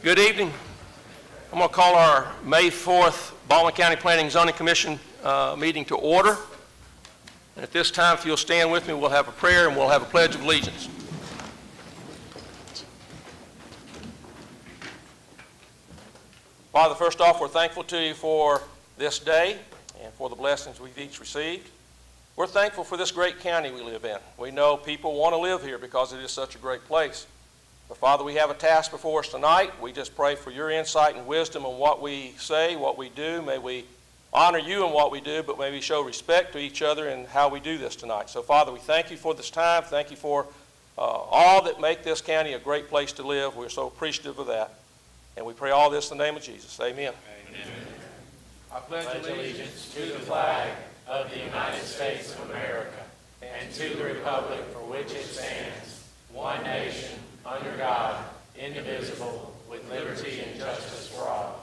Good evening. I'm going to call our May 4th Baldwin County Planning and Zoning Commission meeting to order. And at this time, if you'll stand with me, we'll have a prayer and we'll have a pledge of allegiance. Father, first off, we're thankful to you for this day and for the blessings we've each received. We're thankful for this great county we live in. We know people want to live here because it is such a great place. But Father, we have a task before us tonight. We just pray for your insight and wisdom on what we say, what we do. May we honor you in what we do, but may we show respect to each other in how we do this tonight. So Father, we thank you for this time. Thank you for all that make this county a great place to live. We're so appreciative of that. And we pray all this in the name of Jesus. Amen. Amen. I pledge allegiance to the flag of the United States of America and to the republic for which it stands, one nation, under God, indivisible, with liberty and justice for all.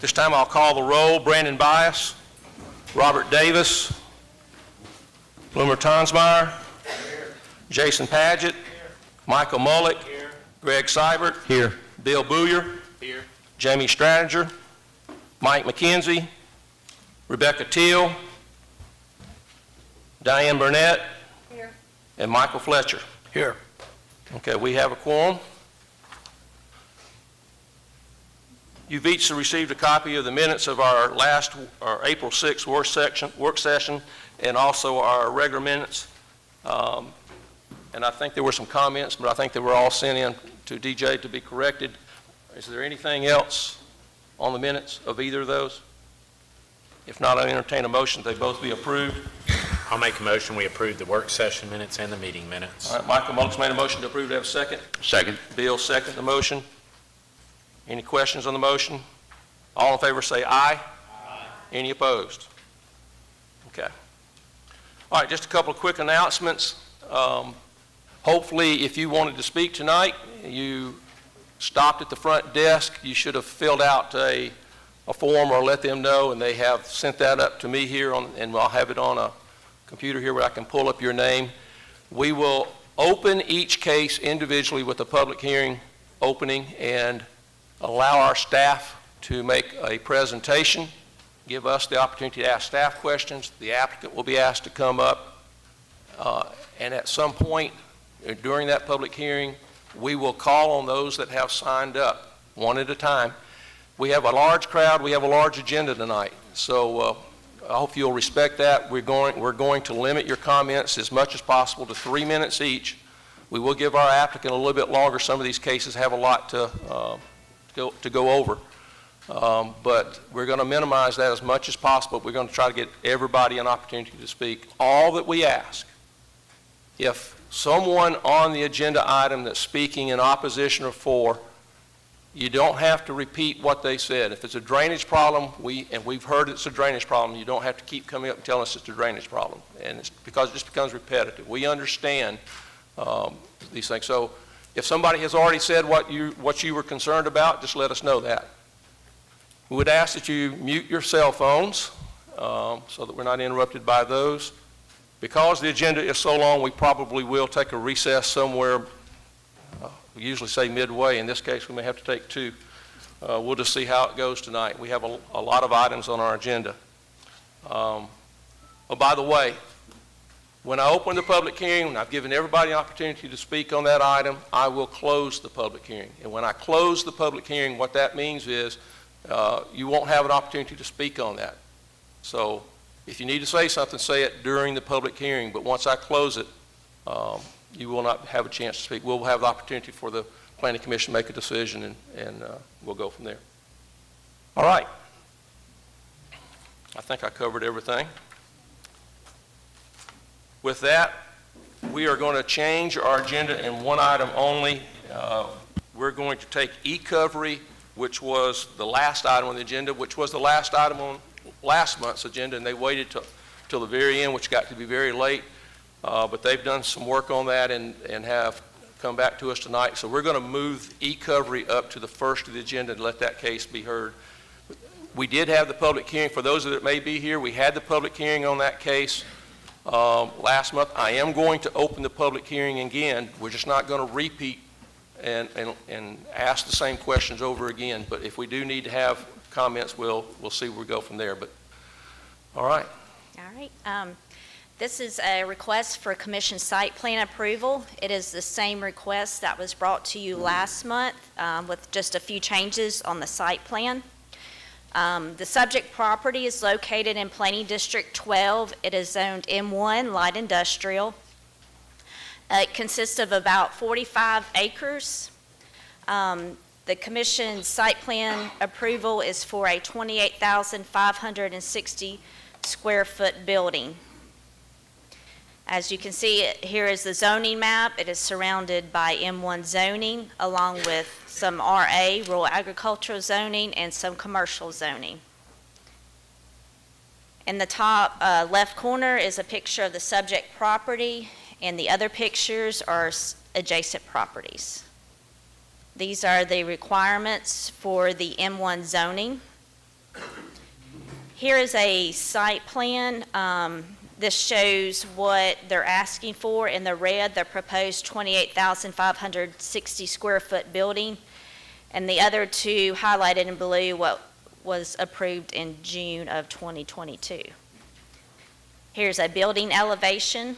This time I'll call the roll. Brandon Bias, Robert Davis, Bloomer Tonsmeyer, Jason Padgett, Michael Mullick, here. Greg Seibert, here. Bill Booyer, here. Jamie Stradinger, Mike McKenzie, Rebecca Teal, Diane Burnett, here. And Michael Fletcher, here. Okay, we have a quorum. You've each received a copy of the minutes of our April 6th work session and also our regular minutes. And I think there were some comments, but I think they were all sent in to DJ to be corrected. Is there anything else on the minutes of either of those? If not, I entertain a motion they both be approved. I'll make a motion we approve the work session minutes and the meeting minutes. All right, Michael Mullick's made a motion to approve. Do I have a second? Second. Bill, second the motion. Any questions on the motion? All in favor say aye. Aye. Any opposed? Okay. All right, just a couple of quick announcements. Hopefully, if you wanted to speak tonight, you stopped at the front desk. You should have filled out a form or let them know, and they have sent that up to me here, and I'll have it on a computer here where I can pull up your name. We will open each case individually with a public hearing opening and allow our staff to make a presentation, give us the opportunity to ask staff questions. The applicant will be asked to come up, and at some point during that public hearing, we will call on those that have signed up one at a time. We have a large crowd. We have a large agenda tonight, so I hope you'll respect that. We're going to limit your comments as much as possible to 3 minutes each. We will give our applicant a little bit longer. Some of these cases have a lot to go over, but we're going to minimize that as much as possible. We're going to try to get everybody an opportunity to speak. All that we ask, if someone on the agenda item that's speaking in opposition or for, you don't have to repeat what they said. If it's a drainage problem, we've heard it's a drainage problem, you don't have to keep coming up and telling us it's a drainage problem. And it's because it just becomes repetitive. We understand these things. So if somebody has already said what you were concerned about, just let us know that. We would ask that you mute your cell phones so that we're not interrupted by those. Because the agenda is so long, we probably will take a recess somewhere. We usually say midway. In this case, we may have to take 2. We'll just see how it goes tonight. We have a lot of items on our agenda. Oh, by the way, when I open the public hearing, when I've given everybody an opportunity to speak on that item, I will close the public hearing. And when I close the public hearing, what that means is you won't have an opportunity to speak on that. So if you need to say something, say it during the public hearing. But once I close it, you will not have a chance to speak. We'll have the opportunity for the Planning Commission to make a decision, and we'll go from there. All right. I think I covered everything. With that, we are going to change our agenda in one item only. We're going to take e-covery, which was the last item on the agenda, which was the last item on last month's agenda, and they waited till the very end, which got to be very late. But they've done some work on that and have come back to us tonight. So we're going to move e-covery up to the first of the agenda and let that case be heard. We did have the public hearing. For those that may be here, we had the public hearing on that case. last month. I am going to open the public hearing again. We're just not going to repeat and ask the same questions over again. But if we do need to have comments, we'll see where we go from there. But all right. All right. This is a request for commission site plan approval. It is the same request that was brought to you last month with just a few changes on the site plan. The subject property is located in Planning District 12. It is zoned M1 Light Industrial. It consists of about 45 acres. The commission's site plan approval is for a 28,560 square foot building. As you can see, here is the zoning map. It is surrounded by M1 zoning along with some RA, rural agricultural zoning, and some commercial zoning. In the top left corner is a picture of the subject property, and the other pictures are adjacent properties. These are the requirements for the M1 zoning. Here is a site plan. This shows what they're asking for. In the red, the proposed 28,560 square foot building, and the other two highlighted in blue what was approved in June of 2022. Here's a building elevation.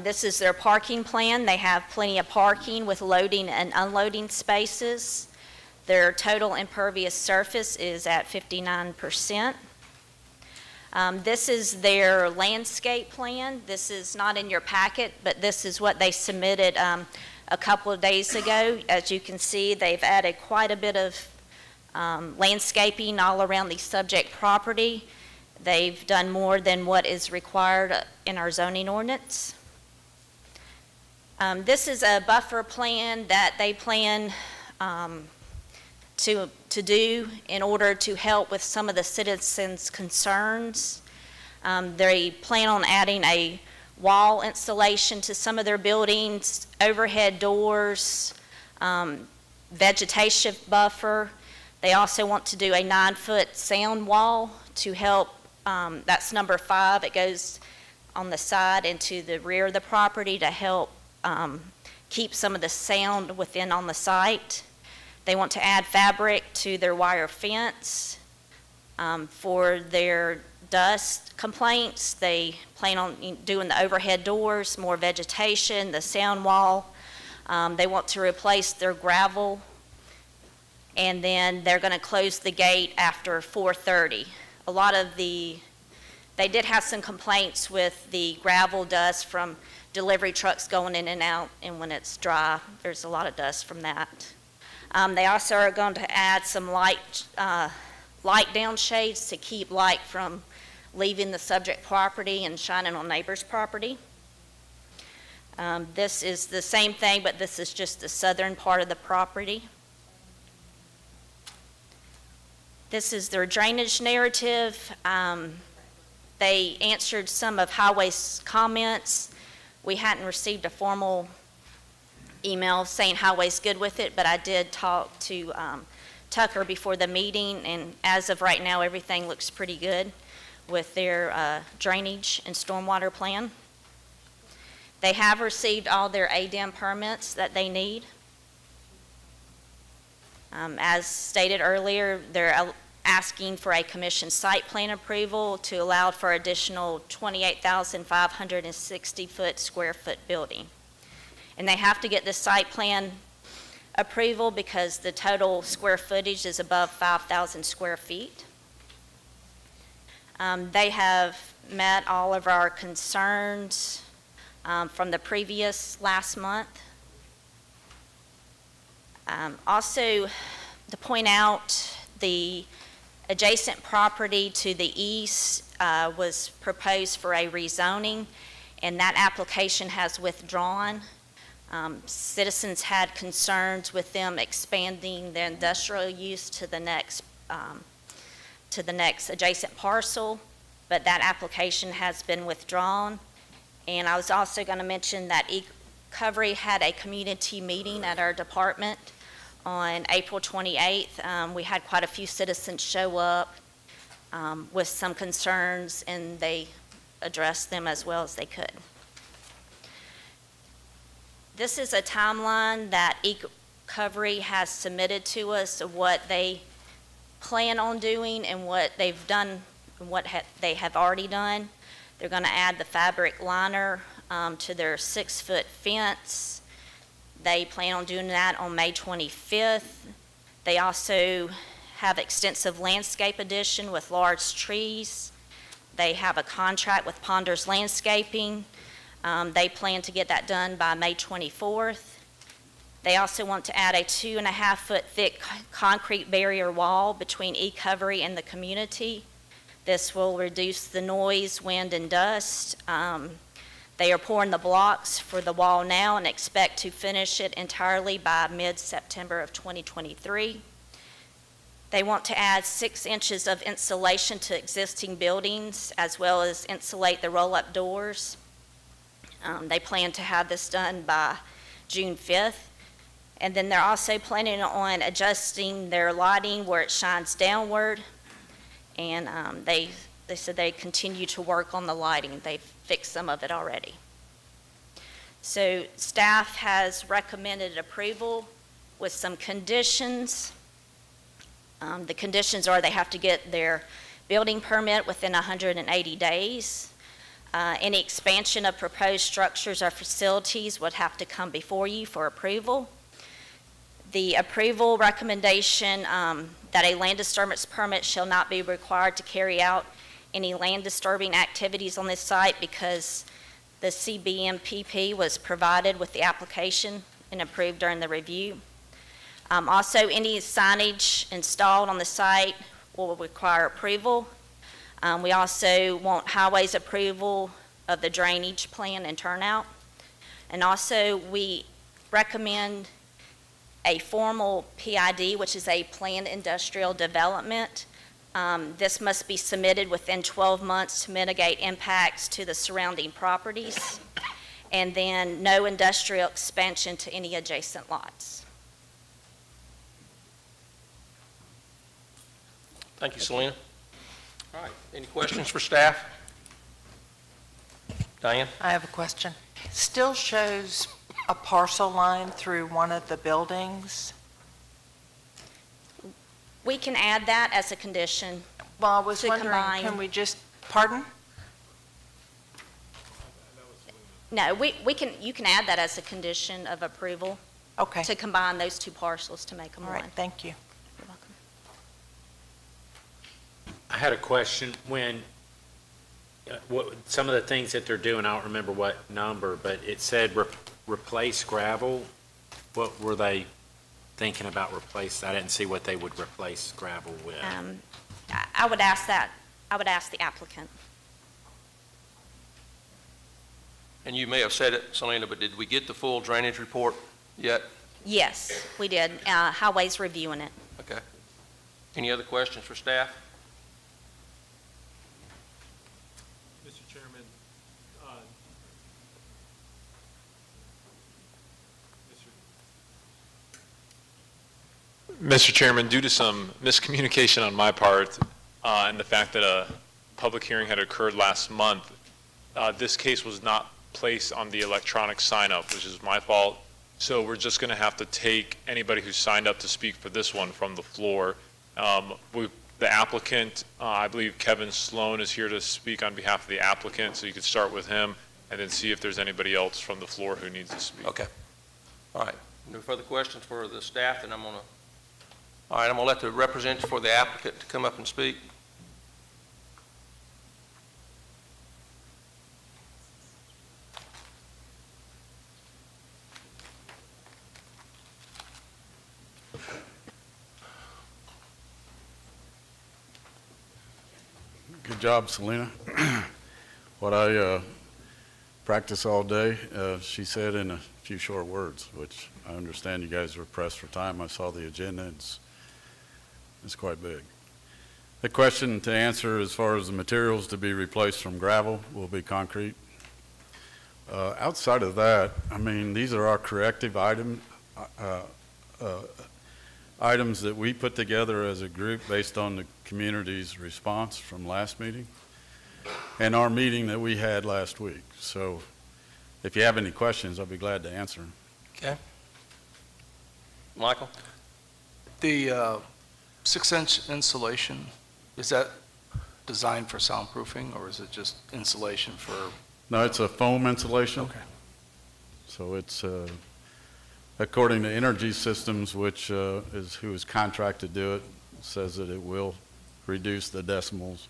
This is their parking plan. They have plenty of parking with loading and unloading spaces. Their total impervious surface is at 59%. This is their landscape plan. This is not in your packet, but this is what they submitted a couple of days ago. As you can see, they've added quite a bit of landscaping all around the subject property. They've done more than what is required in our zoning ordinance. This is a buffer plan that they plan to do in order to help with some of the citizens' concerns. They plan on adding a wall installation to some of their buildings, overhead doors, vegetation buffer. They also want to do a 9-foot sound wall to help, that's number 5. It goes on the side into the rear of the property to help keep some of the sound within on the site. They want to add fabric to their wire fence. For their dust complaints, they plan on doing the overhead doors, more vegetation, the sound wall. They want to replace their gravel, and then they're going to close the gate after 4:30. They did have some complaints with the gravel dust from delivery trucks going in and out, and when it's dry, there's a lot of dust from that. They also are going to add some light down shades to keep light from leaving the subject property and shining on neighbors' property. This is the same thing, but this is just the southern part of the property. This is their drainage narrative. They answered some of Highway's comments. We hadn't received a formal email saying Highway's good with it, but I did talk to Tucker before the meeting, and as of right now, everything looks pretty good with their drainage and stormwater plan. They have received all their ADEM permits that they need. As stated earlier, they're asking for a commission site plan approval to allow for additional 28,560 square foot building. And they have to get the site plan approval because the total square footage is above 5,000 square feet. They have met all of our concerns from the previous last month. Also, to point out, the adjacent property to the east was proposed for a rezoning, and that application has withdrawn. Citizens had concerns with them expanding the industrial use to the next adjacent parcel, but that application has been withdrawn. And I was also going to mention that eCovery had a community meeting at our department on April 28th. We had quite a few citizens show up with some concerns, and they address them as well as they could. This is a timeline that eCovery has submitted to us of what they plan on doing and what they've done and what they have already done. They're going to add the fabric liner to their 6-foot fence. They plan on doing that on May 25th. They also have extensive landscape addition with large trees. They have a contract with Ponders Landscaping. They plan to get that done by May 24th. They also want to add a 2.5-foot thick concrete barrier wall between eCovery and the community. This will reduce the noise, wind, and dust. They are pouring the blocks for the wall now and expect to finish it entirely by mid-September of 2023. They want to add 6 inches of insulation to existing buildings as well as insulate the roll-up doors. They plan to have this done by June 5th. And then they're also planning on adjusting their lighting where it shines downward. And they said they continue to work on the lighting. They've fixed some of it already. So staff has recommended approval with some conditions. The conditions are they have to get their building permit within 180 days. Any expansion of proposed structures or facilities would have to come before you for approval. The approval recommendation that a land disturbance permit shall not be required to carry out any land disturbing activities on this site because the CBMPP was provided with the application and approved during the review. Also, any signage installed on the site will require approval. We also want highways approval of the drainage plan and turnout. And also, we recommend a formal PID, which is a planned industrial development. This must be submitted within 12 months to mitigate impacts to the surrounding properties, and then no industrial expansion to any adjacent lots. Thank you, Selena. All right, any questions for staff? Diane? I have a question. Still shows a parcel line through one of the buildings. We can add that as a condition. Well, I was To wondering, combine. can we just, pardon? No, you can add that as a condition of approval Okay, to combine those 2 parcels to make them all one. right, thank you. You're welcome. I had a question. When, some of the things that they're doing, I don't remember what number, but it said replace gravel. What were they thinking about replace? I didn't see what they would replace gravel with. I would ask that. I would ask the applicant. And you may have said it, Selena, but did we get the full drainage report yet? Yes, we did. Highways reviewing it. Okay. Any other questions for staff? Mr. Chairman, Mr. Chairman, due to some miscommunication on my part and the fact that a public hearing had occurred last month, this case was not placed on the electronic sign-up, which is my fault. So we're just going to have to take anybody who signed up to speak for this one from the floor. The applicant, I believe Kevin Sloan is here to speak on behalf of the applicant, so you could start with him and then see if there's anybody else from the floor who needs to speak. Okay. All right. No further questions for the staff, and I'm going to let the representative for the applicant to come up and speak. Good job, Selena. What I practice all day, she said in a few short words, which I understand you guys were pressed for time. I saw the agenda. It's quite big. The question to answer as far as the materials to be replaced from gravel will be concrete. Outside of that, I mean, these are our corrective items that we put together as a group based on the community's response from last meeting. and our meeting that we had last week. So if you have any questions, I'll be glad to answer them. Okay. Michael? The 6-inch insulation, is that designed for soundproofing, or is it just insulation for? No, it's a foam insulation. Okay. So it's, according to Energy Systems, which is who is contracted to do it, says that it will reduce the decimals.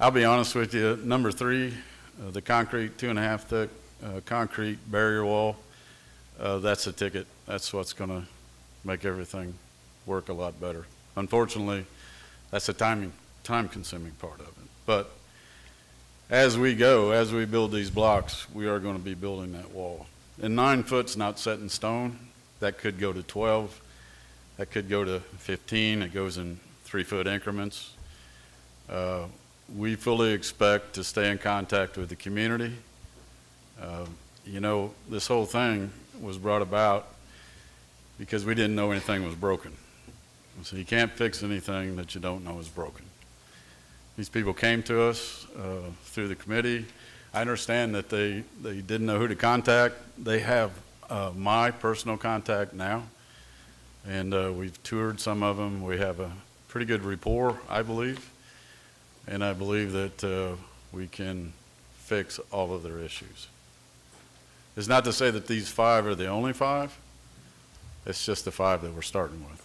I'll be honest with you, number 3, the concrete 2.5 thick concrete barrier wall, that's a ticket. That's what's going to make everything work a lot better. Unfortunately, that's a time-consuming part of it. But as we go, as we build these blocks, we are going to be building that wall. And 9 foot's not set in stone. That could go to 12. That could go to 15. It goes in 3-foot increments. We fully expect to stay in contact with the community. You know, this whole thing was brought about because we didn't know anything was broken. So you can't fix anything that you don't know is broken. These people came to us through the committee. I understand that they didn't know who to contact. They have my personal contact now, and we've toured some of them. We have a pretty good rapport, I believe, and I believe that we can fix all of their issues. It's not to say that these 5 are the only 5. It's just the 5 that we're starting with.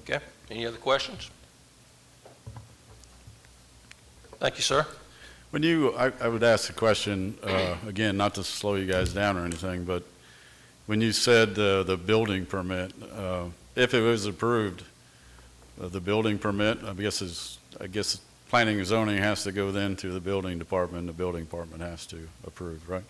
Okay. Any other questions? Thank you, sir. When I would ask the question, again, not to slow you guys down or anything, but when you said the building permit, if it was approved, the building permit, I guess planning and zoning has to go then to the building department. The building department has to approve, right?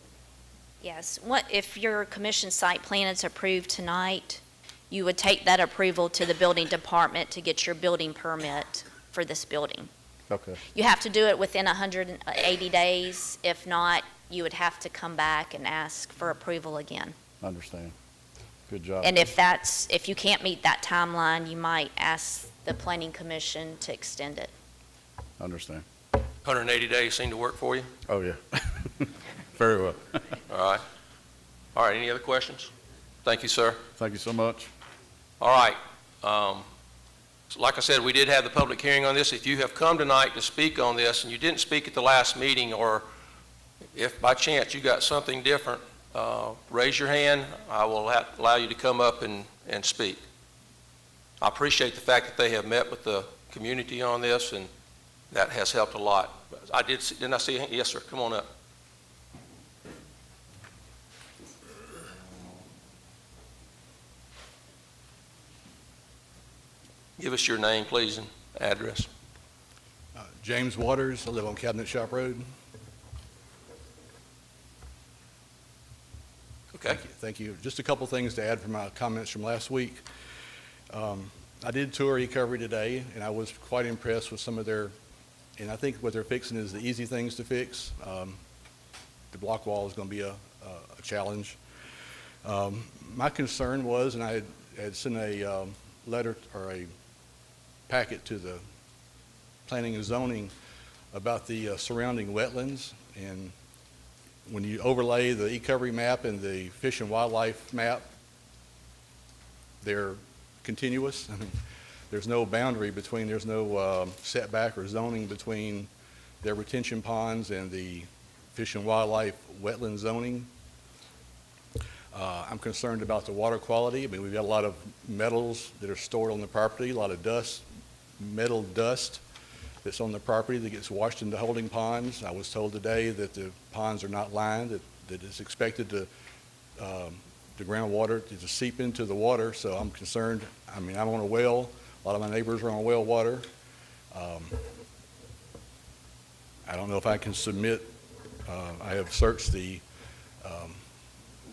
Yes. If your commission site plan is approved tonight, you would take that approval to the building department to get your building permit for this building. Okay. You have to do it within 180 days. If not, you would have to come back and ask for approval again. Understand. Good job. And if you can't meet that timeline, you might ask the planning commission to extend it. Understand. 180 days seem to work for you? Oh, yeah. Very well. All right. All right, any other questions? Thank you, sir. Thank you so much. All right. So like I said, we did have the public hearing on this. If you have come tonight to speak on this and you didn't speak at the last meeting, or if by chance you got something different, raise your hand. I will allow you to come up and speak. I appreciate the fact that they have met with the community on this, and that has helped a lot. Didn't I see? Yes, sir. Come on up. Give us your name, please, and address. James Waters. I live on Cabinet Shop Road. Okay. Thank you. Just a couple things to add from my comments from last week. I did tour eCovery today, and I was quite impressed with some of their, and I think what they're fixing is the easy things to fix. The block wall is going to be a challenge. My concern was, and I had sent a letter or a packet to the planning and zoning about the surrounding wetlands, and when you overlay the eCovery map and the fish and wildlife map, they're continuous. I mean, there's no boundary between, there's no setback or zoning between their retention ponds and the fish and wildlife wetland zoning. I'm concerned about the water quality. I mean, we've got a lot of metals that are stored on the property, a lot of dust, metal dust that's on the property that gets washed into holding ponds. I was told today that the ponds are not lined, that it's expected to, the groundwater to seep into the water, so I'm concerned. I mean, I'm on a well. A lot of my neighbors are on well water. I don't know if I can submit, I have searched the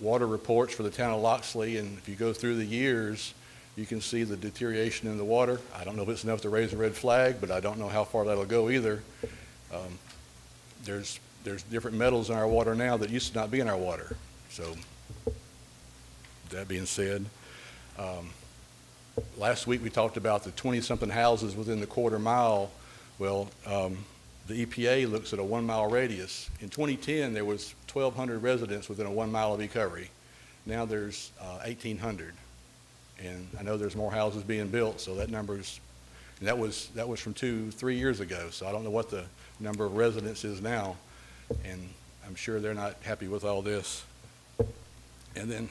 water reports for the town of Loxley, and if you go through the years, you can see the deterioration in the water. I don't know if it's enough to raise a red flag, but I don't know how far that'll go either. There's different metals in our water now that used to not be in our water. So that being said, last week we talked about the 20-something houses within the quarter mile. Well, The EPA looks at a 1 mile radius. In 2010, there was 1,200 residents within a 1 mile of recovery. Now there's 1,800. And I know there's more houses being built, so that number's, and that was from 2-3 years ago. So I don't know what the number of residents is now. And I'm sure they're not happy with all this. And then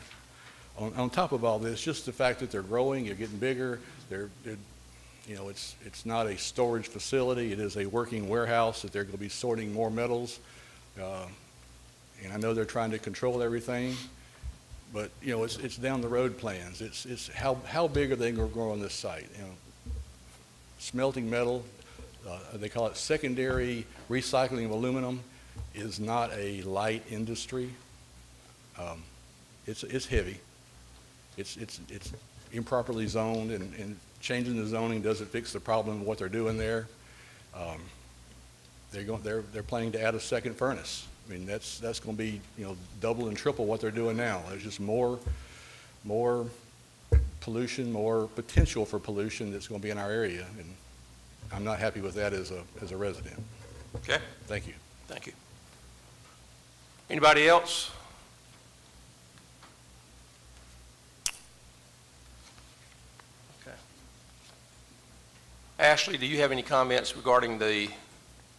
on top of all this, just the fact that they're growing, they're getting bigger, they're you know, it's not a storage facility, it is a working warehouse that they're going to be sorting more metals. And I know they're trying to control everything, but, you know, it's down the road plans. It's how big are they going to grow on this site? You know, smelting metal, they call it secondary recycling of aluminum, is not a light industry. It's heavy. It's improperly zoned, and changing the zoning doesn't fix the problem of what they're doing there. They're planning to add a second furnace. I mean, that's going to be, you know, double and triple what they're doing now. There's just more pollution, more potential for pollution that's going to be in our area, and I'm not happy with that as a resident. Okay, Thank you. thank you. Anybody else? Okay. Ashley, do you have any comments regarding the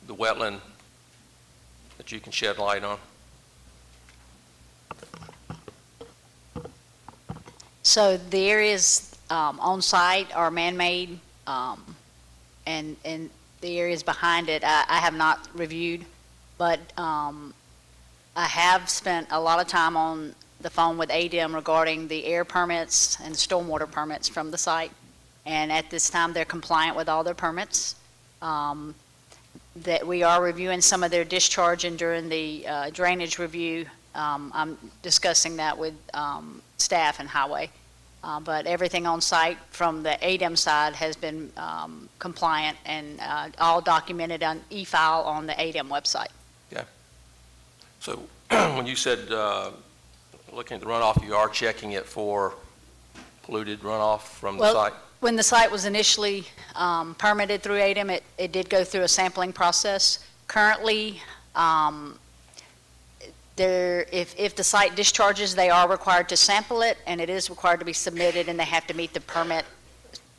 wetland that you can shed light on? So the areas on site are man-made, and the areas behind it, I have not reviewed, but I have spent a lot of time on the phone with ADEM regarding the air permits and stormwater permits from the site. And at this time, they're compliant with all their permits. That we are reviewing some of their discharge, and during the drainage review, I'm discussing that with staff and highway. But everything on site from the ADEM side has been compliant and all documented on e-file on the ADEM website. So when you said looking at the runoff, you are checking it for polluted runoff from the site? When the site was initially permitted through ADEM, it did go through a sampling process. Currently, if the site discharges, they are required to sample it, and it is required to be submitted, and they have to meet the permit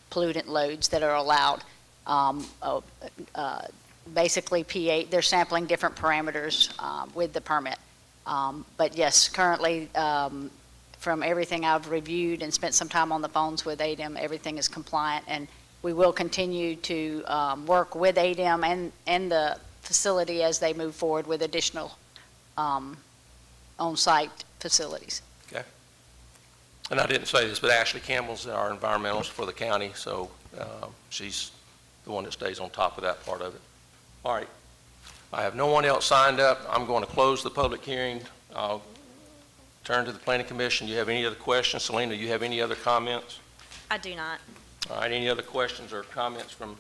pollutant loads that are allowed. Basically, pH, they're sampling different parameters with the permit. But yes, currently, from everything I've reviewed and spent some time on the phones with ADEM, everything is compliant, and we will continue to work with ADEM and the facility as they move forward with additional on-site facilities. Okay. And I didn't say this, but Ashley Campbell's our environmentalist for the county, so she's the one that stays on top of that part of it. All right. I have no one else signed up. I'm going to close the public hearing. I'll turn to the Planning Commission. Do you have any other questions? Selena, do you have any other comments? I do not. All right, any other questions or comments from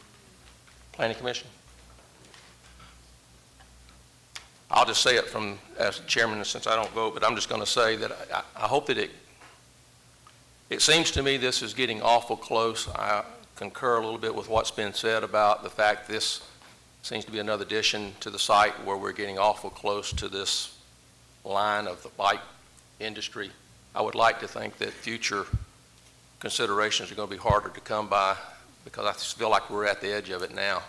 Planning Commission? I'll just say it from, as chairman, since I don't vote, but I'm just going to say that I hope that it seems to me this is getting awful close. I concur a little bit with what's been said about the fact this seems to be another addition to the site where we're getting awful close to this line of the bike industry. I would like to think that future considerations are going to be harder to come by, because I feel like we're at the edge of it now.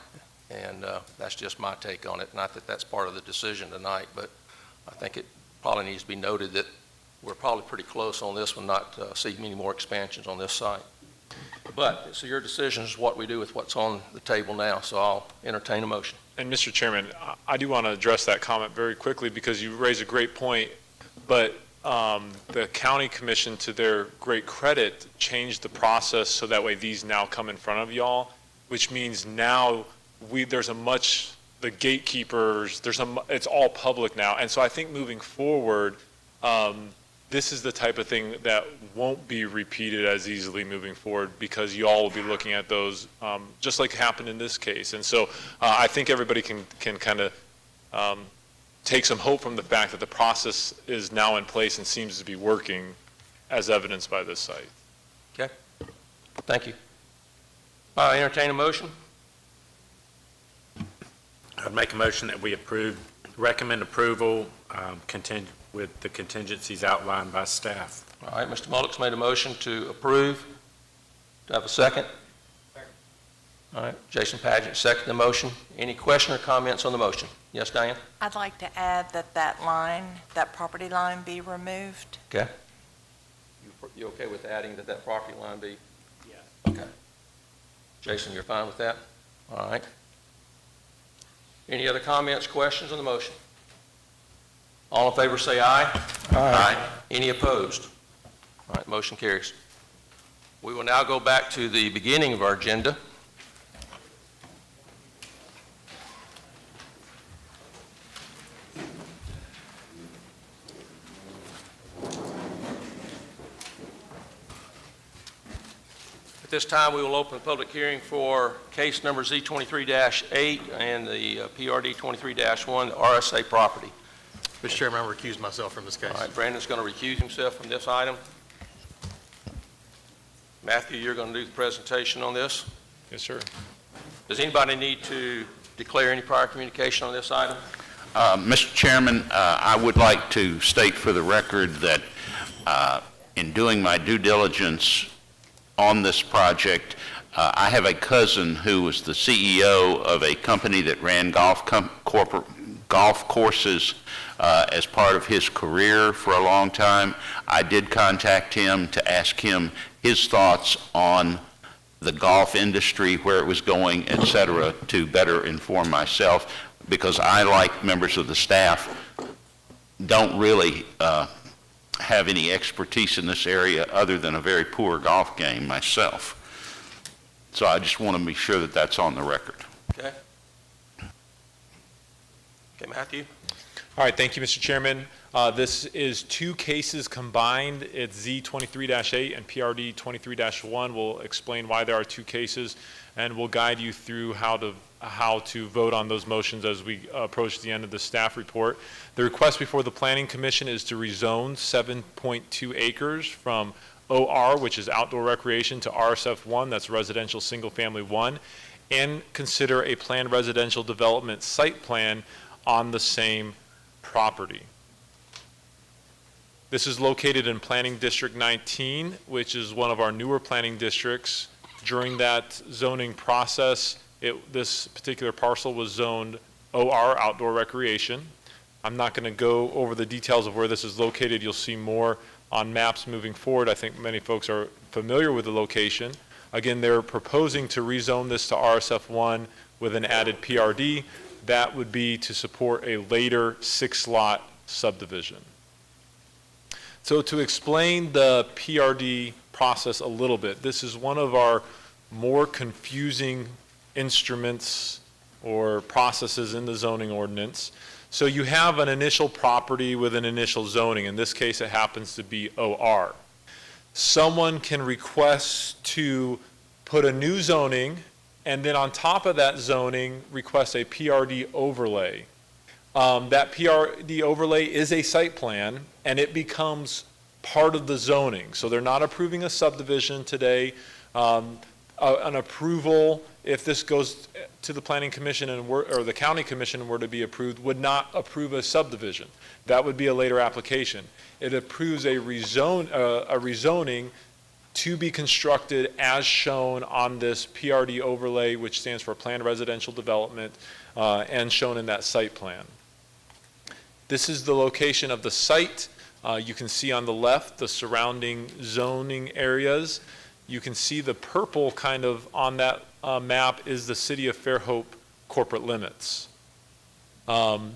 And that's just my take on it. Not that that's part of the decision tonight, but I think it probably needs to be noted that we're probably pretty close on this one, not to see many more expansions on this site. But so your decision is what we do with what's on the table now, so I'll entertain a motion. And Mr. Chairman, I do want to address that comment very quickly, because you raise a great point, but the county commission, to their great credit, changed the process so that way these now come in front of y'all, which means now the gatekeepers, it's all public now. And so I think moving forward, this is the type of thing that won't be repeated as easily moving forward, because y'all will be looking at those just like happened in this case. And so I think everybody can kind of take some hope from the fact that the process is now in place and seems to be working, as evidenced by this site. Okay. Thank you. Entertain a motion. I'd make a motion that we recommend approval with the contingencies outlined by staff. All right, Mr. Mullick's made a motion to approve. Do I have a second? Second. All right, Jason Paget, second the motion. Any question or comments on the motion? Yes, Diane? I'd like to add that that property line be removed. Okay. You okay with adding that property line be? Yes. Okay. Jason, you're fine with that? All right. Any other comments, questions on the motion? All in favor say aye. Aye. Any opposed? All right, motion carries. We will now go back to the beginning of our agenda. At this time, we will open the public hearing for case number Z23-8 and the PRD 23-1, the RSA property. Mr. Chairman, I recuse myself from this case. All right, Brandon's going to recuse himself from this item. Matthew, you're going to do the presentation on this. Yes, sir. Does anybody need to declare any prior communication on this item? Mr. Chairman, I would like to state for the record that in doing my due diligence on this project, I have a cousin who was the CEO of a company that ran golf courses as part of his career for a long time. I did contact him to ask him his thoughts on the golf industry, where it was going, et cetera, to better inform myself, because I, like members of the staff, don't really have any expertise in this area other than a very poor golf game myself. So I just want to be sure that that's on the record. Okay. Okay, Matthew. All right, thank you, Mr. Chairman. This is two cases combined. It's Z23-8 and PRD 23-1. We'll explain why there are two cases, and we'll guide you through how to vote on those motions as we approach the end of the staff report. The request before the Planning Commission is to rezone 7.2 acres from OR, which is outdoor recreation, to RSF1, that's residential single-family 1, and consider a planned residential development site plan on the same property. This is located in Planning District 19, which is one of our newer planning districts. During that zoning process, this particular parcel was zoned OR, outdoor recreation. I'm not going to go over the details of where this is located. You'll see more on maps moving forward. I think many folks are familiar with the location. Again, they're proposing to rezone this to RSF1 with an added PRD. That would be to support a later 6-lot subdivision. So to explain the PRD process a little bit, this is one of our more confusing instruments or processes in the zoning ordinance. So you have an initial property with an initial zoning. In this case, it happens to be OR. Someone can request to put a new zoning, and then on top of that zoning, request a PRD overlay. That PRD overlay is a site plan, and it becomes part of the zoning. So they're not approving a subdivision today. An approval, if this goes to the Planning Commission or the County Commission were to be approved, would not approve a subdivision. That would be a later application. It approves a rezoning to be constructed as shown on this PRD overlay, which stands for Planned Residential Development, and shown in that site plan. This is the location of the site. You can see on the left the surrounding zoning areas. You can see the purple kind of on that map is the City of Fairhope corporate limits. On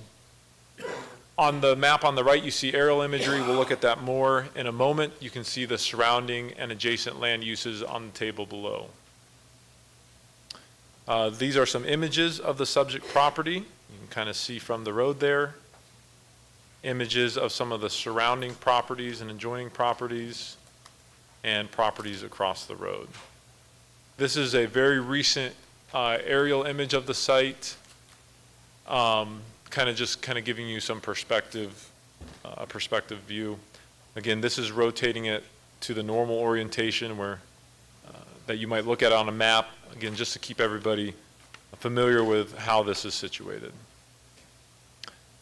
the map on the right, you see aerial imagery. We'll look at that more in a moment. You can see the surrounding and adjacent land uses on the table below. These are some images of the subject property. You can kind of see from the road there. Images of some of the surrounding properties and adjoining properties and properties across the road. This is a very recent aerial image of the site, kind of giving you some perspective, perspective view. Again, this is rotating it to the normal orientation where that you might look at on a map. Again, just to keep everybody familiar with how this is situated.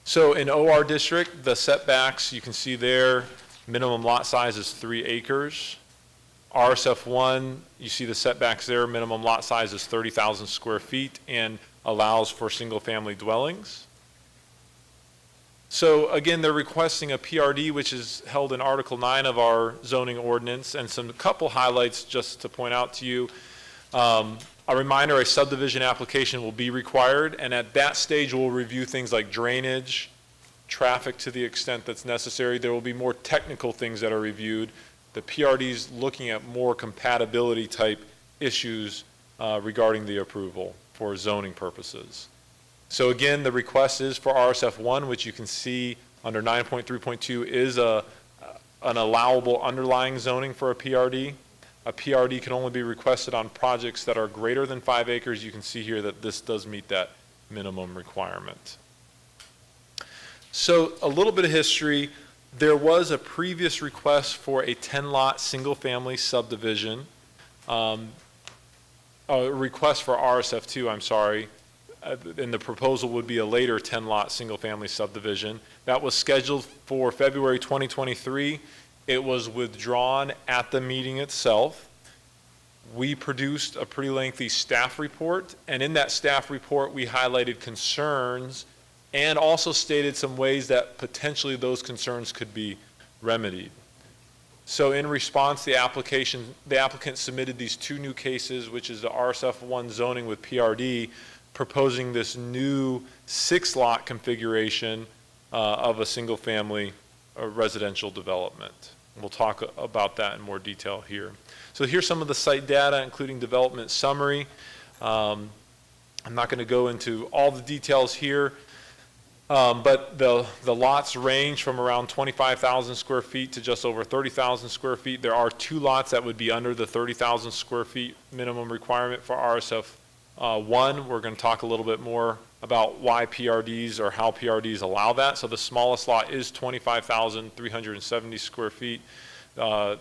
So in OR district, the setbacks, you can see there, minimum lot size is 3 acres. RSF1, you see the setbacks there, minimum lot size is 30,000 square feet and allows for single-family dwellings. So again, they're requesting a PRD, which is held in Article 9 of our zoning ordinance, and a couple highlights just to point out to you. A reminder, a subdivision application will be required, and at that stage, we'll review things like drainage, traffic to the extent that's necessary. There will be more technical things that are reviewed. The PRD's looking at more compatibility type issues regarding the approval for zoning purposes. So again, the request is for RSF1, which you can see under 9.3.2 is an allowable underlying zoning for a PRD. A PRD can only be requested on projects that are greater than 5 acres. You can see here that this does meet that minimum requirement. So a little bit of history. There was a previous request for a 10-lot single-family subdivision, a request for RSF2, I'm sorry, and the proposal would be a later 10-lot single-family subdivision. That was scheduled for February 2023. It was withdrawn at the meeting itself. We produced a pretty lengthy staff report, and in that staff report, we highlighted concerns and also stated some ways that potentially those concerns could be remedied. So in response, the applicant submitted these 2 new cases, which is the RSF1 zoning with PRD, proposing this new 6-lot configuration of a single-family residential development. We'll talk about that in more detail here. So here's some of the site data, including development summary. I'm not going to go into all the details here, but the lots range from around 25,000 square feet to just over 30,000 square feet. There are 2 lots that would be under the 30,000 square feet minimum requirement for RSF1. We're going to talk a little bit more about why PRDs or how PRDs allow that. So the smallest lot is 25,370 square feet. The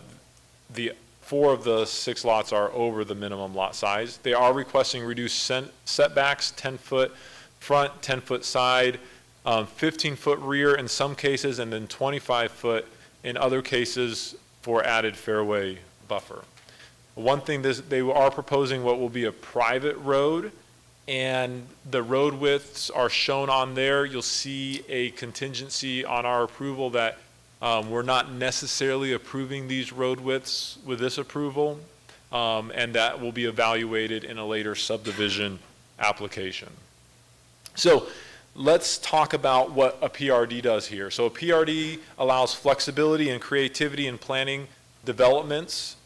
4 of the 6 lots are over the minimum lot size. They are requesting reduced setbacks, 10-foot front, 10-foot side, 15-foot rear in some cases, and then 25-foot in other cases for added fairway buffer. One thing, they are proposing what will be a private road, and the road widths are shown on there. You'll see a contingency on our approval that we're not necessarily approving these road widths with this approval, and that will be evaluated in a later subdivision application. So let's talk about what a PRD does here. So a PRD allows flexibility and creativity in planning developments.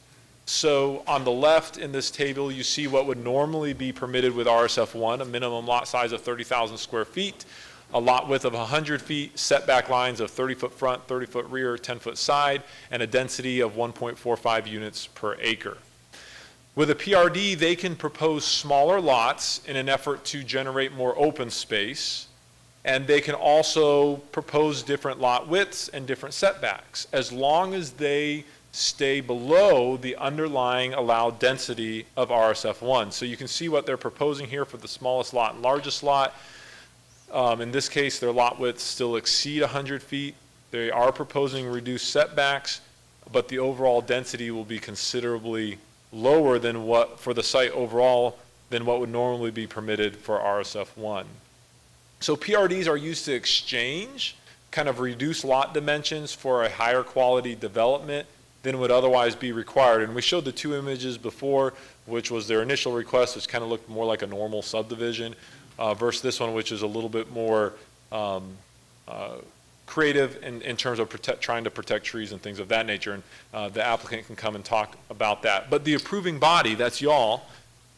So on the left in this table, you see what would normally be permitted with RSF1, a minimum lot size of 30,000 square feet, a lot width of 100 feet, setback lines of 30-foot front, 30-foot rear, 10-foot side, and a density of 1.45 units per acre. With a PRD, they can propose smaller lots in an effort to generate more open space, and they can also propose different lot widths and different setbacks, as long as they stay below the underlying allowed density of RSF1. So you can see what they're proposing here for the smallest lot and largest lot. In this case, their lot widths still exceed 100 feet. They are proposing reduced setbacks, but the overall density will be considerably lower than what, for the site overall, than what would normally be permitted for RSF1. So PRDs are used to exchange kind of reduced lot dimensions for a higher quality development than would otherwise be required. And we showed the 2 images before, which was their initial request, which kind of looked more like a normal subdivision, versus this one, which is a little bit more creative in terms of trying to protect trees and things of that nature. And the applicant can come and talk about that. But the approving body, that's y'all,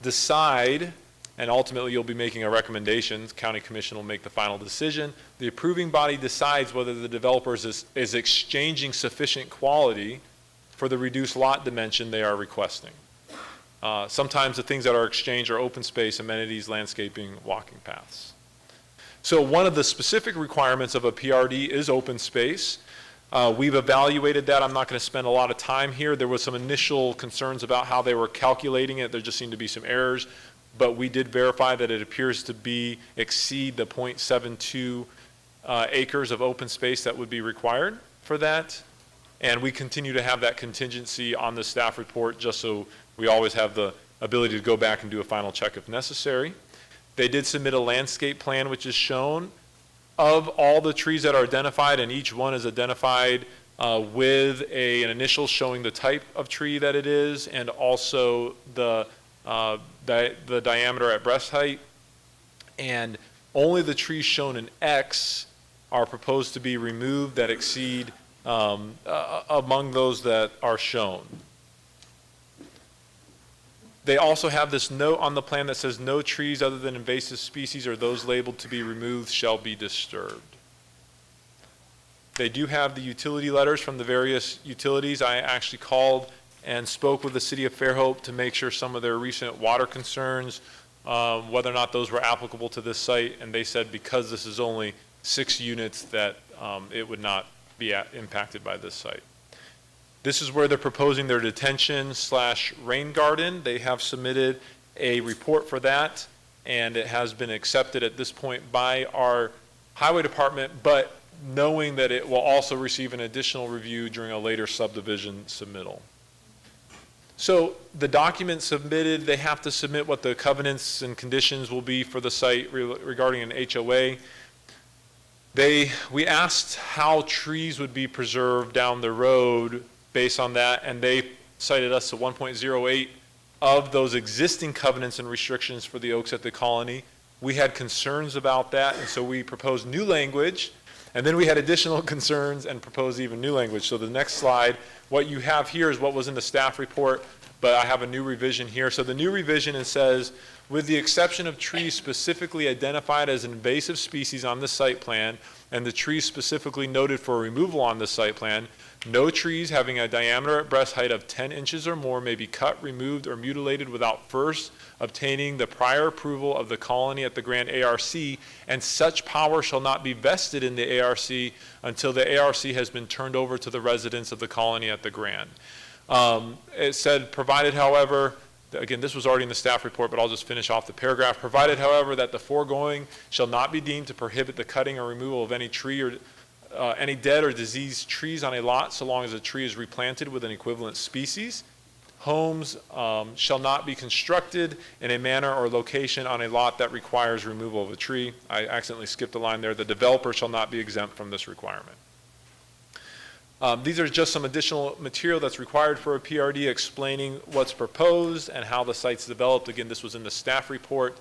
decide, and ultimately you'll be making a recommendation. The county commission will make the final decision. The approving body decides whether the developer is exchanging sufficient quality for the reduced lot dimension they are requesting. Sometimes the things that are exchanged are open space, amenities, landscaping, walking paths. So one of the specific requirements of a PRD is open space. We've evaluated that. I'm not going to spend a lot of time here. There was some initial concerns about how they were calculating it. There just seemed to be some errors. but we did verify that it appears to exceed the .72 acres of open space that would be required for that. And we continue to have that contingency on the staff report just so we always have the ability to go back and do a final check if necessary. They did submit a landscape plan which is shown of all the trees that are identified, and each one is identified with an initial showing the type of tree that it is and also the diameter at breast height. And only the trees shown in X are proposed to be removed that exceed among those that are shown. They also have this note on the plan that says no trees other than invasive species or those labeled to be removed shall be disturbed. They do have the utility letters from the various utilities. I actually called and spoke with the city of Fairhope to make sure some of their recent water concerns, whether or not those were applicable to this site, and they said because this is only 6 units that it would not be impacted by this site. This is where they're proposing their detention/rain garden. They have submitted a report for that, and it has been accepted at this point by our highway department, but knowing that it will also receive an additional review during a later subdivision submittal. So the documents submitted, they have to submit what the covenants and conditions will be for the site regarding an HOA. We asked how trees would be preserved down the road based on that, and they cited us to 1.08 of those existing covenants and restrictions for the oaks at the colony. We had concerns about that, and so we proposed new language, and then we had additional concerns and proposed even new language. So the next slide, what you have here is what was in the staff report, but I have a new revision here. So the new revision, it says, with the exception of trees specifically identified as invasive species on the site plan, and the trees specifically noted for removal on the site plan, no trees having a diameter at breast height of 10 inches or more may be cut, removed, or mutilated without first obtaining the prior approval of the colony at the Grand ARC, and such power shall not be vested in the ARC until the ARC has been turned over to the residents of the colony at the Grand. It said, provided, however, again, this was already in the staff report, but I'll just finish off the paragraph. Provided, however, that the foregoing shall not be deemed to prohibit the cutting or removal of any tree or any dead or diseased trees on a lot, so long as a tree is replanted with an equivalent species. Homes shall not be constructed in a manner or location on a lot that requires removal of a tree. I accidentally skipped a line there. The developer shall not be exempt from this requirement. These are just some additional material that's required for a PRD explaining what's proposed and how the site's developed. Again, this was in the staff report.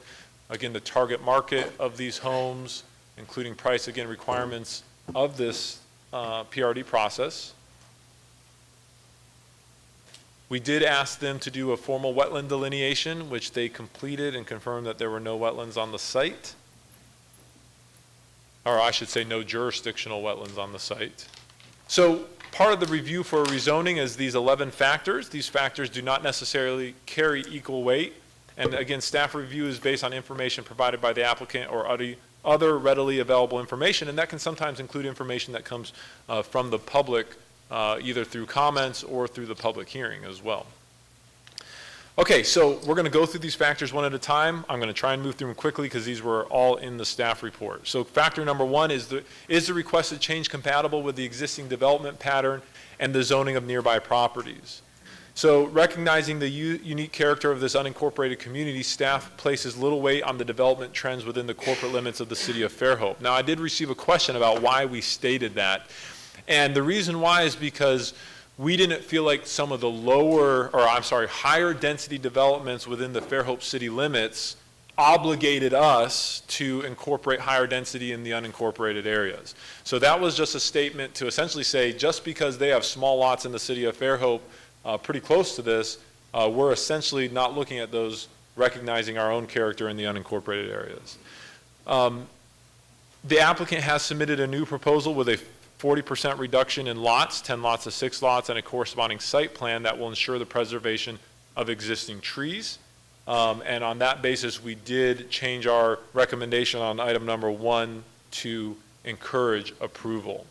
Again, the target market of these homes, including price, again, requirements of this PRD process. We did ask them to do a formal wetland delineation, which they completed and confirmed that there were no wetlands on the site. Or I should say no jurisdictional wetlands on the site. So part of the review for rezoning is these 11 factors. These factors do not necessarily carry equal weight. And again, staff review is based on information provided by the applicant or other readily available information, and that can sometimes include information that comes from the public, either through comments or through the public hearing as well. Okay, so we're going to go through these factors one at a time. I'm going to try and move through them quickly because these were all in the staff report. So factor number one is the requested change compatible with the existing development pattern and the zoning of nearby properties? So recognizing the unique character of this unincorporated community, staff places little weight on the development trends within the corporate limits of the city of Fairhope. Now, I did receive a question about why we stated that. And the reason why is because we didn't feel like some of the higher density developments within the Fairhope city limits obligated us to incorporate higher density in the unincorporated areas. So that was just a statement to essentially say, just because they have small lots in the city of Fairhope, pretty close to this, we're essentially not looking at those, recognizing our own character in the unincorporated areas. The applicant has submitted a new proposal with a 40% reduction in lots, 10 lots to 6 lots, and a corresponding site plan that will ensure the preservation of existing trees. And on that basis, we did change our recommendation on item number 1 to encourage approval.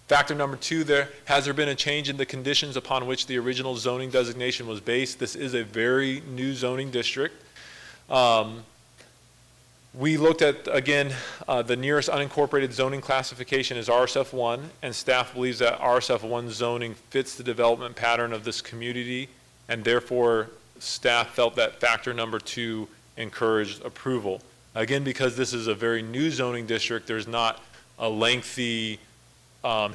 Factor number 2, has there been a change in the conditions upon which the original zoning designation was based? This is a very new zoning district. We looked at, again, the nearest unincorporated zoning classification is RSF1, and staff believes that RSF1 zoning fits the development pattern of this community, and therefore staff felt that factor number 2 encouraged approval. Again, because this is a very new zoning district, there's not a lengthy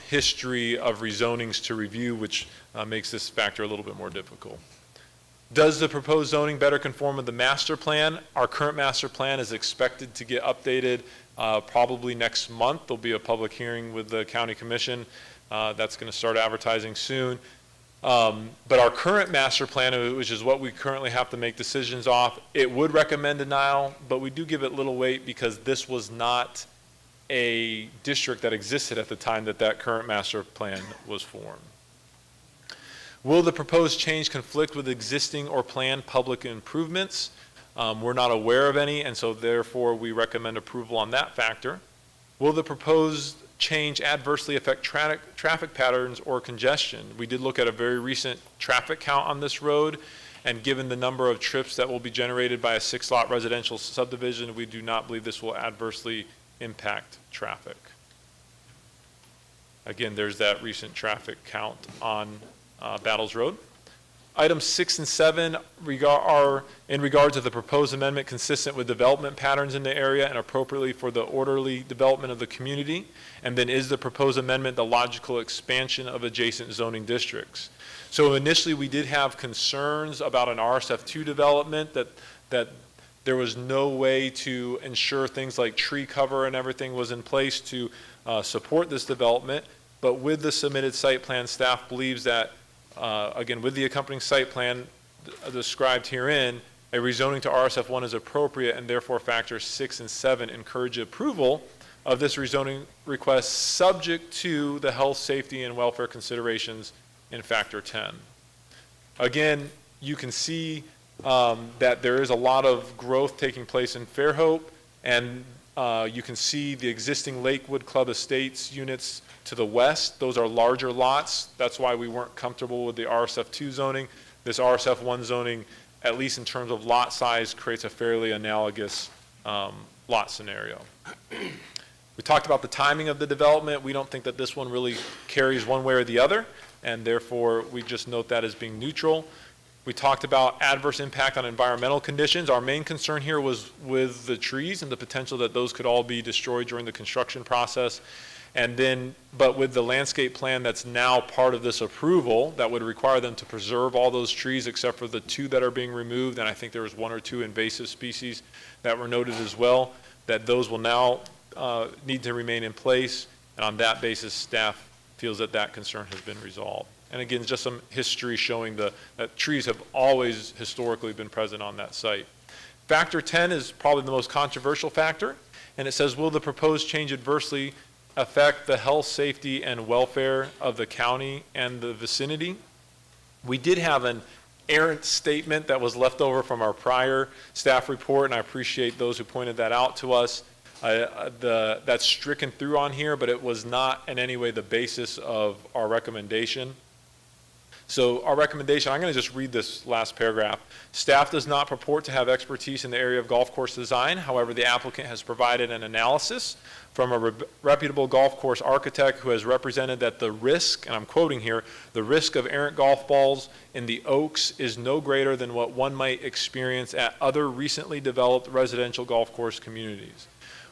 history of rezonings to review, which makes this factor a little bit more difficult. Does the proposed zoning better conform with the master plan? Our current master plan is expected to get updated probably next month. There'll be a public hearing with the county commission. That's going to start advertising soon. But our current master plan, which is what we currently have to make decisions off, it would recommend denial, but we do give it little weight because this was not a district that existed at the time that that current master plan was formed. Will the proposed change conflict with existing or planned public improvements? We're not aware of any, and so therefore we recommend approval on that factor. Will the proposed change adversely affect traffic patterns or congestion? We did look at a very recent traffic count on this road, and given the number of trips that will be generated by a 6-lot residential subdivision, we do not believe this will adversely impact traffic. Again, there's that recent traffic count on Battles Road. Items 6 and 7 are in regard to the proposed amendment consistent with development patterns in the area and appropriately for the orderly development of the community. And then is the proposed amendment the logical expansion of adjacent zoning districts? So initially we did have concerns about an RSF2 development that there was no way to ensure things like tree cover and everything was in place to support this development. But with the submitted site plan, staff believes that again, with the accompanying site plan described herein, a rezoning to RSF1 is appropriate, and therefore factors 6 and 7 encourage approval of this rezoning request subject to the health, safety, and welfare considerations in factor 10. Again, you can see that there is a lot of growth taking place in Fairhope, and you can see the existing Lakewood Club Estates units to the west. Those are larger lots. That's why we weren't comfortable with the RSF2 zoning. This RSF1 zoning, at least in terms of lot size, creates a fairly analogous lot scenario. We talked about the timing of the development. We don't think that this one really carries one way or the other, and therefore we just note that as being neutral. We talked about adverse impact on environmental conditions. Our main concern here was with the trees and the potential that those could all be destroyed during the construction process. And then, but with the landscape plan that's now part of this approval, that would require them to preserve all those trees except for the 2 that are being removed, and I think there was 1 or 2 invasive species that were noted as well, that those will now need to remain in place, and on that basis, staff feels that that concern has been resolved. And again, just some history showing that trees have always historically been present on that site. Factor 10 is probably the most controversial factor, and it says, will the proposed change adversely affect the health, safety, and welfare of the county and the vicinity? We did have an errant statement that was left over from our prior staff report, and I appreciate those who pointed that out to us. That's stricken through on here, but it was not in any way the basis of our recommendation. So our recommendation, I'm going to just read this last paragraph. Staff does not purport to have expertise in the area of golf course design. However, the applicant has provided an analysis from a reputable golf course architect who has represented that the risk, and I'm quoting here, the risk of errant golf balls in the Oaks is no greater than what one might experience at other recently developed residential golf course communities.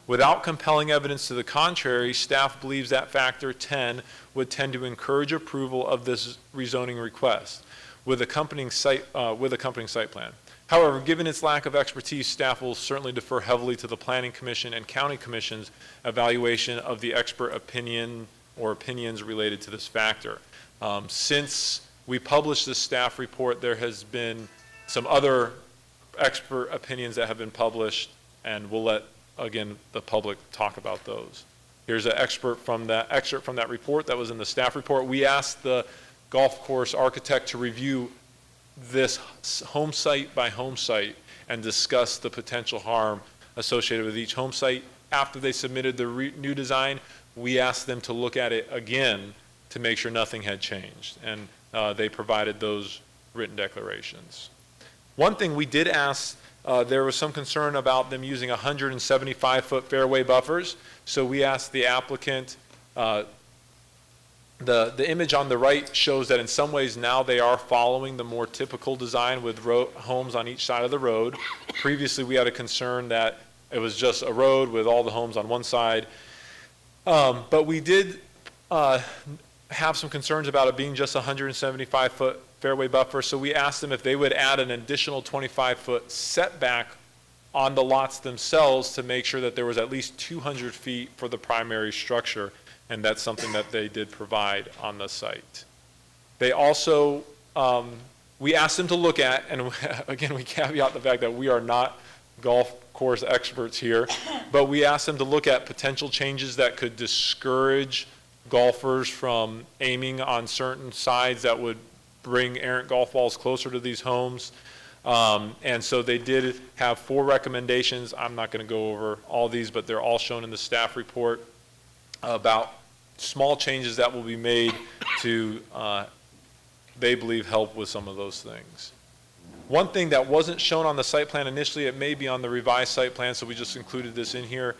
Without compelling evidence to the contrary, staff believes that factor 10 would tend to encourage approval of this rezoning request with accompanying site plan. However, given its lack of expertise, staff will certainly defer heavily to the Planning Commission and County Commission's evaluation of the expert opinion or opinions related to this factor. Since we published this staff report, there has been some other expert opinions that have been published, and we'll let again, the public talk about those. Here's an excerpt from that report that was in the staff report. We asked the golf course architect to review this home site by home site and discuss the potential harm associated with each home site. After they submitted the new design, we asked them to look at it again to make sure nothing had changed, and they provided those written declarations. One thing we did ask there was some concern about them using 175-foot fairway buffers. So we asked the applicant, the image on the right shows that in some ways now they are following the more typical design with homes on each side of the road. Previously, we had a concern that it was just a road with all the homes on one side. But we did have some concerns about it being just a 175-foot fairway buffer, so we asked them if they would add an additional 25-foot setback on the lots themselves to make sure that there was at least 200 feet for the primary structure, and that's something that they did provide on the site. They also, we asked them to look at, and again, we caveat the fact that we are not golf course experts here, but we asked them to look at potential changes that could discourage golfers from aiming on certain sides that would bring errant golf balls closer to these homes. And so they did have 4 recommendations. I'm not going to go over all these, but they're all shown in the staff report about small changes that will be made to, they believe, help with some of those things. One thing that wasn't shown on the site plan initially, it may be on the revised site plan, so we just included this in here.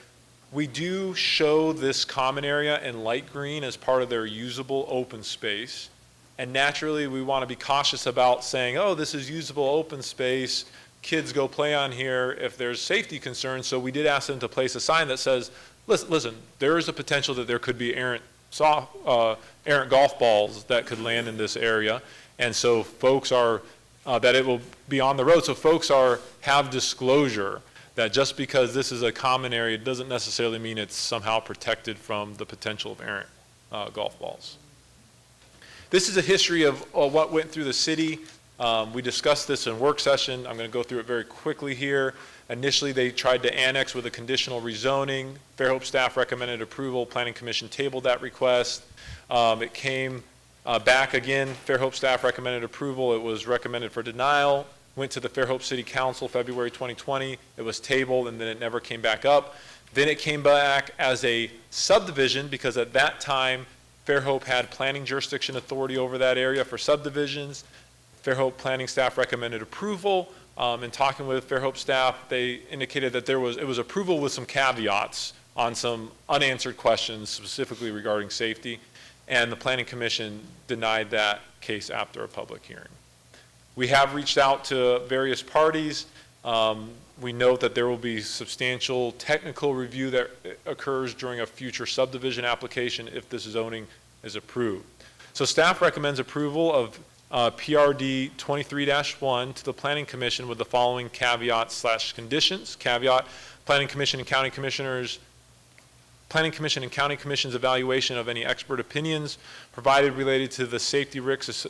We do show this common area in light green as part of their usable open space. And naturally, we want to be cautious about saying, oh, this is usable open space, kids go play on here if there's safety concerns. So we did ask them to place a sign that says, listen, there is a potential that there could be errant golf balls that could land in this area. And so folks are, that it will be on the road. So folks have disclosure that just because this is a common area doesn't necessarily mean it's somehow protected from the potential of errant golf balls. This is a history of what went through the city. We discussed this in work session. I'm going to go through it very quickly here. Initially, they tried to annex with a conditional rezoning. Fairhope staff recommended approval. Planning Commission tabled that request. It came back again. Fairhope staff recommended approval. It was recommended for denial. Went to the Fairhope City Council February 2020. It was tabled, and then it never came back up. Then it came back as a subdivision because at that time, Fairhope had planning jurisdiction authority over that area for subdivisions. Fairhope planning staff recommended approval. In talking with Fairhope staff, they indicated that it was approval with some caveats on some unanswered questions, specifically regarding safety, and the Planning Commission denied that case after a public hearing. We have reached out to various parties. We note that there will be substantial technical review that occurs during a future subdivision application if this zoning is approved. So staff recommends approval of PRD 23-1 to the Planning Commission with the following caveats/conditions. Caveat, Planning Commission and County Commission's evaluation of any expert opinions provided related to the safety risks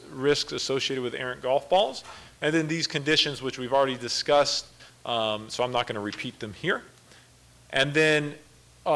associated with errant golf balls. And then these conditions, which we've already discussed, so I'm not going to repeat them here. And then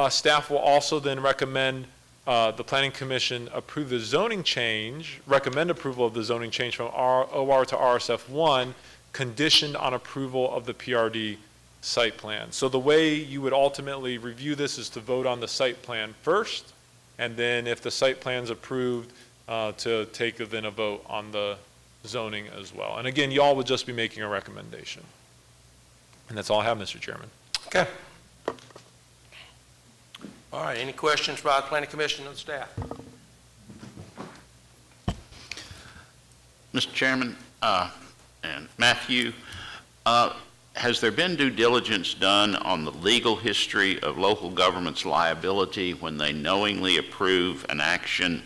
staff will also then recommend the Planning Commission approve the zoning change, recommend approval of the zoning change from OR to RSF1, conditioned on approval of the PRD site plan. So the way you would ultimately review this is to vote on the site plan first, and then if the site plan's approved, to take then a vote on the zoning as well. And again, y'all would just be making a recommendation. And that's all I have, Mr. Chairman. Okay. All right, any questions by the Planning Commission and staff? Mr. Chairman, and Matthew, has there been due diligence done on the legal history of local government's liability when they knowingly approve an action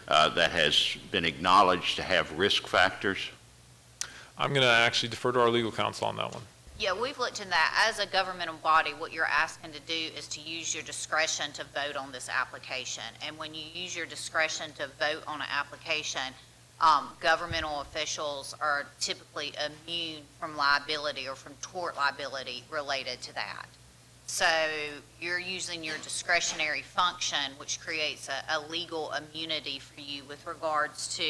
that has been acknowledged to have risk factors? I'm going to actually defer to our legal counsel on that one. Yeah, we've looked in that. As a governmental body, what you're asking to do is to use your discretion to vote on this application. And when you use your discretion to vote on an application, governmental officials are typically immune from liability or from tort liability related to that. So you're using your discretionary function, which creates a legal immunity for you with regards to,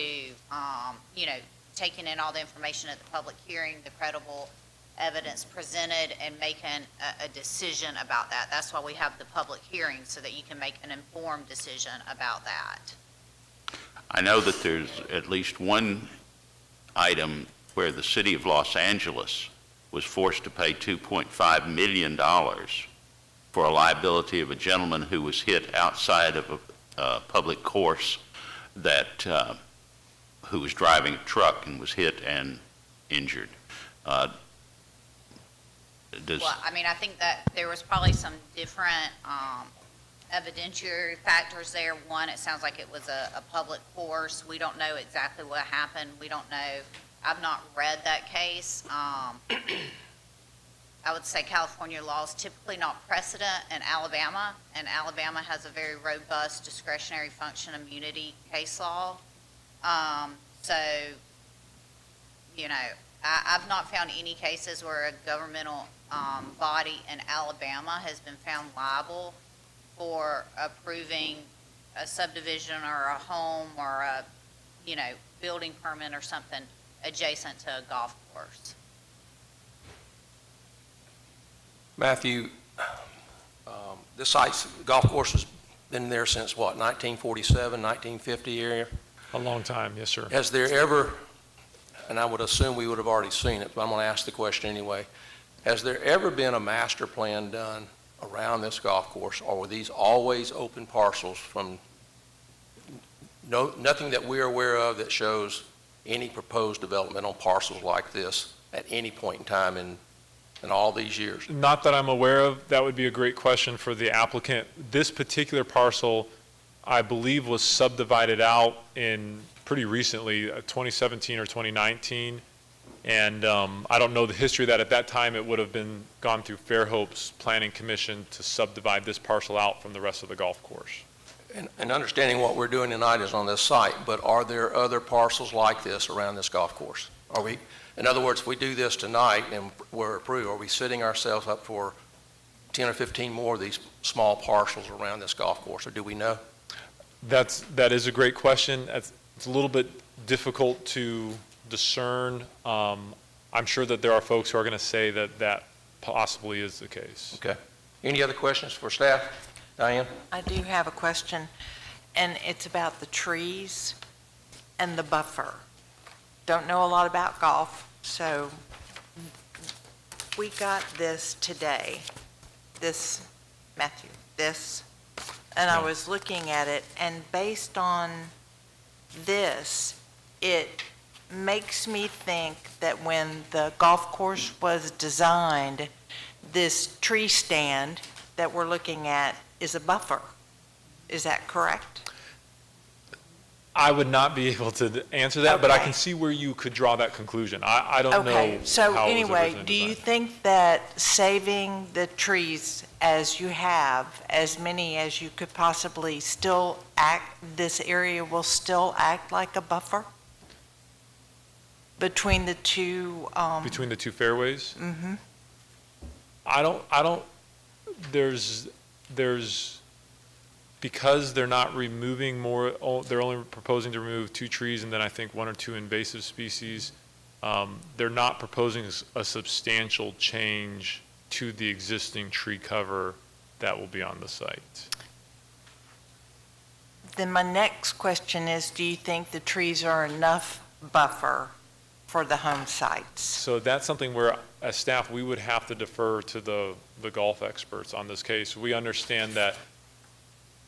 taking in all the information at the public hearing, the credible evidence presented, and making a decision about that. That's why we have the public hearing, so that you can make an informed decision about that. I know that there's at least one item where the city of Los Angeles was forced to pay $2.5 million for a liability of a gentleman who was hit outside of a public course who was driving a truck and was hit and injured. Well, I mean, I think that there was probably some different evidentiary factors there. One, it sounds like it was a public course. We don't know exactly what happened. We don't know. I've not read that case. I would say California law is typically not precedent in Alabama, and Alabama has a very robust discretionary function immunity case law. So, you know, I've not found any cases where a governmental body in Alabama has been found liable for approving a subdivision or a home or a, you know, building permit or something adjacent to a golf course. Matthew, this golf course has been there since what, 1947, 1950 area? A long time, yes, sir. Has there ever, and I would assume we would have already seen it, but I'm going to ask the question anyway, has there ever been a master plan done around this golf course, or were these always open parcels from nothing that we're aware of that shows any proposed development on parcels like this at any point in time in all these years? Not that I'm aware of. That would be a great question for the applicant. This particular parcel, I believe, was subdivided out in pretty recently, 2017 or 2019. And I don't know the history of that. At that time, it would have been gone through Fairhope's Planning Commission to subdivide this parcel out from the rest of the golf course. And understanding what we're doing tonight is on this site, but are there other parcels like this around this golf course? Are we, in other words, if we do this tonight and we're approved, are we setting ourselves up for 10 or 15 more of these small parcels around this golf course, or do we know? That is a great question. It's a little bit difficult to discern. I'm sure that there are folks who are going to say that that possibly is the case. Okay. Any other questions for staff? Diane? I do have a question, and it's about the trees and the buffer. Don't know a lot about golf, so we got this today, this, Matthew, this, and I was looking at it, and based on this, it makes me think that when the golf course was designed, this tree stand that we're looking at is a buffer. Is that correct? I would not be able to answer that, but I Okay. can see where you could draw that conclusion. I don't know Okay, so how it was anyway, originally do you designed. think that saving the trees as you have, as many as you could possibly still act, this area will still act like a buffer? Between the two, Between the two fairways? mhm. There's, because they're not removing more, they're only proposing to remove 2 trees and then I think 1 or 2 invasive species. They're not proposing a substantial change to the existing tree cover that will be on the site. Then my next question is, do you think the trees are enough buffer for the home sites? So that's something where, as staff, we would have to defer to the golf experts on this case. We understand that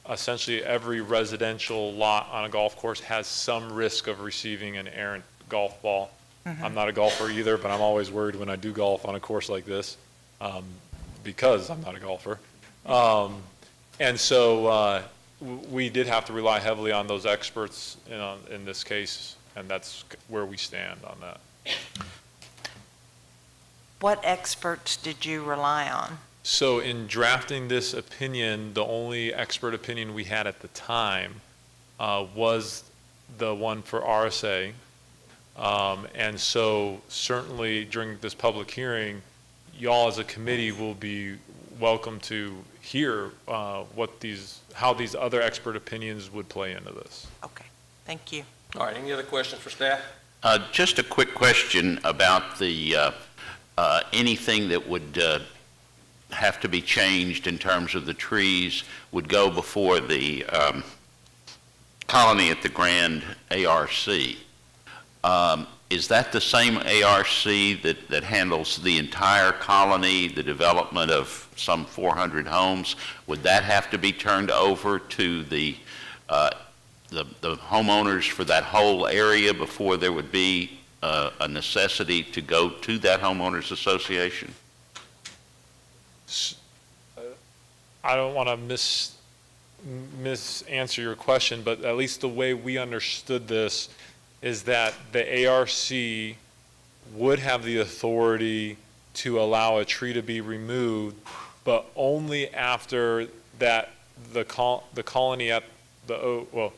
essentially every residential lot on a golf course has some risk of receiving an errant golf ball. I'm not a golfer either, but I'm always worried when I do golf on a course like this, because I'm not a golfer. And so we did have to rely heavily on those experts in this case, and that's where we stand on that. What experts did you rely on? So in drafting this opinion, the only expert opinion we had at the time was the one for RSA. And so certainly during this public hearing, y'all as a committee will be welcome to hear how these other expert opinions would play into this. Okay, thank you. All right, any other questions for staff? Just a quick question about the anything that would have to be changed in terms of the trees would go before the colony at the Grand ARC. is that the same ARC that handles the entire colony, the development of some 400 homes? Would that have to be turned over to the homeowners for that whole area before there would be a necessity to go to that homeowners association? I don't want to mis-answer your question, but at least the way we understood this is that the ARC would have the authority to allow a tree to be removed, but only after that the colony at the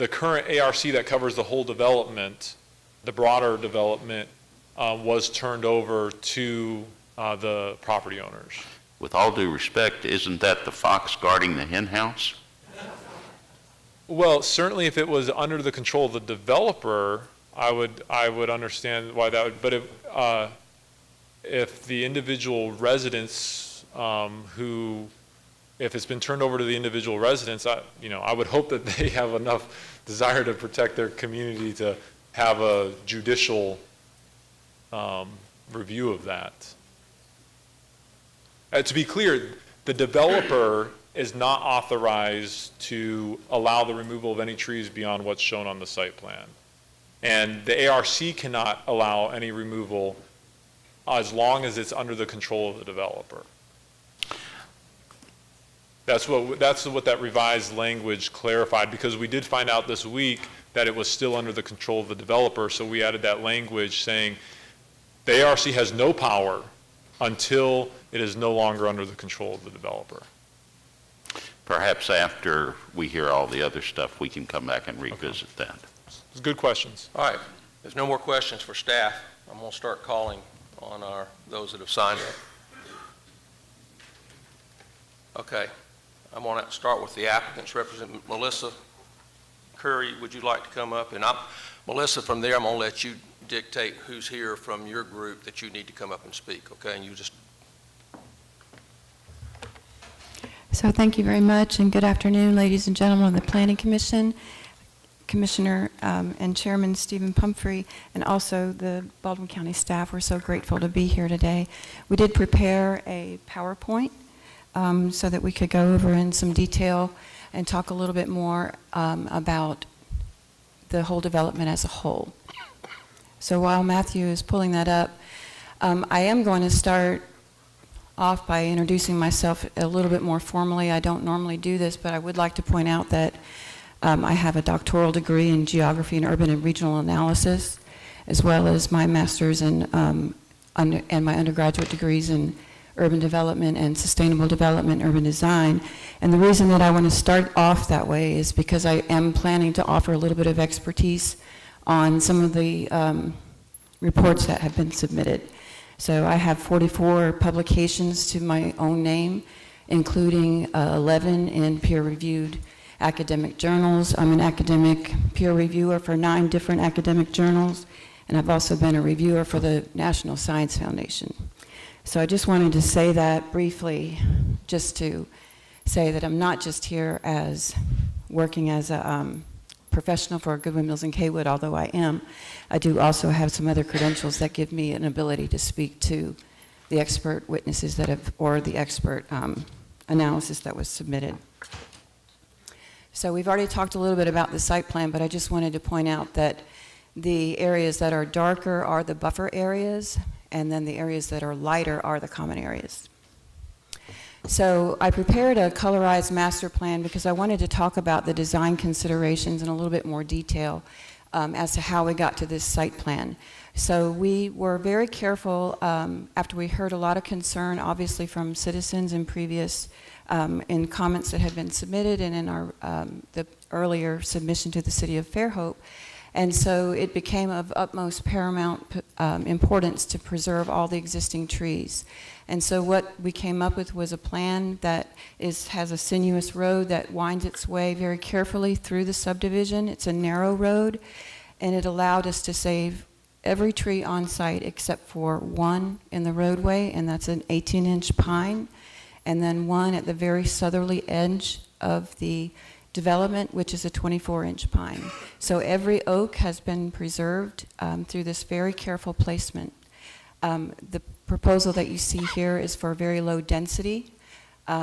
current ARC that covers the whole development, the broader development, was turned over to the property owners. With all due respect, isn't that the fox guarding the hen house? Well, certainly if it was under the control of the developer, I would understand why that would, but if the individual residents if it's been turned over to the individual residents, I would hope that they have enough desire to protect their community to have a judicial review of that. To be clear, the developer is not authorized to allow the removal of any trees beyond what's shown on the site plan. And the ARC cannot allow any removal as long as it's under the control of the developer. That's what that revised language clarified, because we did find out this week that it was still under the control of the developer, so we added that language saying the ARC has no power until it is no longer under the control of the developer. Perhaps after we hear all the other stuff, we can come back and revisit that. It's good questions. All right, if there's no more questions for staff, I'm going to start calling on those that have signed up. Okay, I'm going to start with the applicants. Representative Melissa Curry, would you like to come up? And Melissa, from there, I'm going to let you dictate who's here from your group that you need to come up and speak, okay? And you just... So thank you very much, and good afternoon, ladies and gentlemen of the Planning Commission, Commissioner and Chairman Stephen Pumphrey, and also the Baldwin County staff. We're so grateful to be here today. We did prepare a PowerPoint so that we could go over in some detail and talk a little bit more about the whole development as a whole. So while Matthew is pulling that up, I am going to start off by introducing myself a little bit more formally. I don't normally do this, but I would like to point out that I have a doctoral degree in geography and urban and regional analysis, as well as my master's and my undergraduate degrees in urban development and sustainable development, urban design. And the reason that I want to start off that way is because I am planning to offer a little bit of expertise on some of the reports that have been submitted. So I have 44 publications to my own name, including 11 in peer-reviewed academic journals. I'm an academic peer reviewer for 9 different academic journals, and I've also been a reviewer for the National Science Foundation. So I just wanted to say that briefly, just to say that I'm not just here as working as a professional for Goodwin Mills and Kaywood, although I am. I do also have some other credentials that give me an ability to speak to the expert witnesses that have, or the expert analysis that was submitted. So we've already talked a little bit about the site plan, but I just wanted to point out that the areas that are darker are the buffer areas, and then the areas that are lighter are the common areas. So I prepared a colorized master plan because I wanted to talk about the design considerations in a little bit more detail as to how we got to this site plan. So we were very careful after we heard a lot of concern, obviously from citizens in previous in comments that had been submitted and in our the earlier submission to the City of Fairhope. And so it became of utmost paramount importance to preserve all the existing trees. And so what we came up with was a plan that has a sinuous road that winds its way very carefully through the subdivision. It's a narrow road, and it allowed us to save every tree on site except for one in the roadway, and that's an 18-inch pine, and then one at the very southerly edge of the development, which is a 24-inch pine. So every oak has been preserved through this very careful placement. The proposal that you see here is for very low density.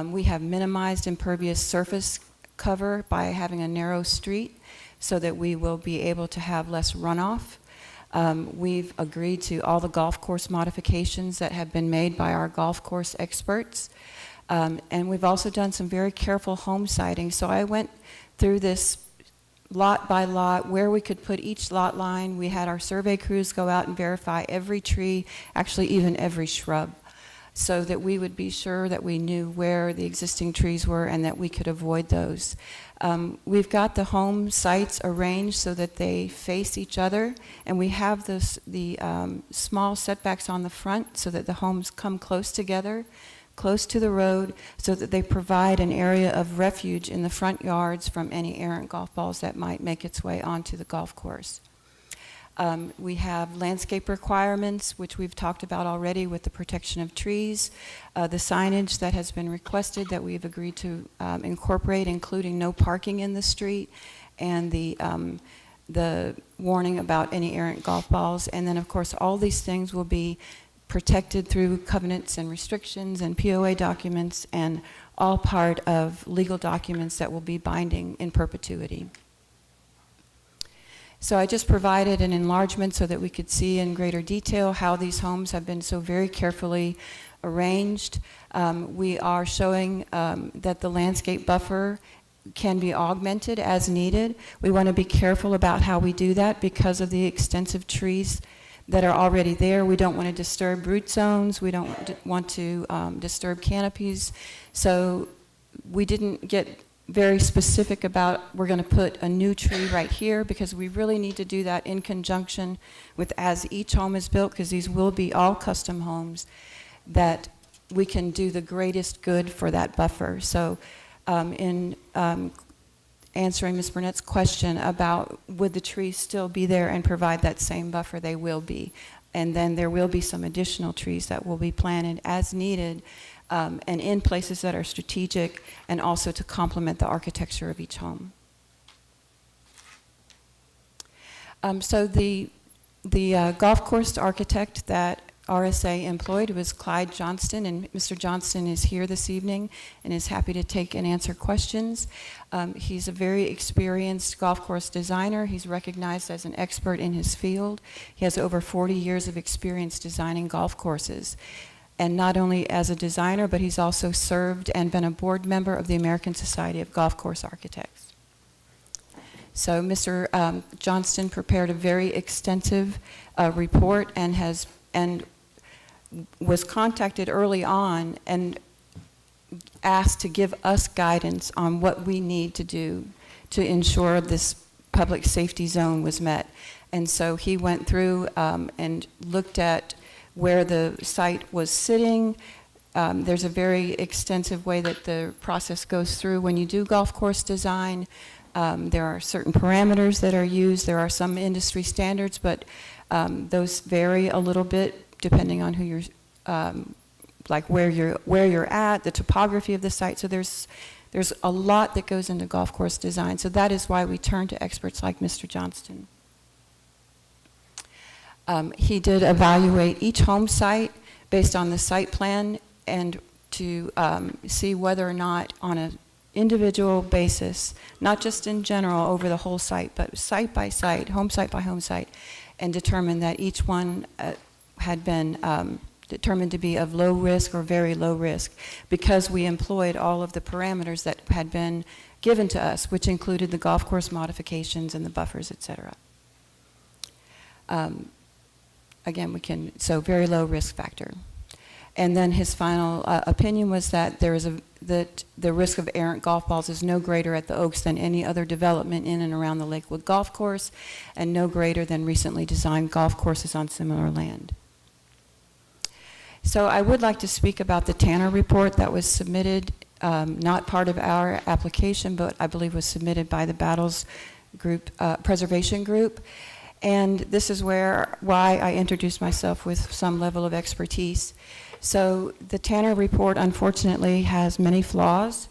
We have minimized impervious surface cover by having a narrow street so that we will be able to have less runoff. We've agreed to all the golf course modifications that have been made by our golf course experts. And we've also done some very careful home siting. So I went through this lot by lot, where we could put each lot line. We had our survey crews go out and verify every tree, actually even every shrub, so that we would be sure that we knew where the existing trees were and that we could avoid those. We've got the home sites arranged so that they face each other, and we have the small setbacks on the front so that the homes come close together, close to the road, so that they provide an area of refuge in the front yards from any errant golf balls that might make its way onto the golf course. We have landscape requirements, which we've talked about already with the protection of trees, the signage that has been requested that we've agreed to incorporate, including no parking in the street, and the warning about any errant golf balls. And then, of course, all these things will be protected through covenants and restrictions and POA documents, and all part of legal documents that will be binding in perpetuity. So I just provided an enlargement so that we could see in greater detail how these homes have been so very carefully arranged. We are showing that the landscape buffer can be augmented as needed. We want to be careful about how we do that because of the extensive trees that are already there. We don't want to disturb root zones. We don't want to disturb canopies. So we didn't get very specific about we're going to put a new tree right here, because we really need to do that in conjunction with as each home is built, because these will be all custom homes, that we can do the greatest good for that buffer. So in answering Ms. Burnett's question about would the trees still be there and provide that same buffer, they will be. And then there will be some additional trees that will be planted as needed and in places that are strategic, and also to complement the architecture of each home. So the golf course architect that RSA employed was Clyde Johnston, and Mr. Johnston is here this evening and is happy to take and answer questions. He's a very experienced golf course designer. He's recognized as an expert in his field. He has over 40 years of experience designing golf courses. And not only as a designer, but he's also served and been a board member of the American Society of Golf Course Architects. So Mr. Johnston prepared a very extensive report and was contacted early on and asked to give us guidance on what we need to do to ensure this public safety zone was met. And so he went through and looked at where the site was sitting. There's a very extensive way that the process goes through when you do golf course design. There are certain parameters that are used. There are some industry standards, but those vary a little bit depending on who you're, like where you're at, the topography of the site. So there's a lot that goes into golf course design. So that is why we turn to experts like Mr. Johnston. He did evaluate each home site based on the site plan and to see whether or not on an individual basis, not just in general over the whole site, but site by site, home site by home site, and determine that each one had been determined to be of low risk or very low risk, because we employed all of the parameters that had been given to us, which included the golf course modifications and the buffers, et cetera. Again, so very low risk factor. And then his final opinion was that that the risk of errant golf balls is no greater at the Oaks than any other development in and around the Lakewood Golf Course, and no greater than recently designed golf courses on similar land. So I would like to speak about the Tanner report that was submitted, not part of our application, but I believe was submitted by the Battles Group, Preservation Group. And this is why I introduced myself with some level of expertise. So the Tanner report, unfortunately, has many flaws.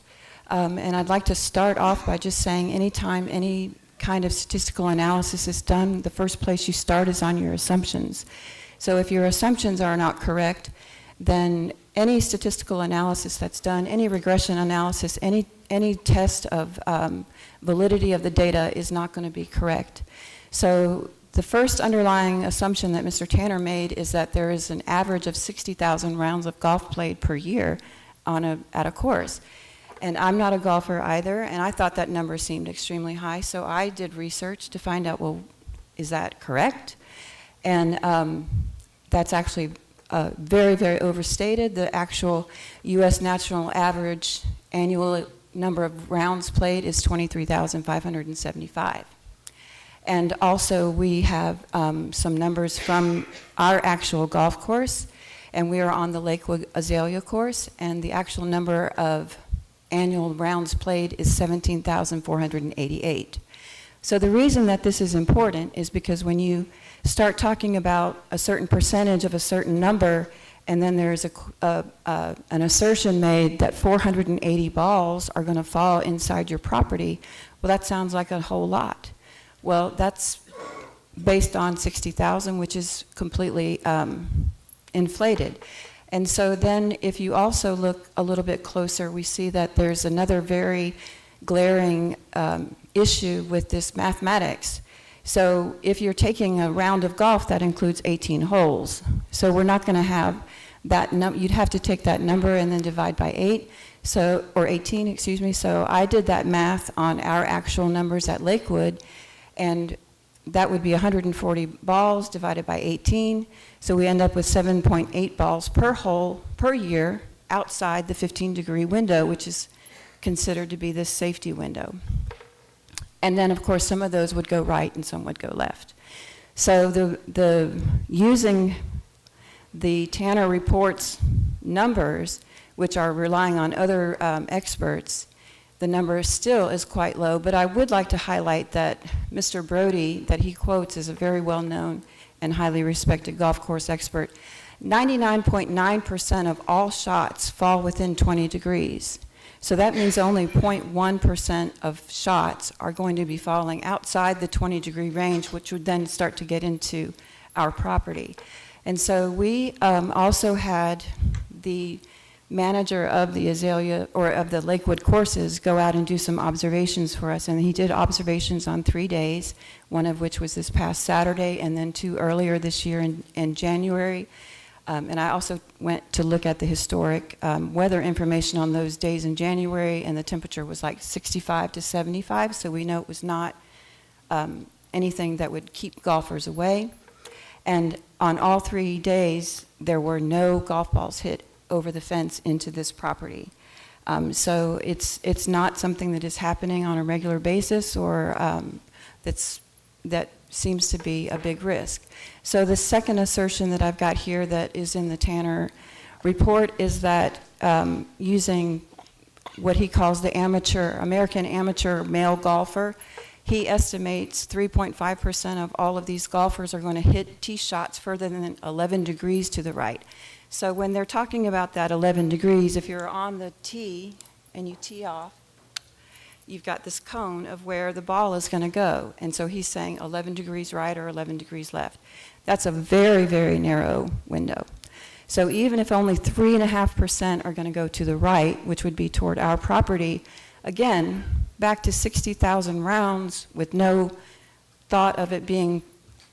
And I'd like to start off by just saying anytime any kind of statistical analysis is done, the first place you start is on your assumptions. So if your assumptions are not correct, then any statistical analysis that's done, any regression analysis, any test of validity of the data is not going to be correct. So the first underlying assumption that Mr. Tanner made is that there is an average of 60,000 rounds of golf played per year at a course. And I'm not a golfer either, and I thought that number seemed extremely high, so I did research to find out, well, is that correct? And that's actually very, very overstated. The actual U.S. national average annual number of rounds played is 23,575. And also we have some numbers from our actual golf course, and we are on the Lakewood Azalea course, and the actual number of annual rounds played is 17,488. So the reason that this is important is because when you start talking about a certain percentage of a certain number, and then there's an assertion made that 480 balls are going to fall inside your property, well, that sounds like a whole lot. Well, that's based on 60,000, which is completely inflated. And so then if you also look a little bit closer, we see that there's another very glaring issue with this mathematics. So if you're taking a round of golf, that includes 18 holes. So we're not going to have that you'd have to take that number and then divide by 8, or 18, excuse me. So I did that math on our actual numbers at Lakewood, and that would be 140 balls divided by 18. So we end up with 7.8 balls per hole per year outside the 15-degree window, which is considered to be the safety window. And then, of course, some of those would go right and some would go left. So using the Tanner report's numbers, which are relying on other experts, the number still is quite low. But I would like to highlight that Mr. Brody, that he quotes, is a very well-known and highly respected golf course expert. 99.9% of all shots fall within 20 degrees. So that means only 0.1% of shots are going to be falling outside the 20-degree range, which would then start to get into our property. And so we also had the manager of the Azalea, or of the Lakewood courses, go out and do some observations for us. And he did observations on 3 days, one of which was this past Saturday, and then 2 earlier this year in January. And I also went to look at the historic weather information on those days in January, and the temperature was like 65 to 75, so we know it was not anything that would keep golfers away. And on all 3 days, there were no golf balls hit over the fence into this property. So it's not something that is happening on a regular basis, or that seems to be a big risk. So the second assertion that I've got here that is in the Tanner report is that using what he calls the American amateur male golfer, he estimates 3.5% of all of these golfers are going to hit tee shots further than 11 degrees to the right. So when they're talking about that 11 degrees, if you're on the tee and you tee off, you've got this cone of where the ball is going to go. And so he's saying 11 degrees right or 11 degrees left. That's a very, very narrow window. So even if only 3.5% are going to go to the right, which would be toward our property, again, back to 60,000 rounds with no thought of it being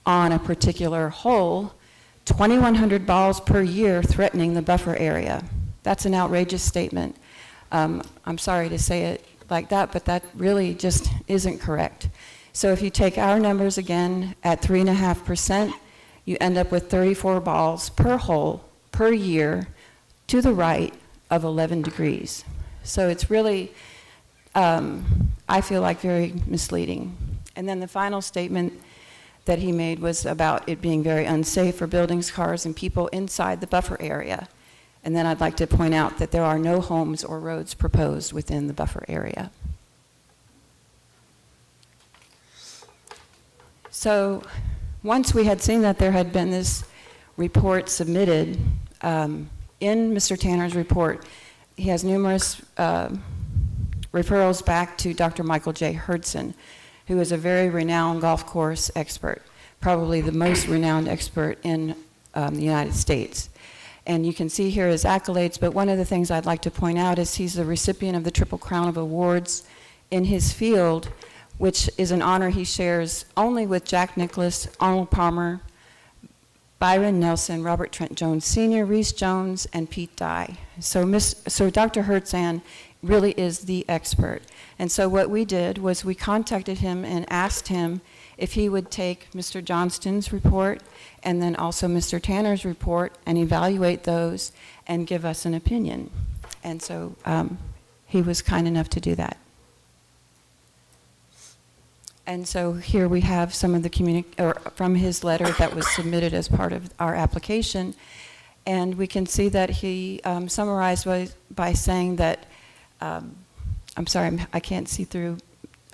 on a particular hole, 2,100 balls per year threatening the buffer area. That's an outrageous statement. I'm sorry to say it like that, but that really just isn't correct. So if you take our numbers again at 3.5%, you end up with 34 balls per hole per year to the right of 11 degrees. So it's really, I feel like, very misleading. And then the final statement that he made was about it being very unsafe for buildings, cars, and people inside the buffer area. And then I'd like to point out that there are no homes or roads proposed within the buffer area. So once we had seen that there had been this report submitted, in Mr. Tanner's report, he has numerous referrals back to Dr. Michael J. Hurdson, who is a very renowned golf course expert, probably the most renowned expert in the United States. And you can see here his accolades, but one of the things I'd like to point out is he's the recipient of the Triple Crown of Awards in his field, which is an honor he shares only with Jack Nicklaus, Arnold Palmer, Byron Nelson, Robert Trent Jones Sr., Reese Jones, and Pete Dye. So Dr. Hurdson really is the expert. And so what we did was we contacted him and asked him if he would take Mr. Johnston's report and then also Mr. Tanner's report and evaluate those and give us an opinion. And so he was kind enough to do that. And so here we have some of the from his letter that was submitted as part of our application. And we can see that he summarized by saying that, I'm sorry, I can't see through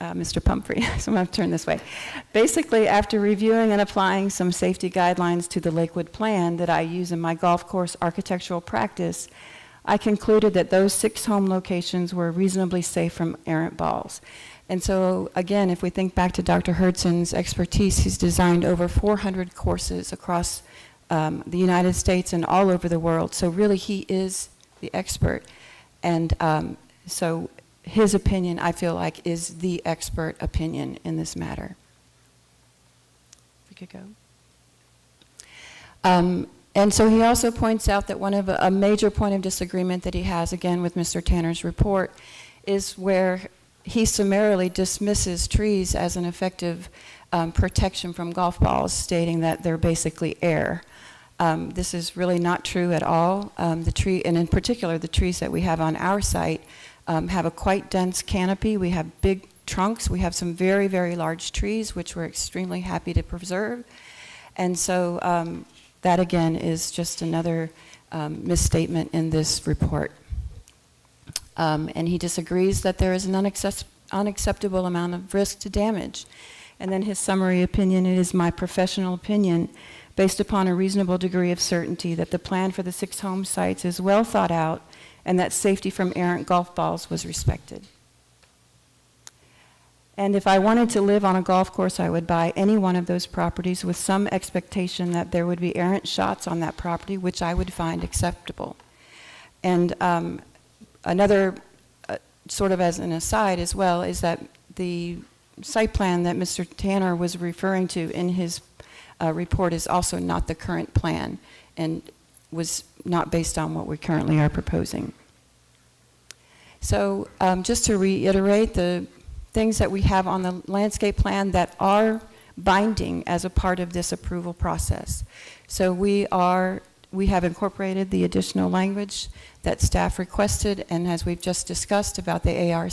Mr. Pumphrey, so I'm going to turn this way. Basically, after reviewing and applying some safety guidelines to the Lakewood plan that I use in my golf course architectural practice, I concluded that those 6 home locations were reasonably safe from errant balls. And so, again, if we think back to Dr. Hurdson's expertise, he's designed over 400 courses across the United States and all over the world. So really, he is the expert. And so his opinion, I feel like, is the expert opinion in this matter. If we could go. And so he also points out that a major point of disagreement that he has, again, with Mr. Tanner's report is where he summarily dismisses trees as an effective protection from golf balls, stating that they're basically air. This is really not true at all. The tree, and in particular, the trees that we have on our site have a quite dense canopy. We have big trunks. We have some very, very large trees, which we're extremely happy to preserve. And so that, again, is just another misstatement in this report. And he disagrees that there is an unacceptable amount of risk to damage. And then his summary opinion, it is my professional opinion, based upon a reasonable degree of certainty, that the plan for the 6 home sites is well thought out and that safety from errant golf balls was respected. And if I wanted to live on a golf course, I would buy any one of those properties with some expectation that there would be errant shots on that property, which I would find acceptable. And another, sort of as an aside as well, is that the site plan that Mr. Tanner was referring to in his report is also not the current plan and was not based on what we currently are proposing. So just to reiterate, the things that we have on the landscape plan that are binding as a part of this approval process. So we have incorporated the additional language that staff requested, and as we've just discussed about the ARC,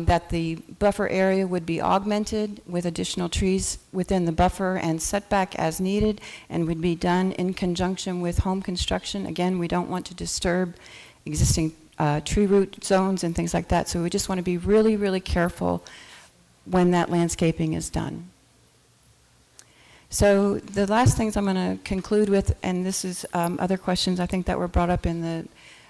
that the buffer area would be augmented with additional trees within the buffer and setback as needed, and would be done in conjunction with home construction. Again, we don't want to disturb existing tree root zones and things like that, so we just want to be really, really careful when that landscaping is done. So the last things I'm going to conclude with, and this is other questions I think that were brought up in the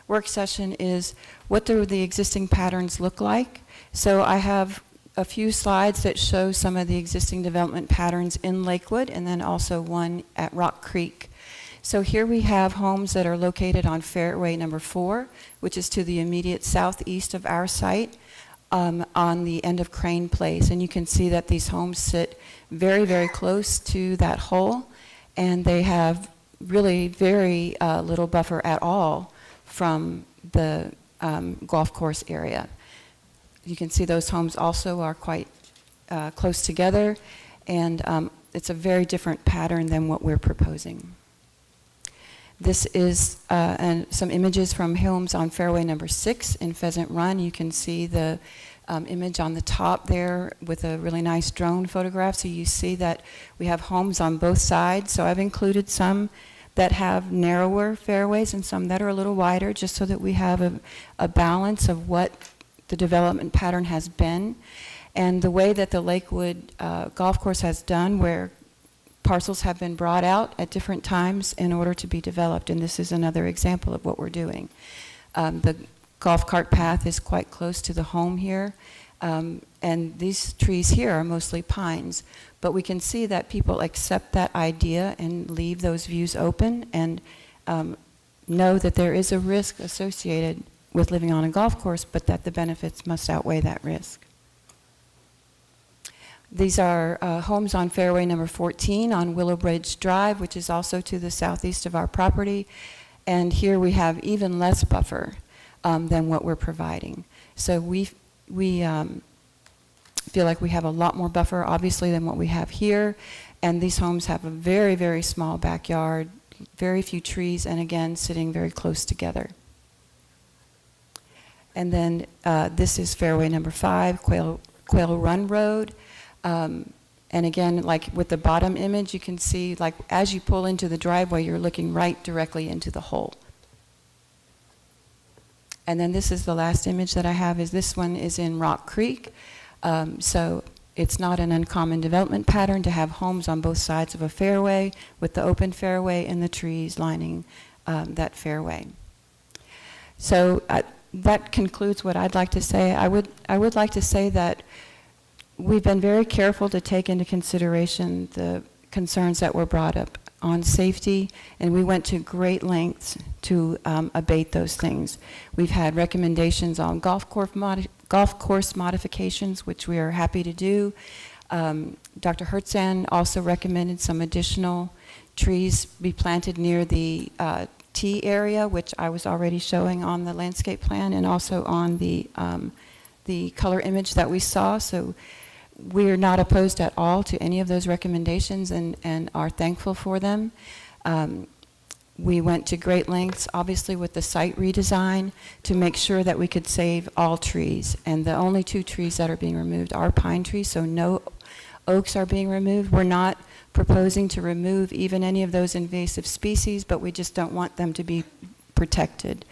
work session, is what do the existing patterns look like? So I have a few slides that show some of the existing development patterns in Lakewood, and then also one at Rock Creek. So here we have homes that are located on Fairway number 4, which is to the immediate southeast of our site, on the end of Crane Place. And you can see that these homes sit very, very close to that hole, and they have really very little buffer at all from the golf course area. You can see those homes also are quite close together, and it's a very different pattern than what we're proposing. This is some images from homes on Fairway number 6 in Pheasant Run. You can see the image on the top there with a really nice drone photograph. So you see that we have homes on both sides. So I've included some that have narrower fairways and some that are a little wider, just so that we have a balance of what the development pattern has been. And the way that the Lakewood Golf Course has done, where parcels have been brought out at different times in order to be developed, and this is another example of what we're doing. The golf cart path is quite close to the home here. And these trees here are mostly pines. But we can see that people accept that idea and leave those views open and know that there is a risk associated with living on a golf course, but that the benefits must outweigh that risk. These are homes on fairway number 14 on Willow Bridge Drive, which is also to the southeast of our property. And here we have even less buffer than what we're providing. So we feel like we have a lot more buffer, obviously, than what we have here. And these homes have a very, very small backyard, very few trees, and again, sitting very close together. And then this is fairway number 5, Quail Run Road. And again, like with the bottom image, you can see, like, as you pull into the driveway, you're looking right directly into the hole. And then this is the last image that I have, is this one is in Rock Creek. So it's not an uncommon development pattern to have homes on both sides of a fairway with the open fairway and the trees lining that fairway. So that concludes what I'd like to say. I would like to say that we've been very careful to take into consideration the concerns that were brought up on safety, and we went to great lengths to abate those things. We've had recommendations on golf course modifications, which we are happy to do. Dr. Hertzan also recommended some additional trees be planted near the tee area, which I was already showing on the landscape plan and also on the color image that we saw. So we're not opposed at all to any of those recommendations and are thankful for them. We went to great lengths, obviously, with the site redesign to make sure that we could save all trees. And the only 2 trees that are being removed are pine trees, so no oaks are being removed. We're not proposing to remove even any of those invasive species, but we just don't want them to be protected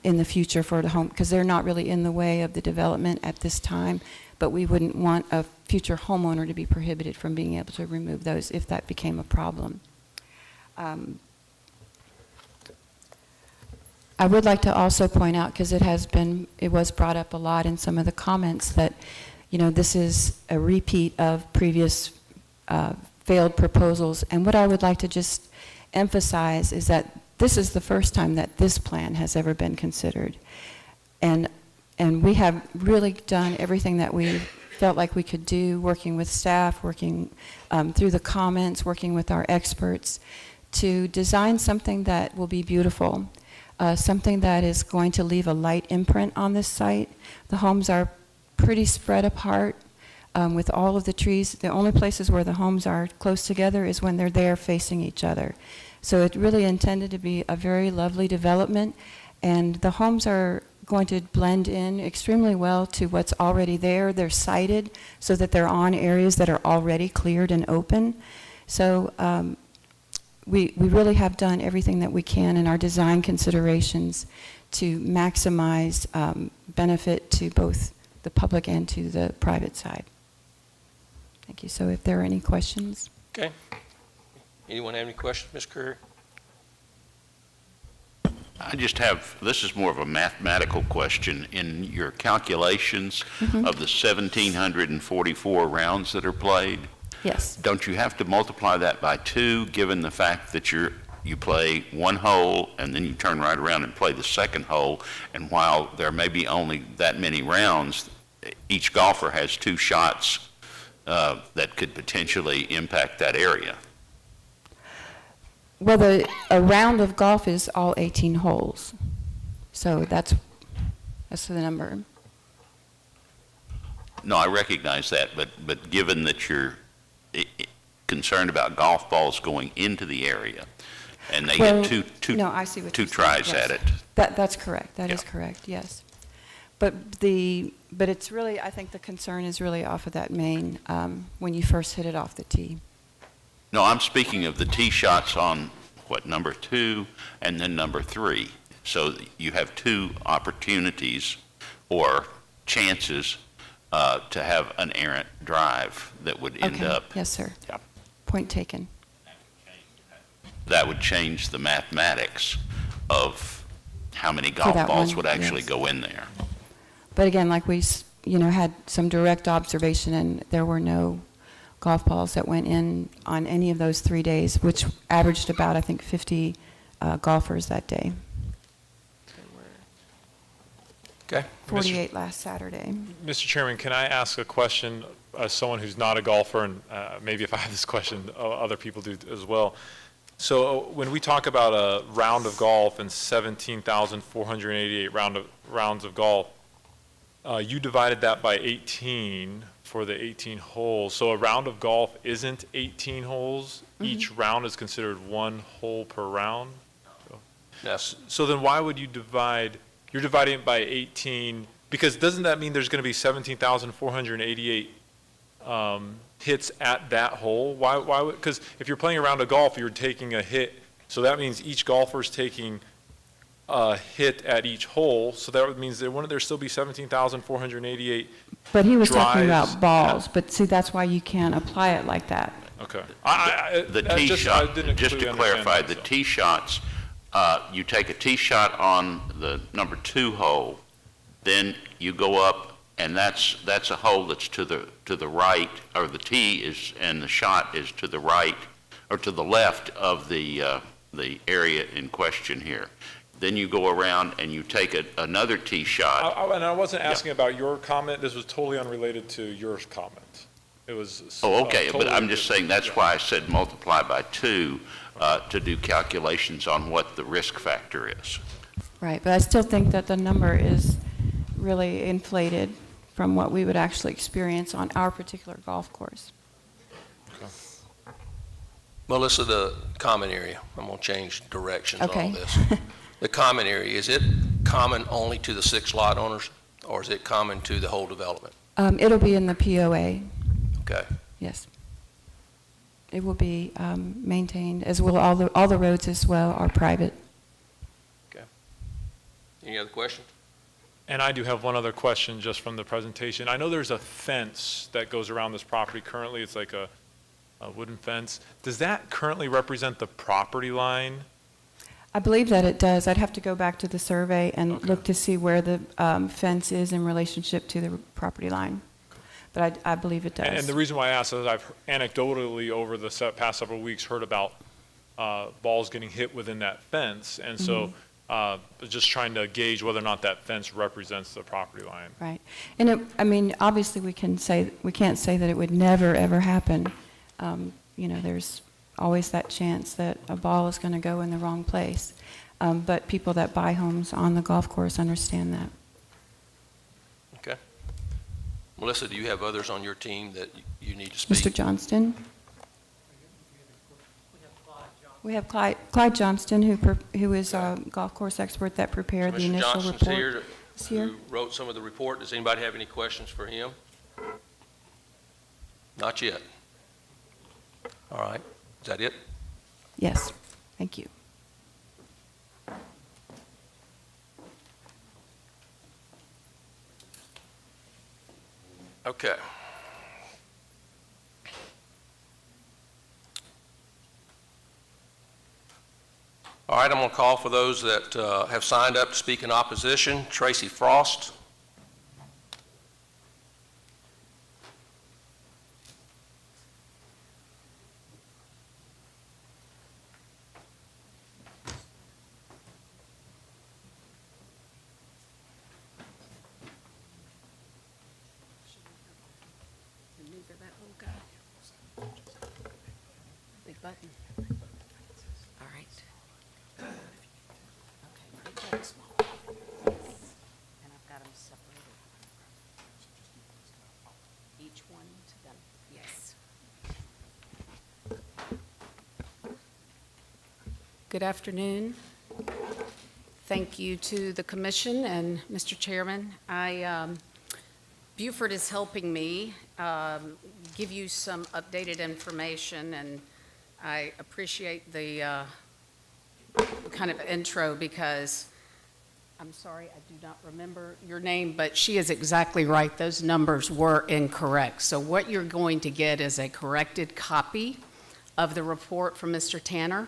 in the future for the home, because they're not really in the way of the development at this time. But we wouldn't want a future homeowner to be prohibited from being able to remove those if that became a problem. I would like to also point out, because it was brought up a lot in some of the comments, that, you know, this is a repeat of previous failed proposals. And what I would like to just emphasize is that this is the first time that this plan has ever been considered. And we have really done everything that we felt like we could do, working with staff, working through the comments, working with our experts, to design something that will be beautiful, something that is going to leave a light imprint on this site. The homes are pretty spread apart with all of the trees. The only places where the homes are close together is when they're there facing each other. So it really intended to be a very lovely development, and the homes are going to blend in extremely well to what's already there. They're sited so that they're on areas that are already cleared and open. So we really have done everything that we can in our design considerations to maximize benefit to both the public and to the private side. Thank you. So if there are any questions. Okay. Anyone have any questions, Ms. Curry? I just have, this is more of a mathematical question. In your calculations of the 1,744 rounds that are played, Yes. don't you have to multiply that by 2, given the fact that you play one hole and then you turn right around and play the second hole, and while there may be only that many rounds, each golfer has 2 shots that could potentially impact that area? Well, a round of golf is all 18 holes. So that's the number. No, I recognize that, but given that you're concerned about golf balls going into the area, and they get two tries at it. That's correct. That is correct, yes. But it's really, I think the concern is really off of that main, when you first hit it off the tee. No, I'm speaking of the tee shots on, number 2 and then number 3. So you have 2 opportunities or chances to have an errant drive that would end up. Yes, sir. Yep. Point taken. That would change the mathematics of how many golf that balls one, would actually yes. go in there. But again, like we, had some direct observation, and there were no golf balls that went in on any of those 3 days, which averaged about, I think, 50 golfers that day. Okay. 48 last Saturday. Mr. Chairman, can I ask a question as someone who's not a golfer, and maybe if I have this question, other people do as well. So when we talk about a round of golf and 17,488 rounds of golf, you divided that by 18 for the 18 holes. So a round of golf isn't 18 holes. Each round is considered 1 hole per round. Yes. So then why would you divide? You're dividing it by 18, because doesn't that mean there's going to be 17,488 hits at that hole? Why would, because if you're playing a round of golf, you're taking a hit, so that means each golfer's taking a hit at each hole, so that means there wouldn't there still be 17,488 But he was talking drives about balls, but see, that's why you can't apply it like that. Okay. The tee shot, just to clarify, the so. tee shots, you take a tee shot on the number 2 hole, then you go up, and that's a hole that's to the right, or the tee is, and the shot is to the right, or to the left of the area in question here. Then you go around and you take another tee shot. And I wasn't asking about your comment. This was totally unrelated to your comment. It was. Oh, okay, totally but I'm just saying that's why I said multiply by 2 to do calculations on what the risk factor is. Right, but I still think that the number is really inflated from what we would actually experience on our particular golf course. Melissa, the common area, I'm going to change directions Okay. on this. The common area, is it common only to the 6 lot owners, or is it common to the whole development? It'll be in the POA, Okay. yes. It will be maintained, as will all the roads as well are private. Any other questions? And I do have one other question just from the presentation. I know there's a fence that goes around this property currently. It's like a wooden fence. Does that currently represent the property line? I believe that it does. I'd have to go back to the survey and look to see where the fence is in relationship to the property line. But I believe it does. And the reason why I ask is I've anecdotally over the past several weeks heard about balls getting hit within that fence. And so just trying to gauge whether or not that fence represents the property line. Right. And I mean, obviously we can't say that it would never, ever happen. There's always that chance that a ball is going to go in the wrong place. But people that buy homes on the golf course understand that. Okay. Melissa, do you have others on your team that you need to speak? Mr. Johnston? We have Clyde Johnston, who is a golf course expert that prepared the initial report. Mr. Johnston's Is here, who wrote some of the report. Does anybody have any questions for him? Not yet. All right. Is that it? Yes, thank you. Okay. All right, I'm going to call for those that have signed up to speak in opposition. Tracy Frost. Big button. All right. Okay, big button, small. And I've got them separated. Each one to them. Yes. Good afternoon. Thank you to the commission and Mr. Chairman. Buford is helping me give you some updated information, and I appreciate the kind of intro because, I'm sorry, I do not remember your name, but she is exactly right. Those numbers were incorrect. So what you're going to get is a corrected copy of the report from Mr. Tanner.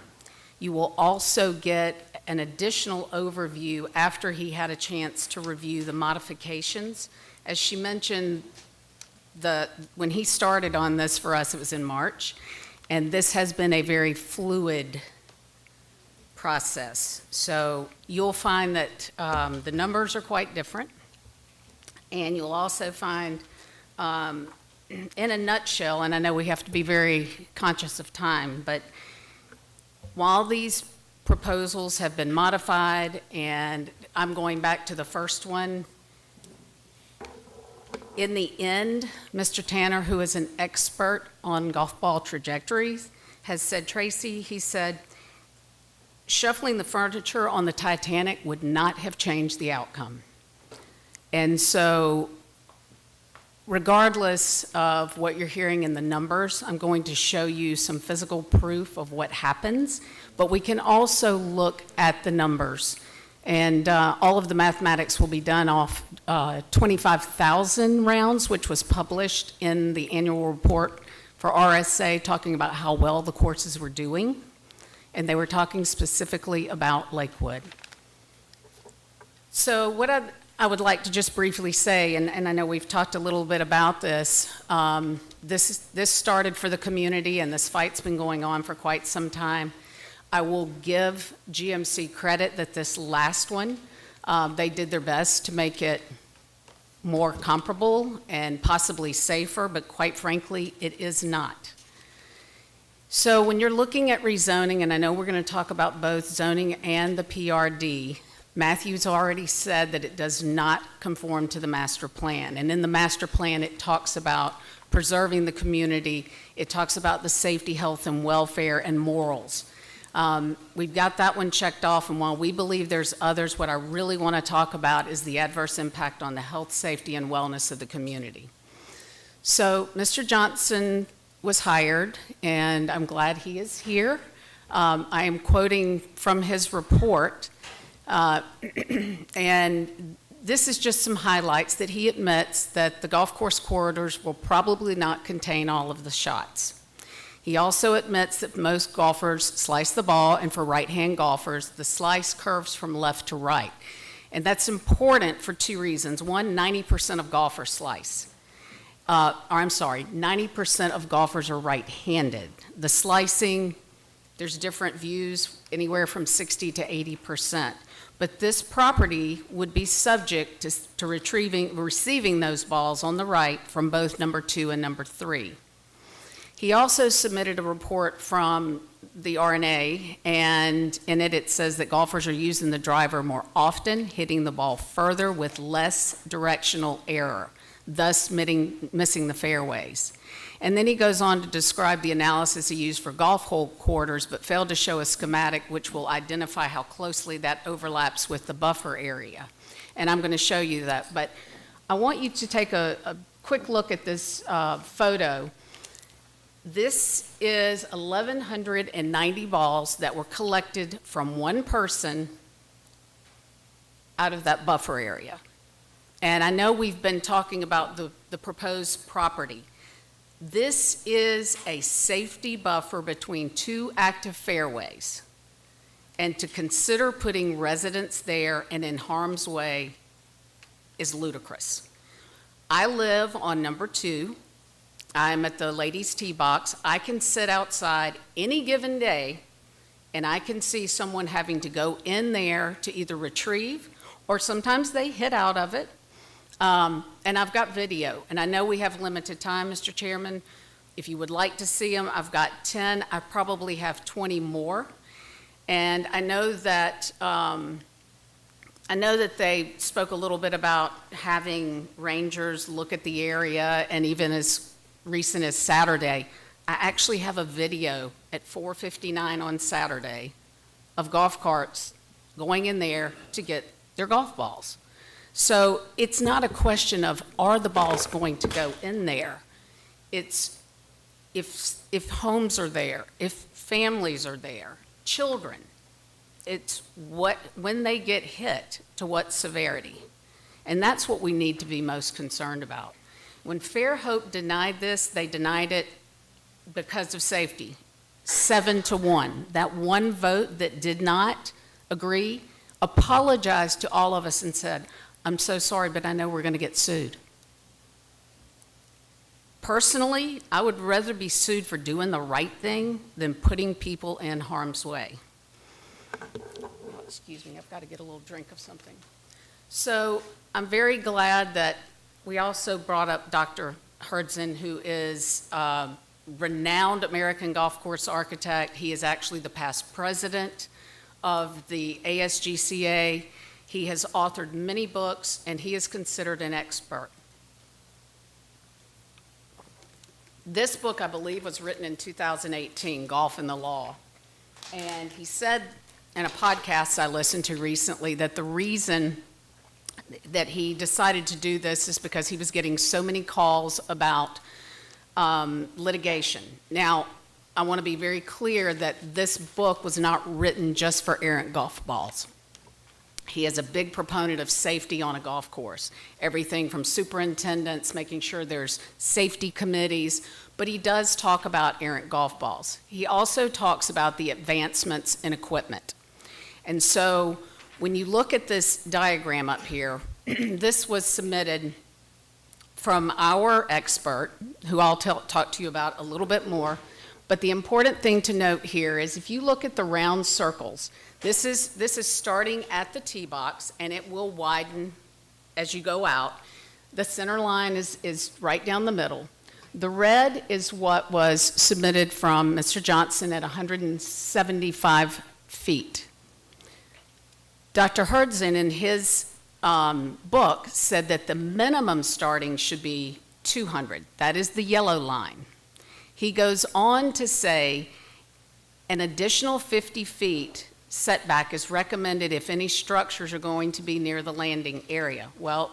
You will also get an additional overview after he had a chance to review the modifications. As she mentioned, when he started on this for us, it was in March, and this has been a very fluid process. So you'll find that the numbers are quite different, and you'll also find, in a nutshell, and I know we have to be very conscious of time, but while these proposals have been modified, and I'm going back to the first one, in the end, Mr. Tanner, who is an expert on golf ball trajectories, has said, Tracy, he said, shuffling the furniture on the Titanic would not have changed the outcome. And so, regardless of what you're hearing in the numbers, I'm going to show you some physical proof of what happens, but we can also look at the numbers. And all of the mathematics will be done off 25,000 rounds, which was published in the annual report for RSA, talking about how well the courses were doing. And they were talking specifically about Lakewood. So what I would like to just briefly say, and I know we've talked a little bit about this, this started for the community, and this fight's been going on for quite some time. I will give GMC credit that this last one, they did their best to make it more comparable and possibly safer, but quite frankly, it is not. So when you're looking at rezoning, and I know we're going to talk about both zoning and the PRD, Matthew's already said that it does not conform to the master plan. And in the master plan, it talks about preserving the community. It talks about the safety, health, and welfare and morals. We've got that one checked off, and while we believe there's others, what I really want to talk about is the adverse impact on the health, safety, and wellness of the community. So Mr. Johnson was hired, and I'm glad he is here. I am quoting from his report, and this is just some highlights that he admits that the golf course corridors will probably not contain all of the shots. He also admits that most golfers slice the ball, and for right-hand golfers, the slice curves from left to right. And that's important for two reasons. One, 90% of golfers slice. 90% of golfers are right-handed. The slicing, there's different views, anywhere from 60 to 80%. But this property would be subject to receiving those balls on the right from both number 2 and number 3. He also submitted a report from the RNA, and in it says that golfers are using the driver more often, hitting the ball further with less directional error, thus missing the fairways. And then he goes on to describe the analysis he used for golf hole quarters, but failed to show a schematic which will identify how closely that overlaps with the buffer area. And I'm going to show you that, but I want you to take a quick look at this photo. This is 1,190 balls that were collected from one person out of that buffer area. And I know we've been talking about the proposed property. This is a safety buffer between two active fairways. And to consider putting residents there and in harm's way is ludicrous. I live on number 2. I'm at the ladies' tee box. I can sit outside any given day, and I can see someone having to go in there to either retrieve, or sometimes they hit out of it. And I've got video, and I know we have limited time, Mr. Chairman. If you would like to see them, I've got 10. I probably have 20 more. And I know that they spoke a little bit about having rangers look at the area, and even as recent as Saturday, I actually have a video at 4:59 on Saturday of golf carts going in there to get their golf balls. So it's not a question of are the balls going to go in there. It's if homes are there, if families are there, children. It's when they get hit, to what severity. And that's what we need to be most concerned about. When Fairhope denied this, they denied it because of safety, 7-1. That one vote that did not, agree, apologized to all of us and said, "I'm so sorry, but I know we're going to get sued." Personally, I would rather be sued for doing the right thing than putting people in harm's way. Oh, excuse me, I've got to get a little drink of something. So I'm very glad that we also brought up Dr. Hurdson, who is a renowned American golf course architect. He is actually the past president of the ASGCA. He has authored many books, and he is considered an expert. This book, I believe, was written in 2018, Golf and the Law. And he said in a podcast I listened to recently that the reason that he decided to do this is because he was getting so many calls about litigation. Now, I want to be very clear that this book was not written just for errant golf balls. He is a big proponent of safety on a golf course. Everything from superintendents, making sure there's safety committees, but he does talk about errant golf balls. He also talks about the advancements in equipment. And so when you look at this diagram up here, this was submitted from our expert, who I'll talk to you about a little bit more. But the important thing to note here is if you look at the round circles, this is starting at the tee box, and it will widen as you go out. The center line is right down the middle. The red is what was submitted from Mr. Johnson at 175 feet. Dr. Hurdson, in his book, said that the minimum starting should be 200. That is the yellow line. He goes on to say an additional 50 feet setback is recommended if any structures are going to be near the landing area. Well,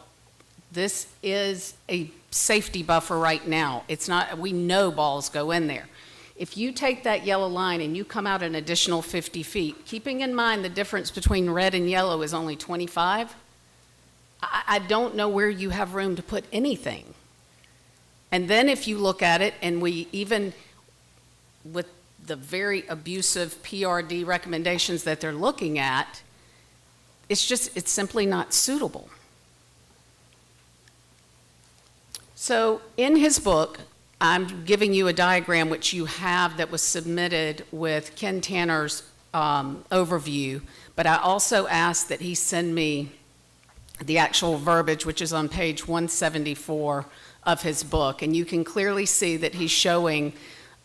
this is a safety buffer right now. It's not, we know balls go in there. If you take that yellow line and you come out an additional 50 feet, keeping in mind the difference between red and yellow is only 25, I don't know where you have room to put anything. And then if you look at it, and we even, with the very abusive PRD recommendations that they're looking at, it's simply not suitable. So in his book, I'm giving you a diagram which you have that was submitted with Ken Tanner's overview, but I also asked that he send me the actual verbiage, which is on page 174 of his book, and you can clearly see that he's showing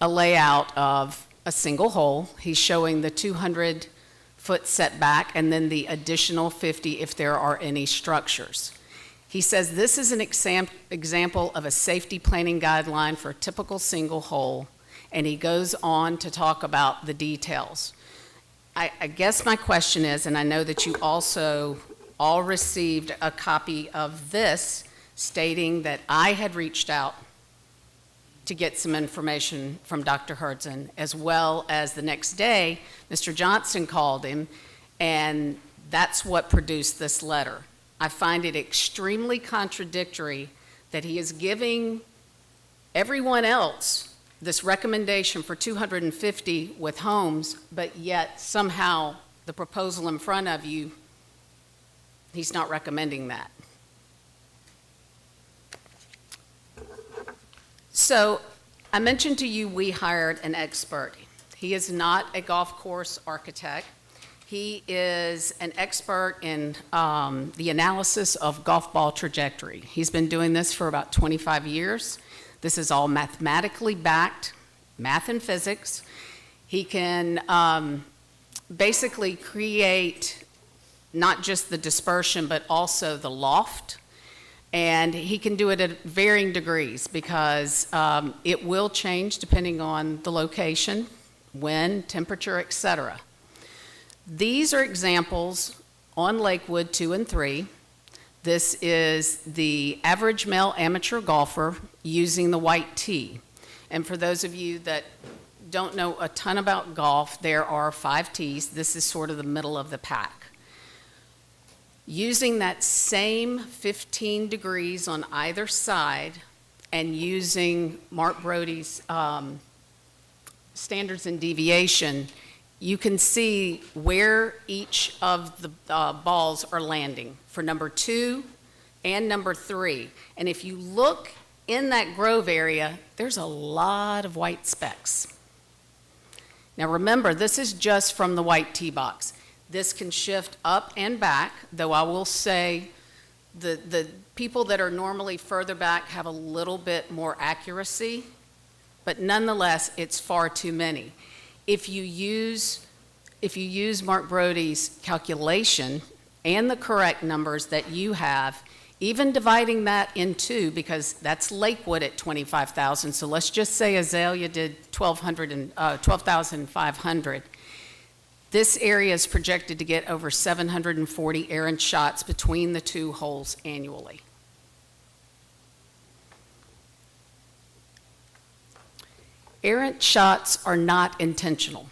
a layout of a single hole. He's showing the 200-foot setback and then the additional 50 if there are any structures. He says this is an example of a safety planning guideline for a typical single hole, and he goes on to talk about the details. I guess my question is, and I know that you also all received a copy of this stating that I had reached out to get some information from Dr. Hurdson, as well as the next day, Mr. Johnson called him, and that's what produced this letter. I find it extremely contradictory that he is giving everyone else this recommendation for 250 with homes, but yet somehow the proposal in front of you, he's not recommending that. So I mentioned to you we hired an expert. He is not a golf course architect. He is an expert in the analysis of golf ball trajectory. He's been doing this for about 25 years. This is all mathematically backed, math and physics. He can basically create not just the dispersion, but also the loft. And he can do it at varying degrees because it will change depending on the location, wind, temperature, etc. These are examples on Lakewood 2 and 3. This is the average male amateur golfer using the white tee. And for those of you that don't know a ton about golf, there are 5 tees. This is sort of the middle of the pack. Using that same 15 degrees on either side and using Mark Brody's standards and deviation, you can see where each of the balls are landing for number 2 and number 3. And if you look in that grove area, there's a lot of white specks. Now remember, this is just from the white tee box. This can shift up and back, though I will say the people that are normally further back have a little bit more accuracy, but nonetheless, it's far too many. If you use Mark Brody's calculation and the correct numbers that you have, even dividing that in 2, because that's Lakewood at 25,000, so let's just say Azalea did 12,500. This area is projected to get over 740 errant shots between the 2 holes annually. Errant shots are not intentional.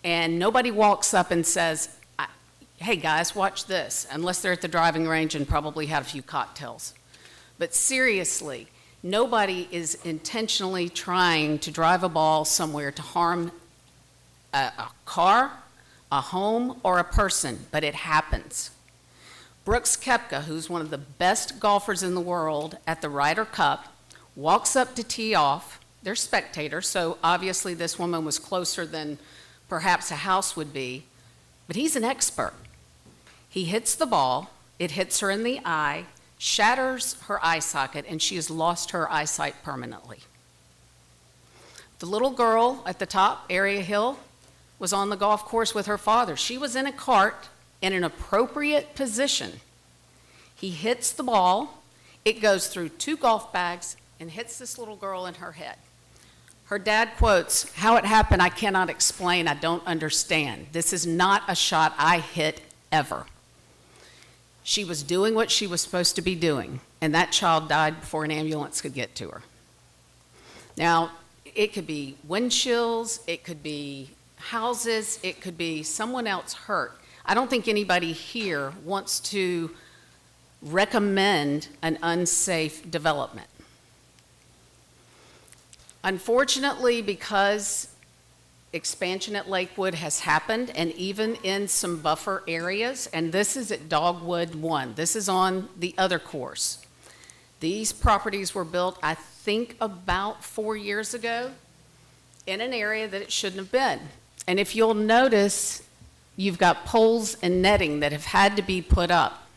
And nobody walks up and says, hey guys, watch this, unless they're at the driving range and probably had a few cocktails. But seriously, nobody is intentionally trying to drive a ball somewhere to harm a car, a home, or a person, but it happens. Brooks Koepka, who's one of the best golfers in the world at the Ryder Cup, walks up to tee off. They're spectators, so obviously this woman was closer than perhaps a house would be, but he's an expert. He hits the ball, it hits her in the eye, shatters her eye socket, and she has lost her eyesight permanently. The little girl at the top, Area Hill, was on the golf course with her father. She was in a cart in an appropriate position. He hits the ball, it goes through 2 golf bags and hits this little girl in her head. Her dad quotes, "How it happened, I cannot explain, I don't understand. This is not a shot I hit ever." She was doing what she was supposed to be doing, and that child died before an ambulance could get to her. Now, it could be wind chills, it could be houses, it could be someone else hurt. I don't think anybody here wants to recommend an unsafe development. Unfortunately, because expansion at Lakewood has happened, and even in some buffer areas, and this is at Dogwood 1, this is on the other course. These properties were built, I think, about 4 years ago in an area that it shouldn't have been. And if you'll notice, you've got poles and netting that have had to be put up.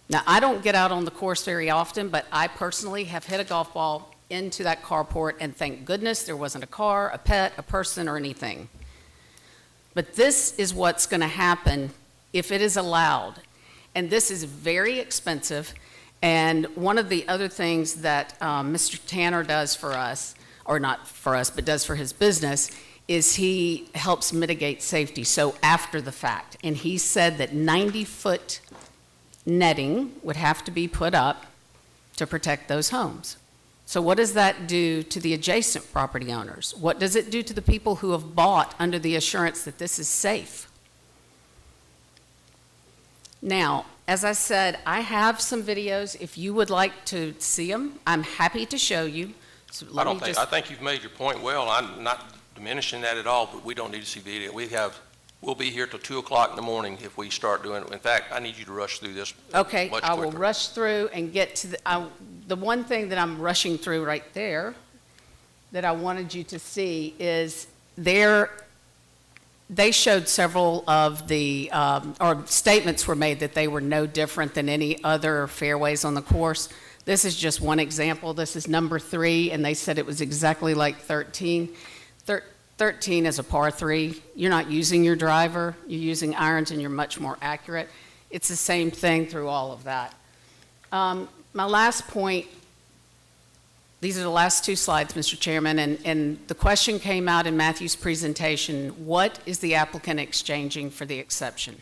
Now, I don't get out on the course very often, but I personally have hit a golf ball into that carport, and thank goodness there wasn't a car, a pet, a person, or anything. But this is what's going to happen if it is allowed. And this is very expensive. And one of the other things that Mr. Tanner does for us, or not for us, but does for his business, is he helps mitigate safety, so after the fact. And he said that 90-foot netting would have to be put up to protect those homes. So what does that do to the adjacent property owners? What does it do to the people who have bought under the assurance that this is safe? Now, as I said, I have some videos. If you would like to see them, I'm happy to show you. So I think you've made your point well. I'm not diminishing that at all, but we don't need to see video. We'll be here till 2 o'clock in the morning if we start doing it. In fact, I need you to rush through this Okay, much I will quicker. rush through and get to the one thing that I'm rushing through right there that I wanted you to see is they showed several of the, or statements were made that they were no different than any other fairways on the course. This is just one example. This is number 3, and they said it was exactly like 13. 13 is a par 3. You're not using your driver, you're using irons, and you're much more accurate. It's the same thing through all of that. My last point, these are the last 2 slides, Mr. Chairman, and the question came out in Matthew's presentation, what is the applicant exchanging for the exception?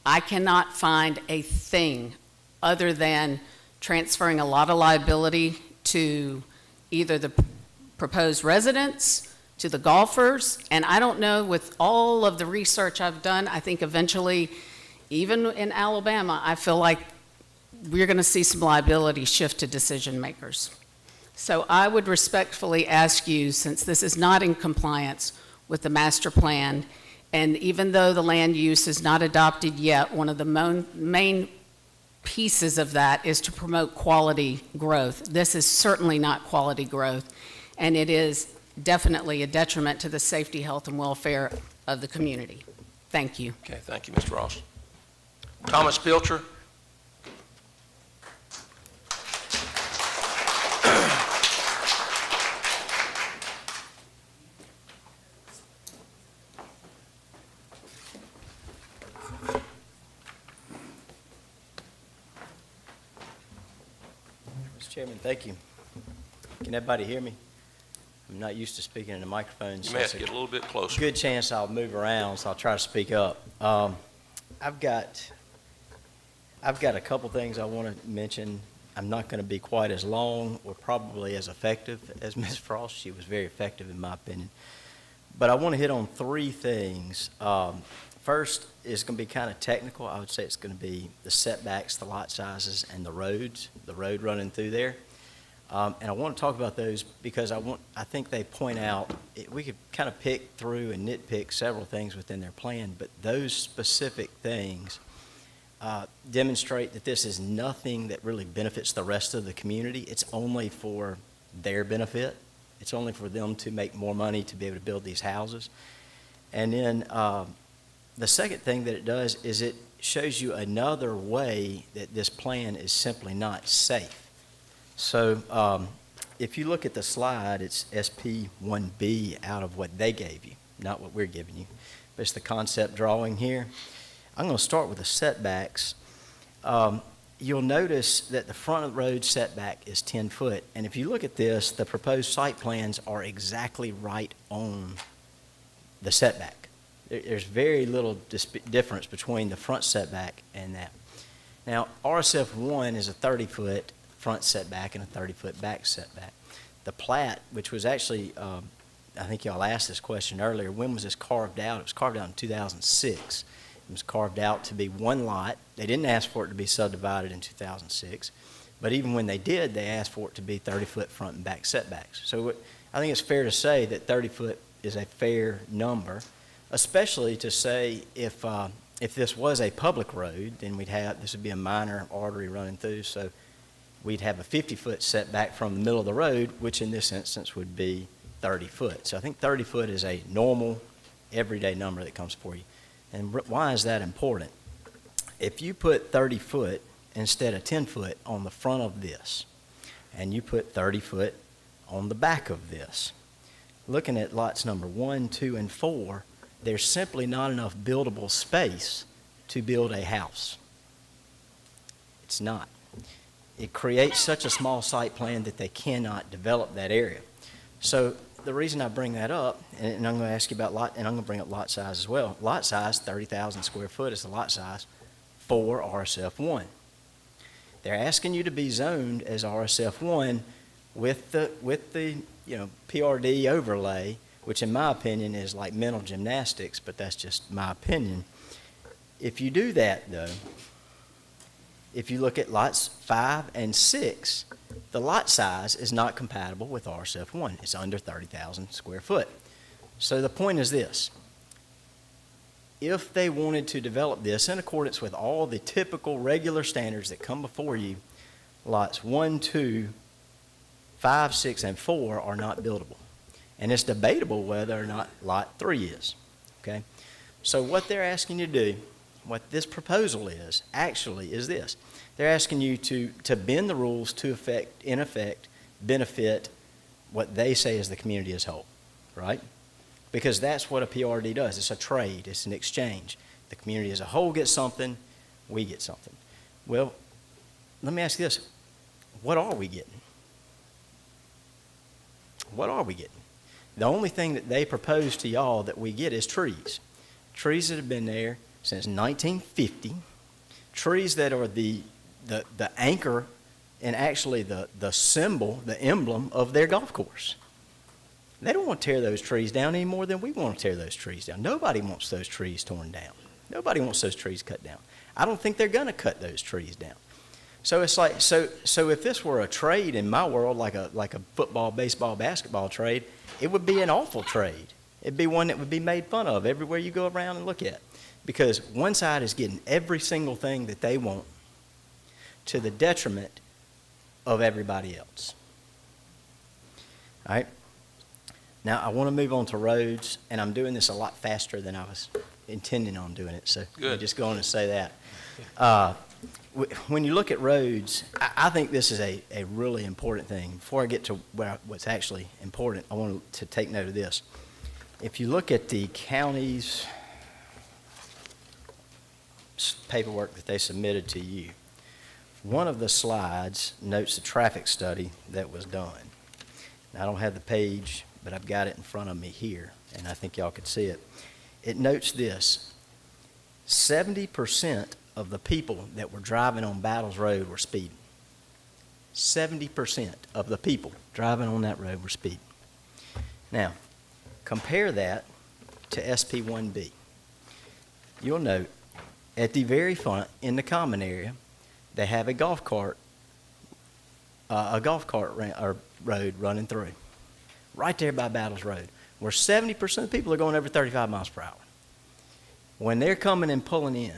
I cannot find a thing other than transferring a lot of liability to either the proposed residents, to the golfers, and I don't know, with all of the research I've done, I think eventually, even in Alabama, I feel like we're going to see some liability shift to decision makers. So I would respectfully ask you, since this is not in compliance, with the master plan. And even though the land use is not adopted yet, one of the main pieces of that is to promote quality growth. This is certainly not quality growth, and it is definitely a detriment to the safety, health, and welfare of the community. Thank you. Okay, thank you, Mr. Ross. Thomas Pilcher. Mr. Chairman, thank you. Can everybody hear me? I'm not used to speaking in a microphone. You may have to get a little bit closer. Good chance I'll move around, so I'll try to speak up. I've got a couple things I want to mention. I'm not going to be quite as long or probably as effective as Ms. Frost. She was very effective in my opinion. But I want to hit on three things. First is going to be kind of technical. I would say it's going to be the setbacks, the lot sizes, and the roads, the road running through there. And I want to talk about those because I think they point out, we could kind of pick through and nitpick several things within their plan, but those specific things demonstrate that this is nothing that really benefits the rest of the community. It's only for their benefit. It's only for them to make more money to be able to build these houses. And then the second thing that it does is it shows you another way that this plan is simply not safe. So if you look at the slide, it's SP1B out of what they gave you, not what we're giving you. But it's the concept drawing here. I'm going to start with the setbacks. You'll notice that the front of the road setback is 10 foot. And if you look at this, the proposed site plans are exactly right on the setback. There's very little difference between the front setback and that. Now, RSF1 is a 30-foot front setback and a 30-foot back setback. The plat, which was actually, I think y'all asked this question earlier, when was this carved out? It was carved out in 2006. It was carved out to be one lot. They didn't ask for it to be subdivided in 2006, but even when they did, they asked for it to be 30-foot front and back setbacks. So I think it's fair to say that 30-foot is a fair number, especially to say if this was a public road, then this would be a minor artery running through, so we'd have a 50-foot setback from the middle of the road, which in this instance would be 30 foot. So I think 30 foot is a normal, everyday number that comes for you. And why is that important? If you put 30 foot instead of 10 foot on the front of this, and you put 30 foot on the back of this, looking at lots number 1, 2, and 4, there's simply not enough buildable space to build a house. It's not. It creates such a small site plan that they cannot develop that area. So the reason I bring that up, and I'm going to ask you about lot, and I'm going to bring up lot size as well. Lot size, 30,000 square foot is the lot size for RSF1. They're asking you to be zoned as RSF1 with the PRD overlay, which in my opinion is like mental gymnastics, but that's just my opinion. If you do that though, if you look at lots 5 and 6, the lot size is not compatible with RSF1. It's under 30,000 square foot. So the point is this. If they wanted to develop this in accordance with all the typical regular standards that come before you, lots 1, 2, 5, 6, and 4 are not buildable. And it's debatable whether or not lot 3 is. Okay? So what they're asking you to do, what this proposal is, actually is this. They're asking you to bend the rules to in effect, benefit what they say is the community as a whole, right? Because that's what a PRD does. It's a trade. It's an exchange. The community as a whole gets something, we get something. Well, let me ask you this. What are we getting? What are we getting? The only thing that they propose to y'all that we get is trees. Trees that have been there since 1950. Trees that are the anchor and actually the symbol, the emblem of their golf course. They don't want to tear those trees down any more than we want to tear those trees down. Nobody wants those trees torn down. Nobody wants those trees cut down. I don't think they're going to cut those trees down. So it's like, so if this were a trade in my world, like a football, baseball, basketball trade, it would be an awful trade. It'd be one that would be made fun of everywhere you go around and look at. Because one side is getting every single thing that they want to the detriment of everybody else. All right? Now, I want to move on to roads, and I'm doing this a lot faster than I was intending on doing it, so let me just go on and say that. When you look at roads, I think this is a really important thing. Before I get to what's actually important, I want to take note of this. If you look at the county's paperwork that they submitted to you, one of the slides notes the traffic study that was done. Now, I don't have the page, but I've got it in front of me here, and I think y'all could see it. It notes this: 70% of the people that were driving on Battles Road were speeding. 70% of the people driving on that road were speeding. Now, compare that to SP1B. You'll note at the very front in the common area, they have a golf cart road running through, right there by Battles Road, where 70% of the people are going over 35 miles per hour. When they're coming and pulling in,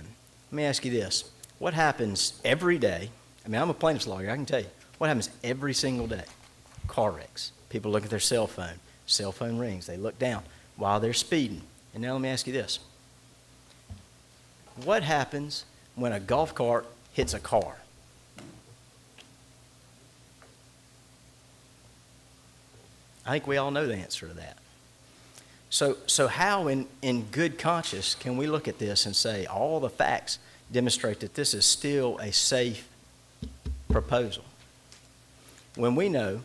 let me ask you this. What happens every day? I mean, I'm a plaintiff's lawyer. I can tell you. What happens every single day? Car wrecks. People look at their cell phone. Cell phone rings. They look down while they're speeding. And now let me ask you this. What happens when a golf cart hits a car? I think we all know the answer to that. So how in good conscience can we look at this and say all the facts demonstrate that this is still a safe proposal? When we know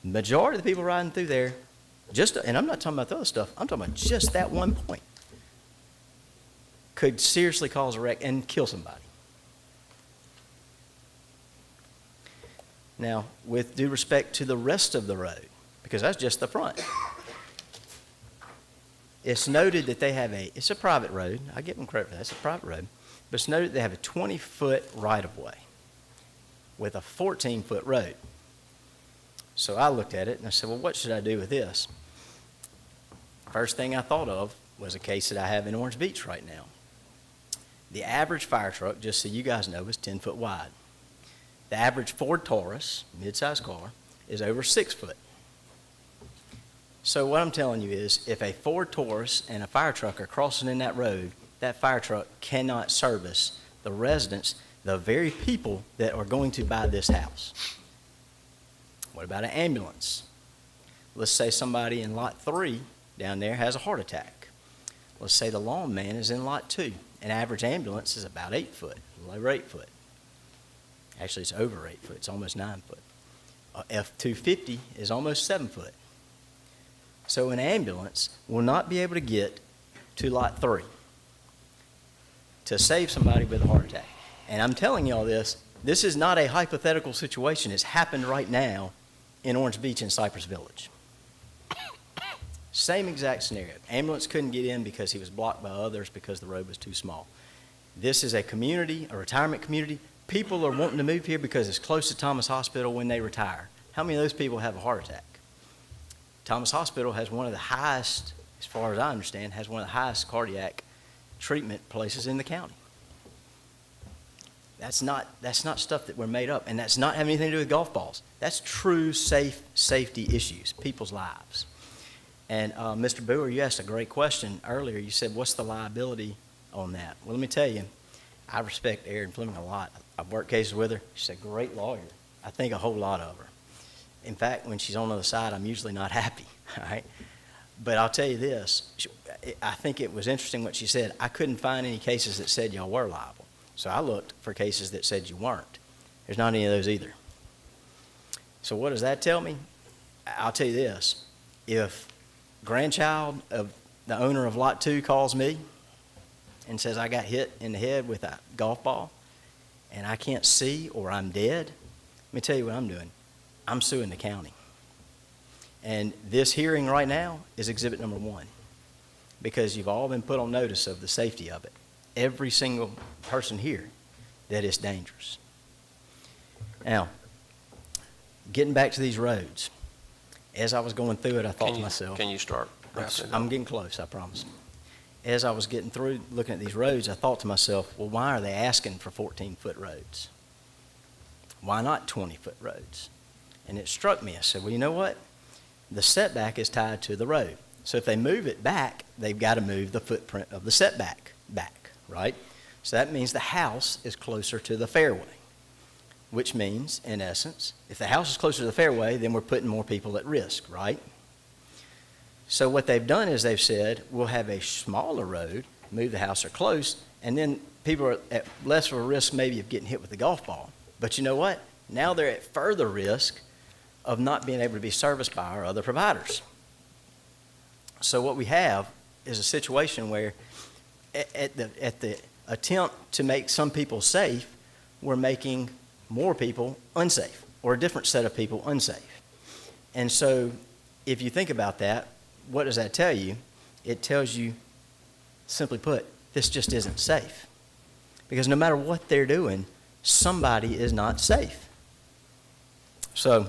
the majority of the people riding through there, and I'm not talking about the other stuff, I'm talking about just that one point, could seriously cause a wreck and kill somebody. Now, with due respect to the rest of the road, because that's just the front, it's noted that they have it's a private road. I give them credit for that. It's a private road. But it's noted they have a 20-foot right-of-way with a 14-foot road. So I looked at it and I said, well, what should I do with this? First thing I thought of was a case that I have in Orange Beach right now. The average fire truck, just so you guys know, is 10 foot wide. The average Ford Taurus, mid-size car, is over 6 foot. So what I'm telling you is, if a Ford Taurus and a fire truck are crossing in that road, that fire truck cannot service the residents, the very people that are going to buy this house. What about an ambulance? Let's say somebody in lot 3 down there has a heart attack. Let's say the lawn man is in lot 2. An average ambulance is about 8 foot, a little over 8 foot. Actually, it's over 8 foot. It's almost 9 foot. A F-250 is almost 7 foot. So an ambulance will not be able to get to lot 3 to save somebody with a heart attack. And I'm telling you all this is not a hypothetical situation. It's happened right now in Orange Beach and Cypress Village. Same exact scenario. Ambulance couldn't get in because he was blocked by others because the road was too small. This is a community, a retirement community. People are wanting to move here because it's close to Thomas Hospital when they retire. How many of those people have a heart attack? Thomas Hospital has one of the highest, as far as I understand, has one of the highest cardiac treatment places in the county. That's not stuff that we're made up, and that's not having anything to do with golf balls. That's true safety issues, people's lives. And Mr. Boer, you asked a great question earlier. You said, what's the liability on that? Well, let me tell you, I respect Erin Fleming a lot. I've worked cases with her. She's a great lawyer. I think a whole lot of her. In fact, when she's on the other side, I'm usually not happy, all right? But I'll tell you this, I think it was interesting what she said. I couldn't find any cases that said y'all were liable. So I looked for cases that said you weren't. There's not any of those either. So what does that tell me? I'll tell you this. If grandchild of the owner of Lot 2 calls me and says I got hit in the head with a golf ball and I can't see or I'm dead, let me tell you what I'm doing. I'm suing the county. And this hearing right now is exhibit number 1 because you've all been put on notice of the safety of it. Every single person here that it's dangerous. Now, getting back to these roads, as I was going through it, I thought to myself. Can you start? wrapping it I'm up. getting close, I promise. As I was getting through looking at these roads, I thought to myself, well, why are they asking for 14-foot roads? Why not 20-foot roads? And it struck me. I said, well, you know what? The setback is tied to the road. So if they move it back, they've got to move the footprint of the setback back, right? So that means the house is closer to the fairway, which means, in essence, if the house is closer to the fairway, then we're putting more people at risk, right? So what they've done is they've said, we'll have a smaller road, move the house or close, and then people are at less of a risk maybe of getting hit with the golf ball. But you know what? Now they're at further risk of not being able to be serviced by our other providers. So what we have is a situation where at the attempt to make some people safe, we're making more people unsafe, or a different set of people unsafe. And so if you think about that, what does that tell you? It tells you, simply put, this just isn't safe. Because no matter what they're doing, somebody is not safe. So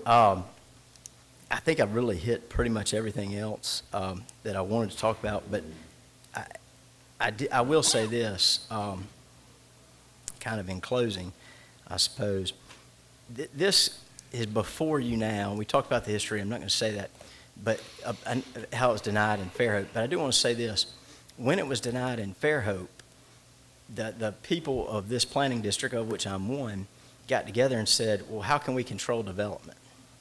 I think I've really hit pretty much everything else that I wanted to talk about, but I will say this, kind of in closing, I suppose. This is before you now. We talked about the history. I'm not going to say that, but how it was denied in Fairhope. But I do want to say this. When it was denied in Fairhope, the people of this planning district, of which I'm one, got together and said, well, how can we control development?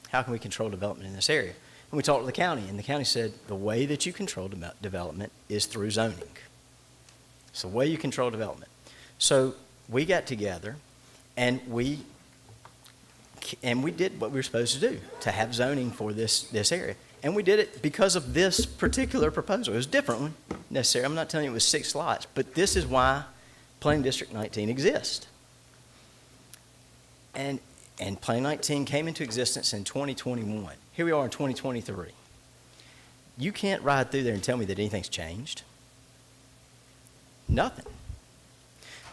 How can we control development in this area? And we talked to the county, and the county said, the way that you control development is through zoning. It's the way you control development. So we got together, and we did what we were supposed to do, to have zoning for this area. And we did it because of this particular proposal. It was a different one, necessarily. I'm not telling you it was 6 lots, but this is why Planning District 19 exists. And Planning 19 came into existence in 2021. Here we are in 2023. You can't ride through there and tell me that anything's changed. Nothing.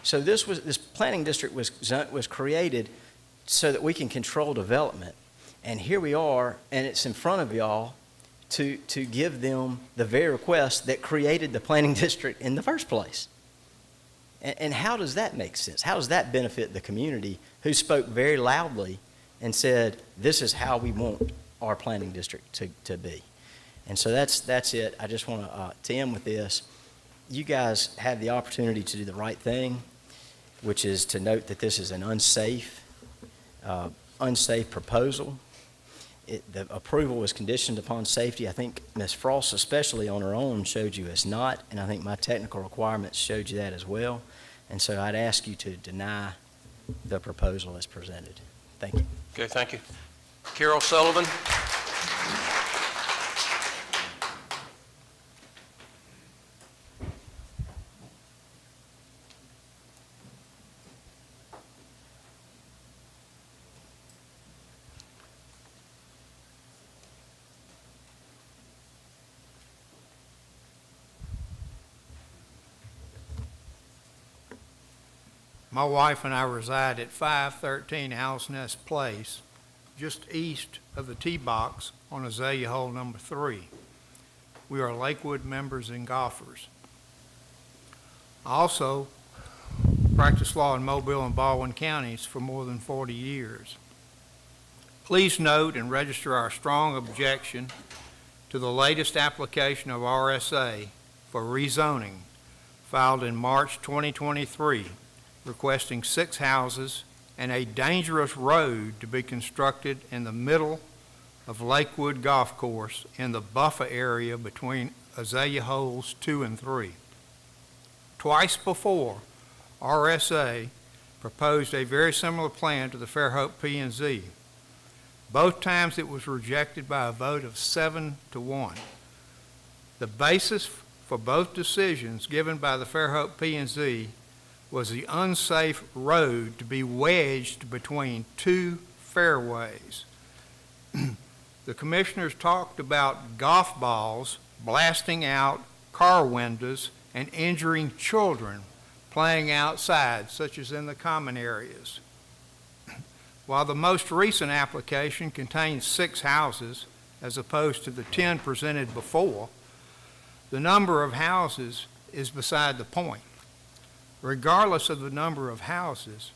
So this planning district was created so that we can control development. And here we are, and it's in front of y'all to give them the very request that created the planning district in the first place. And how does that make sense? How does that benefit the community who spoke very loudly and said, this is how we want our planning district to be? And so that's it. I just want to end with this. You guys have the opportunity to do the right thing, which is to note that this is an unsafe proposal. The approval was conditioned upon safety. I think Ms. Frost, especially on her own, showed you it's not, and I think my technical requirements showed you that as well. And so I'd ask you to deny the proposal as presented. Thank you. Okay, thank you. Carol Sullivan. My wife and I reside at 513 House Nest Place, just east of the tee box on Azalea Hole number 3. We are Lakewood members and golfers. I also practiced law in Mobile and Baldwin counties for more than 40 years. Please note and register our strong objection to the latest application of RSA for rezoning filed in March 2023, requesting 6 houses and a dangerous road to be constructed in the middle of Lakewood Golf Course in the buffer area between Azalea Holes 2 and 3. Twice before, RSA proposed a very similar plan to the Fairhope P&Z. Both times it was rejected by a vote of 7-1. The basis for both decisions given by the Fairhope P&Z was the unsafe road to be wedged between 2 fairways. The commissioners talked about golf balls blasting out car windows and injuring children playing outside, such as in the common areas. While the most recent application contains 6 houses as opposed to the 10 presented before, the number of houses is beside the point. Regardless of the number of houses,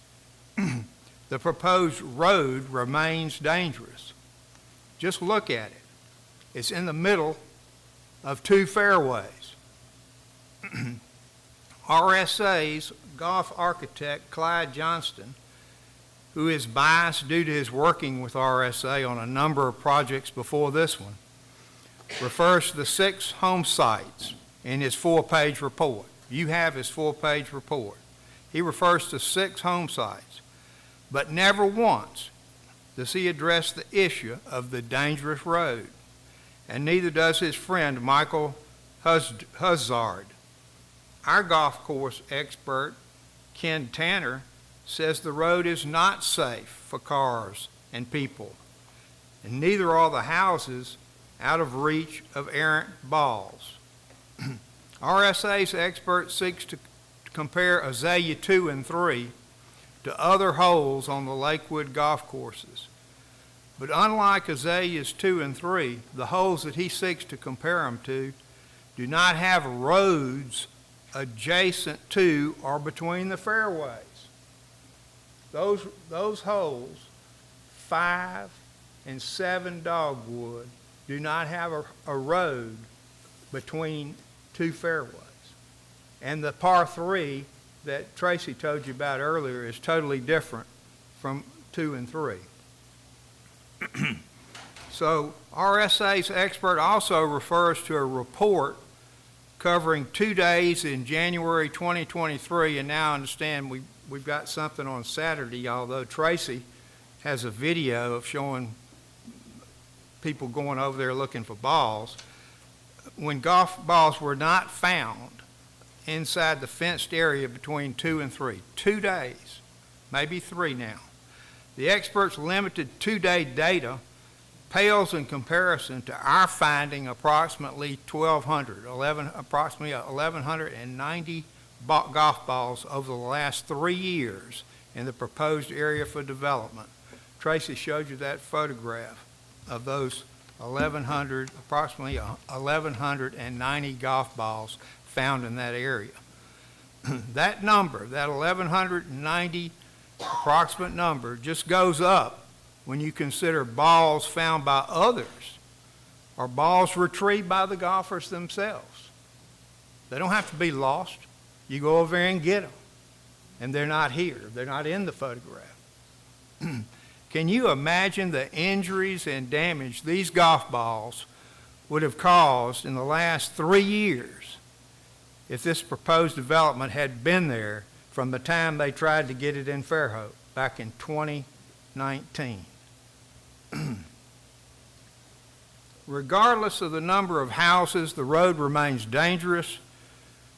the proposed road remains dangerous. Just look at it. It's in the middle of two fairways. RSA's golf architect, Clyde Johnston, who is biased due to his working with RSA on a number of projects before this one, refers to the 6 home sites in his 4-page report. You have his 4-page report. He refers to 6 home sites, but never once does he address the issue of the dangerous road, and neither does his friend Michael Huzzard. Our golf course expert, Ken Tanner, says the road is not safe for cars and people, and neither are the houses out of reach of errant balls. RSA's expert seeks to compare Azalea 2 and 3 to other holes on the Lakewood golf courses. But unlike Azaleas 2 and 3, the holes that he seeks to compare them to do not have roads adjacent to or between the fairways. Those holes, 5 and 7 Dogwood, do not have a road between 2 fairways. And the par 3 that Tracy told you about earlier is totally different from 2 and 3. So RSA's expert also refers to a report covering 2 days in January 2023, and now I understand we've got something on Saturday, although Tracy has a video of showing people going over there looking for balls. When golf balls were not found inside the fenced area between 2 and 3, 2 days, maybe 3 now. The experts' limited 2-day data pales in comparison to our finding approximately 1,190 golf balls over the last 3 years in the proposed area for development. Tracy showed you that photograph of those approximately 1,190 golf balls found in that area. That number, that 1,190 approximate number, just goes up when you consider balls found by others or balls retrieved by the golfers themselves. They don't have to be lost. You go over there and get them, and they're not here. They're not in the photograph. Can you imagine the injuries and damage these golf balls would have caused in the last 3 years if this proposed development had been there from the time they tried to get it in Fairhope back in 2019? Regardless of the number of houses, the road remains dangerous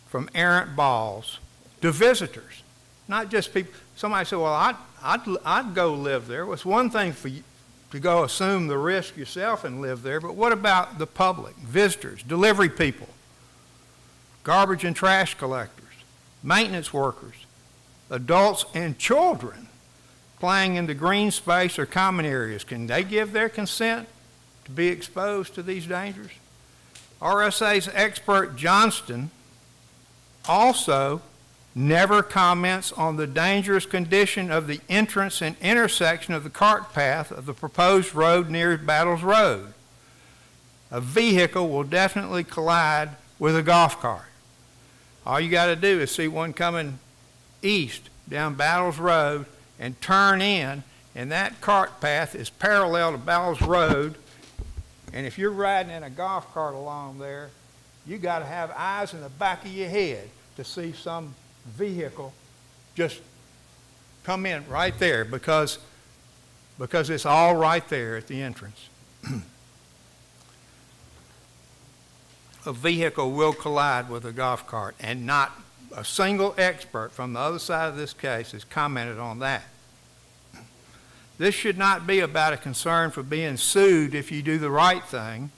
from errant balls to visitors, not just people. Somebody said, well, I'd go live there. Well, it's one thing for you to go assume the risk yourself and live there, but what about the public, visitors, delivery people, garbage and trash collectors, maintenance workers, adults and children playing in the green space or common areas? Can they give their consent to be exposed to these dangers? RSA's expert Johnston also never comments on the dangerous condition of the entrance and intersection of the cart path of the proposed road near Battles Road. A vehicle will definitely collide with a golf cart. All you got to do is see one coming east down Battles Road and turn in, and that cart path is parallel to Battles Road, and if you're riding in a golf cart along there, you got to have eyes in the back of your head to see some vehicle just come in right there because it's all right there at the entrance. A vehicle will collide with a golf cart, and not a single expert from the other side of this case has commented on that. This should not be about a concern for being sued if you do the right thing.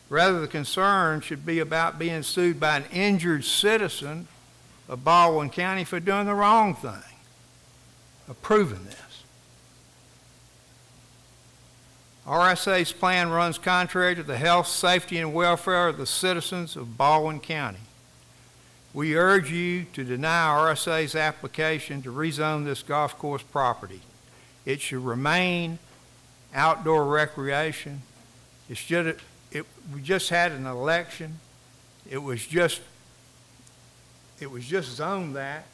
Rather, the concern should be about being sued by an injured citizen of Baldwin County for doing the wrong thing, approving this. RSA's plan runs contrary to the health, safety, and welfare of the citizens of Baldwin County. We urge you to deny RSA's application to rezone this golf course property. It should remain outdoor recreation. We just had an election. It was just zoned that,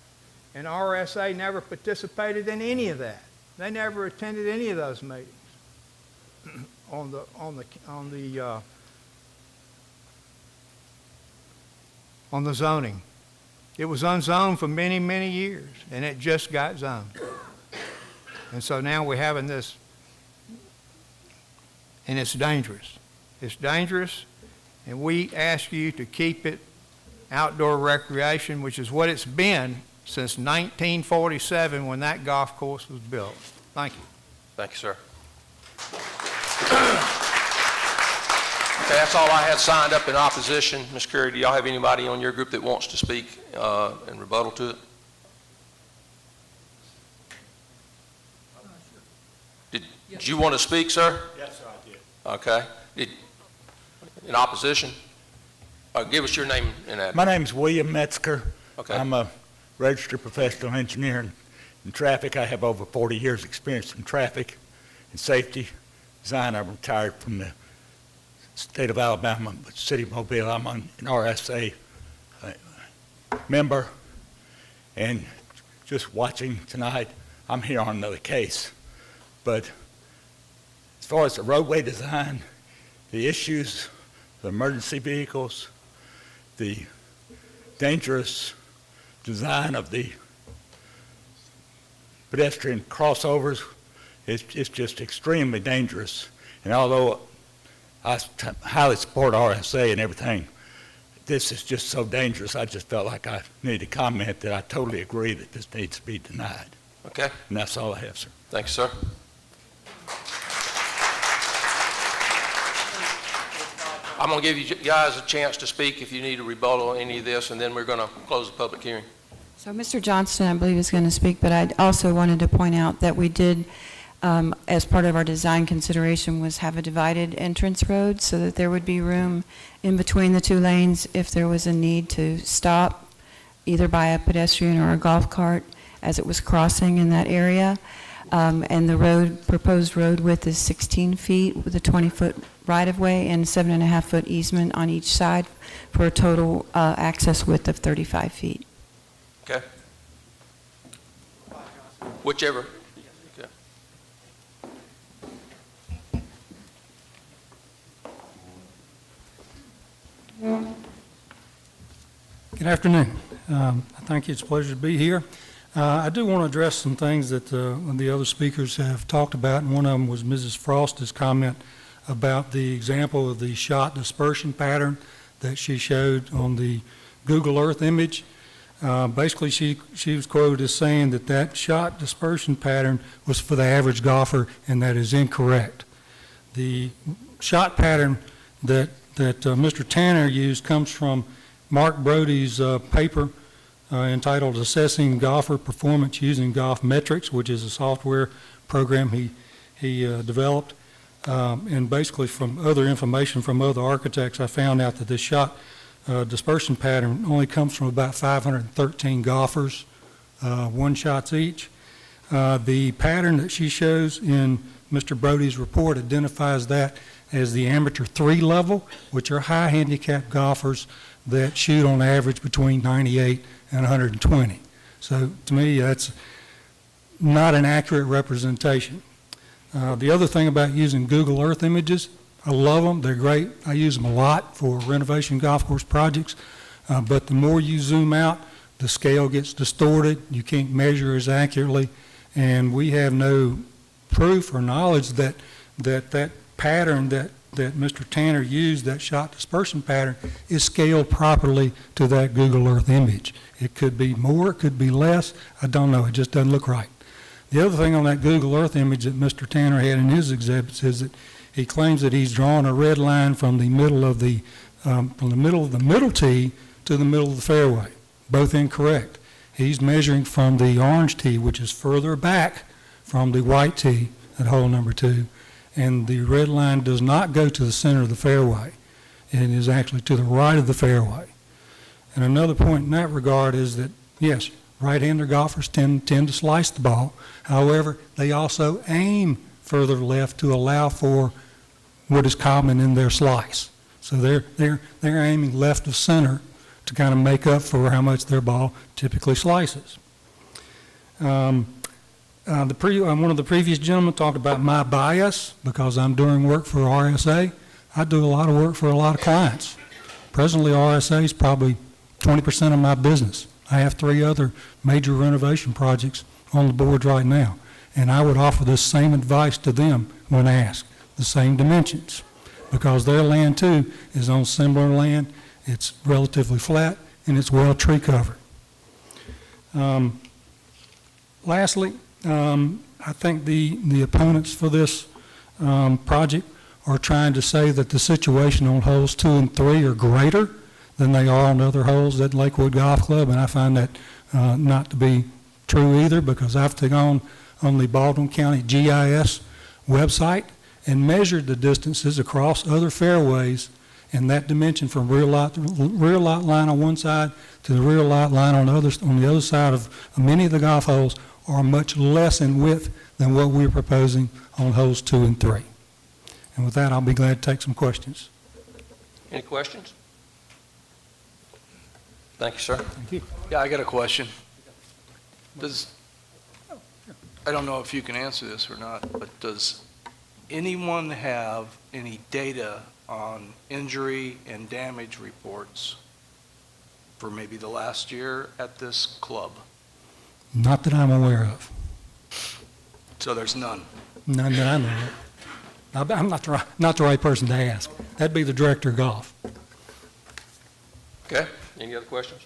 and RSA never participated in any of that. They never attended any of those meetings on the zoning. It was unzoned for many, many years, and it just got zoned. And so now we're having this, and it's dangerous. It's dangerous, and we ask you to keep it outdoor recreation, which is what it's been since 1947 when that golf course was built. Thank you. Thank you, sir. Okay, that's all I had signed up in opposition. Ms. Curry, do y'all have anybody on your group that wants to speak in rebuttal to it? Did you want to speak, sir? Yes, sir, I did. Okay. In opposition? Give us your name and address. My name's William Metzger. Okay. I'm a registered professional engineer in traffic. I have over 40 years experience in traffic and safety design. I'm retired from the state of Alabama, but City of Mobile. I'm an RSA member, and just watching tonight, I'm here on another case. But as far as the roadway design, the issues, the emergency vehicles, the dangerous design of the pedestrian crossovers, it's just extremely dangerous. And although I highly support RSA and everything, this is just so dangerous, I just felt like I needed to comment that I totally agree that this needs to be denied. Okay. And that's all I have, sir. Thanks, sir. I'm going to give you guys a chance to speak if you need a rebuttal on any of this, and then we're going to close the public hearing. So Mr. Johnston, I believe, is going to speak, but I also wanted to point out that we did, as part of our design consideration, was have a divided entrance road so that there would be room in between the two lanes if there was a need to stop either by a pedestrian or a golf cart as it was crossing in that area. And the proposed road width is 16 feet with a 20-foot right-of-way and 7.5-foot easement on each side for a total access width of 35 feet. Okay. Whichever. Okay. Good afternoon. I think it's a pleasure to be here. I do want to address some things that the other speakers have talked about, and one of them was Mrs. Frost's comment about the example of the shot dispersion pattern that she showed on the Google Earth image. Basically, she was quoted as saying that that shot dispersion pattern was for the average golfer, and that is incorrect. The shot pattern that Mr. Tanner used comes from Mark Brody's paper entitled Assessing Golfer Performance Using Golf Metrics, which is a software program he developed. And basically from other information from other architects, I found out that this shot dispersion pattern only comes from about 513 golfers, one shots each. The pattern that she shows in Mr. Brody's report identifies that as the amateur 3 level, which are high handicap golfers that shoot on average between 98 and 120. So to me, that's not an accurate representation. The other thing about using Google Earth images, I love them, they're great. I use them a lot for renovation golf course projects, but the more you zoom out, the scale gets distorted, you can't measure as accurately, and we have no proof or knowledge that pattern that Mr. Tanner used, that shot dispersion pattern, is scaled properly to that Google Earth image. It could be more, it could be less, I don't know, it just doesn't look right. The other thing on that Google Earth image that Mr. Tanner had in his exhibits is that he claims that he's drawn a red line from the middle of the middle tee to the middle of the fairway. Both incorrect. He's measuring from the orange tee, which is further back from the white tee at hole number 2, and the red line does not go to the center of the fairway. It is actually to the right of the fairway. And another point in that regard is that, yes, right-hander golfers tend to slice the ball. However, they also aim further left to allow for what is common in their slice. So they're aiming left of center to kind of make up for how much their ball typically slices. One of the previous gentlemen talked about my bias because I'm doing work for RSA. I do a lot of work for a lot of clients. Presently, RSA is probably 20% of my business. I have 3 other major renovation projects on the board right now, and I would offer the same advice to them when asked, the same dimensions, because their land too is on similar land. It's relatively flat and it's well tree covered. Lastly, I think the opponents for this project are trying to say that the situation on holes 2 and 3 are greater than they are on other holes at Lakewood Golf Club, and I find that not to be true either, because I've gone on the Baldwin County GIS website and measured the distances across other fairways, and that dimension from rear lot line on one side to the rear lot line on the other side of many of the golf holes are much less in width than what we're proposing on holes 2 and 3. And with that, I'll be glad to take some questions. Any questions? Thank you, sir. Thank you. Yeah, I got a question. I don't know if you can answer this or not, but does anyone have any data on injury and damage reports for maybe the last year at this club? Not that I'm aware of. So there's none? None that I know of. I'm not the right person to ask. That'd be the director of golf. Okay, any other questions?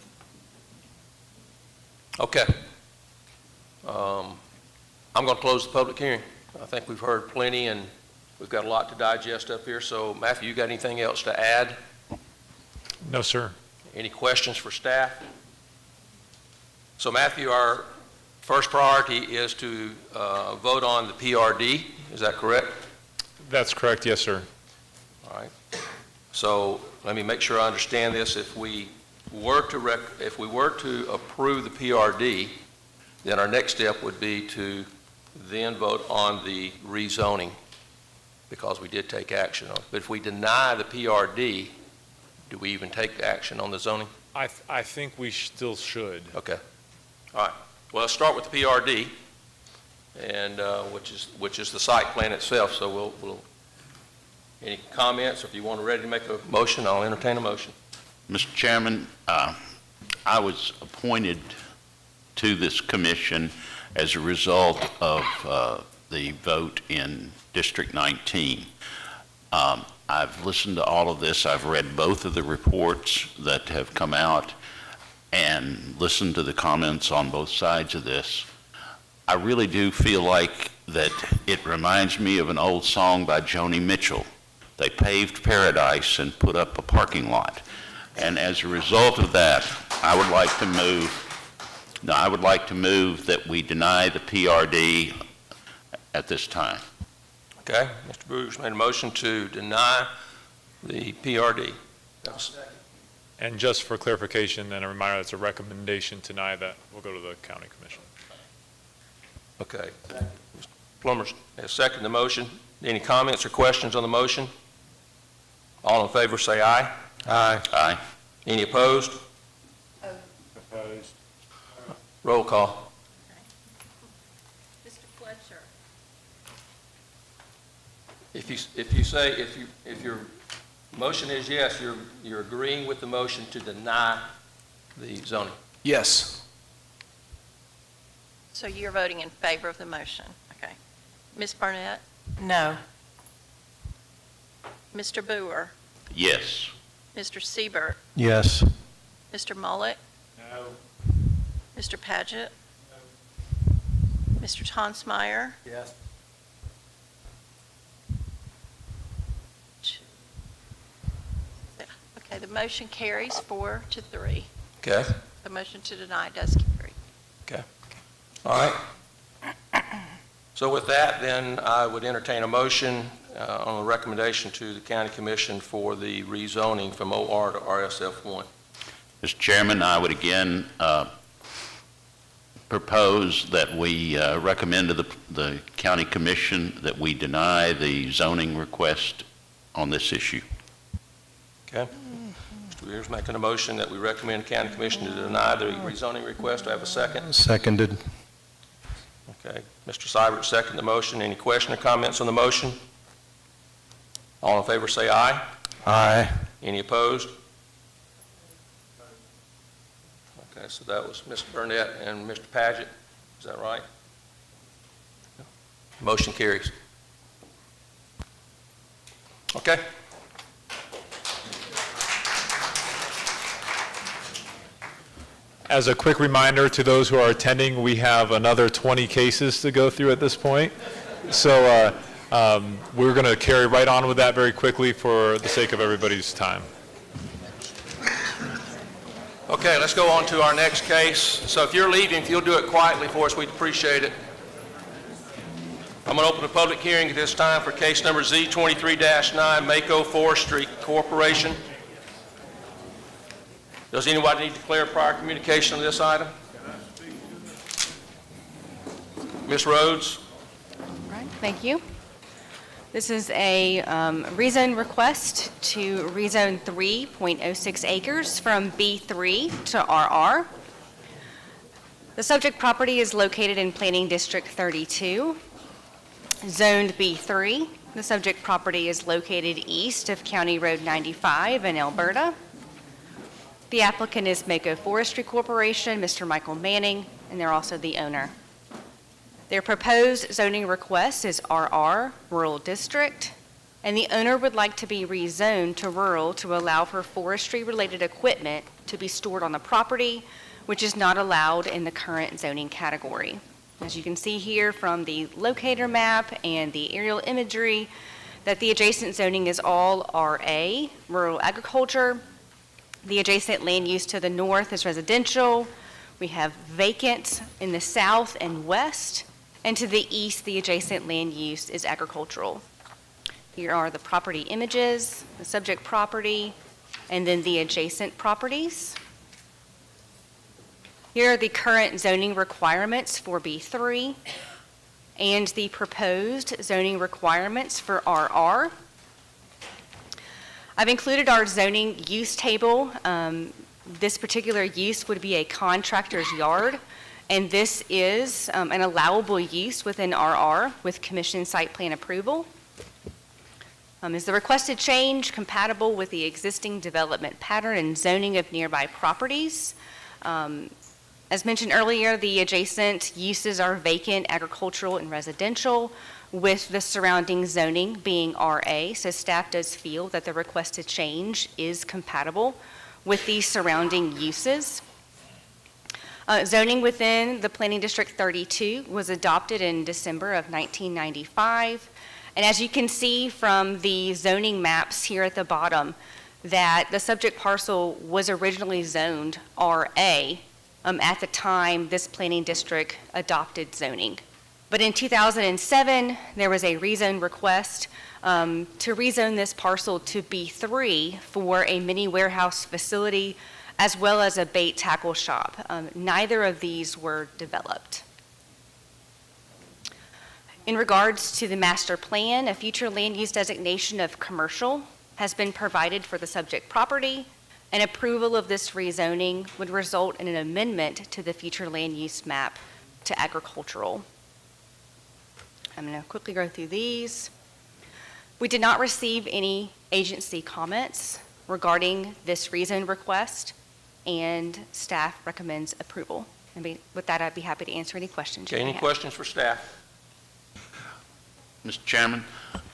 Okay. I'm going to close the public hearing. I think we've heard plenty, and we've got a lot to digest up here. So, Matthew, you got anything else to add? No, sir. Any questions for staff? So, Matthew, our first priority is to vote on the PRD. Is that correct? That's correct, yes, sir. All right. So let me make sure I understand this. If we were to approve the PRD, then our next step would be to then vote on the rezoning, because we did take action on it. But if we deny the PRD, do we even take action on the zoning? I think we still should. Okay. All right. Well, let's start with the PRD, and which is the site plan itself. So we'll any comments? If you want ready to make a motion, I'll entertain a motion. Mr. Chairman, I was appointed to this commission as a result of the vote in District 19. I've listened to all of this. I've read both of the reports that have come out and listened to the comments on both sides of this. I really do feel like that it reminds me of an old song by Joni Mitchell. They paved paradise and put up a parking lot. And as a result of that, I would like to move that we deny the PRD at this time. Okay. Mr. Brugger's made a motion to deny the PRD. And just for clarification and a reminder, it's a recommendation to deny that. We'll go to the county commission. Okay. Mr. Plummer has seconded the motion. Any comments or questions on the motion? All in favor say aye. Aye. Aye. Any opposed? Opposed. Roll call. Mr. Fletcher. If your motion is yes, you're agreeing with the motion to deny the zoning. Yes. So you're voting in favor of the motion? Okay. Ms. Barnett? No. Mr. Boer? Yes. Mr. Siebert? Yes. Mr. Mullet? No. Mr. Paget? Mr. Tonsmeyer? Yes. Okay, the motion carries 4-3. Okay. The motion to deny does carry. Okay. All right. So with that, then I would entertain a motion on a recommendation to the county commission for the rezoning from OR to RSF1. Mr. Chairman, I would again propose that we recommend to the county commission that we deny the zoning request on this issue. Okay. Mr. Weir's making a motion that we recommend the county commission to deny the rezoning request. Do I have a second? Seconded. Okay. Mr. Seibert seconded the motion. Any question or comments on the motion? All in favor say aye. Aye. Any opposed? Okay, so that was Ms. Burnett and Mr. Paget. Is that right? Motion carries. Okay. As a quick reminder to those who are attending, we have another 20 cases to go through at this point. So we're going to carry right on with that very quickly for the sake of everybody's time. Okay, let's go on to our next case. So if you're leaving, if you'll do it quietly for us, we'd appreciate it. I'm going to open a public hearing at this time for case number Z23-9, Mako Forestry Corporation. Does anybody need to declare prior communication on this item? Ms. Rhodes? All right, thank you. This is a rezone request to rezone 3.06 acres from B3 to RR. The subject property is located in Planning District 32, zoned B3. The subject property is located east of County Road 95 in Alberta. The applicant is Mako Forestry Corporation, Mr. Michael Manning, and they're also the owner. Their proposed zoning request is RR, Rural District, and the owner would like to be rezoned to rural to allow for forestry-related equipment to be stored on the property, which is not allowed in the current zoning category. As you can see here from the locator map and the aerial imagery, that the adjacent zoning is all RA, rural agriculture. The adjacent land use to the north is residential. We have vacant in the south and west. And to the east, the adjacent land use is agricultural. Here are the property images, the subject property, and then the adjacent properties. Here are the current zoning requirements for B3 and the proposed zoning requirements for RR. I've included our zoning use table. This particular use would be a contractor's yard. And this is an allowable use within RR with commission site plan approval. Is the requested change compatible with the existing development pattern and zoning of nearby properties? As mentioned earlier, the adjacent uses are vacant, agricultural, and residential, with the surrounding zoning being RA. So staff does feel that the requested change is compatible with the surrounding uses. Zoning within the Planning District 32 was adopted in December of 1995. And as you can see from the zoning maps here at the bottom, that the subject parcel was originally zoned RA at the time this planning district adopted zoning. But in 2007, there was a rezone request to rezone this parcel to B3 for a mini warehouse facility as well as a bait tackle shop. Neither of these were developed. In regards to the master plan, a future land use designation of commercial has been provided for the subject property, and approval of this rezoning would result in an amendment to the future land use map to agricultural. I'm going to quickly go through these. We did not receive any agency comments regarding this rezone request, and staff recommends approval. And with that, I'd be happy to answer any questions you may have. Any questions for staff? Mr. Chairman,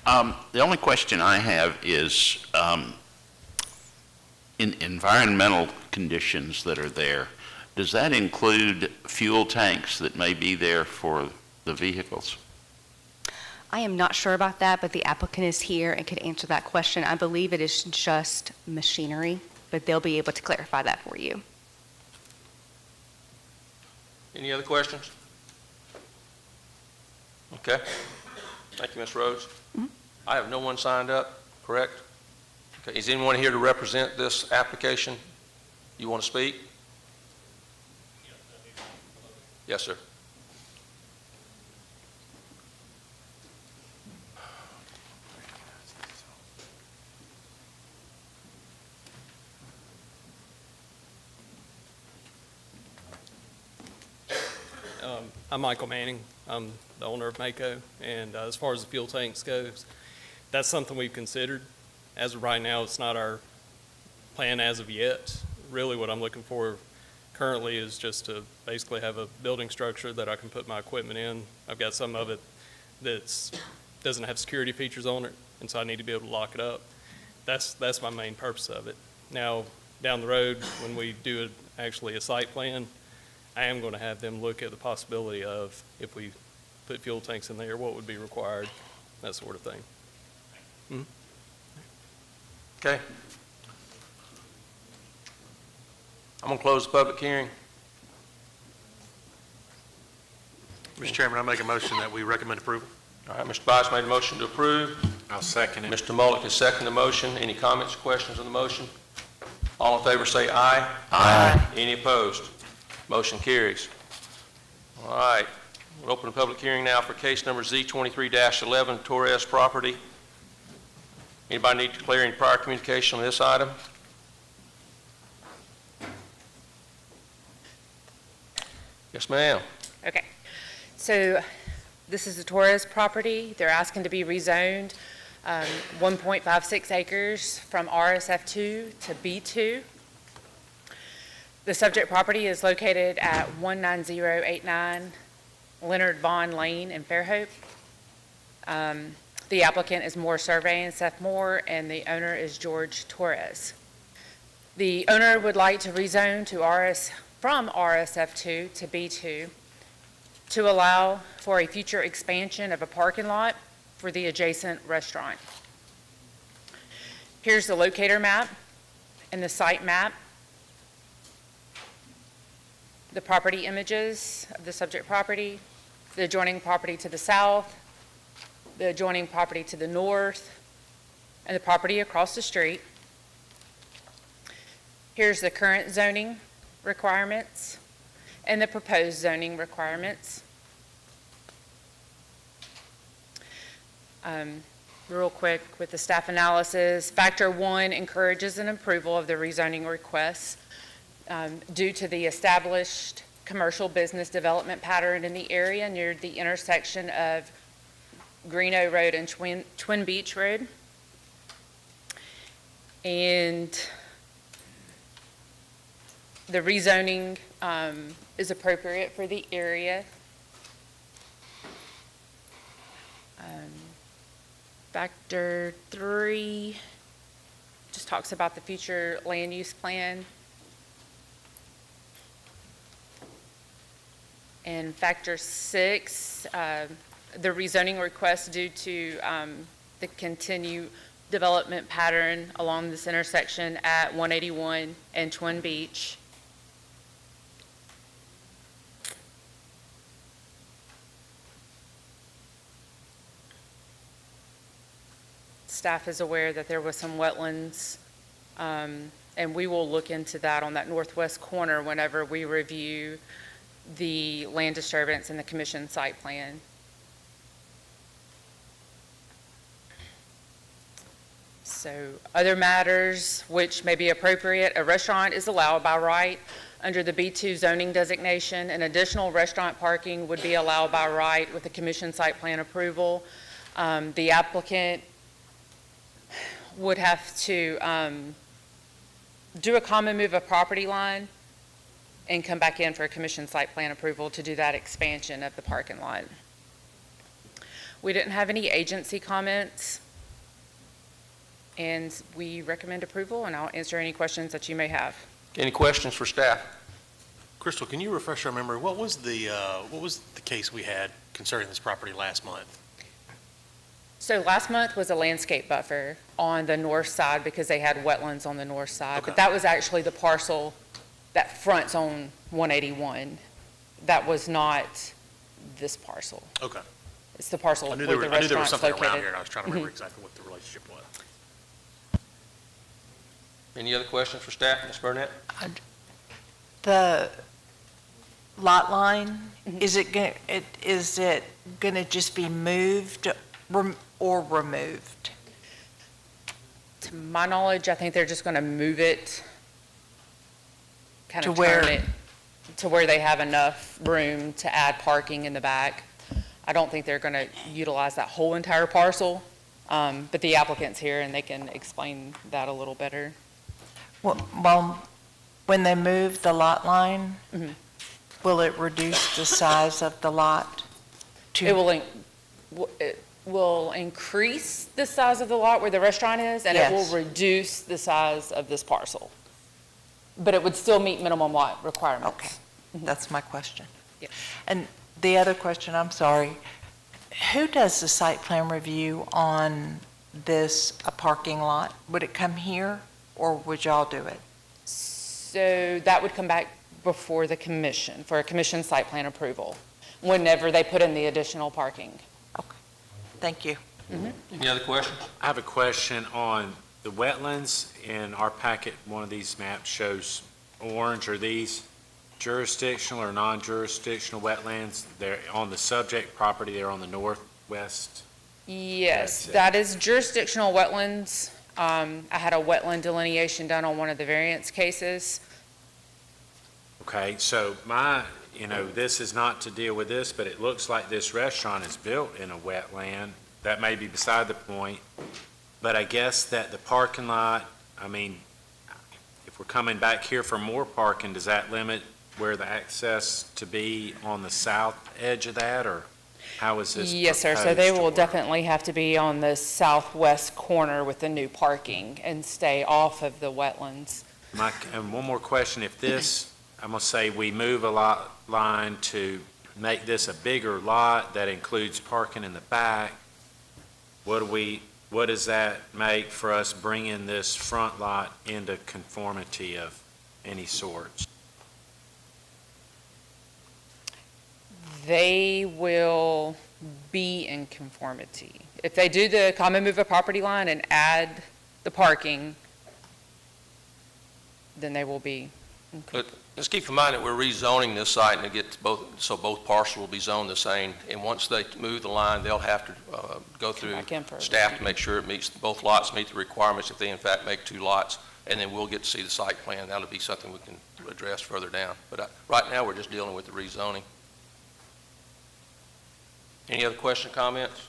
the only question I have is in environmental conditions that are there, does that include fuel tanks that may be there for the vehicles? I am not sure about that, but the applicant is here and could answer that question. I believe it is just machinery, but they'll be able to clarify that for you. Any other questions? Okay. Thank you, Ms. Rhodes. I have no one signed up, correct? Okay, is anyone here to represent this application? You want to speak? Yes, sir. I'm Michael Manning. I'm the owner of Mako, and as far as the fuel tanks goes, that's something we've considered. As of right now, it's not our plan as of yet. Really what I'm looking for currently is just to basically have a building structure that I can put my equipment in. I've got some of it that doesn't have security features on it, and so I need to be able to lock it up. That's my main purpose of it. Now, down the road, when we do actually a site plan, I am going to have them look at the possibility of, if we put fuel tanks in there, what would be required, that sort of thing. Okay. I'm going to close the public hearing. Mr. Chairman, I make a motion that we recommend approval. All right, Mr. Bias made a motion to approve. I'll second it. Mr. Mullick has seconded the motion. Any comments or questions on the motion? All in favor say aye. Aye. Any opposed? Motion carries. All right, we'll open the public hearing now for case number Z23-11, Torres property. Anybody need to declare any prior communication on this item? Yes, ma'am. Okay. So this is the Torres property. They're asking to be rezoned 1.56 acres from RSF2 to B2. The subject property is located at 19089 Leonard Vaughn Lane in Fairhope. The applicant is Moore Surveying, Seth Moore, and the owner is George Torres. The owner would like to rezone from RSF2 to B2 to allow for a future expansion of a parking lot for the adjacent restaurant. Here's the locator map and the site map. The property images of the subject property, the adjoining property to the south, the adjoining property to the north, and the property across the street. Here's the current zoning requirements and the proposed zoning requirements. Real quick with the staff analysis, factor 1 encourages an approval of the rezoning requests due to the established commercial business development pattern in the area near the intersection of Greeno Road and Twin Beach Road. And the rezoning is appropriate for the area. Factor 3 just talks about the future land use plan. And factor 6, the rezoning request due to the continued development pattern along this intersection at 181 and Twin Beach. Staff is aware that there was some wetlands, and we will look into that on that northwest corner whenever we review the land disturbance and the commission site plan. So other matters which may be appropriate, a restaurant is allowed by right under the B2 zoning designation. An additional restaurant parking would be allowed by right with the commission site plan approval. The applicant would have to do a common move of property line and come back in for a commission site plan approval to do that expansion of the parking lot. We didn't have any agency comments, and we recommend approval, and I'll answer any questions that you may have. Any questions for staff? Crystal, can you refresh our memory? What was the case we had concerning this property last month? So last month was a landscape buffer on the north side because they had wetlands on the north side, Okay. but that was actually the parcel that fronts on 181. That was not this parcel. Okay. It's the parcel I where knew the there was restaurant's something around located. here, and I was trying to remember exactly what the relationship was. Any other questions for staff, Ms. Burnett? The lot line, is it going to just be moved or removed? To my knowledge, I think they're just going to move it, kind To of where? turn it to where they have enough room to add parking in the back. I don't think they're going to utilize that whole entire parcel, but the applicant's here and they can explain that a little better. Well, when they move the lot line, will it reduce the size of the lot? It will increase the size of the lot where the restaurant is, and it will Yes. reduce the size of this parcel. But it would still meet minimum lot requirements. Okay, that's my question. Yes. And the other question, I'm sorry, who does the site plan review on this, a parking lot? Would it come here, or would y'all do it? So that would come back before the commission for a commission site plan approval, whenever they put in the additional parking. Thank you. Any other questions? I have a question on the wetlands. In our packet, one of these maps shows orange. Are these jurisdictional or non-jurisdictional wetlands? They're on the subject property, they're on the northwest. Yes, that is jurisdictional wetlands. I had a wetland delineation done on one of the variance cases. Okay, so this is not to deal with this, but it looks like this restaurant is built in a wetland. That may be beside the point, but I guess that the parking lot, if we're coming back here for more parking, does that limit where the access to be on the south edge of that, or how is this Yes, sir, so proposed they to will work? definitely have to be on the southwest corner with the new parking and stay off of the wetlands. And one more question, if this, I'm gonna say we move a lot line to make this a bigger lot that includes parking in the back, what does that make for us bringing this front lot into conformity of any sorts? They will be in conformity. If they do the common move of property line and add the parking, then they will be. But let's keep in mind that we're rezoning this site and both parcels will be zoned the same. And once they move the line, they'll have to go through back in for it. staff to make sure it meets, both lots meet the requirements if they in fact make two lots. And then we'll get to see the site plan. That'll be something we can address further down. But right now, we're just dealing with the rezoning. Any other question, comments?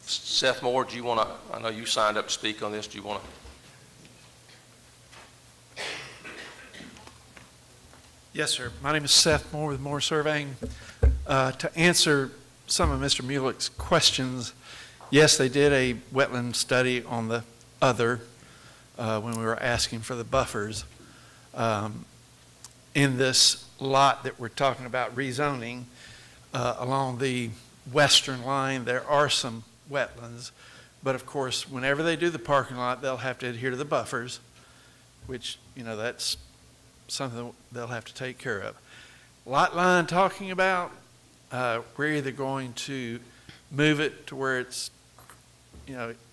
Seth Moore, do you want to, I know you signed up to speak on this. Do you want to? Yes, sir. My name is Seth Moore with Moore Surveying. To answer some of Mr. Mulick's questions, yes, they did a wetland study on the other when we were asking for the buffers. In this lot that we're talking about rezoning, along the western line, there are some wetlands. But of course, whenever they do the parking lot, they'll have to adhere to the buffers, which, that's something they'll have to take care of. Lot line talking about, we're either going to move it to where it's,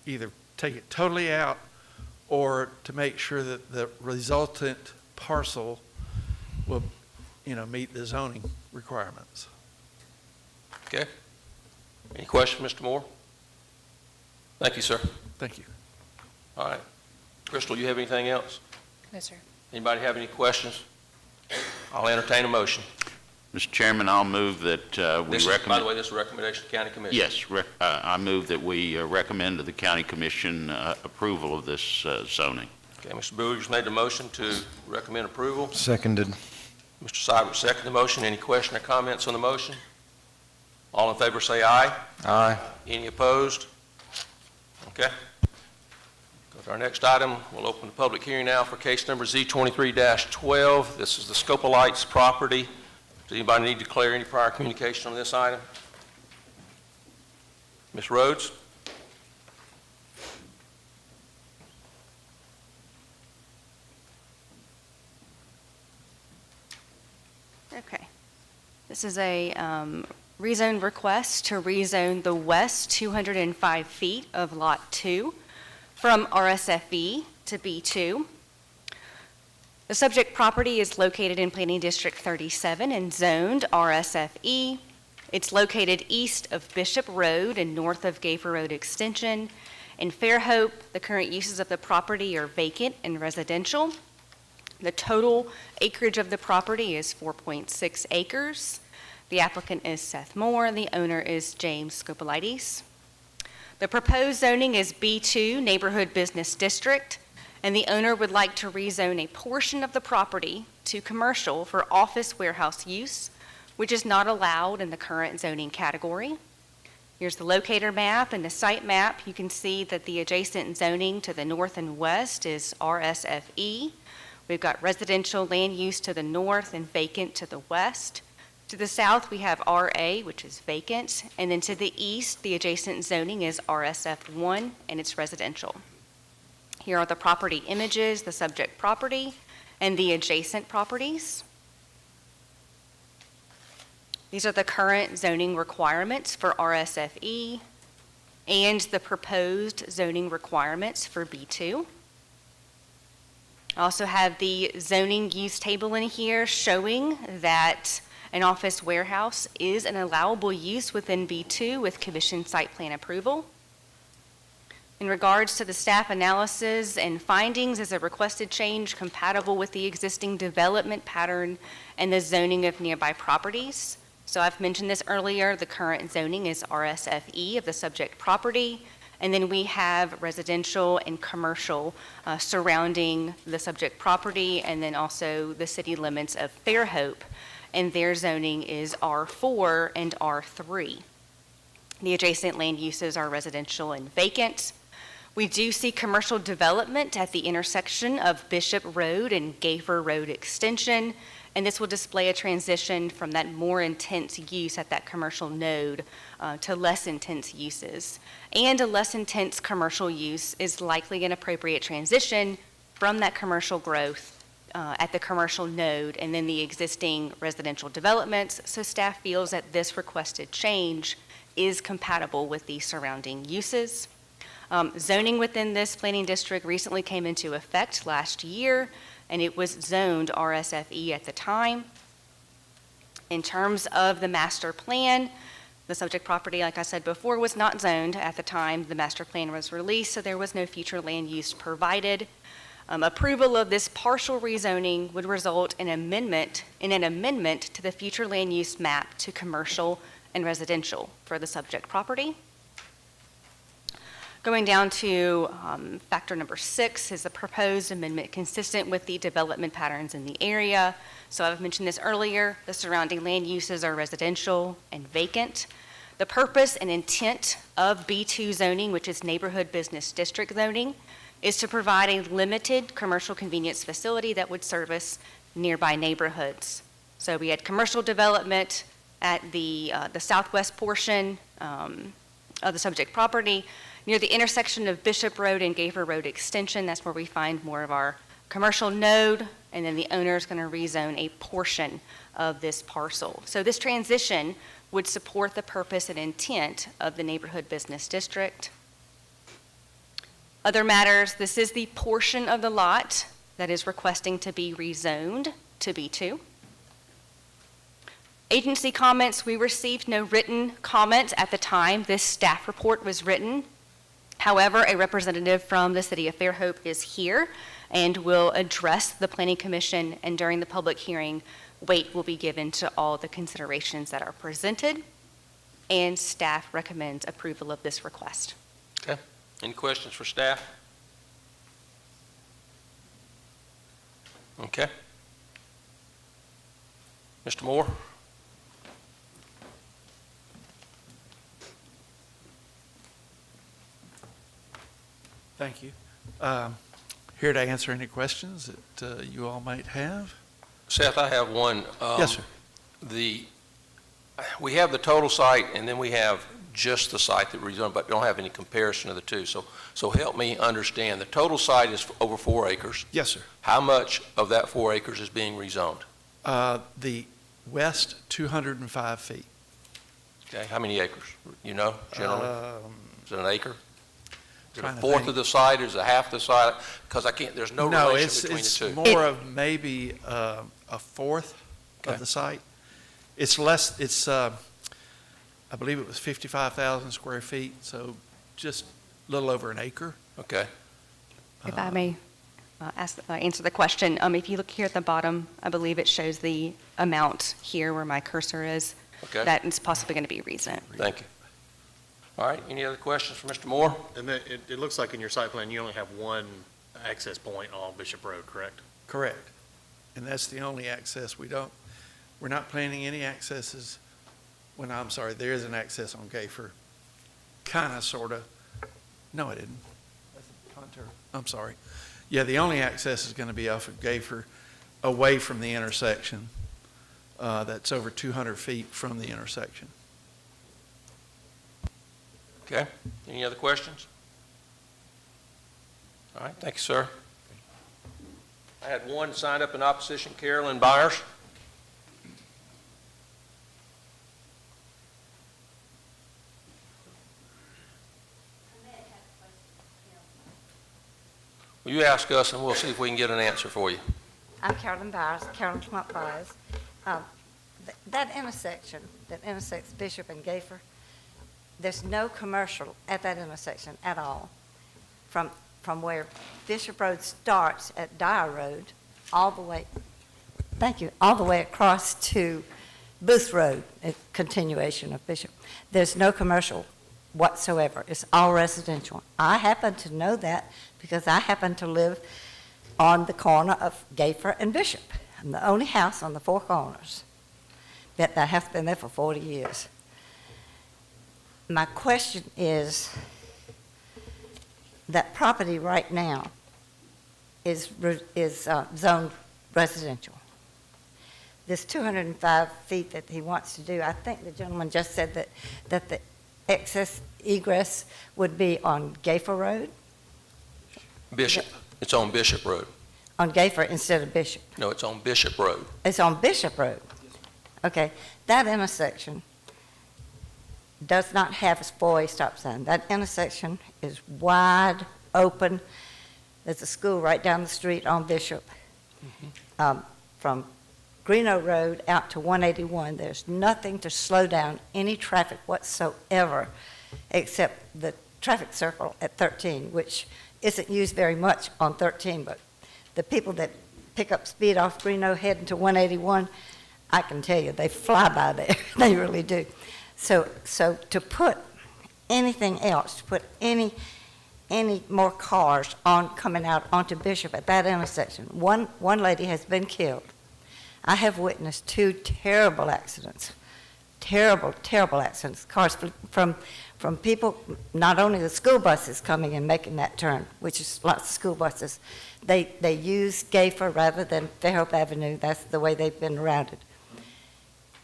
either take it totally out or to make sure that the resultant parcel will, meet the zoning requirements. Okay. Any questions, Mr. Moore? Thank you, sir. Thank you. All right. Crystal, you have anything else? No, sir. Anybody have any questions? I'll entertain a motion. Mr. Chairman, I'll move that we recommend... By the way, this is a recommendation of the County Commission. Yes, I move that we recommend to the County Commission approval of this zoning. Okay, Mr. Boogers made the motion to recommend approval. Seconded. Mr. Seibert seconded the motion. Any question or comments on the motion? All in favor say aye. Aye. Any opposed? Okay. Go to our next item. We'll open the public hearing now for case number Z23-12. This is the Scopelites property. Does anybody need to declare any prior communication on this item? Ms. Rhodes? Okay. This is a rezone request to rezone the west 205 feet of Lot 2 from RSFE to B2. The subject property is located in Planning District 37 and zoned RSFE. It's located east of Bishop Road and north of Gafer Road Extension. In Fairhope, the current uses of the property are vacant and residential. The total acreage of the property is 4.6 acres. The applicant is Seth Moore, and the owner is James Scopelides. The proposed zoning is B2 Neighborhood Business District, and the owner would like to rezone a portion of the property to commercial for office warehouse use, which is not allowed in the current zoning category. Here's the locator map and the site map. You can see that the adjacent zoning to the north and west is RSFE. We've got residential land use to the north and vacant to the west. To the south, we have RA, which is vacant. And then to the east, the adjacent zoning is RSF1, and it's residential. Here are the property images, the subject property, and the adjacent properties. These are the current zoning requirements for RSFE and the proposed zoning requirements for B2. I also have the zoning use table in here showing that an office warehouse is an allowable use within B2 with commission site plan approval. In regards to the staff analysis and findings, is a requested change compatible with the existing development pattern and the zoning of nearby properties? So I've mentioned this earlier, the current zoning is RSFE of the subject property, and then we have residential and commercial surrounding the subject property, and then also the city limits of Fairhope, and their zoning is R4 and R3. The adjacent land uses are residential and vacant. We do see commercial development at the intersection of Bishop Road and Gafer Road Extension, and this will display a transition from that more intense use at that commercial node to less intense uses. And a less intense commercial use is likely an appropriate transition from that commercial growth at the commercial node and then the existing residential developments, so staff feels that this requested change is compatible with the surrounding uses. Zoning within this planning district recently came into effect last year, and it was zoned RSFE at the time. In terms of the master plan, the subject property, like I said before, was not zoned at the time the master plan was released, so there was no future land use provided. Approval of this partial rezoning would result in an amendment to the future land use map to commercial and residential for the subject property. Going down to factor number 6, is the proposed amendment consistent with the development patterns in the area? So I've mentioned this earlier, the surrounding land uses are residential and vacant. The purpose and intent of B2 zoning, which is neighborhood business district zoning, is to provide a limited commercial convenience facility that would service nearby neighborhoods. So we had commercial development at the southwest portion of the subject property, near the intersection of Bishop Road and Gafer Road Extension. That's where we find more of our commercial node, and then the owner is going to rezone a portion of this parcel. So this transition would support the purpose and intent of the neighborhood business district. Other matters, this is the portion of the lot that is requesting to be rezoned to B2. Agency comments, we received no written comment at the time this staff report was written. However, a representative from the City of Fairhope is here and will address the Planning Commission, and during the public hearing, weight will be given to all the considerations that are presented, and staff recommends approval of this request. Okay. Any questions for staff? Okay. Mr. Moore? Thank you. Here to answer any questions that you all might have. Seth, I have one. Yes, sir. We have the total site, and then we have just the site that we're rezoned, but we don't have any comparison of the two. So help me understand. The total site is over 4 acres. Yes, sir. How much of that 4 acres is being rezoned? The west 205 feet. Okay, how many acres, you know, generally? Is it an acre? Is it a Trying to fourth think. of the site, is it half the site? Because I can't, there's no relation between the two. It's more of maybe a fourth Okay. of the site. It's less, I believe it was 55,000 square feet, so just a little over an acre. Okay, If I may answer the question, if you look here at the bottom, I believe it shows the amount here where my cursor is. okay, That is possibly going to be rezoned. thank you. All right, any other questions for Mr. Moore? And then it looks like in your site plan, you only have one access point on Bishop Road, correct? Correct. And that's the only access. We're not planning any accesses. I'm sorry, there is an access on Gayfer. Kind of, sort of. No, I didn't. That's a contour. I'm sorry. Yeah, the only access is going to be off of Gayfer, away from the intersection. That's over 200 feet from the intersection. Okay, any other questions? All right, thank you, sir. I had one signed up in opposition, Carolyn Byers. Will you ask us, and we'll see if we can get an answer for you. I'm Carolyn Byers, Carolyn Plump Byers. That intersection that intersects Bishop and Gayfer, there's no commercial at that intersection at all. From where Bishop Road starts at Dyer Road, all the way, thank you, all the way across to Booth Road, a continuation of Bishop. There's no commercial whatsoever. It's all residential. I happen to know that because I happen to live on the corner of Gayfer and Bishop. I'm the only house on the four corners. That I have been there for 40 years. My question is, that property right now is zoned residential. This 205 feet that he wants to do, I think the gentleman just said that the excess egress would be on Gayfer Road? Bishop, it's on Bishop Road. On Gayfer instead of Bishop? No, it's on Bishop Road. It's on Bishop Road. Okay, that intersection does not have a four-way stop sign. That intersection is wide open. There's a school right down the street on Bishop. From Greeno Road out to 181, there's nothing to slow down any traffic whatsoever except the traffic circle at 13, which isn't used very much on 13, but the people that pick up speed off Greeno heading to 181, I can tell you, they fly by there. They really do. So to put anything else, to put any more cars coming out onto Bishop at that intersection, one lady has been killed. I have witnessed two terrible accidents, terrible accidents. Cars from people, not only the school buses coming and making that turn, which is lots of school buses, they use Gayfer rather than Fairhope Avenue. That's the way they've been routed.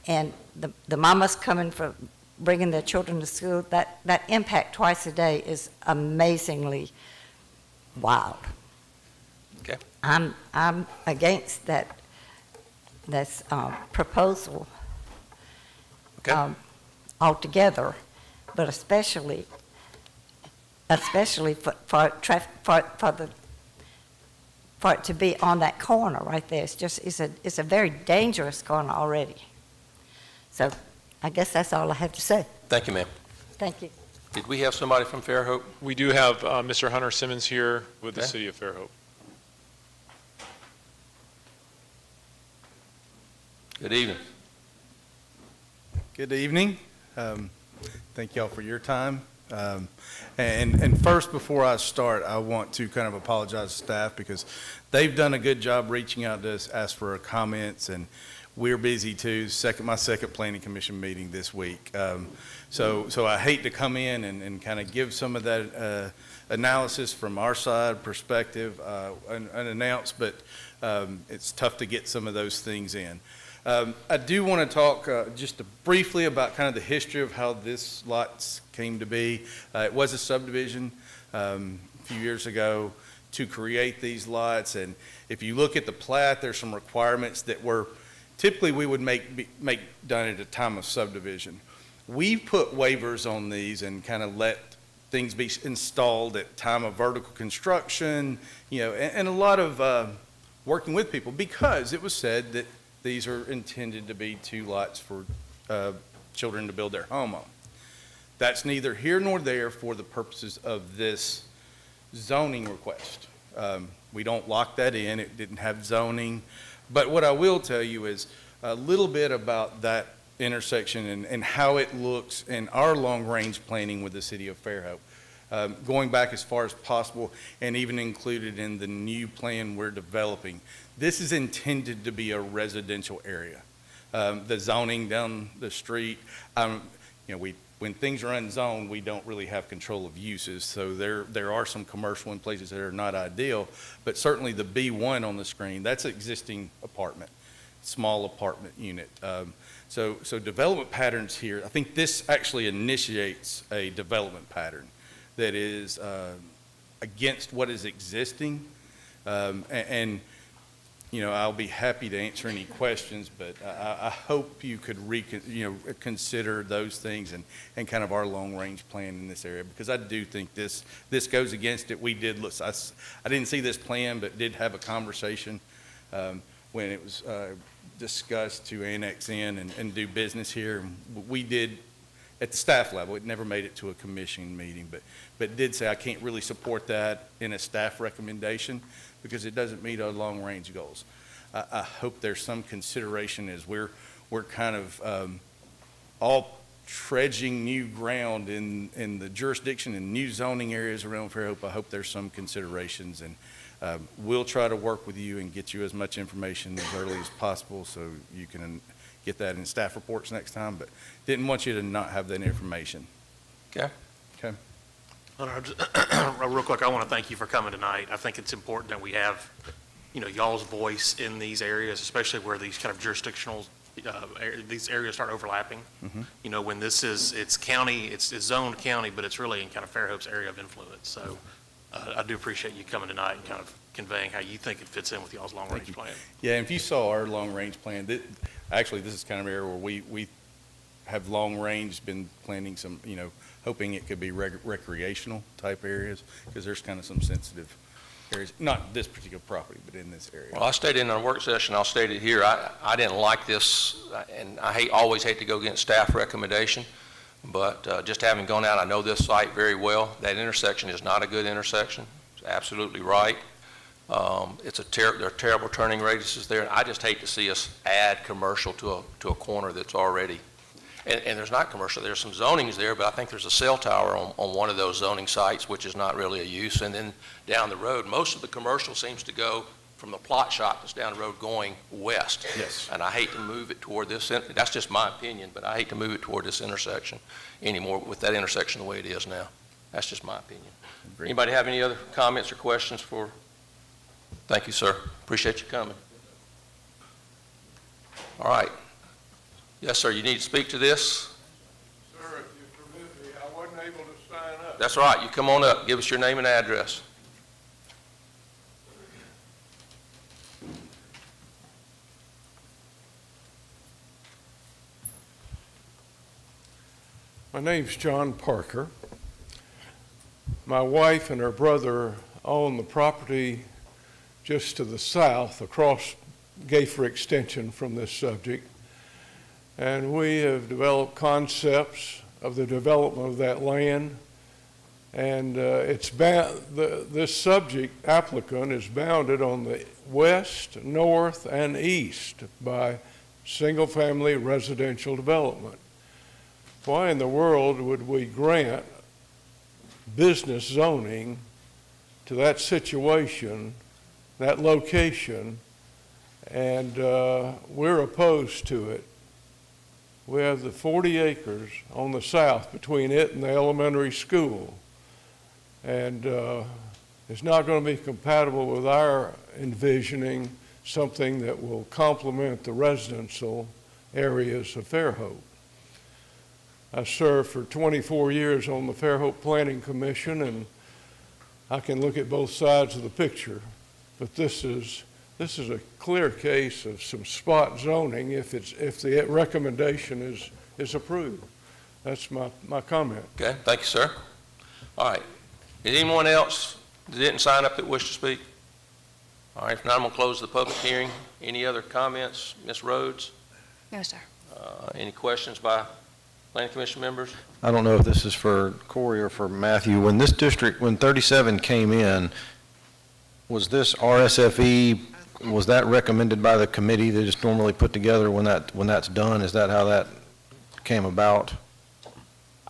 And the mamas coming from bringing their children to school, that impact twice a day is amazingly wild. Okay. I'm against this proposal altogether, but especially for it to be on that corner right there. It's a very dangerous corner already. So I guess that's all I have to say. Thank you, ma'am. Thank you. Did we have somebody from Fairhope? We do have Mr. Hunter Simmons here with the Okay. city of Fairhope. Good evening. Good evening. Thank y'all for your time. And first, before I start, I want to kind of apologize to staff because they've done a good job reaching out to us, ask for comments, and we're busy too. My second planning commission meeting this week. So I hate to come in and kind of give some of that analysis from our side perspective unannounced, but it's tough to get some of those things in. I do want to talk just briefly about kind of the history of how this lot came to be. It was a subdivision a few years ago to create these lots, and if you look at the plat, there's some requirements that were typically we would make done at a time of subdivision. we put waivers on these and kind of let things be installed at time of vertical construction, and a lot of working with people, because it was said that these are intended to be 2 lots for children to build their home on. That's neither here nor there for the purposes of this zoning request. We don't lock that in. It didn't have zoning. But what I will tell you is a little bit about that intersection and how it looks in our long-range planning with the city of Fairhope. Going back as far as possible and even included in the new plan we're developing. This is intended to be a residential area. The zoning down the street, when things are unzoned, we don't really have control of uses. So there are some commercial in places that are not ideal, but certainly the B1 on the screen, that's an existing apartment, small apartment unit. So development patterns here, I think this actually initiates a development pattern that is against what is existing. I'll be happy to answer any questions, but I hope you could consider those things and kind of our long-range plan in this area, because I do think this goes against it. We did look, I didn't see this plan, but did have a conversation when it was discussed to annex in and do business here. We did at the staff level. It never made it to a commission meeting, but did say I can't really support that in a staff recommendation because it doesn't meet our long-range goals. I hope there's some consideration as we're kind of all dredging new ground in the jurisdiction and new zoning areas around Fairhope. I hope there's some considerations, and we'll try to work with you and get you as much information as early as possible so you can get that in staff reports next time, but didn't want you to not have that information. Okay. Okay. Real quick, I want to thank you for coming tonight. I think it's important that we have, y'all's voice in these areas, especially where these kind of jurisdictional, these areas start overlapping. Mm-hmm. When it's county, it's zoned county, but it's really in kind of Fairhope's area of influence. So I do appreciate you coming tonight and kind of conveying how you think it fits in with y'all's long-range plan. Yeah, and if you saw our long-range plan, actually, this is kind of an area where we have long-range been planning some, hoping it could be recreational type areas, because there's kind of some sensitive areas, not this particular property, but in this area. Well, I stated in our work session, I'll state it here, I didn't like this, and I always hate to go against staff recommendation, but just having gone out, I know this site very well. That intersection is not a good intersection. It's absolutely right. There are terrible turning radiuses there, and I just hate to see us add commercial to a corner that's already, and there's not commercial, there's some zonings there, but I think there's a cell tower on one of those zoning sites, which is not really a use, and then down the road, most of the commercial seems to go from the plot shop that's down the road going west. Yes. And I hate to move it toward this, that's just my opinion, but I hate to move it toward this intersection anymore with that intersection the way it is now. That's just my opinion. Agreed. Anybody have any other comments or questions for? Thank you, sir. Appreciate you coming. All right. Yes, sir, you need to speak to this? Sir, if you permit me, I wasn't able to sign up. That's right. You come on up. Give us your name and address. My name's John Parker. My wife and her brother own the property just to the south, across Gayfer Extension from this subject. And we have developed concepts of the development of that land. And this subject applicant is bounded on the west, north, and east by single-family residential development. Why in the world would we grant business zoning to that situation, that location, and we're opposed to it? We have the 40 acres on the south between it and the elementary school, and it's not going to be compatible with our envisioning something that will complement the residential areas of Fairhope. I served for 24 years on the Fairhope Planning Commission, and I can look at both sides of the picture, but this is a clear case of some spot zoning if the recommendation is approved. That's my comment. Okay, thank you, sir. All right. Is anyone else that didn't sign up that wish to speak? All right, if not, I'm going to close the public hearing. Any other comments? Ms. Rhodes? No, sir. Any questions by planning commission members? I don't know if this is for Corey or for Matthew. When this district, when 37 came in, was this RSFE, was that recommended by the committee they just normally put together when that's done? Is that how that came about?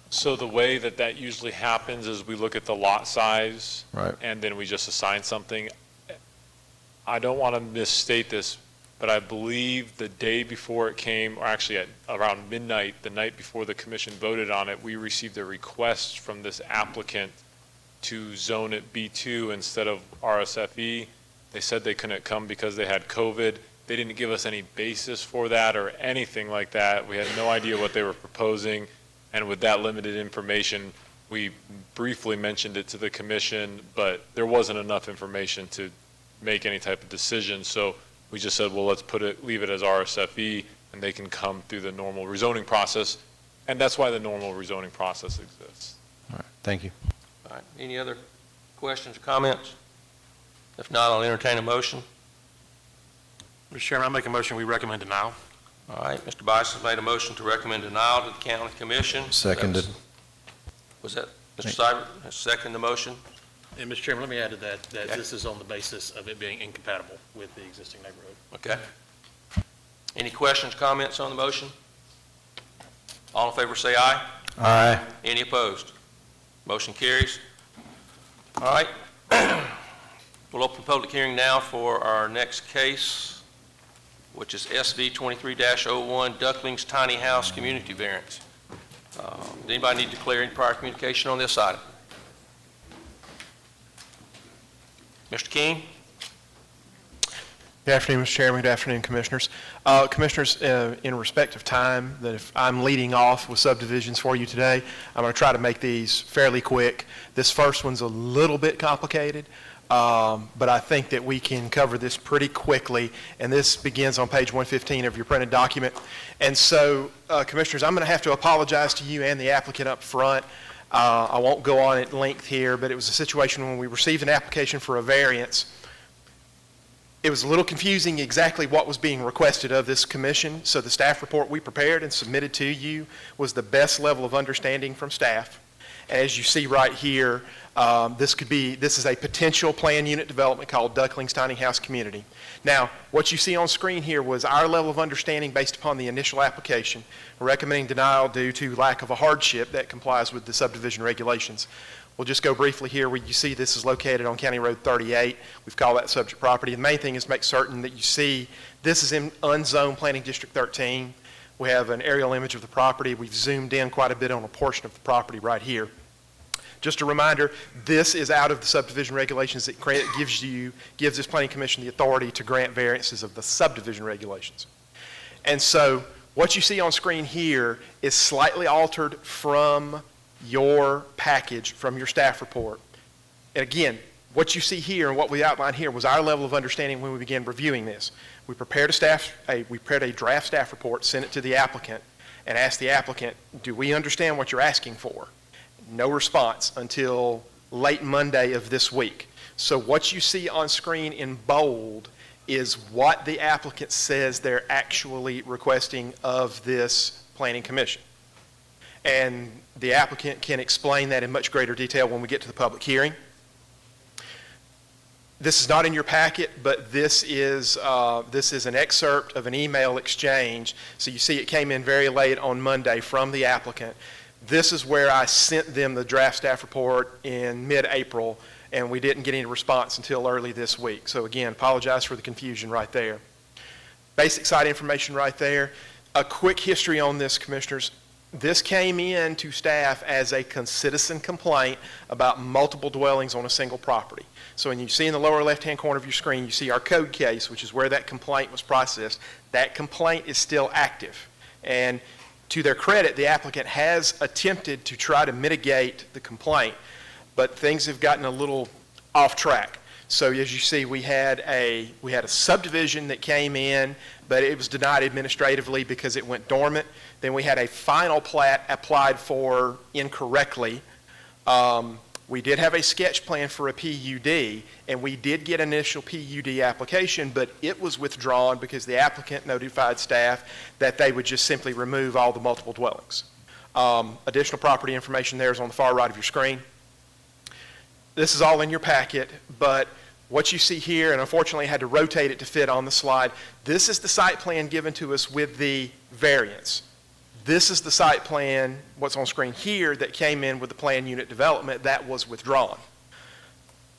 So the way that usually happens is we look at the lot size. Right. And then we just assign something. I don't want to misstate this, but I believe the day before it came, or actually at around midnight, the night before the commission voted on it, we received a request from this applicant to zone it B2 instead of RSFE. They said they couldn't come because they had COVID. They didn't give us any basis for that or anything like that. We had no idea what they were proposing. And with that limited information, we briefly mentioned it to the commission, but there wasn't enough information to make any type of decision. So we just said, well, let's leave it as RSFE, and they can come through the normal rezoning process. And that's why the normal rezoning process exists. All right, thank you. All right, any other questions or comments? If not, I'll entertain a motion. Mr. Chairman, I make a motion, we recommend denial. All right, Mr. Bice has made a motion to recommend denial to the county commission. Seconded. Was that Mr. Seibert has seconded the motion? And Mr. Chairman, let me add to that this is on the basis of it being incompatible with the existing neighborhood. Okay. Any questions, comments on the motion? All in favor say aye. Aye. Any opposed? Motion carries. All right. We'll open the public hearing now for our next case, which is SV 23-01, Ducklings Tiny House Community Variance. Does anybody need to declare any prior communication on this item? Mr. King? Good afternoon, Mr. Chairman. Good afternoon, Commissioners. Commissioners, in respect of time, that if I'm leading off with subdivisions for you today, I'm going to try to make these fairly quick. This first one's a little bit complicated, but I think that we can cover this pretty quickly, and this begins on page 115 of your printed document. And so, Commissioners, I'm going to have to apologize to you and the applicant up front. I won't go on at length here, but it was a situation when we received an application for a variance. It was a little confusing exactly what was being requested of this commission, so the staff report we prepared and submitted to you was the best level of understanding from staff. As you see right here, this is a potential plan unit development called Ducklings Tiny House Community. Now, what you see on screen here was our level of understanding based upon the initial application. We're recommending denial due to lack of a hardship that complies with the subdivision regulations. We'll just go briefly here where you see this is located on County Road 38. We've called that subject property. The main thing is make certain that you see this is in unzoned planning district 13. We have an aerial image of the property. We've zoomed in quite a bit on a portion of the property right here. Just a reminder, this is out of the subdivision regulations that gives this planning commission the authority to grant variances of the subdivision regulations. And so what you see on screen here is slightly altered from your package, from your staff report. And again, what you see here and what we outlined here was our level of understanding when we began reviewing this. We prepared a draft staff report, sent it to the applicant, and asked the applicant, do we understand what you're asking for? No response until late Monday of this week. So what you see on screen in bold is what the applicant says they're actually requesting of this planning commission. And the applicant can explain that in much greater detail when we get to the public hearing. This is not in your packet, but this is an excerpt of an email exchange. So you see it came in very late on Monday from the applicant. This is where I sent them the draft staff report in mid-April, and we didn't get any response until early this week. So again, apologize for the confusion right there. Basic site information right there. A quick history on this, Commissioners. This came in to staff as a citizen complaint about multiple dwellings on a single property. So when you see in the lower left-hand corner of your screen, you see our code case, which is where that complaint was processed. That complaint is still active. And to their credit, the applicant has attempted to try to mitigate the complaint, but things have gotten a little off track. So as you see, we had a subdivision that came in, but it was denied administratively because it went dormant. Then we had a final plat applied for incorrectly. We did have a sketch plan for a PUD, and we did get an initial PUD application, but it was withdrawn because the applicant notified staff that they would just simply remove all the multiple dwellings. Additional property information there is on the far right of your screen. This is all in your packet, but what you see here, and unfortunately I had to rotate it to fit on the slide, this is the site plan given to us with the variance. This is the site plan, what's on screen here, that came in with the plan unit development that was withdrawn.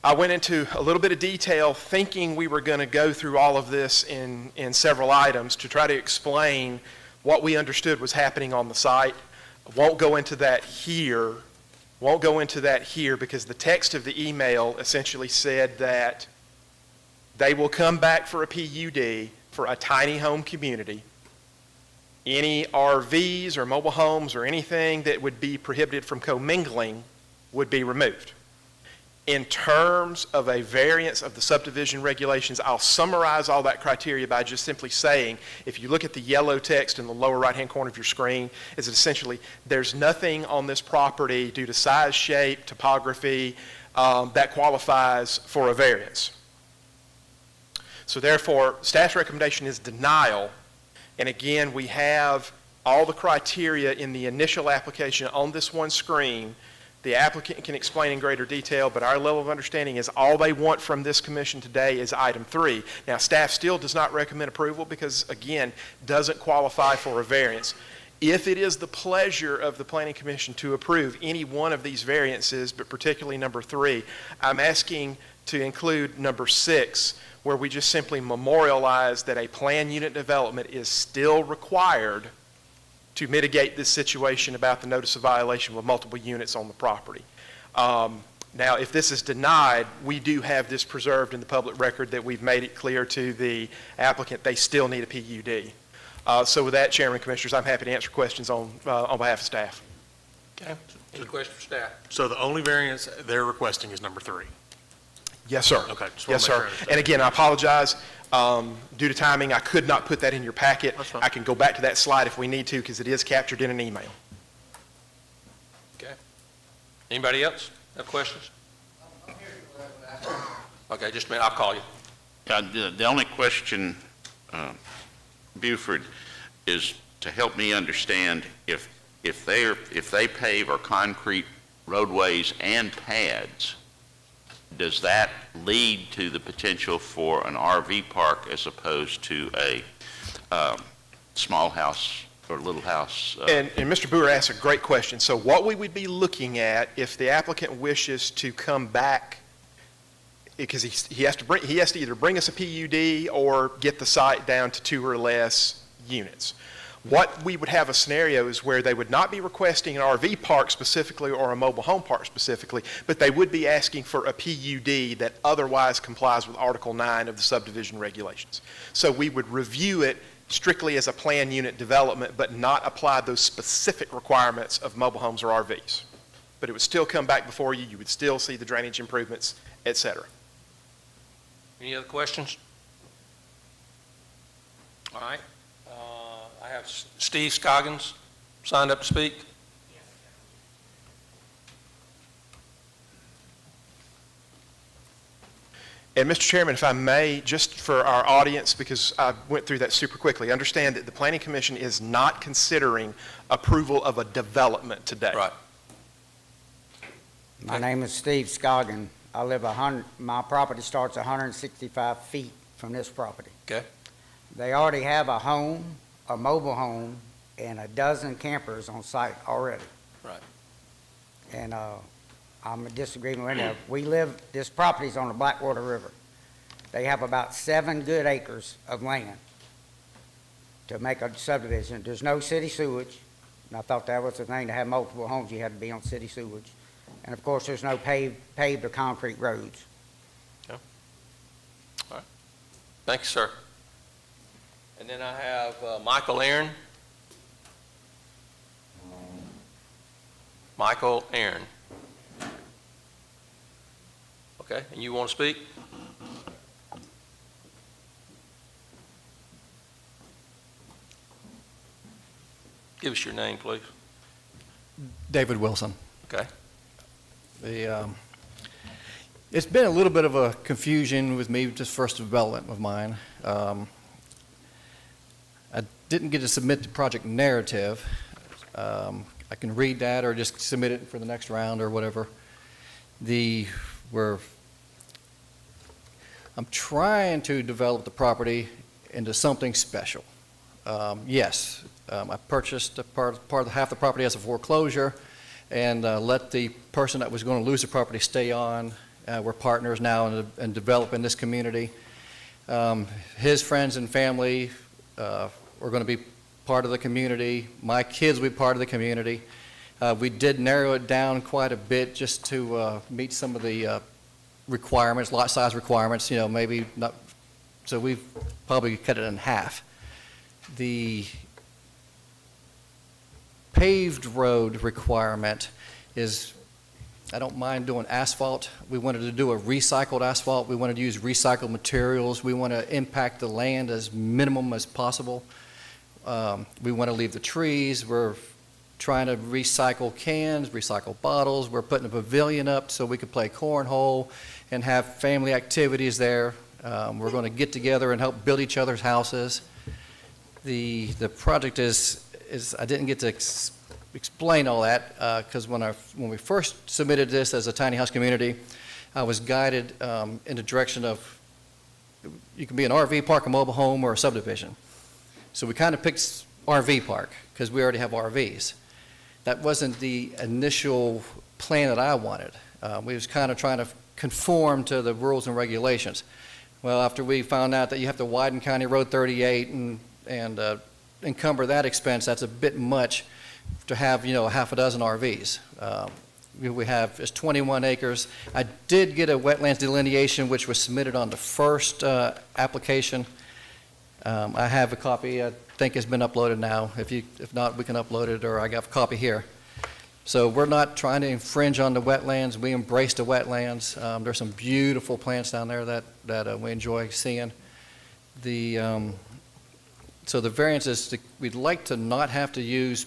I went into a little bit of detail thinking we were going to go through all of this in several items to try to explain what we understood was happening on the site. I won't go into that here. Won't go into that here because the text of the email essentially said that they will come back for a PUD for a tiny home community. Any RVs or mobile homes or anything that would be prohibited from commingling would be removed. In terms of a variance of the subdivision regulations, I'll summarize all that criteria by just simply saying, if you look at the yellow text in the lower right-hand corner of your screen, is that essentially there's nothing on this property due to size, shape, topography that qualifies for a variance. So therefore, staff's recommendation is denial. And again, we have all the criteria in the initial application on this one screen. The applicant can explain in greater detail, but our level of understanding is all they want from this commission today is item 3. Now, staff still does not recommend approval because, again, doesn't qualify for a variance. If it is the pleasure of the Planning Commission to approve any one of these variances, but particularly number 3, I'm asking to include number 6, where we just simply memorialize that a plan unit development is still required to mitigate this situation about the notice of violation with multiple units on the property. Now, if this is denied, we do have this preserved in the public record that we've made it clear to the applicant they still need a PUD. So with that, Chairman, Commissioners, I'm happy to answer questions on behalf of staff. Okay. Any questions for staff? So the only variance they're requesting is number 3? Yes, sir. Okay. Just wanna Yes, make sure I sir. understand. And again, I apologize. Due to timing, I could not put that in your packet. That's fine. I can go back to that slide if we need to because it is captured in an email. Okay. Anybody else have questions? Okay, just a minute, I'll call you. The only question, Buford, is to help me understand if they pave or concrete roadways and pads, does that lead to the potential for an RV park as opposed to a small house or little house? And Mr. Boer asked a great question. So what we would be looking at if the applicant wishes to come back, because he has to either bring us a PUD or get the site down to 2 or less units. What we would have a scenario is where they would not be requesting an RV park specifically or a mobile home park specifically, but they would be asking for a PUD that otherwise complies with Article 9 of the subdivision regulations. So we would review it strictly as a plan unit development, but not apply those specific requirements of mobile homes or RVs. But it would still come back before you. You would still see the drainage improvements, et cetera. Any other questions? All right. I have Steve Scoggins signed up to speak. And Mr. Chairman, if I may, just for our audience, because I went through that super quickly, understand that the Planning Commission is not considering approval of a development today. Right. My name is Steve Scoggin. I live my property starts 165 feet from this property. Okay. They already have a home, a mobile home, and a dozen campers on site already. Right. And I'm in disagreement with that. This property's on the Blackwater River. They have about 7 good acres of land to make a subdivision. There's no city sewage, and I thought that was the thing, to have multiple homes, you had to be on city sewage. And of course, there's no paved or concrete roads. Okay. All right. Thank you, sir. And then I have Michael Aaron. Michael Aaron. Okay, and you want to speak? Give us your name, please. David Wilson. Okay. It's been a little bit of a confusion with me, this first development of mine. I didn't get to submit the project narrative. I can read that or just submit it for the next round or whatever. I'm trying to develop the property into something special. Yes, I purchased half the property as a foreclosure and let the person that was going to lose the property stay on. We're partners now in developing this community. His friends and family are going to be part of the community. My kids will be part of the community. We did narrow it down quite a bit just to meet some of the requirements, lot size requirements, maybe not. So we've probably cut it in half. The paved road requirement is, I don't mind doing asphalt. We wanted to do a recycled asphalt. We wanted to use recycled materials. We want to impact the land as minimum as possible. We want to leave the trees. We're trying to recycle cans, recycle bottles. We're putting a pavilion up so we could play cornhole and have family activities there. We're going to get together and help build each other's houses. The project is I didn't get to explain all that because when we first submitted this as a tiny house community, I was guided in the direction of you can be an RV park, a mobile home, or a subdivision. So we kind of picked RV park because we already have RVs. That wasn't the initial plan that I wanted. We was kind of trying to conform to the rules and regulations. Well, after we found out that you have to widen County Road 38 and encumber that expense, that's a bit much to have, a half a dozen RVs. We have just 21 acres. I did get a wetlands delineation, which was submitted on the first application. I have a copy. I think it's been uploaded now. If not, we can upload it, or I got a copy here. So we're not trying to infringe on the wetlands. We embrace the wetlands. There's some beautiful plants down there that we enjoy seeing. So the variance is we'd like to not have to use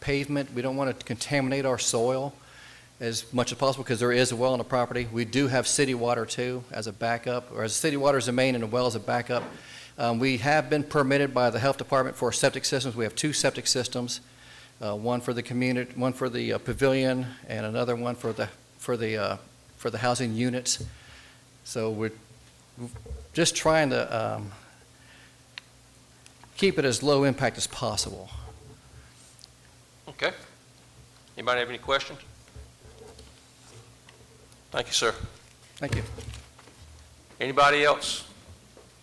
pavement. We don't want to contaminate our soil as much as possible because there is a well on the property. We do have city water too as a backup, or as city water is a main and a well is a backup. We have been permitted by the health department for septic systems. We have 2 septic systems, one for the community, one for the pavilion, and another one for the housing units. So we're just trying to keep it as low impact as possible. Okay. Anybody have any questions? Thank you, sir. Thank you. Anybody else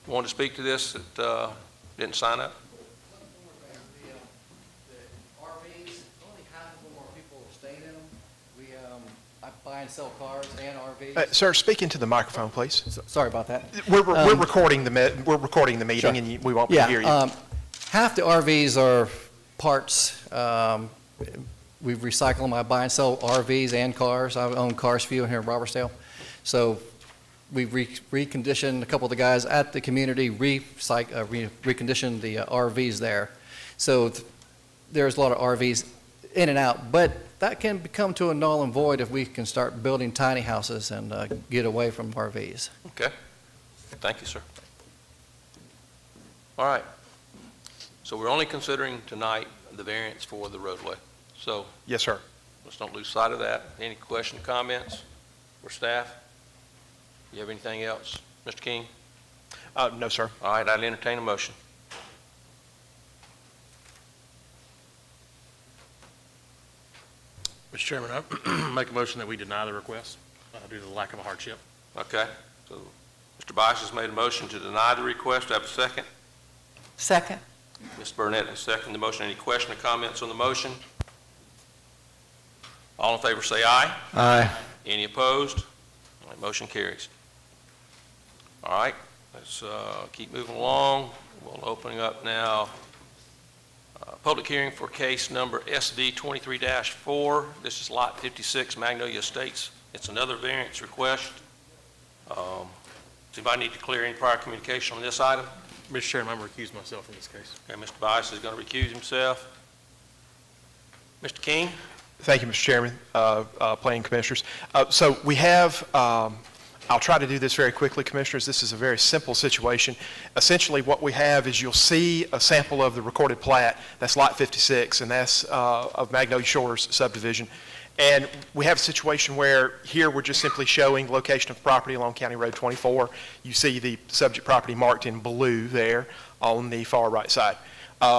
want to speak to this that didn't sign up? I buy and sell cars and RVs. Sir, speak into the microphone, please. Sorry about that. We're recording the meeting, Sure. and we won't be able to hear you. Half the RVs are parts. We recycle them. I buy and sell RVs and cars. I own Cars Few here in Robertsdale. So we reconditioned a couple of the guys at the community, reconditioned the RVs there. So there's a lot of RVs in and out, but that can become to a null and void if we can start building tiny houses and get away from RVs. Okay. Thank you, sir. All right. So we're only considering tonight the variance for the roadway. So yes, sir. Let's don't lose sight of that. Any questions, comments for staff? You have anything else? Mr. King? No, sir. All right, I'll entertain a motion. Mr. Chairman, I make a motion that we deny the request due to the lack of a hardship. Okay. So Mr. Bice has made a motion to deny the request. Do I have a second? Second. Ms. Burnett has seconded the motion. Any question or comments on the motion? All in favor say aye. Aye. Any opposed? All right, motion carries. All right, let's keep moving along. We'll open up now public hearing for case number SD 23-4. This is lot 56, Magnolia Estates. It's another variance request. Does anybody need to clear any prior communication on this item? Mr. Chairman, I'm going to recuse myself from this case. Okay, Mr. Bice is going to recuse himself. Mr. King? Thank you, Mr. Chairman, Planning Commissioners. So we have, I'll try to do this very quickly, Commissioners. This is a very simple situation. Essentially, what we have is you'll see a sample of the recorded plat. That's Lot 56, and that's of Magnolia Shores subdivision. And we have a situation where here we're just simply showing the location of property along County Road 24. You see the subject property marked in blue there on the far right side.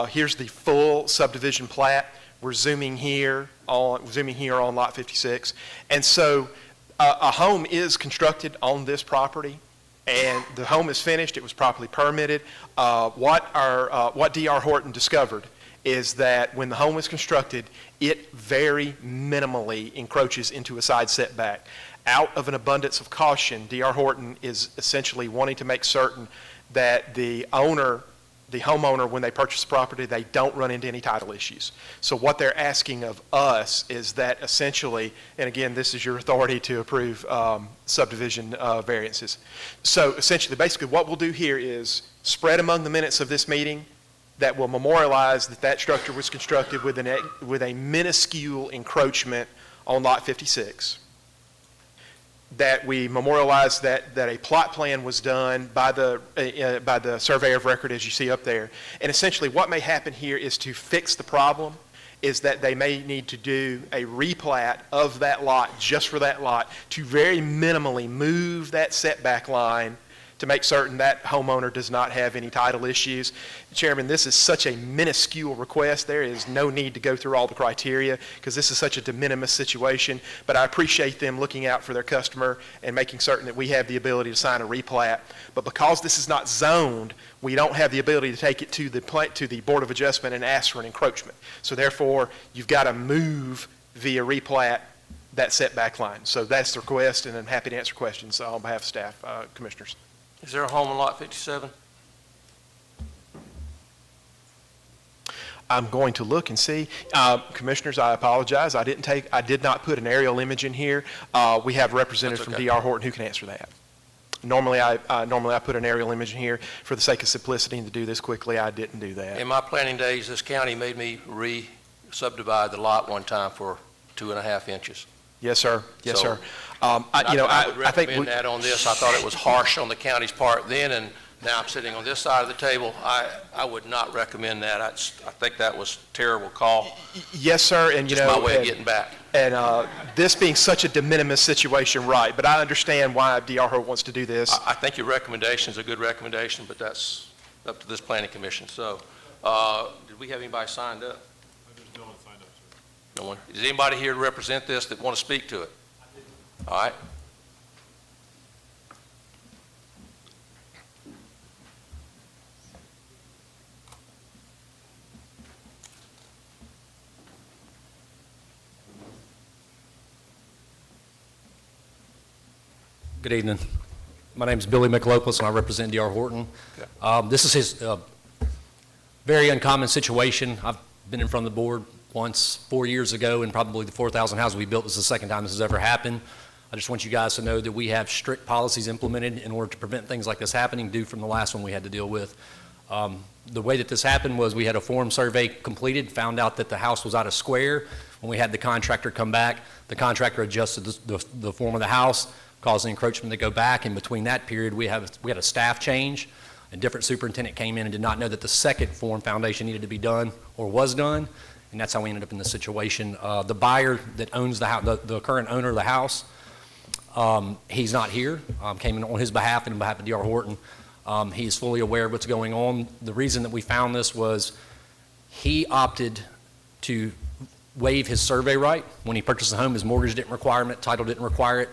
Here's the full subdivision plat. We're zooming here on Lot 56. And so a home is constructed on this property, and the home is finished. It was properly permitted. What D.R. Horton discovered is that when the home was constructed, it very minimally encroaches into a side setback. Out of an abundance of caution, D.R. Horton is essentially wanting to make certain that the homeowner, when they purchase the property, they don't run into any title issues. So what they're asking of us is that essentially, and again, this is your authority to approve subdivision variances. So essentially, basically what we'll do here is spread among the minutes of this meeting that will memorialize that that structure was constructed with a minuscule encroachment on Lot 56. That we memorialize that a plot plan was done by the surveyor of record, as you see up there. And essentially what may happen here is to fix the problem is that they may need to do a replat of that lot just for that lot to very minimally move that setback line to make certain that homeowner does not have any title issues. Chairman, this is such a minuscule request. There is no need to go through all the criteria because this is such a de minimis situation, but I appreciate them looking out for their customer and making certain that we have the ability to sign a replat. But because this is not zoned, we don't have the ability to take it to the Board of Adjustment and ask for an encroachment. So therefore, you've got to move via replat that setback line. So that's the request, and I'm happy to answer questions on behalf of staff, commissioners. Is there a home on Lot 57? I'm going to look and see. Commissioners, I apologize. I did not put an aerial image in here. We have representatives from D.R. Horton who can answer that. Normally I put an aerial image in here for the sake of simplicity and to do this quickly. I didn't do that. In my planning days, this county made me re-subdivide the lot one time for 2.5 inches. Yes, sir. Yes, So, sir. I would I think recommend that on this. I thought it was harsh on the county's part then, and now I'm sitting on this side of the table. I would not recommend that. I think that was a terrible call. Yes, sir. And Just my way of getting back. And this being such a de minimis situation, right? But I understand why D.R. wants to do this. I think your recommendation is a good recommendation, but that's up to this planning commission. So, did we have anybody signed up? There's no one signed up, sir. No one. Is anybody here to represent this that want to speak to it? All right. Good evening. My name is Billy McLopus, and I represent D.R. Horton. Okay. This is his very uncommon situation. I've been in front of the board once 4 years ago, and probably the 4,000 houses we built is the second time this has ever happened. I just want you guys to know that we have strict policies implemented in order to prevent things like this happening, due from the last one we had to deal with. The way that this happened was we had a form survey completed, found out that the house was out of square. When we had the contractor come back, the contractor adjusted the form of the house, caused the encroachment to go back. In between that period, we had a staff change. A different superintendent came in and did not know that the second form foundation needed to be done or was done, and that's how we ended up in this situation. The buyer that owns the house, the current owner of the house, he's not here. Came in on his behalf and on behalf of D.R. Horton. He is fully aware of what's going on. The reason that we found this was he opted to waive his survey right. When he purchased the home, his mortgage didn't require it, title didn't require it,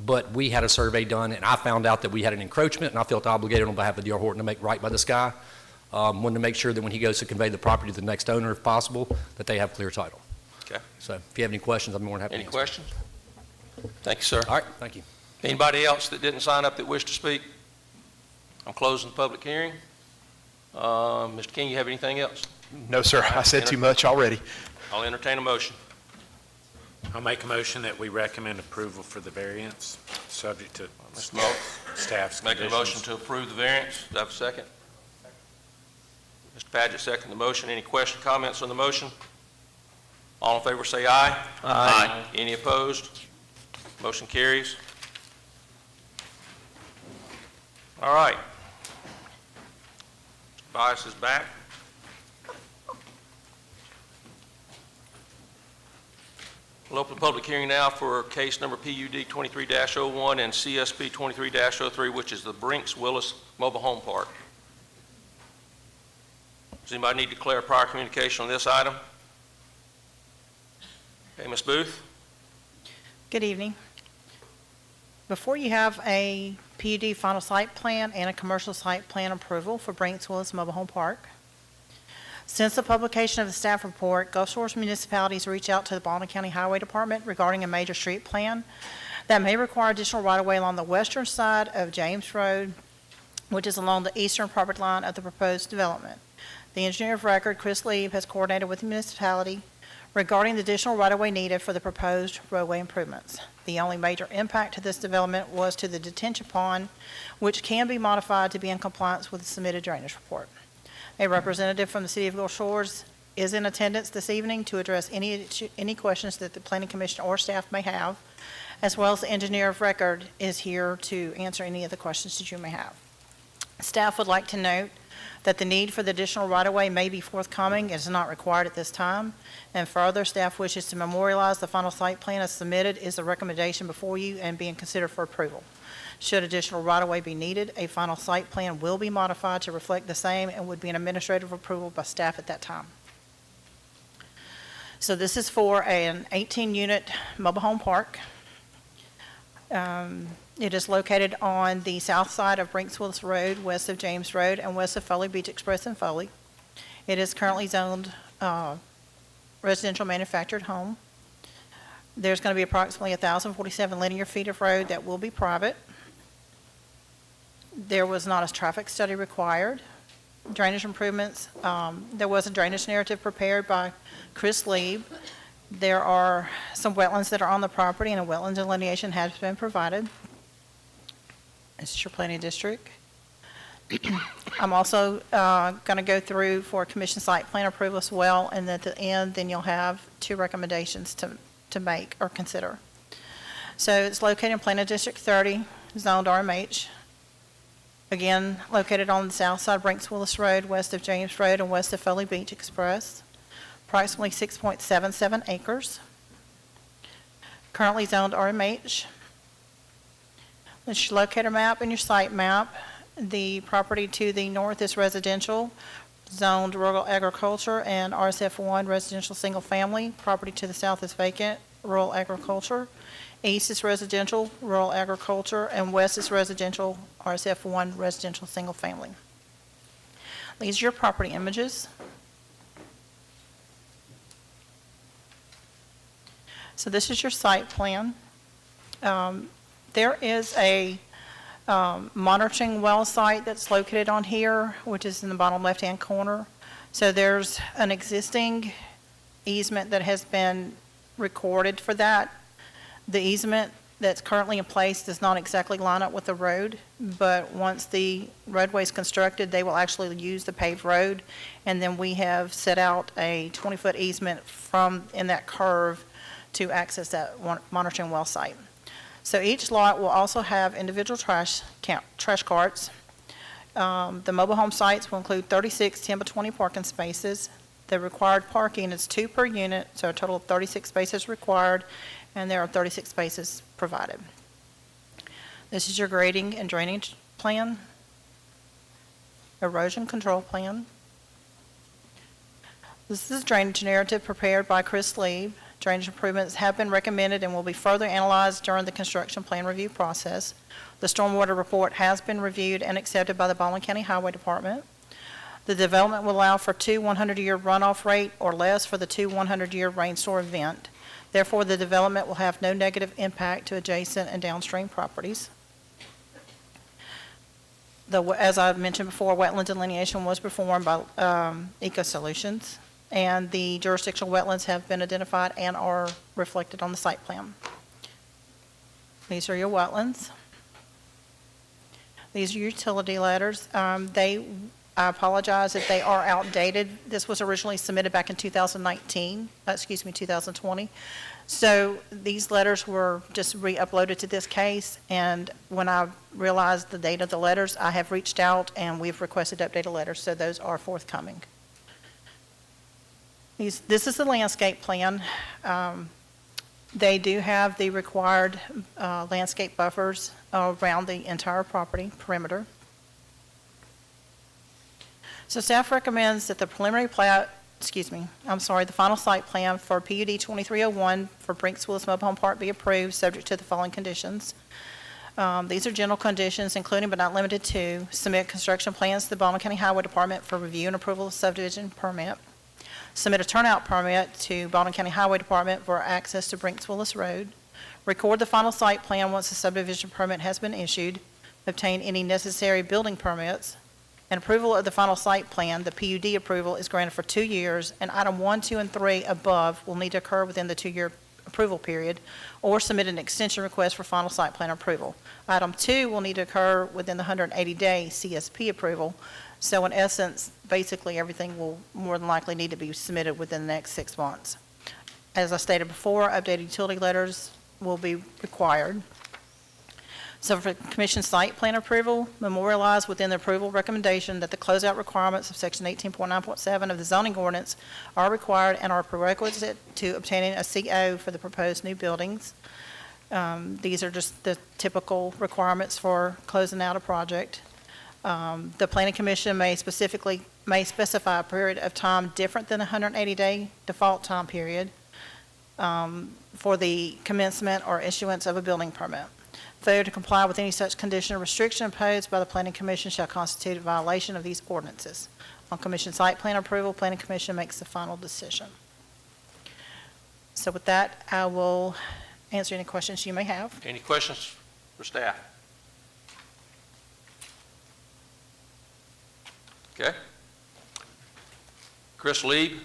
but we had a survey done, and I found out that we had an encroachment, and I felt obligated on behalf of D.R. Horton to make right by this guy. Wanted to make sure that when he goes to convey the property to the next owner, if possible, that they have clear title. Okay. So if you have any questions, I'm more than happy to answer. Any questions? Thank you, sir. All right, thank you. Anybody else that didn't sign up that wished to speak? I'm closing the public hearing. Mr. King, you have anything else? No, sir. I said too much already. I'll entertain a motion. I'll make a motion that we recommend approval for the variance, subject to staff's Make a conditions. motion to approve the variance. Do I have a second? Mr. Padgett, second the motion. Any question, comments on the motion? All in favor say aye. Aye. Any opposed? Motion carries. All right. Bias is back. We'll open the public hearing now for case number PUD 23-01 and CSP 23-03, which is the Brinks Willis Mobile Home Park. Does anybody need to declare prior communication on this item? Okay, Ms. Booth? Good evening. Before you have a PUD final site plan and a commercial site plan approval for Brinks Willis Mobile Home Park. Since the publication of the staff report, Gulf Shores municipalities reach out to the Baldwin County Highway Department regarding a major street plan that may require additional right-of-way along the western side of James Road, which is along the eastern property line of the proposed development. The engineer of record, Chris Lieb, has coordinated with the municipality regarding the additional right-of-way needed for the proposed roadway improvements. The only major impact to this development was to the detention pond, which can be modified to be in compliance with the submitted drainage report. A representative from the City of Gulf Shores is in attendance this evening to address any questions that the Planning Commission or staff may have, as well as the engineer of record is here to answer any of the questions that you may have. Staff would like to note that the need for the additional right-of-way may be forthcoming. It is not required at this time. And further, staff wishes to memorialize the final site plan as submitted is the recommendation before you and being considered for approval. Should additional right-of-way be needed, a final site plan will be modified to reflect the same and would be an administrative approval by staff at that time. So this is for an 18-unit mobile home park. It is located on the south side of Brinks Willis Road, west of James Road, and west of Foley Beach Express in Foley. It is currently zoned residential manufactured home. There's going to be approximately 1,047 linear feet of road that will be private. There was not a traffic study required. Drainage improvements, there was a drainage narrative prepared by Chris Lieb. There are some wetlands that are on the property, and a wetland delineation has been provided. This is your planning district. I'm also going to go through for commission site plan approval as well, and at the end, then you'll have two recommendations to make or consider. So it's located in Planning District 30, zoned RMH. Again, located on the south side of Brinks Willis Road, west of James Road, and west of Foley Beach Express. Approximately 6.77 acres. Currently zoned RMH. This is your locator map and your site map. The property to the north is residential, zoned rural agriculture, and RSF1 residential single family. Property to the south is vacant, rural agriculture. East is residential, rural agriculture, and west is residential, RSF1 residential single family. These are your property images. So this is your site plan. There is a monitoring well site that's located on here, which is in the bottom left-hand corner. So there's an existing easement that has been recorded for that. The easement that's currently in place does not exactly line up with the road, but once the roadway is constructed, they will actually use the paved road, and then we have set out a 20-foot easement from in that curve to access that monitoring well site. So each lot will also have individual trash carts. The mobile home sites will include 36 10 by 20 parking spaces. The required parking is 2 per unit, so a total of 36 spaces required, and there are 36 spaces provided. This is your grading and drainage plan, erosion control plan. This is drainage narrative prepared by Chris Lieb. Drainage improvements have been recommended and will be further analyzed during the construction plan review process. The stormwater report has been reviewed and accepted by the Baldwin County Highway Department. The development will allow for 2 100-year runoff rate or less for the 2 100-year rainstorm event. Therefore, the development will have no negative impact to adjacent and downstream properties. As I mentioned before, wetland delineation was performed by Eco Solutions, and the jurisdictional wetlands have been identified and are reflected on the site plan. These are your wetlands. These are utility letters. They I apologize if they are outdated. This was originally submitted back in 2020. So these letters were just re-uploaded to this case, and when I realized the date of the letters, I have reached out and we've requested updated letters, so those are forthcoming. This is the landscape plan. They do have the required landscape buffers around the entire property perimeter. So staff recommends that the preliminary plat, the final site plan for PUD 2301 for Brinks Willis Mobile Home Park be approved, subject to the following conditions. These are general conditions, including but not limited to: submit construction plans to the Baldwin County Highway Department for review and approval of subdivision permit. Submit a turnout permit to Baldwin County Highway Department for access to Brinks Willis Road. Record the final site plan once the subdivision permit has been issued. Obtain any necessary building permits. And approval of the final site plan, the PUD approval, is granted for 2 years, and item 1, 2, and 3 above will need to occur within the 2-year approval period, or submit an extension request for final site plan approval. Item 2 will need to occur within the 180-day CSP approval. So in essence, basically everything will more than likely need to be submitted within the next 6 months. As I stated before, updated utility letters will be required. So for commission site plan approval, memorialize within the approval recommendation that the closeout requirements of section 18.9.7 of the zoning ordinance are required and are prerequisite to obtaining a CO for the proposed new buildings. These are just the typical requirements for closing out a project. The planning commission may specify a period of time different than the 180-day default time period for the commencement or issuance of a building permit. Failure to comply with any such condition or restriction imposed by the Planning Commission shall constitute a violation of these ordinances. On Commission site plan approval, Planning Commission makes the final decision. So with that, I will answer any questions you may have. Any questions for staff? Okay. Chris Lieb.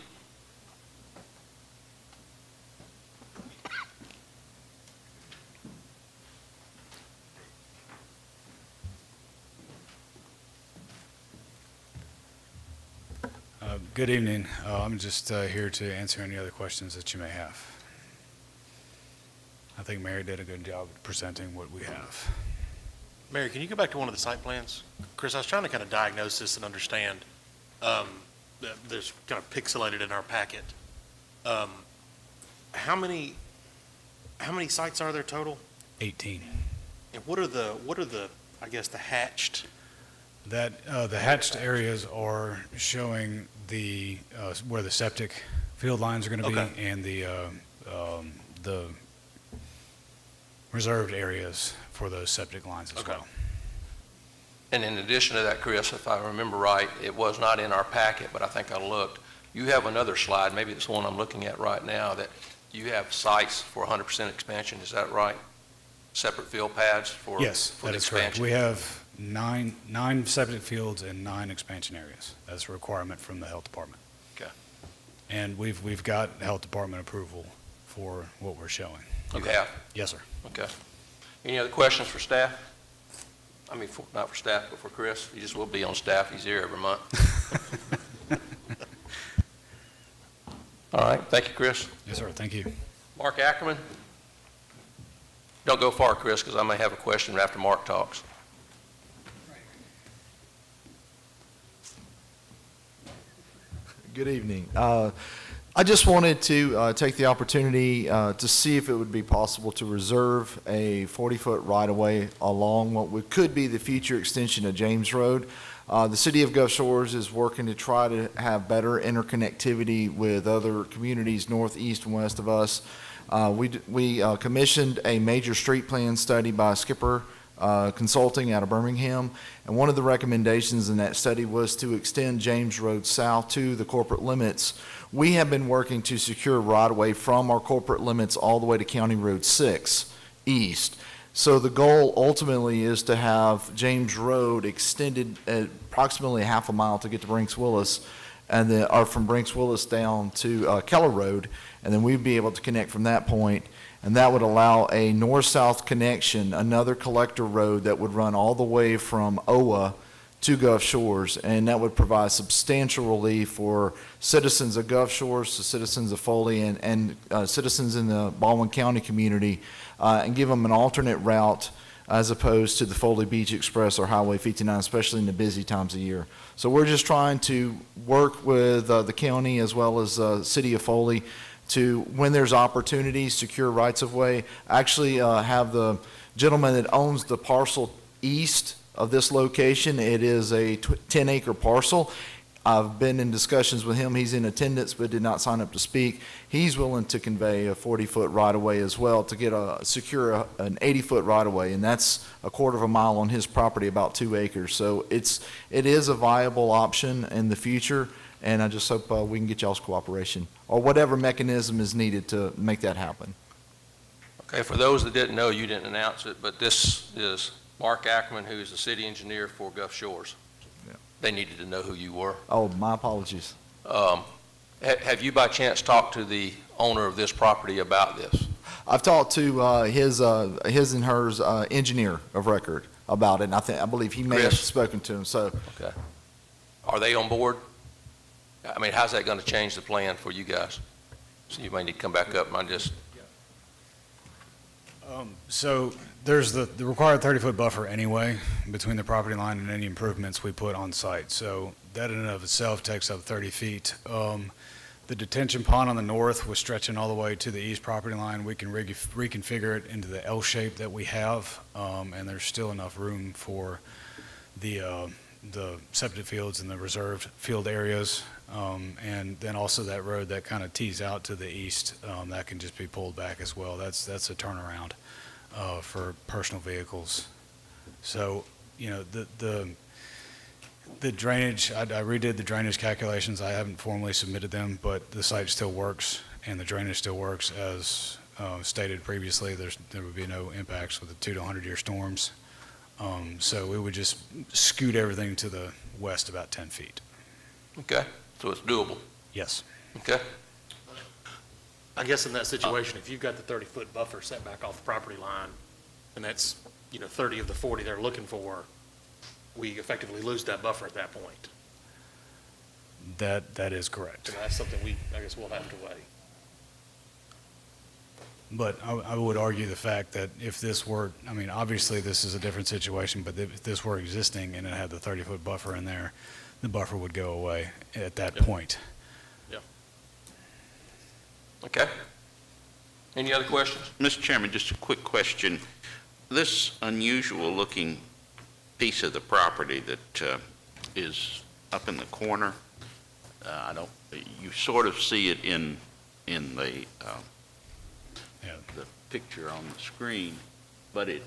Good evening. I'm just here to answer any other questions that you may have. I think Mary did a good job presenting what we have. Mary, can you go back to one of the site plans? Chris, I was trying to kind of diagnose this and understand. There's kind of pixelated in our packet. How many sites are there total? 18. And what are the I guess the hatched? The hatched areas are showing the where the septic field lines are going to be, and the reserved areas for those septic lines as well. And in addition to that, Chris, if I remember right, it was not in our packet, but I think I looked. You have another slide, maybe it's the one I'm looking at right now, that you have sites for 100% expansion. Is that right? Separate field pads for Yes, for that the is expansion? correct. We have nine septic fields and 9 expansion areas. That's a requirement from the health department. Okay. And we've got health department approval for what we're showing. You have? Yes, sir. Okay. Any other questions for staff? I mean, not for staff, but for Chris. He just will be on staff. He's here every month. All right. Thank you, Chris. Yes, sir. Thank you. Mark Ackerman. Don't go far, Chris, because I may have a question after Mark talks. Good evening. I just wanted to take the opportunity to see if it would be possible to reserve a 40-foot right-of-way along what could be the future extension of James Road. The city of Gulf Shores is working to try to have better interconnectivity with other communities northeast and west of us. We commissioned a major street plan study by Skipper Consulting out of Birmingham, and one of the recommendations in that study was to extend James Road south to the corporate limits. We have been working to secure right-of-way from our corporate limits all the way to County Road 6 east. So the goal ultimately is to have James Road extended at approximately half a mile to get to Brinks Willis, and then or from Brinks Willis down to Keller Road, and then we'd be able to connect from that point. And that would allow a north-south connection, another collector road that would run all the way from Owa to Gulf Shores, and that would provide substantial relief for citizens of Gulf Shores, to citizens of Foley, and citizens in the Baldwin County community, and give them an alternate route as opposed to the Foley Beach Express or Highway 59, especially in the busy times of year. So we're just trying to work with the county as well as City of Foley to, when there's opportunities, secure rights of way. Actually have the gentleman that owns the parcel east of this location. It is a 10-acre parcel. I've been in discussions with him. He's in attendance but did not sign up to speak. He's willing to convey a 40-foot right-of-way as well to get secure an 80-foot right-of-way, and that's a quarter of a mile on his property, about 2 acres. So it is a viable option in the future, and I just hope we can get y'all's cooperation or whatever mechanism is needed to make that happen. Okay, for those that didn't know, you didn't announce it, but this is Mark Ackerman, who is the city engineer for Gulf Shores. Yeah. They needed to know who you were. Oh, my apologies. Have you by chance talked to the owner of this property about this? I've talked to his and hers engineer of record about it, and I believe he may have Chris? spoken to him. So, Okay. Are they on board? I mean, how's that going to change the plan for you guys? So you may need to come back up, and So there's the required 30-foot buffer anyway between the property line and any improvements we put on site. So that in and of itself takes up 30 feet. The detention pond on the north was stretching all the way to the east property line. We can reconfigure it into the L shape that we have, and there's still enough room for the septic fields and the reserved field areas. And then also that road that kind of tees out to the east, that can just be pulled back as well. That's a turnaround for personal vehicles. So, you know, the drainage, I redid the drainage calculations. I haven't formally submitted them, but the site still works and the drainage still works as stated previously. There would be no impacts with the 2 to 100-year storms. So we would just scoot everything to the west about 10 feet. Okay, so it's doable. Yes. Okay. I guess in that situation, if you've got the 30-foot buffer set back off the property line, and that's, 30 of the 40 they're looking for, we effectively lose that buffer at that point. That is correct. And that's something I guess we'll have to weigh. But I would argue the fact that if this were, I mean, obviously this is a different situation, but if this were existing and it had the 30-foot buffer in there, the buffer would go away at that point. Yeah. Okay. Any other questions? Mr. Chairman, just a quick question. This unusual-looking piece of the property that is up in the corner, you sort of see it in the the picture on the screen, but it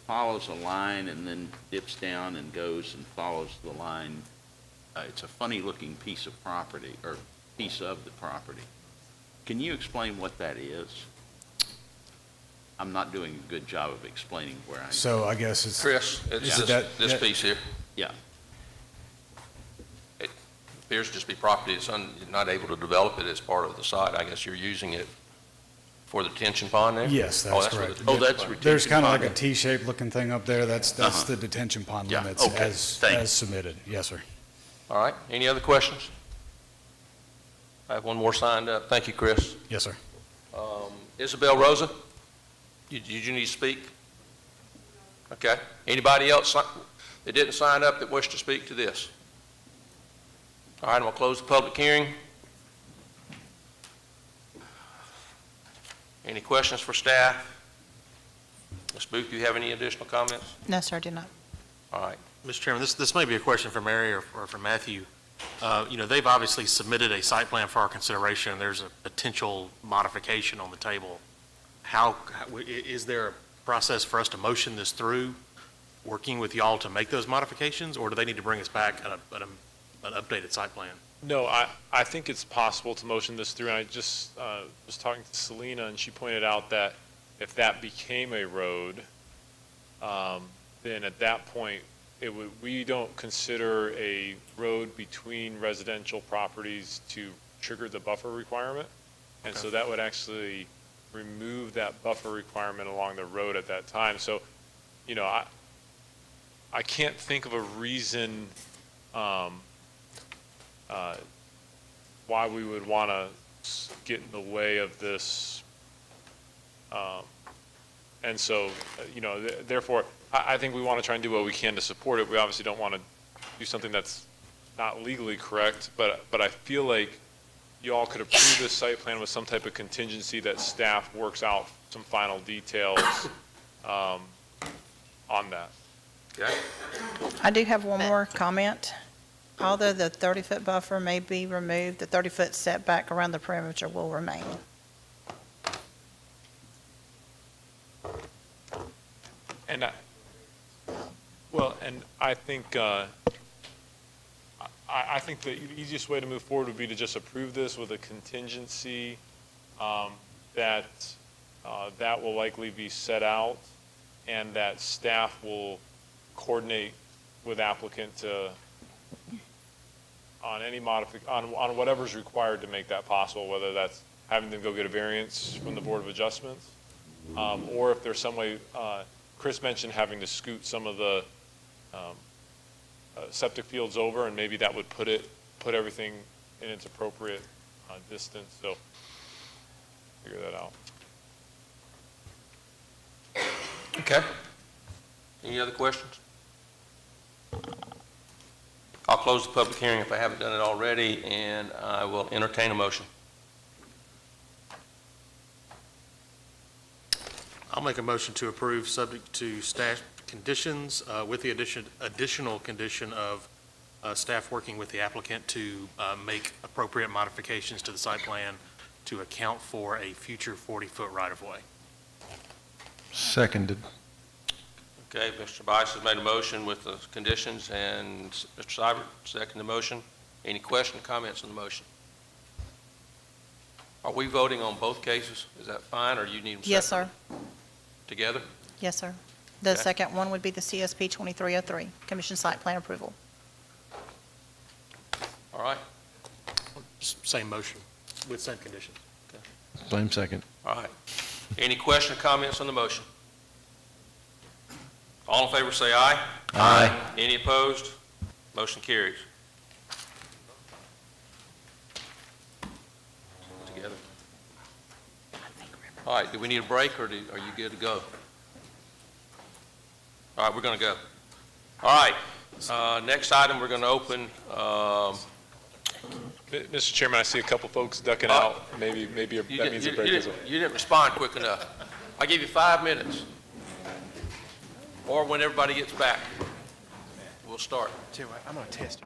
follows a line and then dips down and goes and follows the line. It's a funny-looking piece of property, or piece of the property. Can you explain what that is? I'm not doing a good job of explaining where I. So I guess it's. Chris, it's this piece here. Yeah. It appears to just be property that's not able to develop it as part of the site. I guess you're using it for the detention pond there? Yes, that's correct. That's There's kind of like a pond. T-shaped looking thing up there. That's the detention pond Yeah, limits okay, as submitted. Yes, sir. All right. Any other questions? I have one more signed up. Thank you, Chris. Yes, sir. Isabel Rosa, did you need to speak? Okay. Anybody else that didn't sign up that wished to speak to this? All right, I'm going to close the public hearing. Any questions for staff? Ms. Booth, do you have any additional comments? No, sir, I did not. All right. Mr. Chairman, this may be a question for Mary or for Matthew. They've obviously submitted a site plan for our consideration, and there's a potential modification on the table. Is there a process for us to motion this through, working with y'all to make those modifications, or do they need to bring us back an updated site plan? No, I think it's possible to motion this through, and I just was talking to Selena, and she pointed out that if that became a road, then at that point, we don't consider a road between residential properties to trigger the buffer requirement, and so that would actually remove that buffer requirement along the road at that time. So, I can't think of a reason why we would want to get in the way of this. And so, therefore, I think we want to try and do what we can to support it. We obviously don't want to do something that's not legally correct, but I feel like you all could approve this site plan with some type of contingency that staff works out some final details on that. Okay. I do have one more comment. Although the 30-foot buffer may be removed, the 30-foot setback around the perimeter will remain. And I think I think the easiest way to move forward would be to just approve this with a contingency that that will likely be set out, and that staff will coordinate with applicant to on any on whatever's required to make that possible, whether that's having them go get a variance from the Board of Adjustments, or if there's some way. Chris mentioned having to scoot some of the septic fields over, and maybe that would put everything in its appropriate distance. So figure that out. Okay. Any other questions? I'll close the public hearing if I haven't done it already, and I will entertain a motion. I'll make a motion to approve, subject to staff conditions, with the additional condition of staff working with the applicant to make appropriate modifications to the site plan to account for a future 40-foot right-of-way. Seconded. Okay, Mr. Bice has made a motion with the conditions, and Mr. Seibert seconded the motion. Any questions, comments on the motion? Are we voting on both cases? Is that fine, or you need them separately? Yes, sir. Together? Yes, sir. The Okay. second one would be the CSP 2303, Commission Site Plan Approval. All right. Same motion with same conditions. Same second. All right. Any questions or comments on the motion? All in favor say aye. Aye. Any opposed? Motion carries. Together. All right, do we need a break, or are you good to go? All right, we're going to go. All right, next item, we're going to open, Mr. Chairman, I see a couple folks ducking out. Maybe that means a break as well. you didn't respond quick enough. I give you 5 minutes, or when everybody gets back, we'll start. I'm going to test you.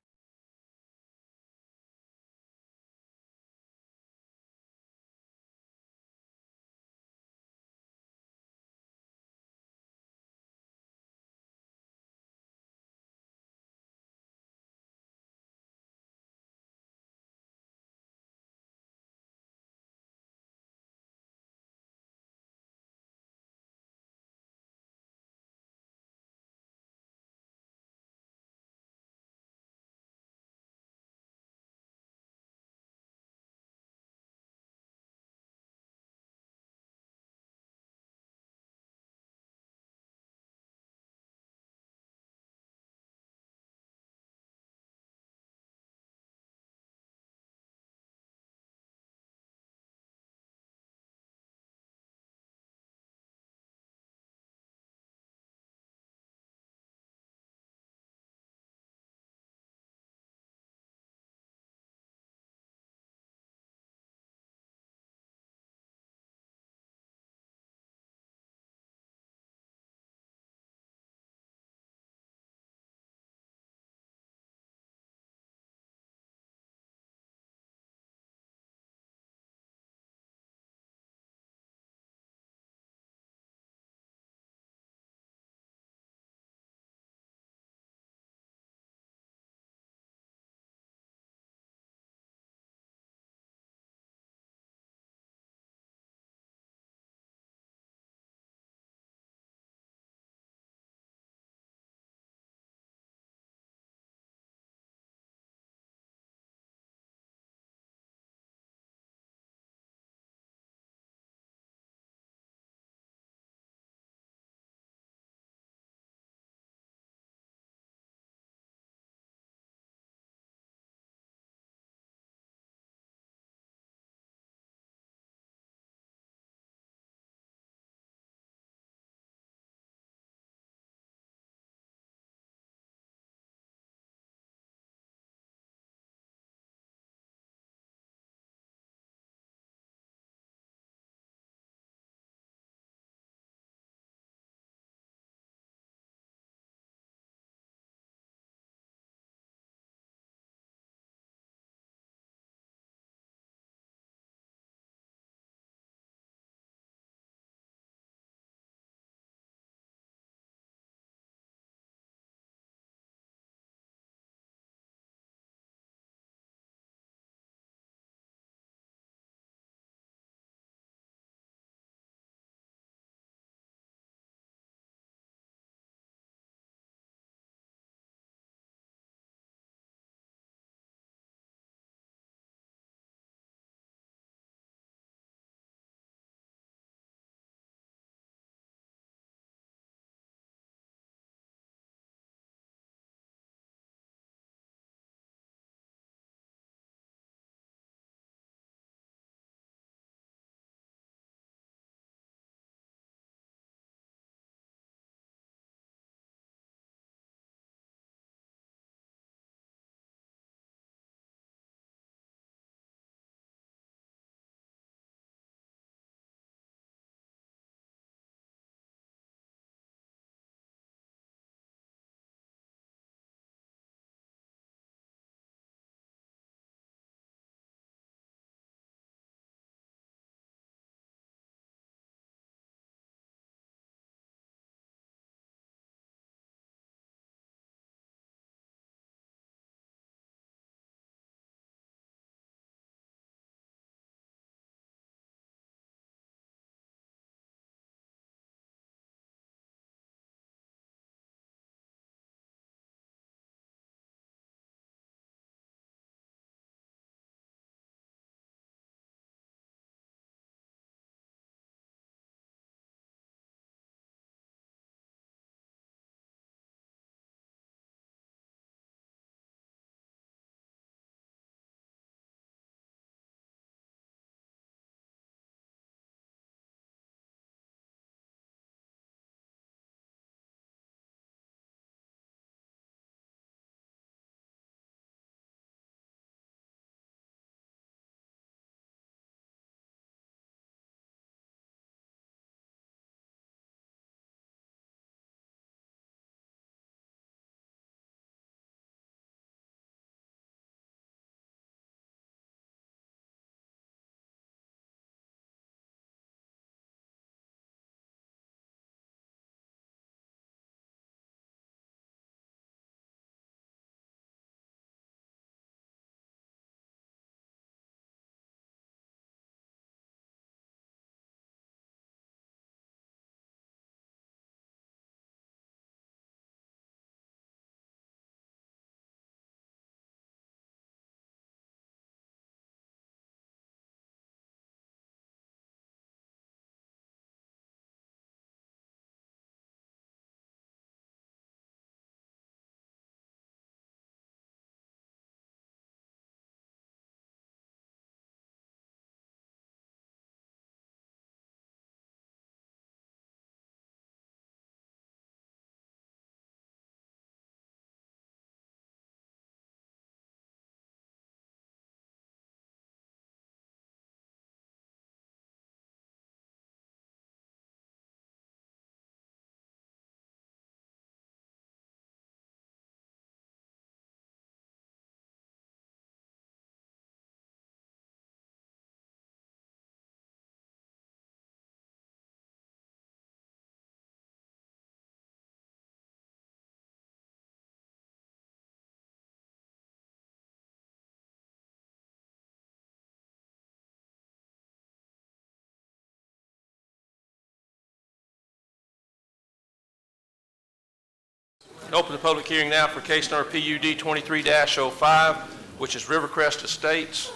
Open the public hearing now for case number PUD 23-05, which is Rivercrest Estates.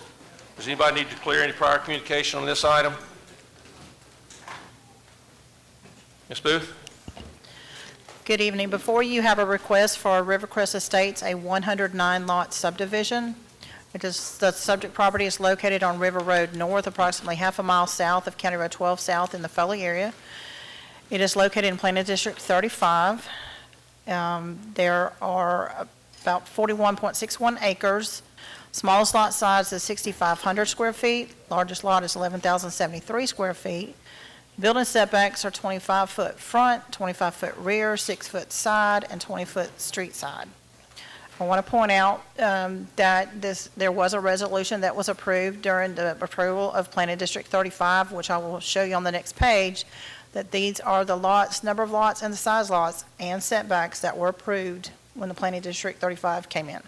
Does anybody need to clear any prior communication on this item? Ms. Booth? Good evening. Before you have a request for Rivercrest Estates, a 109-lot subdivision. The subject property is located on River Road North, approximately half a mile south of County Road 12 South in the Foley area. It is located in Planning District 35. There are about 41.61 acres. Smallest lot size is 6,500 square feet. Largest lot is 11,073 square feet. Building setbacks are 25-foot front, 25-foot rear, 6-foot side, and 20-foot street side. I want to point out that there was a resolution that was approved during the approval of Planning District 35, which I will show you on the next page, that these are the lots, number of lots, and the size lots and setbacks that were approved when the Planning District 35 came in.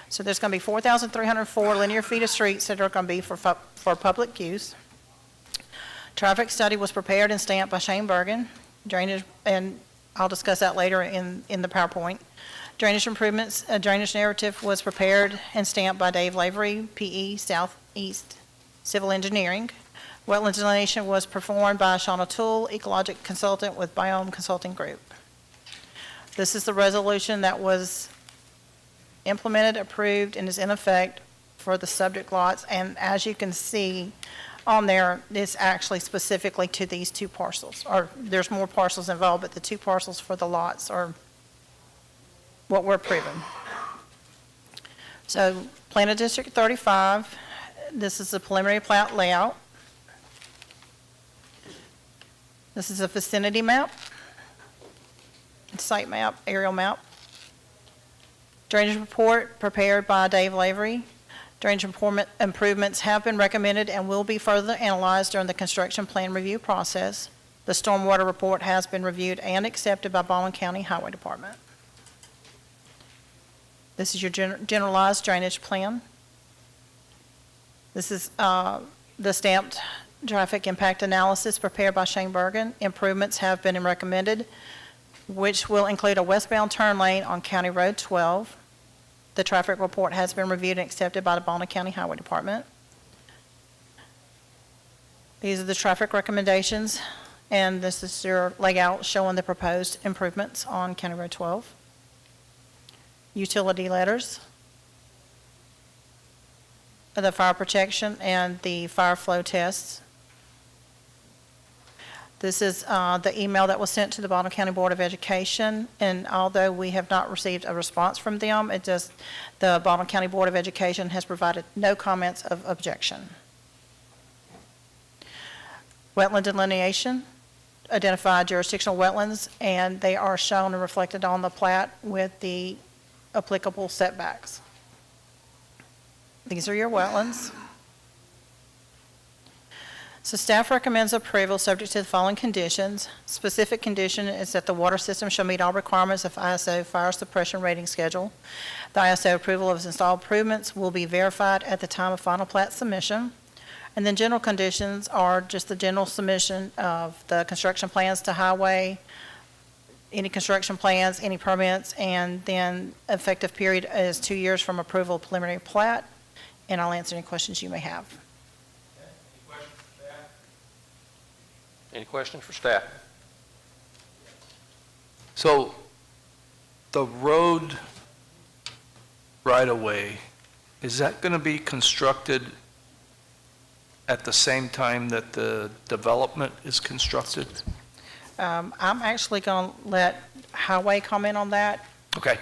So there's going to be 4,304 linear feet of streets that are going to be for public use. Traffic study was prepared and stamped by Shane Bergen. Drainage, and I'll discuss that later in the PowerPoint. Drainage improvements, a drainage narrative was prepared and stamped by Dave Lavery, PE Southeast Civil Engineering. Wetland delineation was performed by Sean O'Toole, ecologic consultant with Biome Consulting Group. This is the resolution that was implemented, approved, and is in effect for the subject lots. And as you can see on there, it's actually specifically to these two parcels. Or there's more parcels involved, but the two parcels for the lots are what we're approving. So Planning District 35, this is the preliminary plat layout. This is a vicinity map, site map, aerial map. Drainage report prepared by Dave Lavery. Drainage improvements have been recommended and will be further analyzed during the construction plan review process. The stormwater report has been reviewed and accepted by Baldwin County Highway Department. This is your generalized drainage plan. This is the stamped traffic impact analysis prepared by Shane Bergen. Improvements have been recommended, which will include a westbound turn lane on County Road 12. The traffic report has been reviewed and accepted by the Baldwin County Highway Department. These are the traffic recommendations, and this is your layout showing the proposed improvements on County Road 12. Utility letters, the fire protection and the fire flow tests. This is the email that was sent to the Baldwin County Board of Education, and although we have not received a response from them, the Baldwin County Board of Education has provided no comments of objection. Wetland delineation, identify jurisdictional wetlands, and they are shown and reflected on the plat with the applicable setbacks. These are your wetlands. So staff recommends approval subject to the following conditions. Specific condition is that the water system shall meet all requirements of ISO fire suppression rating schedule. The ISO approval of installed improvements will be verified at the time of final plat submission. And then general conditions are just the general submission of the construction plans to highway, any construction plans, any permits, and then effective period is 2 years from approval of preliminary plat. And I'll answer any questions you may have. Any questions for staff? So the road right-of-way, is that going to be constructed at the same time that the development is constructed? I'm actually going to let Highway comment on that. Okay.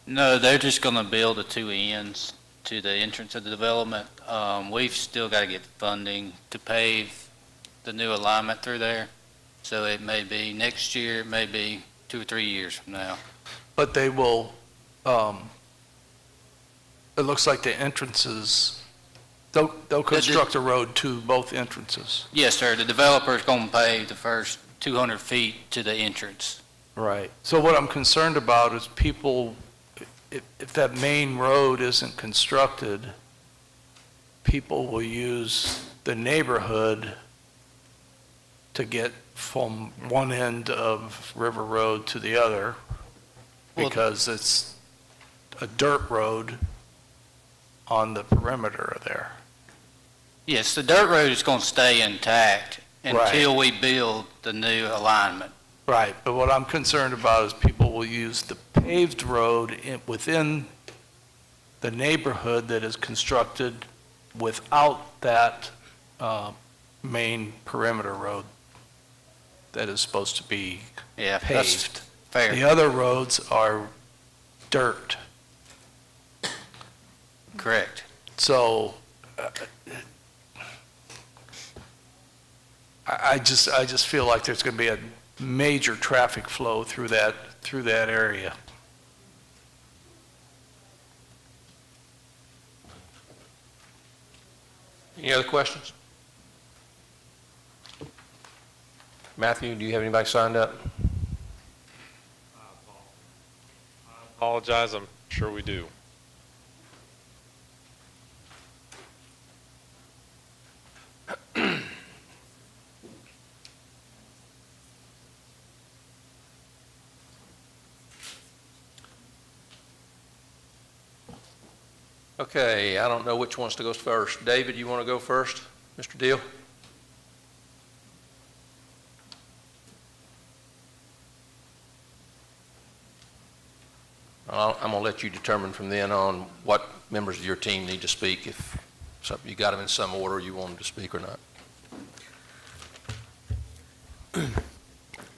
No, they're just going to build the two ends to the entrance of the development. We've still got to get funding to pave the new alignment through there. So it may be next year, it may be 2 or 3 years from now. But they will, it looks like the entrances, they'll construct a road to both entrances. Yes, sir. The developer's going to pave the first 200 feet to the entrance. Right. So what I'm concerned about is people, if that main road isn't constructed, people will use the neighborhood to get from one end of River Road to the other Well- because it's a dirt road on the perimeter there. Yes, the dirt road is going to stay intact until we build the new alignment. Right, but what I'm concerned about is people will use the paved road within the neighborhood that is constructed without that main perimeter road that is supposed to be Yeah, that's paved. fair. The other roads are dirt. Correct. So I just feel like there's going to be a major traffic flow through that area. Any other questions? Matthew, do you have anybody signed up? Apologize, I'm sure we do. Okay, I don't know which wants to go first. David, you want to go first? Mr. Deal? I'm going to let you determine from then on what members of your team need to speak. If you got them in some order, you want them to speak or not.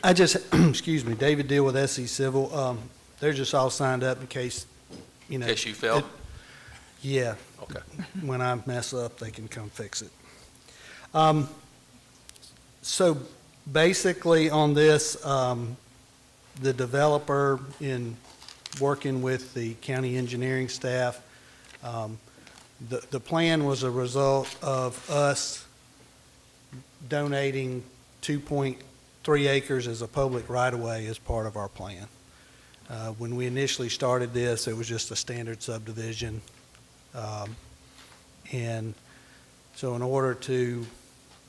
I just, excuse me, David Deal with SE Civil. They're just all signed up in case, In case you fail? Yeah. Okay. When I mess up, they can come fix it. So basically on this, the developer in working with the county engineering staff, the plan was a result of us donating 2.3 acres as a public right-of-way as part of our plan. When we initially started this, it was just a standard subdivision. And so in order to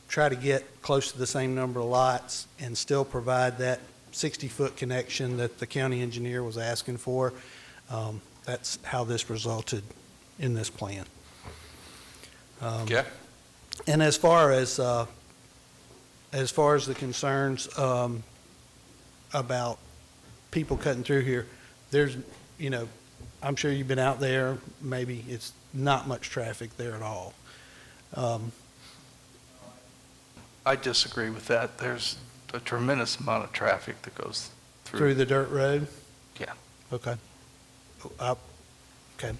try to get close to the same number of lots and still provide that 60-foot connection that the county engineer was asking for, that's how this resulted in this plan. Okay. And as far as the concerns about people cutting through here, there's, I'm sure you've been out there, maybe it's not much traffic there at all. I disagree with that. There's a tremendous amount of traffic that goes through. Through the dirt road? Yeah. Okay. Okay.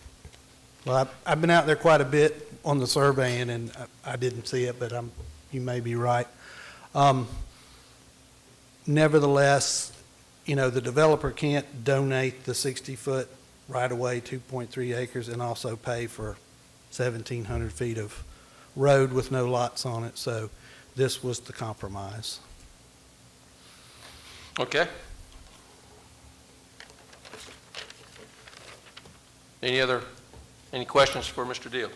Well, I've been out there quite a bit on the surveying, and I didn't see it, but you may be right. Nevertheless, the developer can't donate the 60-foot right-of-way, 2.3 acres, and also pay for 1,700 feet of road with no lots on it, so this was the compromise. Okay. Any questions for Mr. Deal?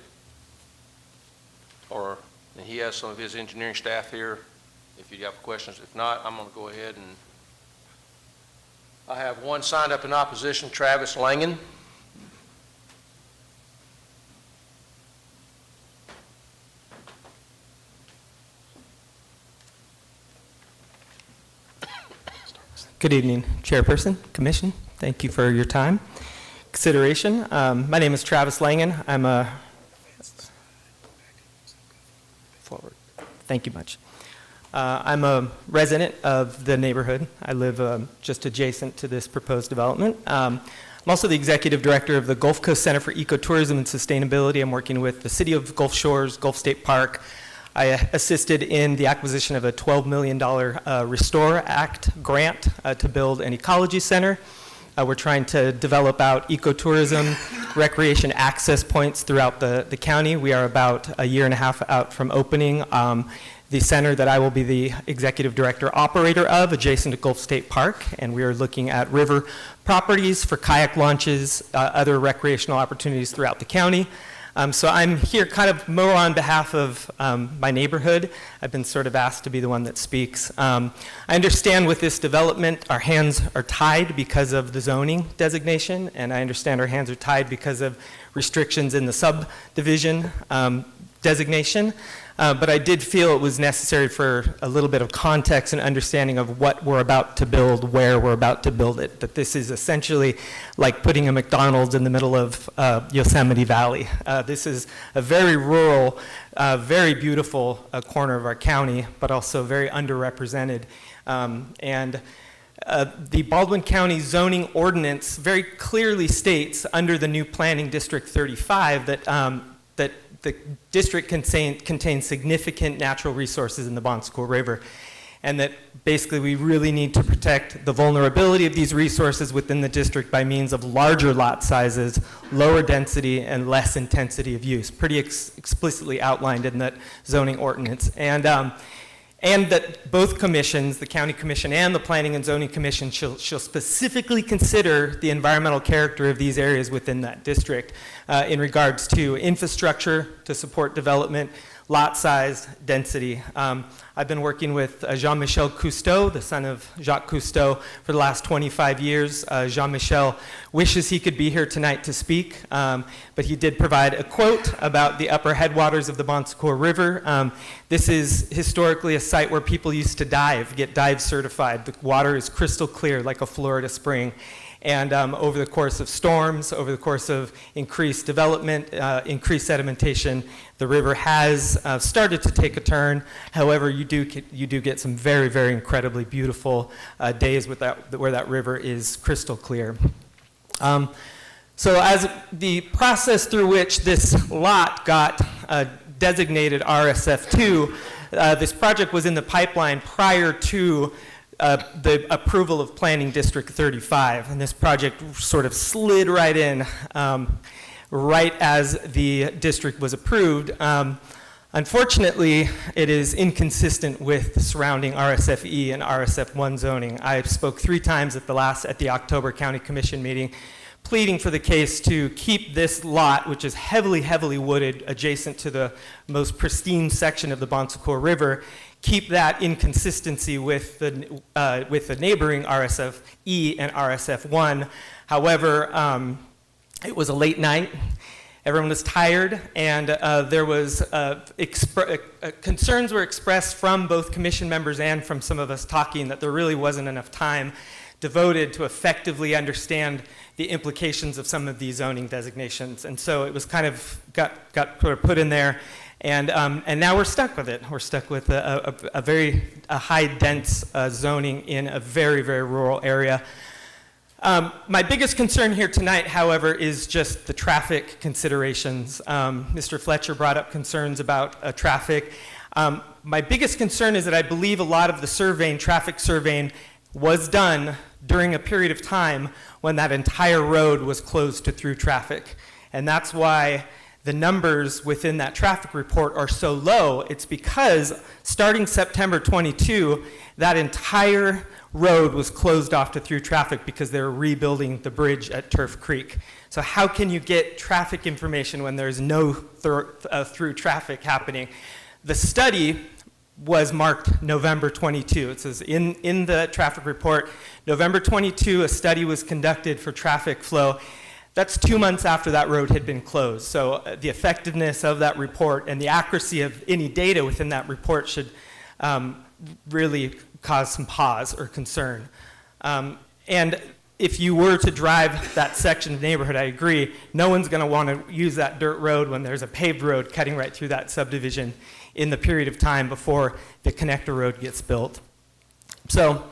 Or he has some of his engineering staff here if you have questions. If not, I'm going to go ahead and I have one signed up in opposition, Travis Langen. Good evening, Chairperson, Commission. Thank you for your time. Consideration. My name is Travis Langen. I'm a forward. Thank you much. I'm a resident of the neighborhood. I live just adjacent to this proposed development. I'm also the executive director of the Gulf Coast Center for Ecotourism and Sustainability. I'm working with the City of Gulf Shores, Gulf State Park. I assisted in the acquisition of a $12 million Restore Act grant to build an ecology center. We're trying to develop out ecotourism, recreation access points throughout the county. We are about a year and a half out from opening the center that I will be the executive director operator of, adjacent to Gulf State Park, and we are looking at river properties for kayak launches, other recreational opportunities throughout the county. So I'm here kind of more on behalf of my neighborhood. I've been sort of asked to be the one that speaks. I understand with this development, our hands are tied because of the zoning designation, and I understand our hands are tied because of restrictions in the subdivision designation. But I did feel it was necessary for a little bit of context and understanding of what we're about to build, where we're about to build it. That this is essentially like putting a McDonald's in the middle of Yosemite Valley. This is a very rural, very beautiful corner of our county, but also very underrepresented. The Baldwin County zoning ordinance very clearly states under the new Planning District 35 that the district contains significant natural resources in the Bon Secours River, and that basically we really need to protect the vulnerability of these resources within the district by means of larger lot sizes, lower density, and less intensity of use, pretty explicitly outlined in that zoning ordinance. And that both commissions, the County Commission and the Planning and Zoning Commission, shall specifically consider the environmental character of these areas within that district in regards to infrastructure to support development, lot size, density. I've been working with Jean-Michel Cousteau, the son of Jacques Cousteau, for the last 25 years. Jean-Michel wishes he could be here tonight to speak, but he did provide a quote about the upper headwaters of the Bon Secours River. This is historically a site where people used to dive, get dive certified. The water is crystal clear like a Florida spring. And over the course of storms, over the course of increased development, increased sedimentation, the river has started to take a turn. However, you do get some very, very incredibly beautiful days with where that river is crystal clear. So as the process through which this lot got designated RSF2, this project was in the pipeline prior to the approval of Planning District 35, and this project sort of slid right in right as the district was approved. Unfortunately, it is inconsistent with the surrounding RSFE and RSF1 zoning. I spoke 3 times at the October County Commission meeting, pleading for the case to keep this lot, which is heavily, heavily wooded, adjacent to the most pristine section of the Bon Secours River, keep that in consistency with the neighboring RSFE and RSF1. However, it was a late night. Everyone was tired, and there was concerns were expressed from both commission members and from some of us talking that there really wasn't enough time devoted to effectively understand the implications of some of these zoning designations. And so it was kind of got put in there. And now we're stuck with it. We're stuck with a very high dense zoning in a very, very rural area. My biggest concern here tonight, however, is just the traffic considerations. Mr. Fletcher brought up concerns about traffic. My biggest concern is that I believe a lot of the traffic surveying was done during a period of time when that entire road was closed to through traffic. And that's why the numbers within that traffic report are so low. It's because starting September 22, that entire road was closed off to through traffic because they were rebuilding the bridge at Turf Creek. So how can you get traffic information when there's no through traffic happening? The study was marked November 22. It says in the traffic report, November 22, a study was conducted for traffic flow. That's 2 months after that road had been closed. So the effectiveness of that report and the accuracy of any data within that report should really cause some pause or concern. And if you were to drive that section of the neighborhood, I agree, no one's going to want to use that dirt road when there's a paved road cutting right through that subdivision in the period of time before the connector road gets built. So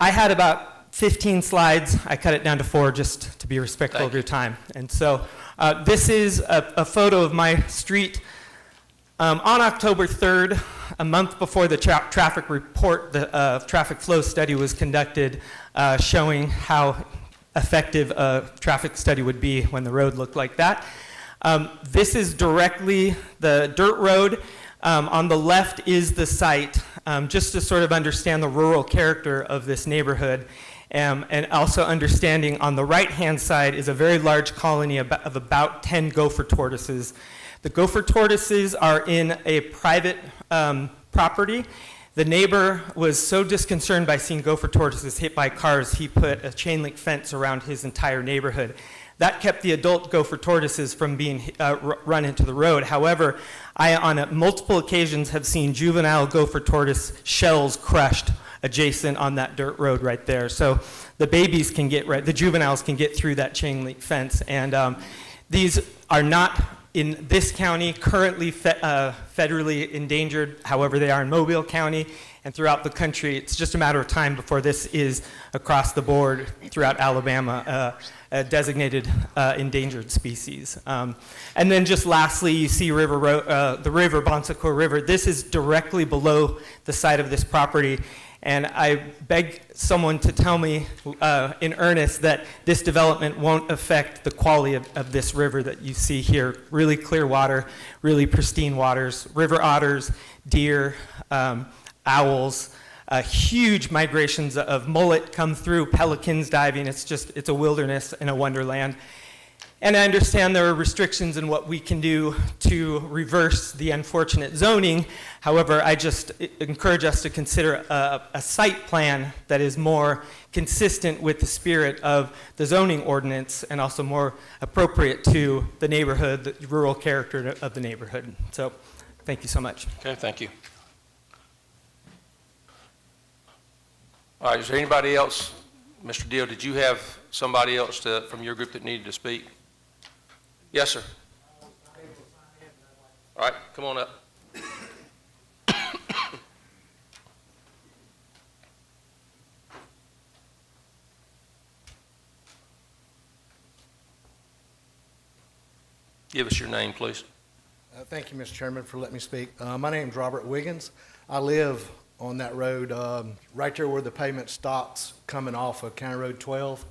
I had about 15 slides. I cut it down to 4 just to be respectful of your time. And so this is a photo of my street on October 3rd, a month before the traffic report, the traffic flow study was conducted, showing how effective a traffic study would be when the road looked like that. This is directly the dirt road. On the left is the site, just to sort of understand the rural character of this neighborhood. And also understanding on the right-hand side is a very large colony of about 10 gopher tortoises. The gopher tortoises are in a private property. The neighbor was so disconcerted by seeing gopher tortoises hit by cars, he put a chain link fence around his entire neighborhood. That kept the adult gopher tortoises from being run into the road. However, I, on multiple occasions, have seen juvenile gopher tortoise shells crushed adjacent on that dirt road right there. So the babies can get the juveniles can get through that chain link fence. And these are not in this county currently federally endangered. However, they are in Mobile County and throughout the country. It's just a matter of time before this is across the board throughout Alabama, a designated endangered species. And then just lastly, you see the river, Bonsecour River. This is directly below the site of this property. And I beg someone to tell me in earnest that this development won't affect the quality of this river that you see here. Really clear water, really pristine waters, river otters, deer, owls, huge migrations of mullet come through, pelicans diving. It's a wilderness and a wonderland. And I understand there are restrictions in what we can do to reverse the unfortunate zoning. However, I just encourage us to consider a site plan that is more consistent with the spirit of the zoning ordinance and also more appropriate to the neighborhood, the rural character of the neighborhood. So, thank you so much. Okay, thank you. All right, is there anybody else? Mr. Deal, did you have somebody else from your group that needed to speak? Yes, sir. All right, come on up. Give us your name, please. Thank you, Mr. Chairman, for letting me speak. My name's Robert Wiggins. I live on that road right there where the pavement stops coming off of County Road 12.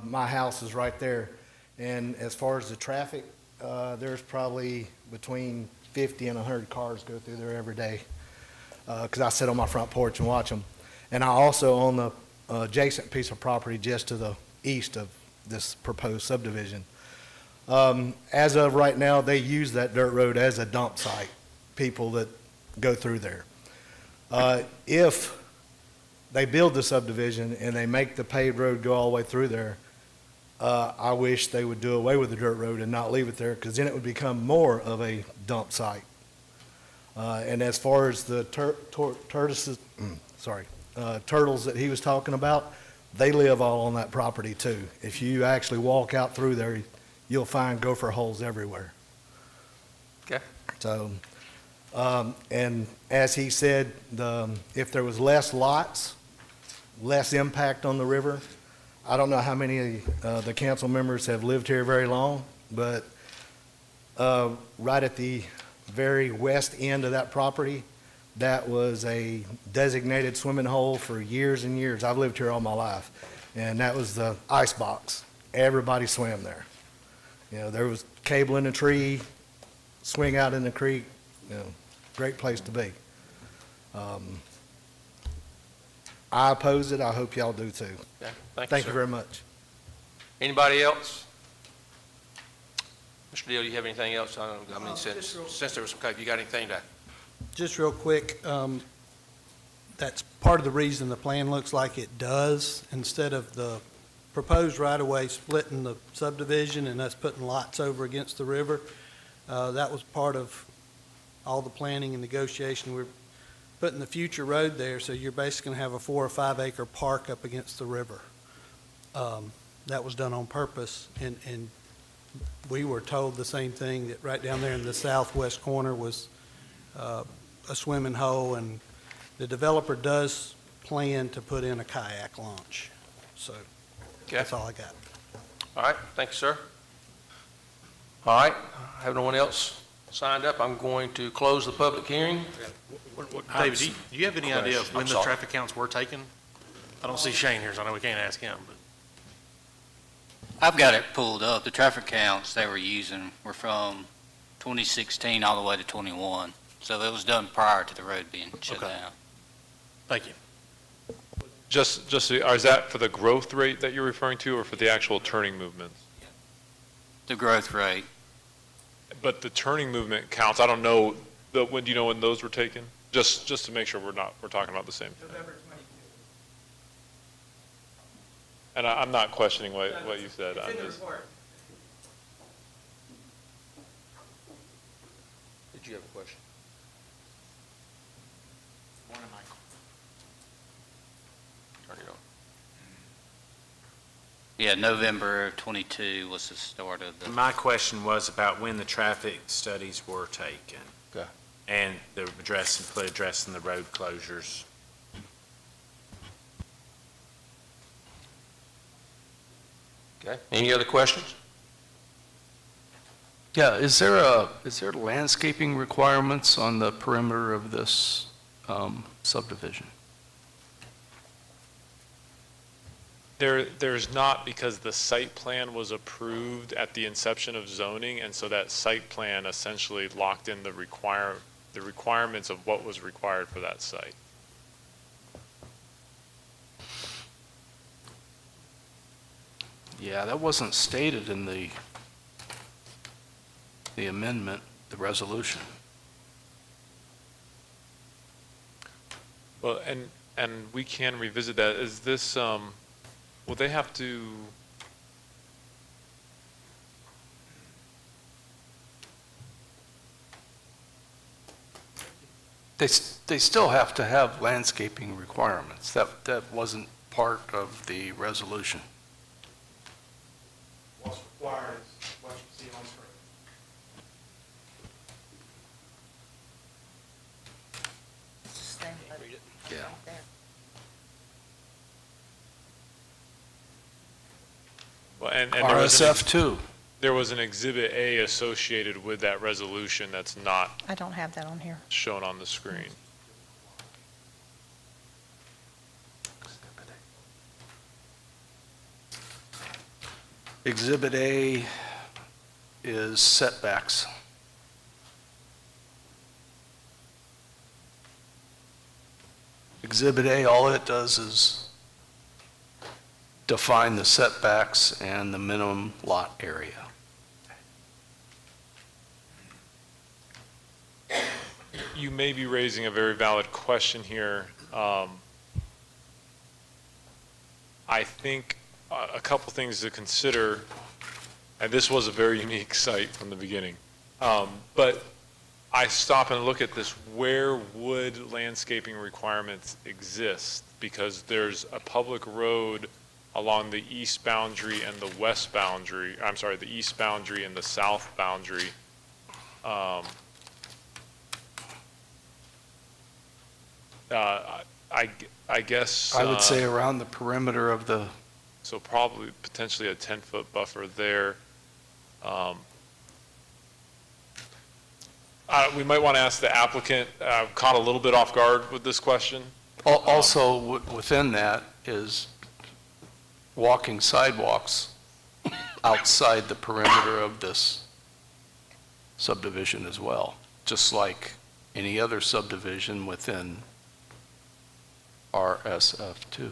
My house is right there. And as far as the traffic, there's probably between 50 and 100 cars go through there every day because I sit on my front porch and watch them. And I also own the adjacent piece of property just to the east of this proposed subdivision. As of right now, they use that dirt road as a dump site, people that go through there. If they build the subdivision and they make the paved road go all the way through there, I wish they would do away with the dirt road and not leave it there, because then it would become more of a dump site. And as far as the turtles that he was talking about, they live all on that property too. If you actually walk out through there, you'll find gopher holes everywhere. Okay. So, and as he said, if there was less lots, less impact on the river. I don't know how many of the council members have lived here very long, but right at the very west end of that property, that was a designated swimming hole for years and years. I've lived here all my life, and that was the ice box. Everybody swam there. You know, there was cable in the tree, swing out in the creek, you know, great place to be. I oppose it. I hope y'all do too. Okay. Thank you you very much. Anybody else? Mr. Deal, you have anything else? Since there was some, you got anything to? Just real quick, that's part of the reason the plan looks like it does. Instead of the proposed right-of-way splitting the subdivision and us putting lots over against the river, that was part of all the planning and negotiation. We're putting the future road there, so you're basically going to have a 4 or 5 acre park up against the river. That was done on purpose, and we were told the same thing, that right down there in the southwest corner was a swimming hole, and the developer does plan to put in a kayak launch. So that's all I got. All right, thank you, sir. All right, have no one else signed up. I'm going to close the public hearing. David, do you have any idea of when the traffic counts were taken? I don't see Shane here, so I know we can't ask him. But I've got it pulled up. The traffic counts they were using were from 2016 all the way to 21. So it was done prior to the road being shut down. Thank you. Is that for the growth rate that you're referring to, or for the actual turning movement? The growth rate. But the turning movement counts, I don't know, do you know when those were taken? Just to make sure we're talking about the same thing. November 22. And I'm not questioning what you said. It's I'm in the just- report. Did you have a question? Turn it on. Yeah, November 22 was the start of the. My question was about when the traffic studies were taken. Okay. And the addressing the road closures. Okay, any other questions? Yeah, is there landscaping requirements on the perimeter of this subdivision? There's not, because the site plan was approved at the inception of zoning, and so that site plan essentially locked in the requirements of what was required for that site. Yeah, that wasn't stated in the amendment, the resolution. Well, and we can revisit that. Is this, will they have to? They still have to have landscaping requirements. That wasn't part of the resolution. What's required is what you see on screen. Yeah. Well, and there was RSF too. There was an Exhibit A associated with that resolution that's not I don't have that on here. shown on the screen. Exhibit A is setbacks. Exhibit A, all it does is define the setbacks and the minimum lot area. You may be raising a very valid question here. I think a couple things to consider, and this was a very unique site from the beginning, but I stop and look at this, where would landscaping requirements exist? Because there's a public road along the east boundary and the west boundary, I'm sorry, the east boundary and the south boundary. I guess. I would say around the perimeter of the. So probably potentially a 10-foot buffer there. We might want to ask the applicant, caught a little bit off guard with this question. Also, within that is walking sidewalks outside the perimeter of this subdivision as well, just like any other subdivision within RSF2.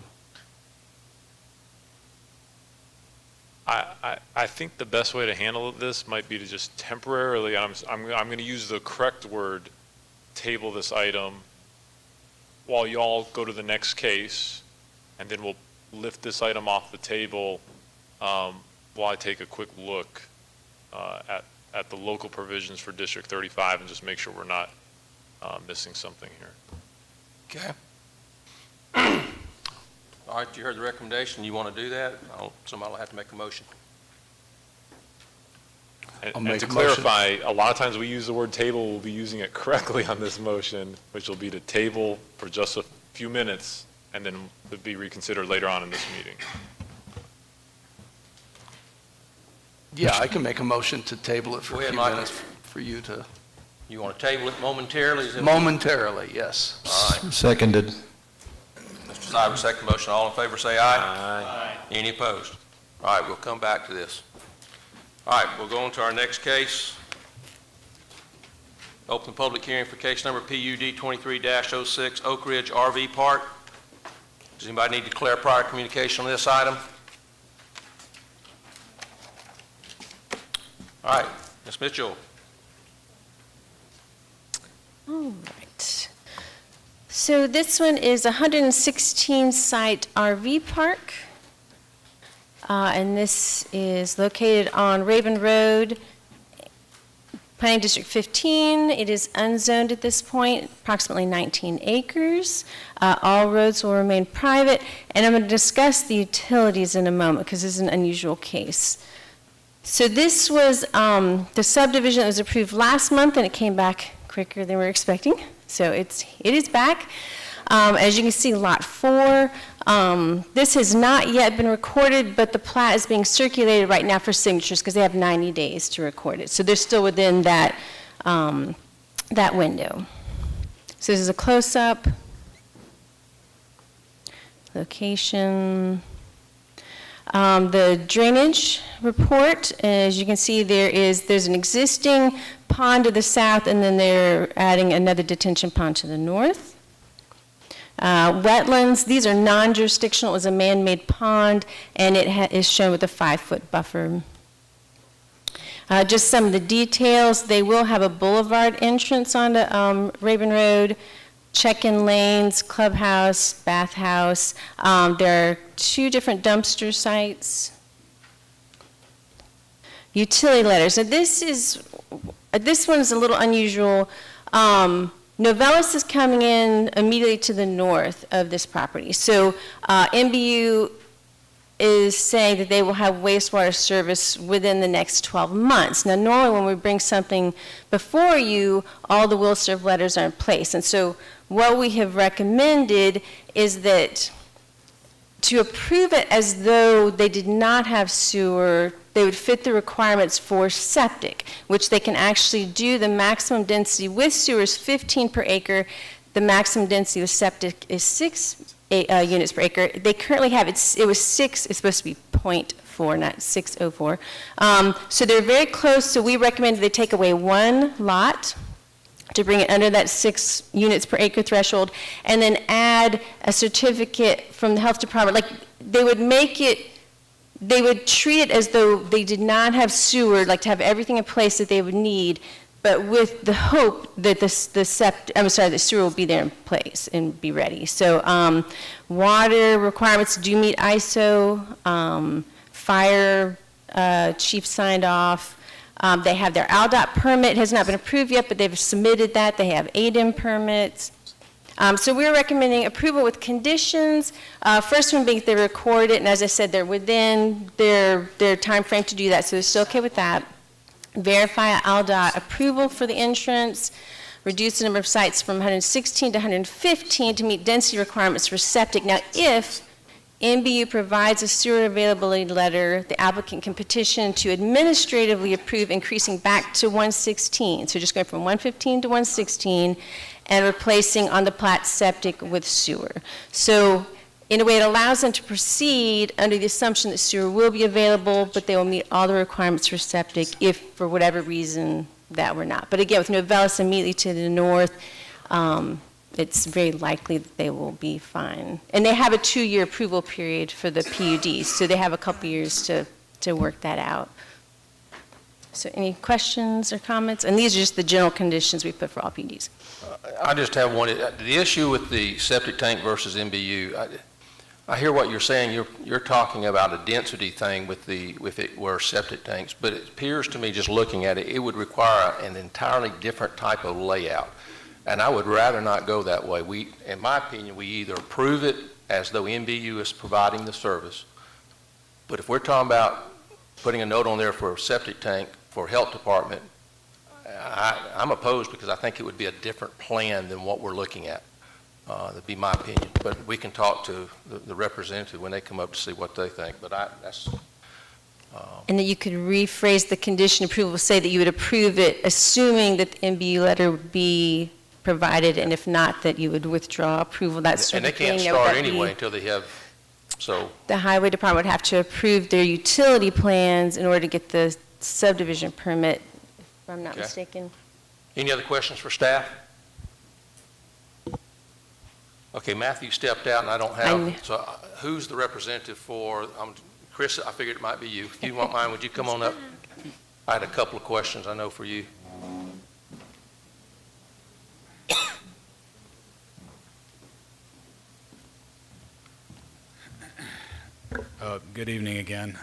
I think the best way to handle this might be to just temporarily, I'm going to use the correct word, table this item while y'all go to the next case, and then we'll lift this item off the table while I take a quick look at the local provisions for District 35 and just make sure we're not missing something here. Okay. All right, you heard the recommendation. You want to do that? Somebody will have to make a motion. And to clarify, a lot of times we use the word table, we'll be using it correctly on this motion, which will be to table for just a few minutes and then it'll be reconsidered later on in this meeting. Yeah, I can make a motion to table it for Go a ahead, few Michael. minutes for you to. You want to table it momentarily? Momentarily, yes. All right. Seconded. Mr. Cybert, second motion. All in favor, say aye. Aye. Any opposed? All right, we'll come back to this. All right, we'll go on to our next case. Open public hearing for case number PUD 23-06, Oak Ridge RV Park. Does anybody need to declare prior communication on this item? All right, Ms. Mitchell. All right. So this one is a 116 site RV park. And this is located on Raven Road, Planning District 15. It is unzoned at this point, approximately 19 acres. All roads will remain private. And I'm going to discuss the utilities in a moment because this is an unusual case. So this was the subdivision that was approved last month, and it came back quicker than we were expecting. So it is back. As you can see, Lot 4. This has not yet been recorded, but the plat is being circulated right now for signatures because they have 90 days to record it. So they're still within that, that window. So this is a close-up. Location. The drainage report, as you can see, there's an existing pond to the south, and then they're adding another detention pond to the north. Wetlands, these are non-jurisdictional. It was a man-made pond, and it is shown with a 5-foot buffer. Just some of the details. They will have a boulevard entrance onto Raven Road, check-in lanes, clubhouse, bathhouse. There are 2 different dumpster sites. Utility letters. So this one is a little unusual. Novellus is coming in immediately to the north of this property. So MBU is saying that they will have wastewater service within the next 12 months. Now, normally when we bring something before you, all the will serve letters are in place. And so what we have recommended is that to approve it as though they did not have sewer, they would fit the requirements for septic, which they can actually do. The maximum density with sewer is 15 per acre. The maximum density with septic is 6 units per acre. They currently have, it was 6, it's supposed to be 0.4, not 604. So they're very close, so we recommend they take away 1 lot to bring it under that 6 units per acre threshold, and then add a certificate from the health department. Like, they would make it, they would treat it as though they did not have sewer, like to have everything in place that they would need, but with the hope that the sewer will be there in place and be ready. So water requirements do meet ISO, fire chief signed off. They have their ALDOT permit. It has not been approved yet, but they've submitted that. They have ADEM permits. So we're recommending approval with conditions. First one being they record it, and as I said, they're within their time frame to do that, so they're still okay with that. Verify ALDOT approval for the entrance. Reduce the number of sites from 116 to 115 to meet density requirements for septic. Now, if MBU provides a sewer availability letter, the applicant can petition to administratively approve increasing back to 116. So just going from 115 to 116 and replacing on the plat septic with sewer. So in a way, it allows them to proceed under the assumption that sewer will be available, but they will meet all the requirements for septic if, for whatever reason, that were not. But again, with Novellus immediately to the north, it's very likely that they will be fine. And they have a 2-year approval period for the PUDs, so they have a couple years to work that out. So any questions or comments? And these are just the general conditions we put for all PUDs. I just have one. The issue with the septic tank versus MBU, I hear what you're saying. You're talking about a density thing with if it were septic tanks, but it appears to me, just looking at it, it would require an entirely different type of layout. And I would rather not go that way. In my opinion, we either approve it as though MBU is providing the service, but if we're talking about putting a note on there for a septic tank for health department, I'm opposed because I think it would be a different plan than what we're looking at. That'd be my opinion. But we can talk to the representative when they come up to see what they think. But that's. And that you could rephrase the condition approval, say that you would approve it, assuming that the MBU letter would be provided, and if not, that you would withdraw approval. That's sort and they of thing. can't start anyway until they have. So the highway department would have to approve their utility plans in order to get the subdivision permit, if I'm not mistaken. Any other questions for staff? Okay, Matthew stepped out, and I don't have, so who's the representative for, Chris, I figured it might be you. If you won't mind, would you come on up? I had a couple of questions I know for you. Good evening again.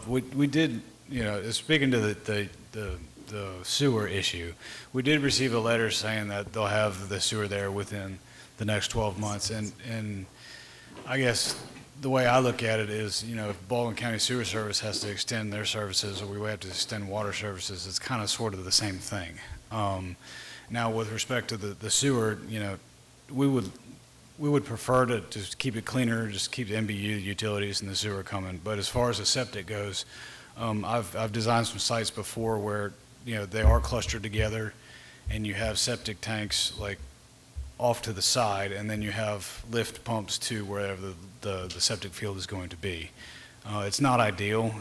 We did, speaking to the sewer issue, we did receive a letter saying that they'll have the sewer there within the next 12 months. And I guess the way I look at it is, if Baldwin County Sewer Service has to extend their services, or we have to extend water services, it's kind of sort of the same thing. Now, with respect to the sewer, we would prefer to just keep it cleaner, just keep the MBU, the utilities, and the sewer coming. But as far as the septic goes, I've designed some sites before where, they are clustered together, and you have septic tanks like off to the side, and then you have lift pumps to wherever the septic field is going to be. It's not ideal.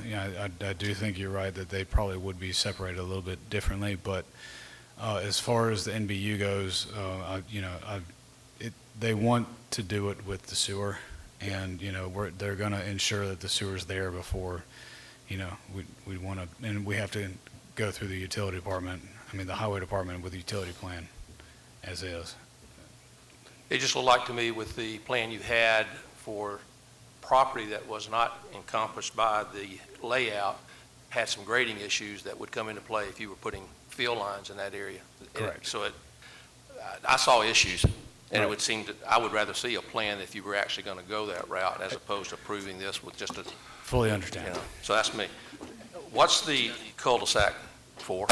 I do think you're right that they probably would be separated a little bit differently, but as far as the NBU goes, they want to do it with the sewer, and they're going to ensure that the sewer's there before we want to, and we have to go through the utility department, the highway department with the utility plan as is. It just looked like to me with the plan you had for property that was not encompassed by the layout, had some grading issues that would come into play if you were putting field lines in that area. Correct. So I saw issues, and Right. it would seem that I would rather see a plan if you were actually going to go that route as opposed to approving this with just a, Fully understand. So that's me. What's the cul-de-sac for?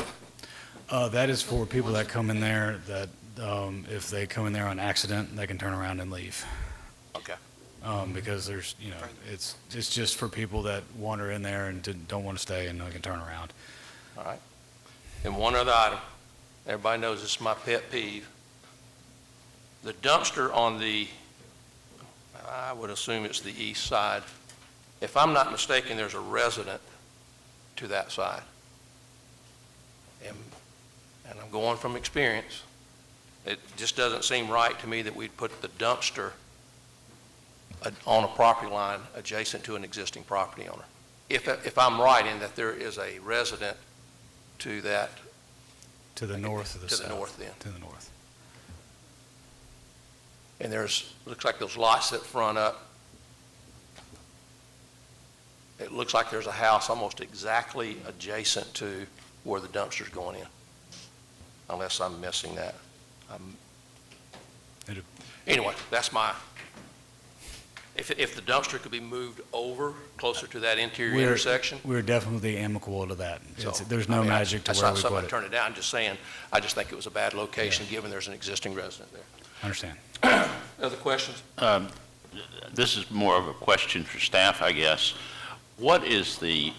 That is for people that come in there that, if they come in there on accident, they can turn around and leave. Okay. Because there's, it's just for people that wander in there and don't want to stay, and they can turn around. All right. And one other item, everybody knows this is my pet peeve. The dumpster on the, I would assume it's the east side. If I'm not mistaken, there's a resident to that side. And I'm going from experience. It just doesn't seem right to me that we'd put the dumpster on a property line adjacent to an existing property owner. If I'm right in that there is a resident to that. To the north of the south. To the north then. To the north. And looks like those lots that front up, it looks like there's a house almost exactly adjacent to where the dumpster's going in, unless I'm missing that. Anyway, that's if the dumpster could be moved over closer to that interior intersection. We're definitely amicable to that. So, There's no magic to where we That's not something put I it. turn it down. I'm just saying, I just think it was a bad location given there's an existing resident there. I understand. Other questions? This is more of a question for staff, I guess. What is the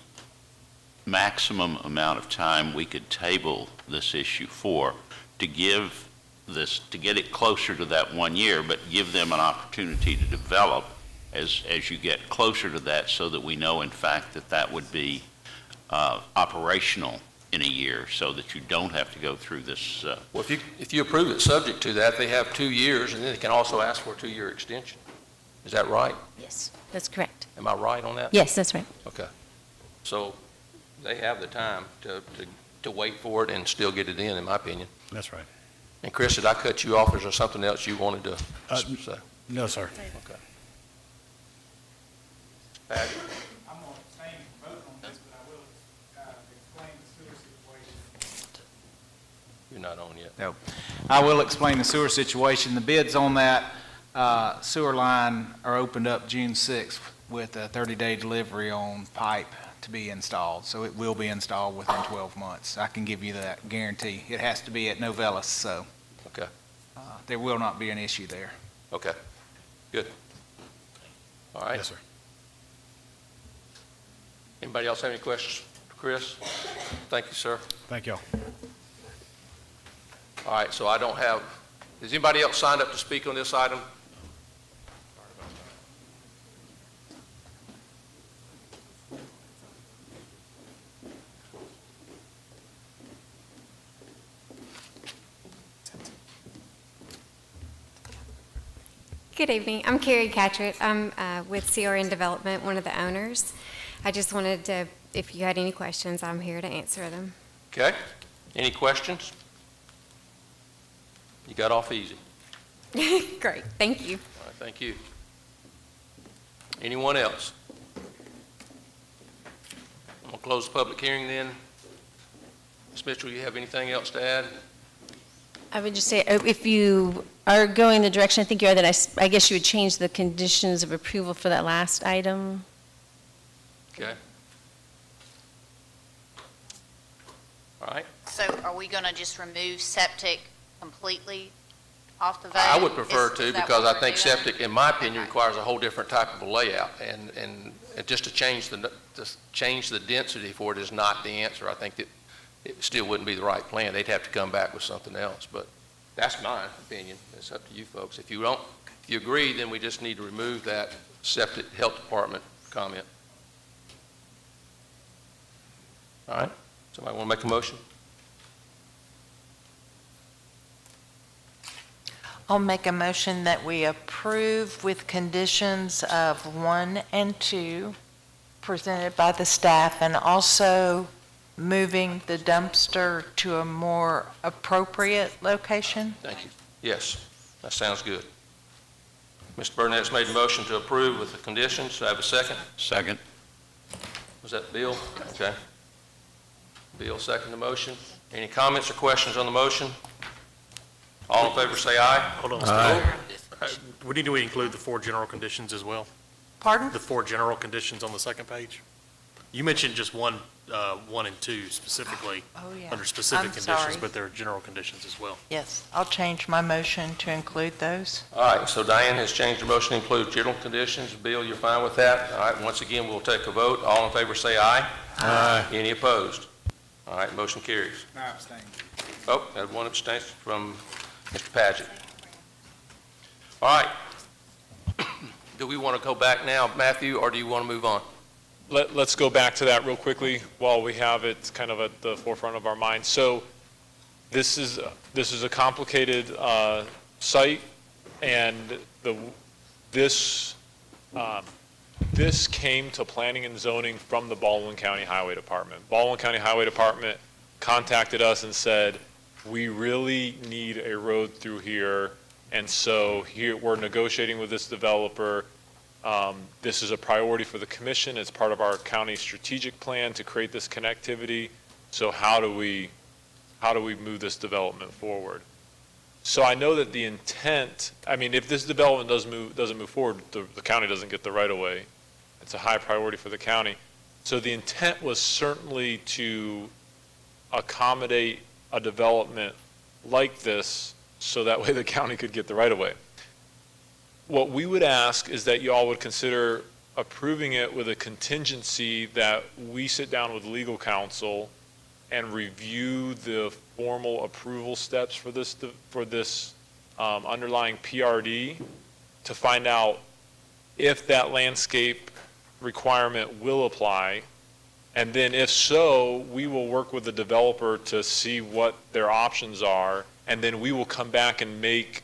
maximum amount of time we could table this issue for to give this, to get it closer to that 1 year, but give them an opportunity to develop as you get closer to that, so that we know in fact that would be operational in a year, so that you don't have to go through this? Well, if you approve it subject to that, they have 2 years, and then they can also ask for a 2-year extension. Is that right? Yes, that's correct. Am I right on that? Yes, that's right. Okay. So they have the time to wait for it and still get it in my opinion. That's right. And Chris, did I cut you off, or is there something else you wanted to say? No, sir. Okay. Patty? I'm going to abstain from voting on this, but I will explain the sewer situation. You're not on yet. No. I will explain the sewer situation. The bids on that sewer line are opened up June 6th with a 30-day delivery on pipe to be installed. So it will be installed within 12 months. I can give you that guarantee. It has to be at Novellus, so Okay. There will not be an issue there. Okay. Good. All right. Yes, sir. Anybody else have any questions for Chris? Thank you, sir. Thank y'all. All right, so I don't have, has anybody else signed up to speak on this item? Good evening. I'm Carrie Catrett. I'm with CRN Development, one of the owners. I just wanted to, if you had any questions, I'm here to answer them. Okay. Any questions? You got off easy. Great. Thank you. All right, thank you. Anyone else? I'm going to close the public hearing then. Ms. Mitchell, you have anything else to add? I would just say, if you are going the direction I think you are, then I guess you would change the conditions of approval for that last item. Okay. All right. So are we going to just remove septic completely off the vote? I would prefer Is to, that because what I think we're doing? septic, in my opinion, requires a whole different type of a layout, and just to change the density for it is not the answer. I think that it still wouldn't be the right plan. They'd have to come back with something else, but that's my opinion. It's up to you folks. If you agree, then we just need to remove that septic health department comment. All right? Somebody want to make a motion? I'll make a motion that we approve with conditions of 1 and 2 presented by the staff, and also moving the dumpster to a more appropriate location. Thank you. Yes, that sounds good. Mr. Burnett's made a motion to approve with the conditions. Do I have a second? Second. Was that Bill? Okay. Bill, second the motion. Any comments or questions on the motion? All in favor say aye. Hold on. Aye. We need to include the 4 general conditions as well. Pardon? The 4 general conditions on the second page. You mentioned just 1 and 2 specifically. Oh, yeah. Under specific I'm conditions, sorry. but there are general conditions as well. Yes, I'll change my motion to include those. All right, so Diane has changed her motion to include general conditions. Bill, you're fine with that? All right, once again, we'll take a vote. All in favor say aye. Aye. Any opposed? All right, motion carries. I abstain. Oh, had one abstention from Mr. Paget. All right. Do we want to go back now, Matthew, or do you want to move on? Let's go back to that real quickly while we have it kind of at the forefront of our mind. So this is a complicated site, and this came to planning and zoning from the Baldwin County Highway Department. Baldwin County Highway Department contacted us and said, we really need a road through here, and so here we're negotiating with this developer. This is a priority for the commission. It's part of our county strategic plan to create this connectivity. So how do we move this development forward? So I know that the intent, I mean, if this development doesn't move forward, the county doesn't get the right of way. It's a high priority for the county. So the intent was certainly to accommodate a development like this so that way the county could get the right of way. What we would ask is that you all would consider approving it with a contingency that we sit down with legal counsel and review the formal approval steps for this underlying PRD to find out if that landscape requirement will apply. And then if so, we will work with the developer to see what their options are, and then we will come back and make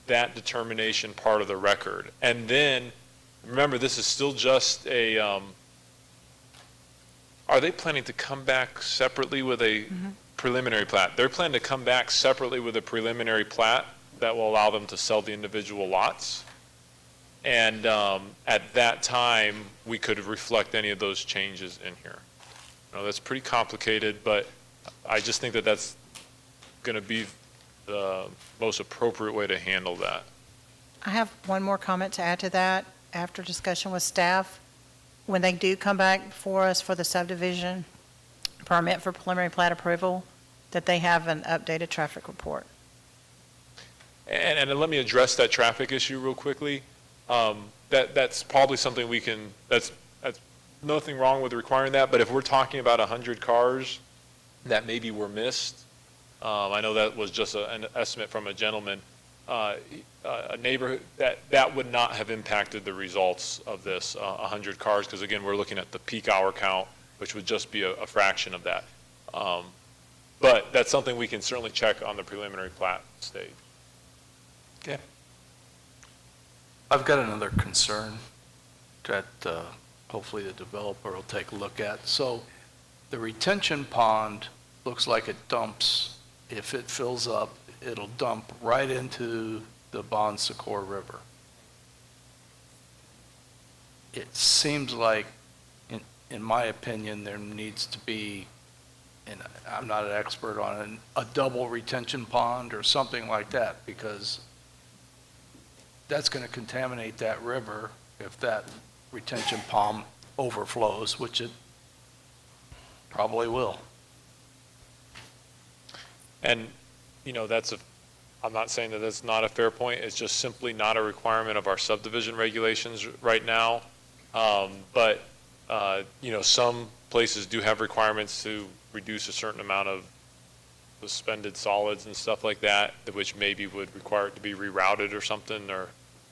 that determination part of the record. And then, remember, this is still just a, are they planning to come back separately with a preliminary plat? They're planning to come back separately with a preliminary plat that will allow them to sell the individual lots. And at that time, we could reflect any of those changes in here. That's pretty complicated, but I just think that that's going to be the most appropriate way to handle that. I have one more comment to add to that. After discussion with staff, when they do come back for us for the subdivision permit for preliminary plat approval, that they have an updated traffic report. And let me address that traffic issue real quickly. That's probably something we can, that's nothing wrong with requiring that, but if we're talking about 100 cars that maybe were missed, I know that was just an estimate from a gentleman, a neighborhood, that would not have impacted the results of this 100 cars, because again, we're looking at the peak hour count, which would just be a fraction of that. But that's something we can certainly check on the preliminary plat stage. Okay. I've got another concern that hopefully the developer will take a look at. So the retention pond looks like it dumps, if it fills up, it'll dump right into the Bon Secours River. It seems like, in my opinion, there needs to be, and I'm not an expert on it, a double retention pond or something like that, because that's going to contaminate that river if that retention pond overflows, which it probably will. And, you know, I'm not saying that that's not a fair point. It's just simply not a requirement of our subdivision regulations right now. But you know, some places do have requirements to reduce a certain amount of suspended solids and stuff like that, which maybe would require it to be rerouted or something,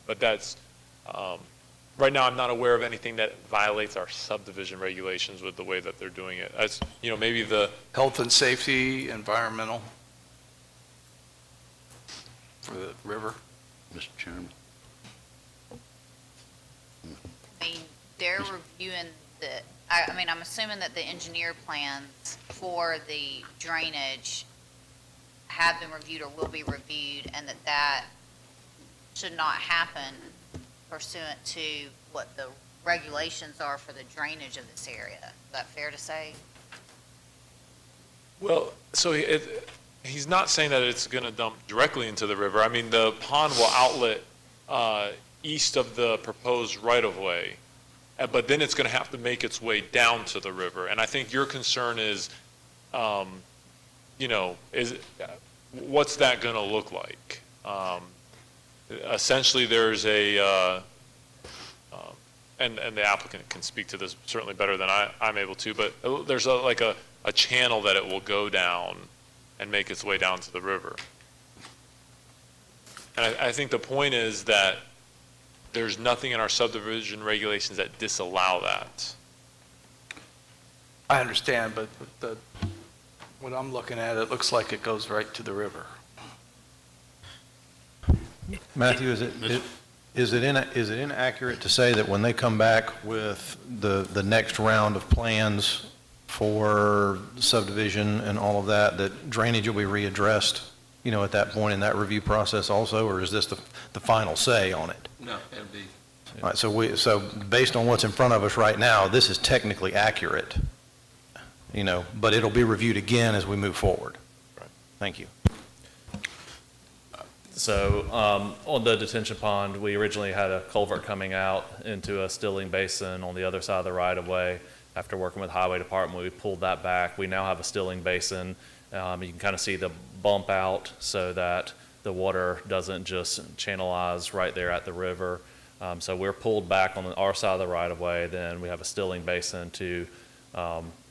but that's, right now I'm not aware of anything that violates our subdivision regulations with the way that they're doing it. As, you know, maybe the Health and safety, environmental, for the river. Mr. Chairman. I mean, they're reviewing I mean, I'm assuming that the engineer plans for the drainage have been reviewed or will be reviewed, and that should not happen pursuant to what the regulations are for the drainage of this area. Is that fair to say? Well, so he's not saying that it's going to dump directly into the river. I mean, the pond will outlet east of the proposed right-of-way, but then it's going to have to make its way down to the river. And I think your concern is, you know, what's that going to look like? Essentially, there's a, and the applicant can speak to this certainly better than I'm able to, but there's like a channel that it will go down and make its way down to the river. And I think the point is that there's nothing in our subdivision regulations that disallow that. I understand, but what I'm looking at, it looks like it goes right to the river. Matthew, is it inaccurate to say that when they come back with the next round of plans for subdivision and all of that, that drainage will be readdressed, you know, at that point in that review process also, or is this the final say on it? No, it'll be. All right, so based on what's in front of us right now, this is technically accurate, you know, but it'll be reviewed again as we move forward. Right. Thank you. So on the detention pond, we originally had a culvert coming out into a stilling basin on the other side of the right-of-way. After working with Highway Department, we pulled that back. We now have a stilling basin. You can kind of see the bump out so that the water doesn't just channelize right there at the river. So we're pulled back on our side of the right-of-way. Then we have a stilling basin to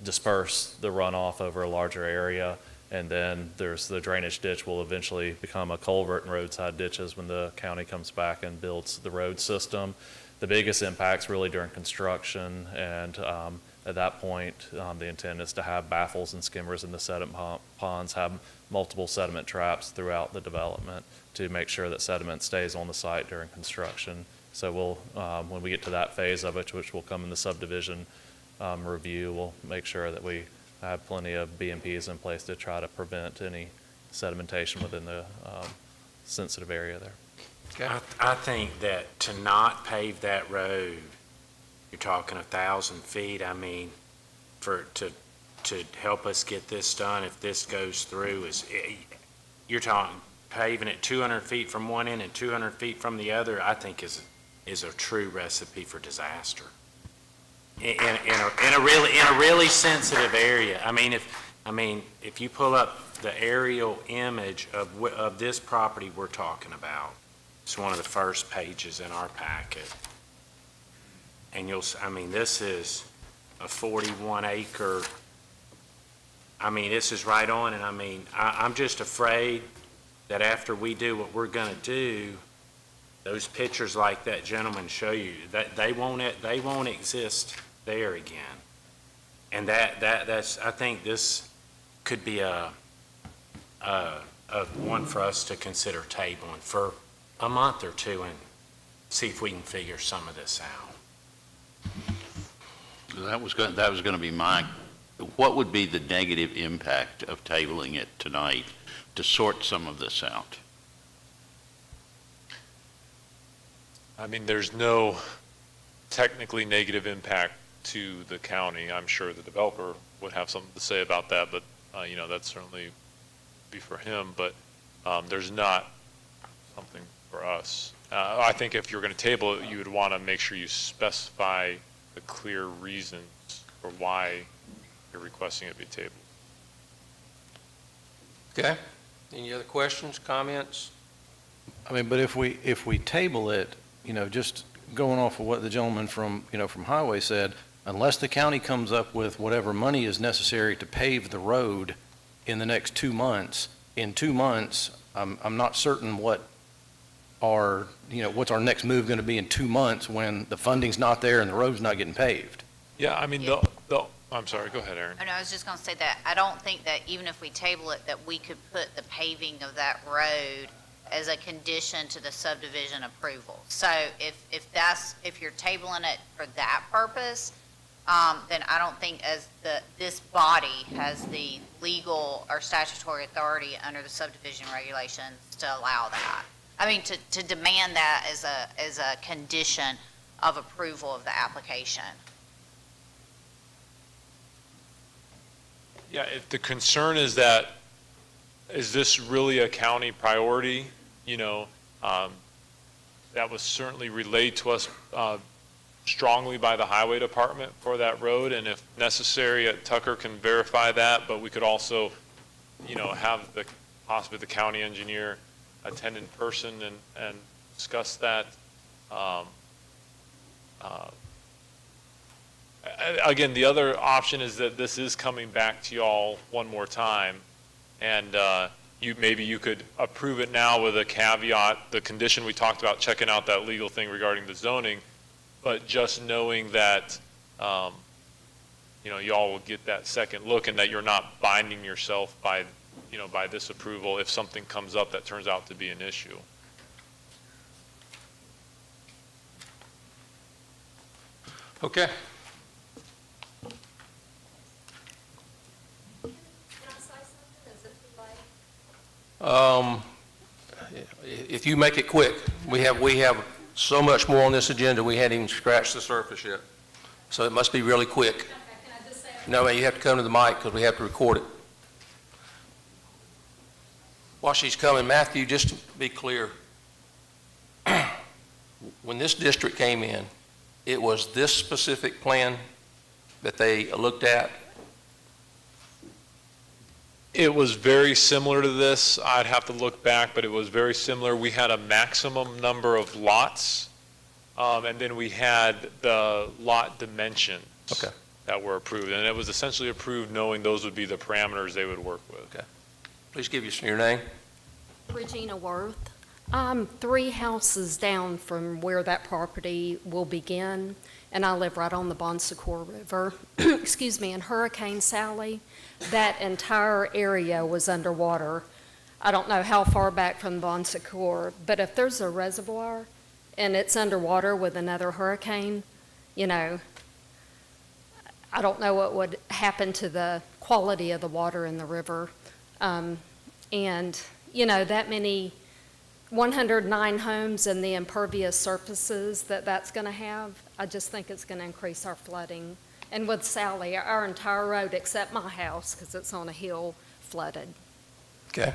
disperse the runoff over a larger area. And then there's the drainage ditch will eventually become a culvert and roadside ditches when the county comes back and builds the road system. The biggest impact's really during construction, and at that point, the intent is to have baffles and skimmers in the sediment ponds, have multiple sediment traps throughout the development to make sure that sediment stays on the site during construction. So we'll, when we get to that phase of it, which will come in the subdivision review, we'll make sure that we have plenty of BMPs in place to try to prevent any sedimentation within the sensitive area there. I think that to not pave that road, you're talking 1,000 feet. I mean, to help us get this done, if this goes through, you're talking paving it 200 feet from one end and 200 feet from the other. I think is a true recipe for disaster. In a really sensitive area. I mean, if you pull up the aerial image of this property we're talking about, it's one of the first pages in our packet. And this is a 41 acre, this is right on, and I'm just afraid that after we do what we're gonna do, those pictures like that gentleman show you, that they won't exist there again. And that's, I think this could be a one for us to consider tabling for a month or two see if we can figure some of this out. That was going to be my, what would be the negative impact of tabling it tonight to sort some of this out? I mean, there's no technically negative impact to the county. I'm sure the developer would have something to say about that, but, you know, that's certainly be for him, but there's not something for us. I think if you're going to table it, you would want to make sure you specify the clear reasons for why you're requesting it be tabled. Okay? Any other questions, comments? I mean, but if we table it, you know, just going off of what the gentleman from, you know, from Highway said, unless the county comes up with whatever money is necessary to pave the road in the next 2 months, in 2 months, I'm not certain what what's our next move going to be in 2 months when the funding's not there and the road's not getting paved. Yeah, I mean, I'm sorry, go ahead, Aaron. Oh, no, I was just going to say that I don't think that even if we table it, that we could put the paving of that road as a condition to the subdivision approval. So if you're tabling it for that purpose, then I don't think this body has the legal or statutory authority under the subdivision regulations to allow that. I mean, to demand that as a condition of approval of the application. Yeah, if the concern is that, is this really a county priority? You know, that was certainly relayed to us strongly by the highway department for that road, and if necessary, Tucker can verify that, but we could also, you know, have possibly the county engineer attend in person and discuss that. Again, the other option is that this is coming back to y'all one more time, and maybe you could approve it now with a caveat, the condition we talked about, checking out that legal thing regarding the zoning, but just knowing that, you know, y'all will get that second look and that you're not binding yourself by, you know, by this approval if something comes up that turns out to be an issue. Okay. If you make it quick, we have so much more on this agenda, we hadn't even scratched the surface yet. So it must be really quick. No, you have to come to the mic because we have to record it. While she's coming, Matthew, just to be clear, when this district came in, it was this specific plan that they looked at? It was very similar to this. I'd have to look back, but it was very similar. We had a maximum number of lots, and then we had the lot dimensions that were approved. And it was essentially approved knowing those would be the parameters they would work with. Okay. Please give us your name. Regina Worth. I'm 3 houses down from where that property will begin, and I live right on the Bon Secours River. Excuse me, in Hurricane Sally, that entire area was underwater. I don't know how far back from Bon Secours, but if there's a reservoir and it's underwater with another hurricane, you know, I don't know what would happen to the quality of the water in the river. And, you know, that many 109 homes and the impervious surfaces that's going to have, I just think it's going to increase our flooding. And with Sally, our entire road, except my house, because it's on a hill, flooded. Okay.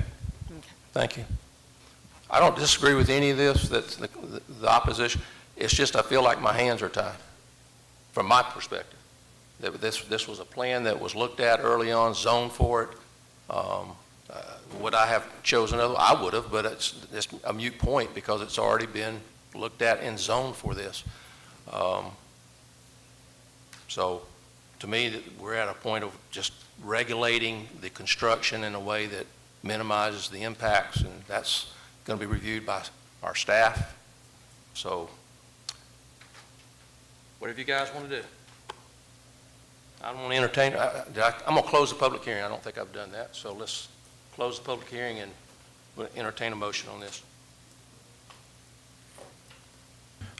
Thank you. I don't disagree with any of this, that's the opposition. It's just I feel like my hands are tied, from my perspective. That this was a plan that was looked at early on, zoned for it. Would I have chosen another? I would have, but it's a moot point because it's already been looked at and zoned for this. So to me, we're at a point of just regulating the construction in a way that minimizes the impacts, and that's going to be reviewed by our staff. So whatever you guys want to do. I don't want to entertain. I'm going to close the public hearing. I don't think I've done that. So let's close the public hearing and entertain a motion on this.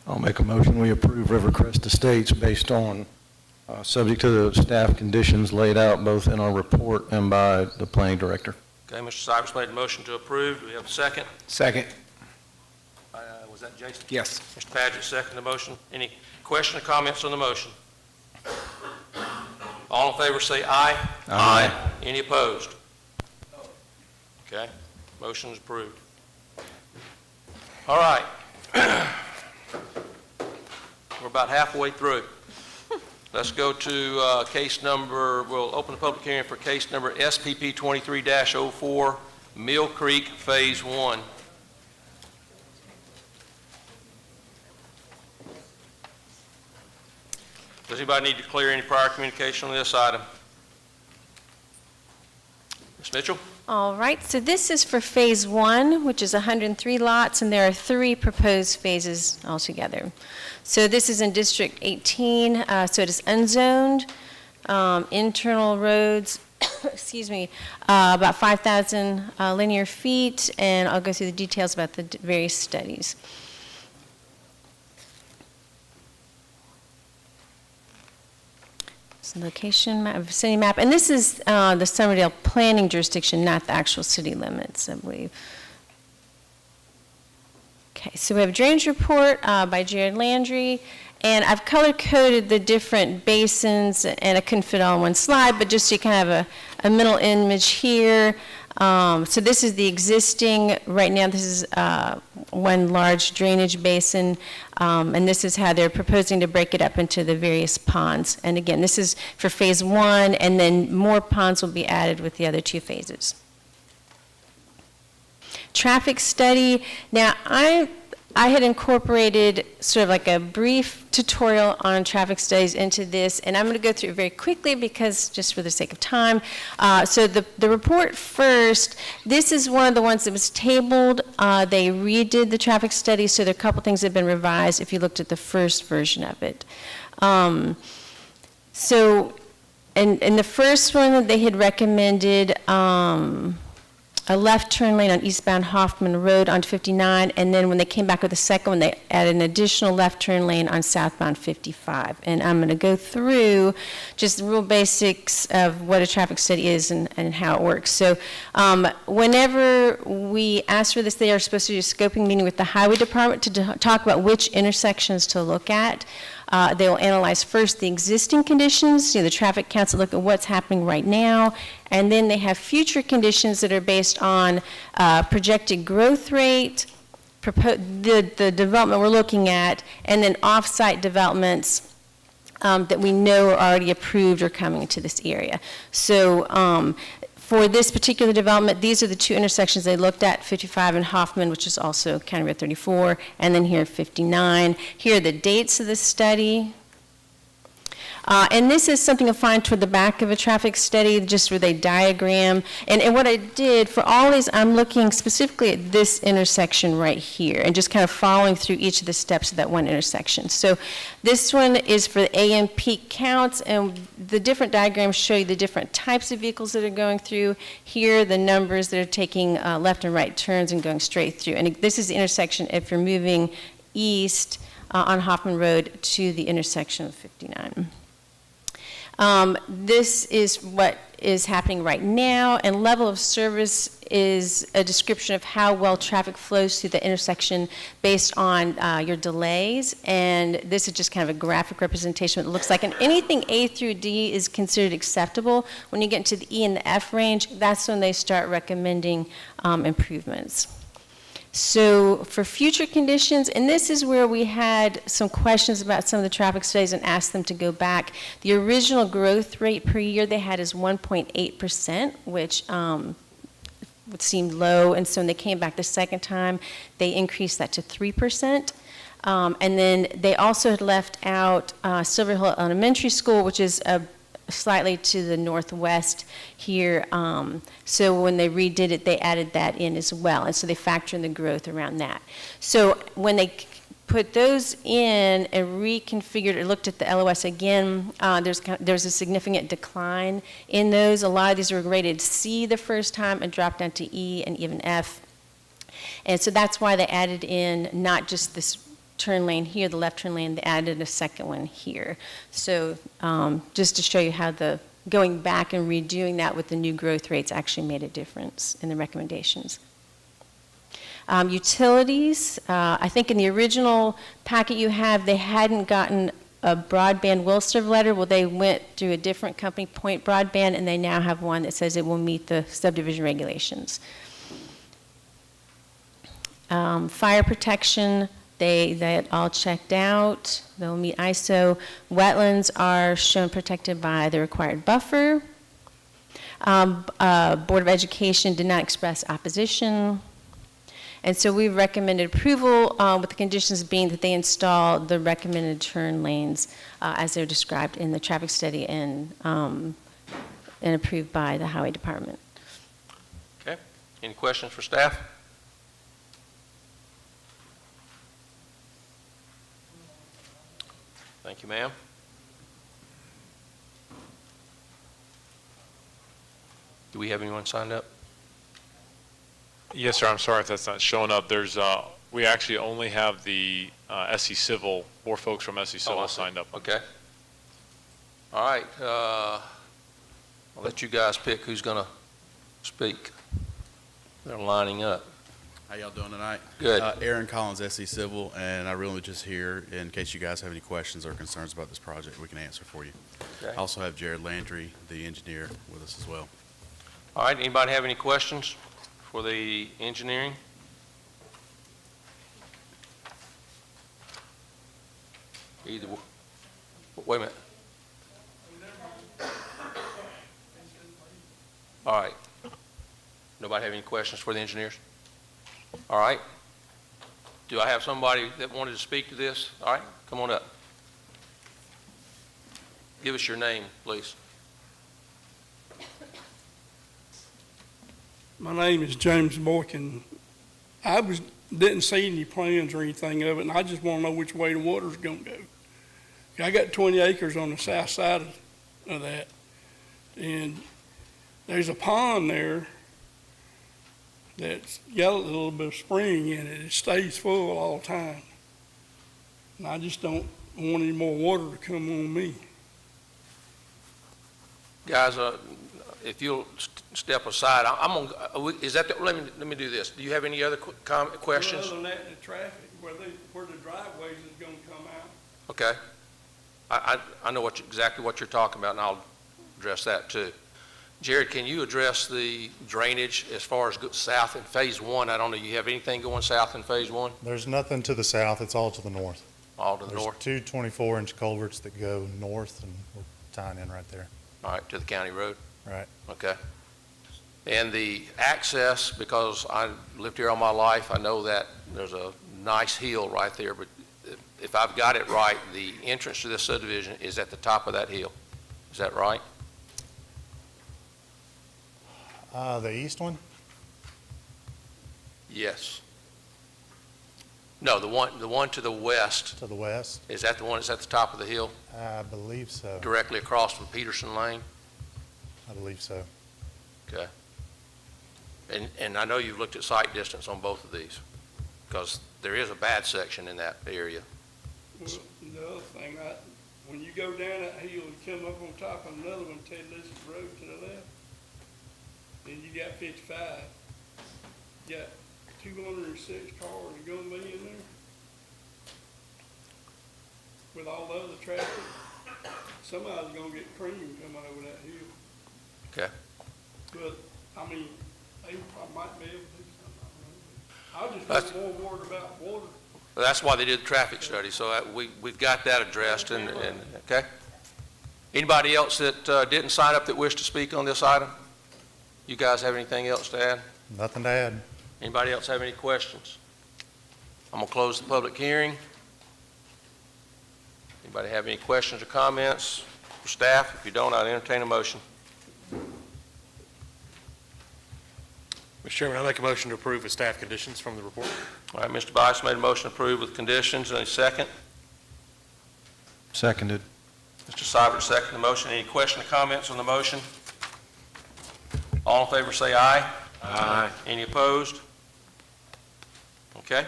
I'll make a motion, we approve Rivercrest Estates based on, subject to the staff conditions laid out both in our report and by the planning director. Okay, Mr. Cybers made a motion to approve. Do we have a second? Second. Was that Jason? Yes. Mr. Padgett, second the motion. Any question or comments on the motion? All in favor say aye. Aye. Any opposed? Okay, motion is approved. All right. We're about halfway through. Let's go to case number, we'll open the public hearing for case number SPP 23-04, Mill Creek Phase 1. Does anybody need to clear any prior communication on this item? Ms. Mitchell? All right, so this is for Phase 1, which is 103 lots, and there are 3 proposed phases altogether. So this is in District 18, so it is unzoned, internal roads, excuse me, about 5,000 linear feet, and I'll go through the details about the various studies. Location map, city map, and this is the Somerdale planning jurisdiction, not the actual city limits, I believe. Okay, so we have a drainage report by Jared Landry, and I've color-coded the different basins, and I couldn't fit all in one slide, but just so you can have a mental image here. So this is the existing, right now this is one large drainage basin, and this is how they're proposing to break it up into the various ponds. And again, this is for Phase 1, and then more ponds will be added with the other 2 phases. Traffic study. Now, I had incorporated sort of like a brief tutorial on traffic studies into this, and I'm going to go through it very quickly because just for the sake of time. So the report first, this is one of the ones that was tabled. They redid the traffic study, so there are a couple things that have been revised if you looked at the first version of it. So in the first one, they had recommended a left turn lane on eastbound Hoffman Road on 59, and then when they came back with the second one, they added an additional left turn lane on southbound 55. And I'm going to go through just the real basics of what a traffic study is and how it works. So whenever we ask for this, they are supposed to do a scoping meeting with the highway department to talk about which intersections to look at. They will analyze first the existing conditions, the traffic counts, look at what's happening right now, and then they have future conditions that are based on projected growth rate, the development we're looking at, and then off-site developments that we know are already approved or coming to this area. So for this particular development, these are the 2 intersections they looked at, 55 and Hoffman, which is also County Road 34, and then here 59. Here are the dates of the study. And this is something you'll find toward the back of a traffic study, just with a diagram. And what I did for all these, I'm looking specifically at this intersection right here, and just kind of following through each of the steps of that one intersection. So this one is for the AM peak counts, and the different diagrams show you the different types of vehicles that are going through. Here, the numbers that are taking left and right turns and going straight through. And this is the intersection if you're moving east on Hoffman Road to the intersection of 59. This is what is happening right now, and level of service is a description of how well traffic flows through the intersection based on your delays, and this is just kind of a graphic representation of what it looks like. And anything A through D is considered acceptable. When you get into the E and the F range, that's when they start recommending improvements. So for future conditions, and this is where we had some questions about some of the traffic studies and asked them to go back. The original growth rate per year they had is 1.8%, which seemed low, and so when they came back the second time, they increased that to 3%. And then they also had left out Silver Hill Elementary School, which is slightly to the northwest here. So when they redid it, they added that in as well. And so they factor in the growth around that. So when they put those in and reconfigured or looked at the LOS again, there's a significant decline in those. A lot of these were rated C the first time and dropped down to E and even F. And so that's why they added in not just this turn lane here, the left turn lane, they added a second one here. So just to show you how going back and redoing that with the new growth rates actually made a difference in the recommendations. Utilities, I think in the original packet you have, they hadn't gotten a broadband will serve letter. Well, they went through a different company, Point Broadband, and they now have one that says it will meet the subdivision regulations. Fire protection, that all checked out. They'll meet ISO. Wetlands are shown protected by the required buffer. Board of Education did not express opposition. And so we recommended approval with the conditions being that they install the recommended turn lanes as they're described in the traffic study and approved by the Highway Department. Okay. Any questions for staff? Thank you, ma'am. Do we have anyone signed up? Yes, sir. I'm sorry if that's not showing up. There's, we actually only have the SE Civil, 4 folks from SE Civil signed up. Okay. All right. I'll let you guys pick who's going to speak. They're lining up. How y'all doing tonight? Good. Aaron Collins, SE Civil, and I really just here in case you guys have any questions or concerns about this project, we can answer for you. Okay. I also have Jared Landry, the engineer, with us as well. All right. Anybody have any questions for the engineering? Either. Wait a minute. All right. Nobody have any questions for the engineers? All right. Do I have somebody that wanted to speak to this? All right, come on up. Give us your name, please. My name is James Boykin. I didn't see any plans or anything of it, and I just want to know which way the water's going to go. I got 20 acres on the south side of that, and there's a pond there that's got a little bit of spring in it. It stays full all the time. And I just don't want any more water to come on me. Guys, if you'll step aside, I'm gonna, is that, let me do this. Do you have any other questions? Well, other than that, the traffic, where the driveways is going to come out. Okay. I know exactly what you're talking about, and I'll address that too. Jared, can you address the drainage as far as south in phase 1? I don't know, you have anything going south in phase 1? There's nothing to the south, it's all to the north. All to the north? There's 2 24-inch culverts that go north, and we're tying in right there. All right, to the county road? Right. Okay. And the access, because I lived here all my life, I know that there's a nice hill right there, but if I've got it right, the entrance to this subdivision is at the top of that hill. Is that right? The east one? Yes. No, the one to the west. To the west? Is that the one that's at the top of the hill? I believe so. Directly across from Peterson Lane? I believe so. Okay. And I know you've looked at sight distance on both of these, because there is a bad section in that area. Well, the other thing, when you go down that hill and come up on top of another one, Ted Lewis Road to the left, then you got 55. You got 206 cars are going to be in there with all the other traffic. Somebody's going to get cream coming over that hill. Okay. But, I mean, they might be able to do something. I just want more word about water. Well, that's why they did the traffic study, so we've got that addressed, and okay? Anybody else that didn't sign up that wished to speak on this item? You guys have anything else to add? Nothing to add. Anybody else have any questions? I'm going to close the public hearing. Anybody have any questions or comments for staff? If you don't, I'd entertain a motion. Mr. Chairman, I make a motion to approve with staff conditions from the report. All right, Mr. Bice made a motion to approve with conditions. Any second? Seconded. Mr. Seibert seconded the motion. Any question or comments on the motion? All in favor say aye. Aye. Any opposed? Okay.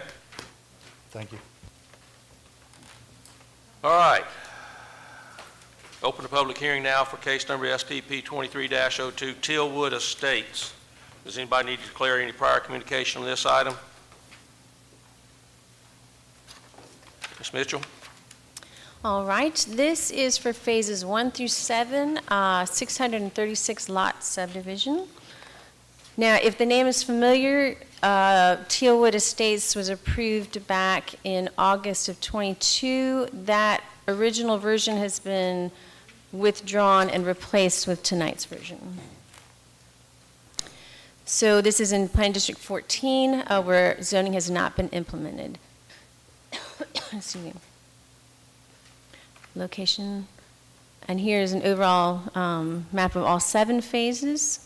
Thank you. All right. Open the public hearing now for case number STP 23-02, Tillwood Estates. Does anybody need to declare any prior communication on this item? Ms. Mitchell? All right, this is for phases 1 through 7, 636 lot subdivision. Now, if the name is familiar, Tillwood Estates was approved back in August of '22. That original version has been withdrawn and replaced with tonight's version. So this is in Plan District 14, where zoning has not been implemented. Excuse me. Location, and here's an overall map of all 7 phases.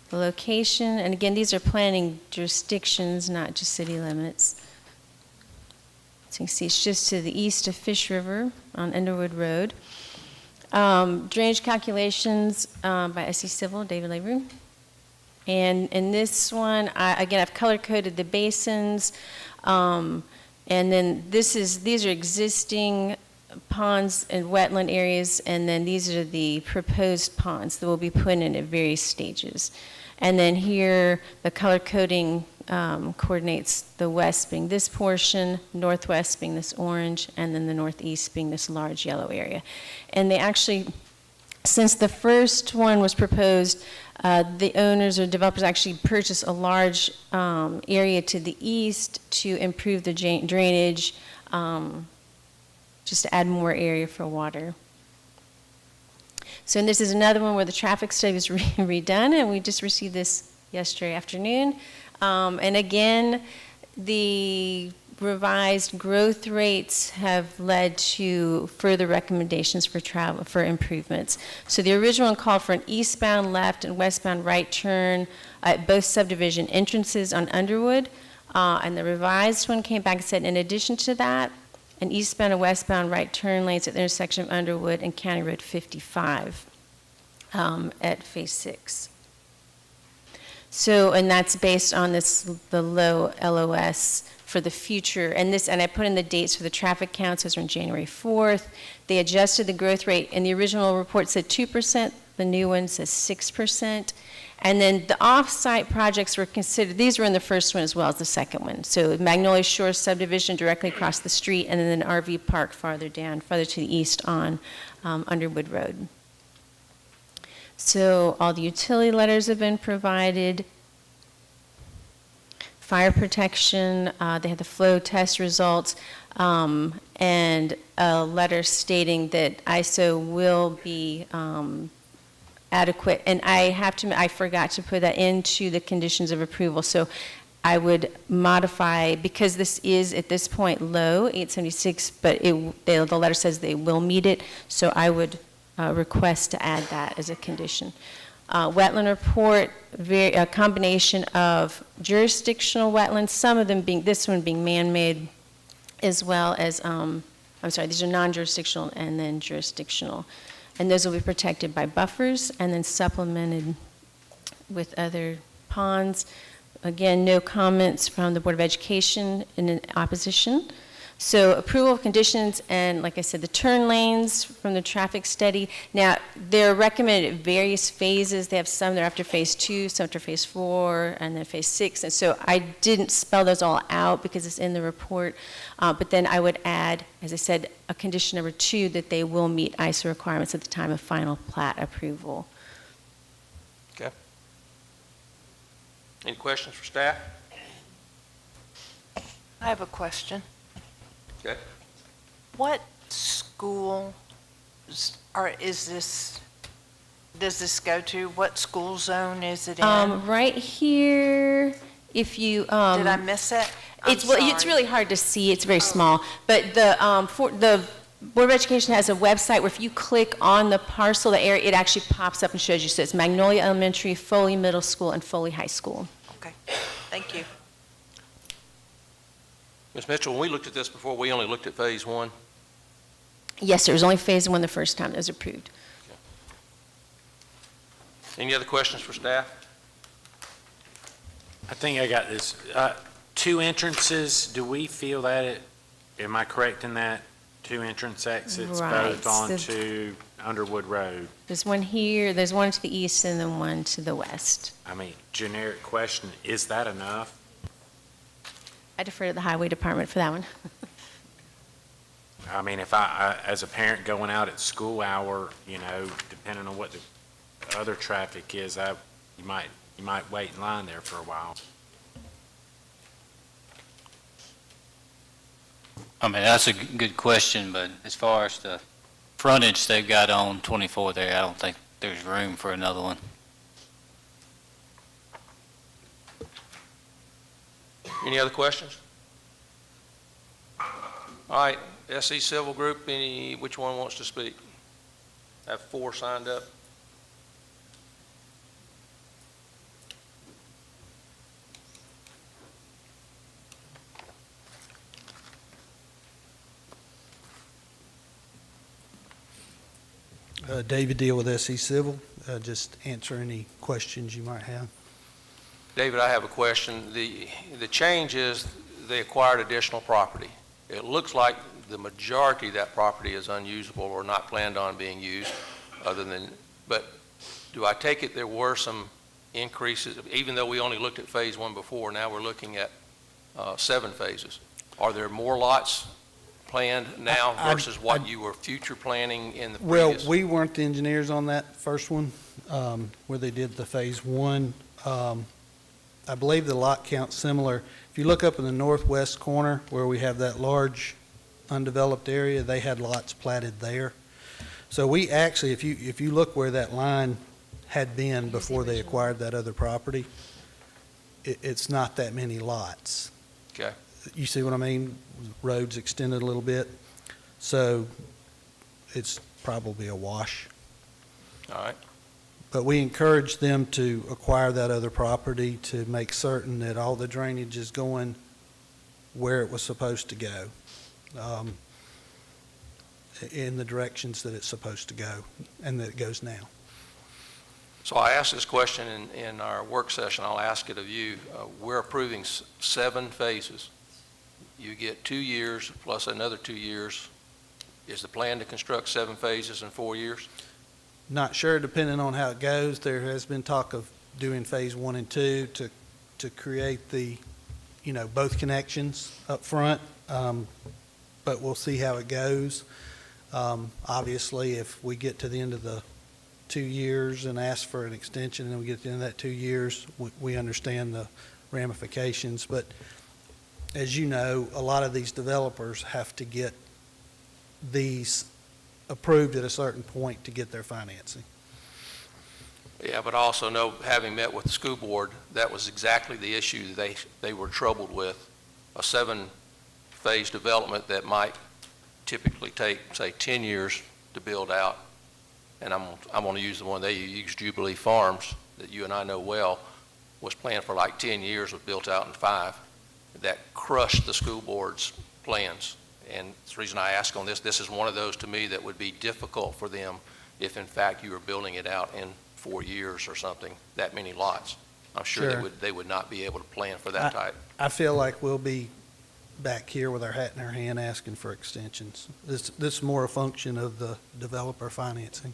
The location, and again, these are planning jurisdictions, not just city limits. So you can see it's just to the east of Fish River on Underwood Road. Drainage calculations by SC Civil, David Labor. And in this one, again, I've color-coded the basins, and then these are existing ponds and wetland areas, and then these are the proposed ponds that will be put in at various stages. And then here, the color coding coordinates the west being this portion, northwest being this orange, and then the northeast being this large yellow area. And they actually, since the first one was proposed, the owners or developers actually purchased a large area to the east to improve the drainage, just to add more area for water. So and this is another one where the traffic study was redone, and we just received this yesterday afternoon. And again, the revised growth rates have led to further recommendations for travel, for improvements. So the original one called for an eastbound left and westbound right turn at both subdivision entrances on Underwood, and the revised one came back and said, in addition to that, an eastbound and westbound right turn lanes at the intersection of Underwood and County Road 55 at Phase 6. So, and that's based on the low LOS for the future. And I put in the dates for the traffic counts. Those are on January 4th. They adjusted the growth rate, and the original report said 2%. The new one says 6%. And then the off-site projects were considered, these were in the first one as well as the second one. So Magnolia Shores subdivision directly across the street, and then an RV park farther down, farther to the east on Underwood Road. So all the utility letters have been provided. Fire protection, they had the flow test results, and a letter stating that ISO will be adequate. And I forgot to put that into the conditions of approval. So I would modify, because this is at this point low, 876, but the letter says they will meet it. So I would request to add that as a condition. Wetland report, a combination of jurisdictional wetlands, some of them being, this one being man-made, as well as, I'm sorry, these are non-jurisdictional and then jurisdictional. And those will be protected by buffers and then supplemented with other ponds. Again, no comments from the Board of Education in opposition. So approval of conditions and, like I said, the turn lanes from the traffic study. Now, they're recommended at various phases. They have some that are after phase 2, some after phase 4, and then phase 6. And so I didn't spell those all out because it's in the report. But then I would add, as I said, a condition number 2 that they will meet ISO requirements at the time of final plat approval. Okay. Any questions for staff? I have a question. Okay. What school does this go to? What school zone is it in? Right here, if you... Did I miss it? It's really hard to see. It's very small. But the Board of Education has a website where if you click on the parcel, the area, it actually pops up and shows you. So it's Magnolia Elementary, Foley Middle School, and Foley High School. Okay. Thank you. Ms. Mitchell, when we looked at this before, we only looked at phase 1. Yes, there was only phase 1 the first time it was approved. Okay. Any other questions for staff? I think I got this. 2 entrances, do we feel that am I correct in that? two entrance exits, Right, both onto Underwood Road. There's one here, there's one to the east, and then one to the west. I mean, generic question, is that enough? I defer to the highway department for that one. I mean, if I, as a parent going out at school hour, you know, depending on what the other traffic is, you might wait in line there for a while. I mean, that's a good question, but as far as the frontage they've got on 24 there, I don't think there's room for another one. Any other questions? All right, SE Civil Group, which one wants to speak? I have 4 signed up. David Deal with SE Civil. Just answer any questions you might have. David, I have a question. The change is they acquired additional property. It looks like the majority of that property is unusable or not planned on being used, but do I take it there were some increases, even though we only looked at phase 1 before, now we're looking at 7 phases. Are there more lots planned now versus what you were future planning in the previous? Well, we weren't the engineers on that first one, where they did the phase 1. I believe the lot count's similar. If you look up in the northwest corner where we have that large undeveloped area, they had lots platted there. So we actually, if you look where that line had been before they acquired that other property, it's not that many lots. Okay. You see what I mean? Roads extended a little bit, so it's probably a wash. All right. But we encourage them to acquire that other property to make certain that all the drainage is going where it was supposed to go, in the directions that it's supposed to go, and that it goes now. So I asked this question in our work session. I'll ask it of you. We're approving 7 phases. You get 2 years plus another 2 years. Is the plan to construct 7 phases in 4 years? Not sure, depending on how it goes. There has been talk of doing phase 1 and 2 to create the, both connections up front. But we'll see how it goes. Obviously, if we get to the end of the 2 years and ask for an extension, and then we get to the end of that 2 years, we understand the ramifications. But as you know, a lot of these developers have to get these approved at a certain point to get their financing. Yeah, but I also know, having met with the school board, that was exactly the issue that they were troubled with. A 7-phase development that might typically take, say, 10 years to build out. And I'm going to use the one they use, Jubilee Farms, that you and I know well, was planned for like 10 years, was built out in 5. That crushed the school board's plans. And the reason I ask on this is one of those to me that would be difficult for them if in fact you were building it out in 4 years or something, that many lots. I'm sure Sure. they would not be able to plan for that type. I feel like we'll be back here with our hat in our hand asking for extensions. This is more a function of the developer financing.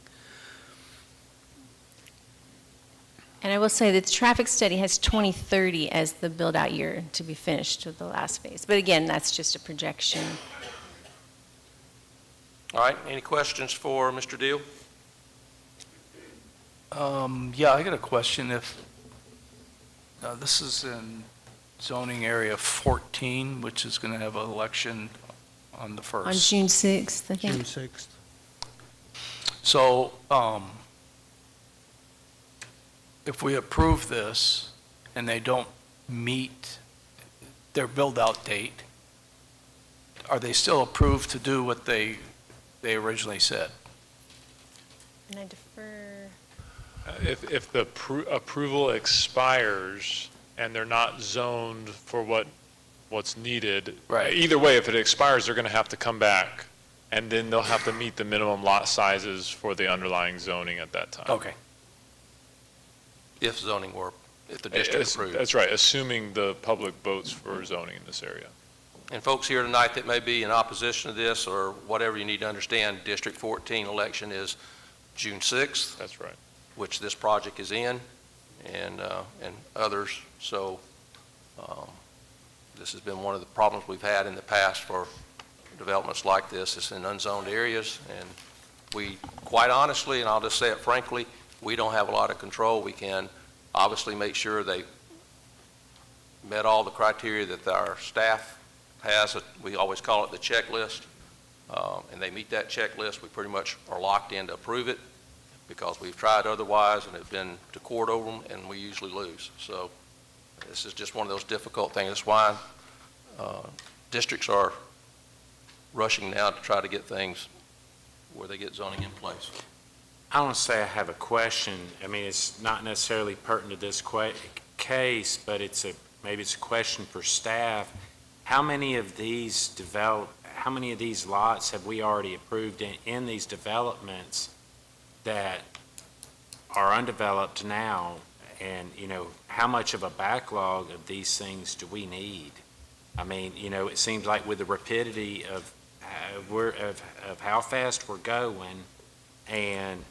And I will say that the traffic study has 2030 as the build-out year to be finished with the last phase. But again, that's just a projection. All right, any questions for Mr. Deal? Yeah, I got a question. If this is in zoning area 14, which is going to have an election on the 1st. On June 6th, I think. June 6th. So, if we approve this and they don't meet their build-out date, are they still approved to do what they originally said? And I defer. If the approval expires and they're not zoned for what's needed, Right. Either way, if it expires, they're going to have to come back, and then they'll have to meet the minimum lot sizes for the underlying zoning at that time. Okay. If the district approves. That's right, assuming the public votes for zoning in this area. And folks here tonight that may be in opposition to this or whatever, you need to understand, District 14 election is June 6th. That's right. Which this project is in, and others. So this has been one of the problems we've had in the past for developments like this. It's in unzoned areas, and we, quite honestly, and I'll just say it frankly, we don't have a lot of control. We can obviously make sure they met all the criteria that our staff has. We always call it the checklist, and they meet that checklist. We pretty much are locked in to approve it, because we've tried otherwise and have been to court over them, and we usually lose. So this is just one of those difficult things. That's why districts are rushing now to try to get things where they get zoning in place. I want to say I have a question. I mean, it's not necessarily pertinent to this case, but maybe it's a question for staff. How many of these lots have we already approved in these developments that are undeveloped now? And, how much of a backlog of these things do we need? I mean, it seems like with the rapidity of how fast we're going, and,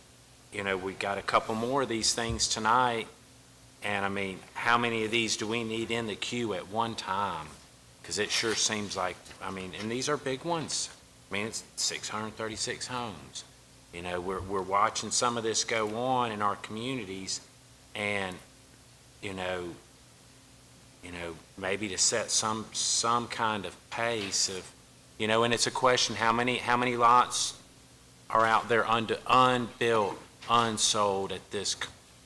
we got a couple more of these things tonight, and I mean, how many of these do we need in the queue at one time? Because it sure seems like, and these are big ones. It's 636 homes. We're watching some of this go on in our communities, and, maybe to set some kind of pace of, and it's a question, how many lots are out there unbuilt, unsold at this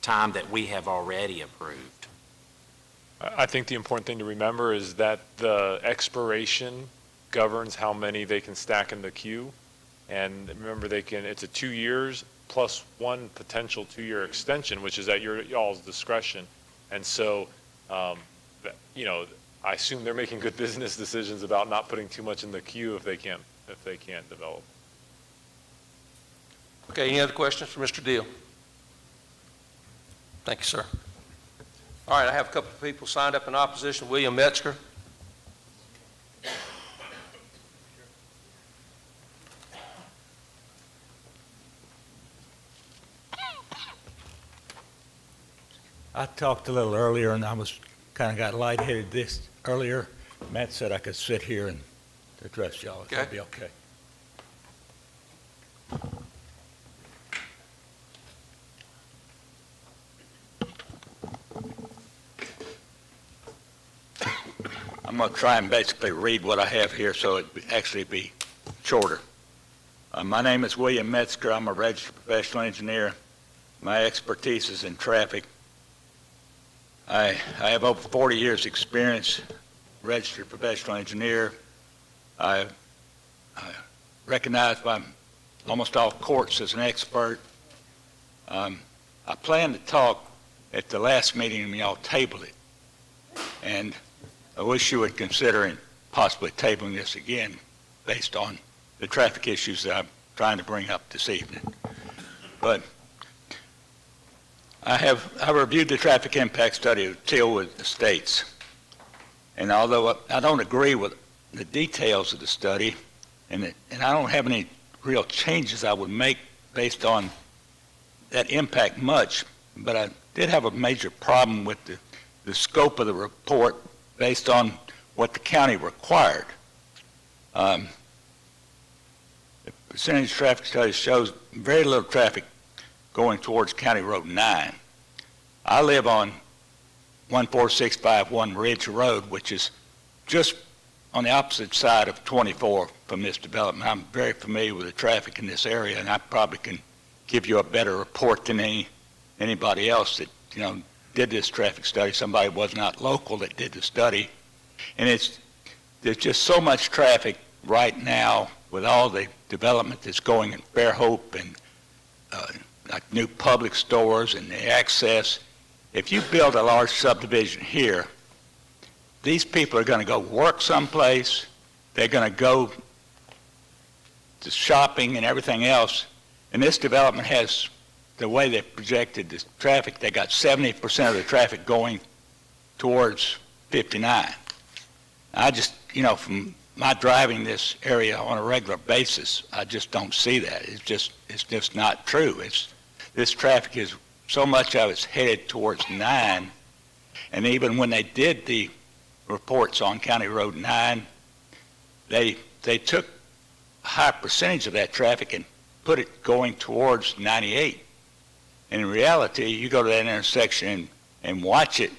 time that we have already approved? I think the important thing to remember is that the expiration governs how many they can stack in the queue. And remember, it's a 2 years plus one potential 2-year extension, which is at y'all's discretion. And so, I assume they're making good business decisions about not putting too much in the queue if they can't develop. Okay, any other questions for Mr. Deal? Thank you, sir. All right, I have a couple of people signed up in opposition. William Metzger. I talked a little earlier, and I kind of got lightheaded this earlier. Matt said I could sit here and address y'all. Okay. That'd be okay. I'm going to try and basically read what I have here so it actually be shorter. My name is William Metzger. I'm a registered professional engineer. My expertise is in traffic. I have over 40 years experience, registered professional engineer. I recognized by almost all courts as an expert. I planned to talk at the last meeting and y'all tabled it. And I wish you would consider possibly tabling this again based on the traffic issues that I'm trying to bring up this evening. But I reviewed the traffic impact study of Tillwood Estates. And although I don't agree with the details of the study, and I don't have any real changes I would make based on that impact much, but I did have a major problem with the scope of the report based on what the county required. The percentage traffic study shows very little traffic going towards County Road 9. I live on 14651 Ridge Road, which is just on the opposite side of 24 from this development. I'm very familiar with the traffic in this area, and I probably can give you a better report than anybody else that, did this traffic study. Somebody was not local that did the study. And there's just so much traffic right now with all the development that's going in Fairhope and like new public stores and the access. If you build a large subdivision here, these people are going to go work someplace. They're going to go to shopping and everything else. And this development has, the way they projected the traffic, they got 70% of the traffic going towards 59. I just, from my driving this area on a regular basis, I just don't see that. It's just not true. This traffic is, so much of it's headed towards 9, and even when they did the reports on County Road 9, they took a high percentage of that traffic and put it going towards 98. And in reality, you go to that intersection and watch it,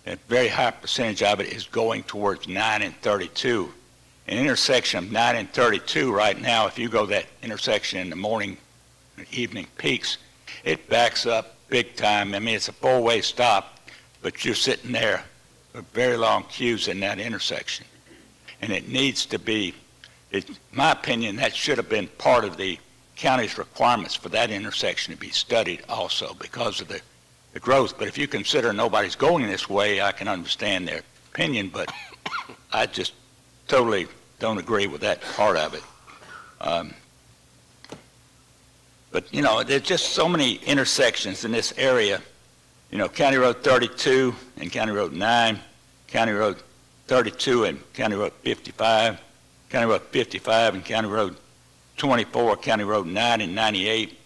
a very high percentage of it is going towards 9 and 32. An intersection of 9 and 32 right now, if you go that intersection in the morning and evening peaks, it backs up big time. I mean, it's a four-way stop, but you're sitting there with very long queues in that intersection. And it needs to be, in my opinion, that should have been part of the county's requirements for that intersection to be studied also because of the growth. But if you consider nobody's going this way, I can understand their opinion, but I just totally don't agree with that part of it. But, you know, there's just so many intersections in this area. You know, County Road 32 and County Road 9, County Road 32 and County Road 55, County Road 55 and County Road 24, County Road 9 and 98,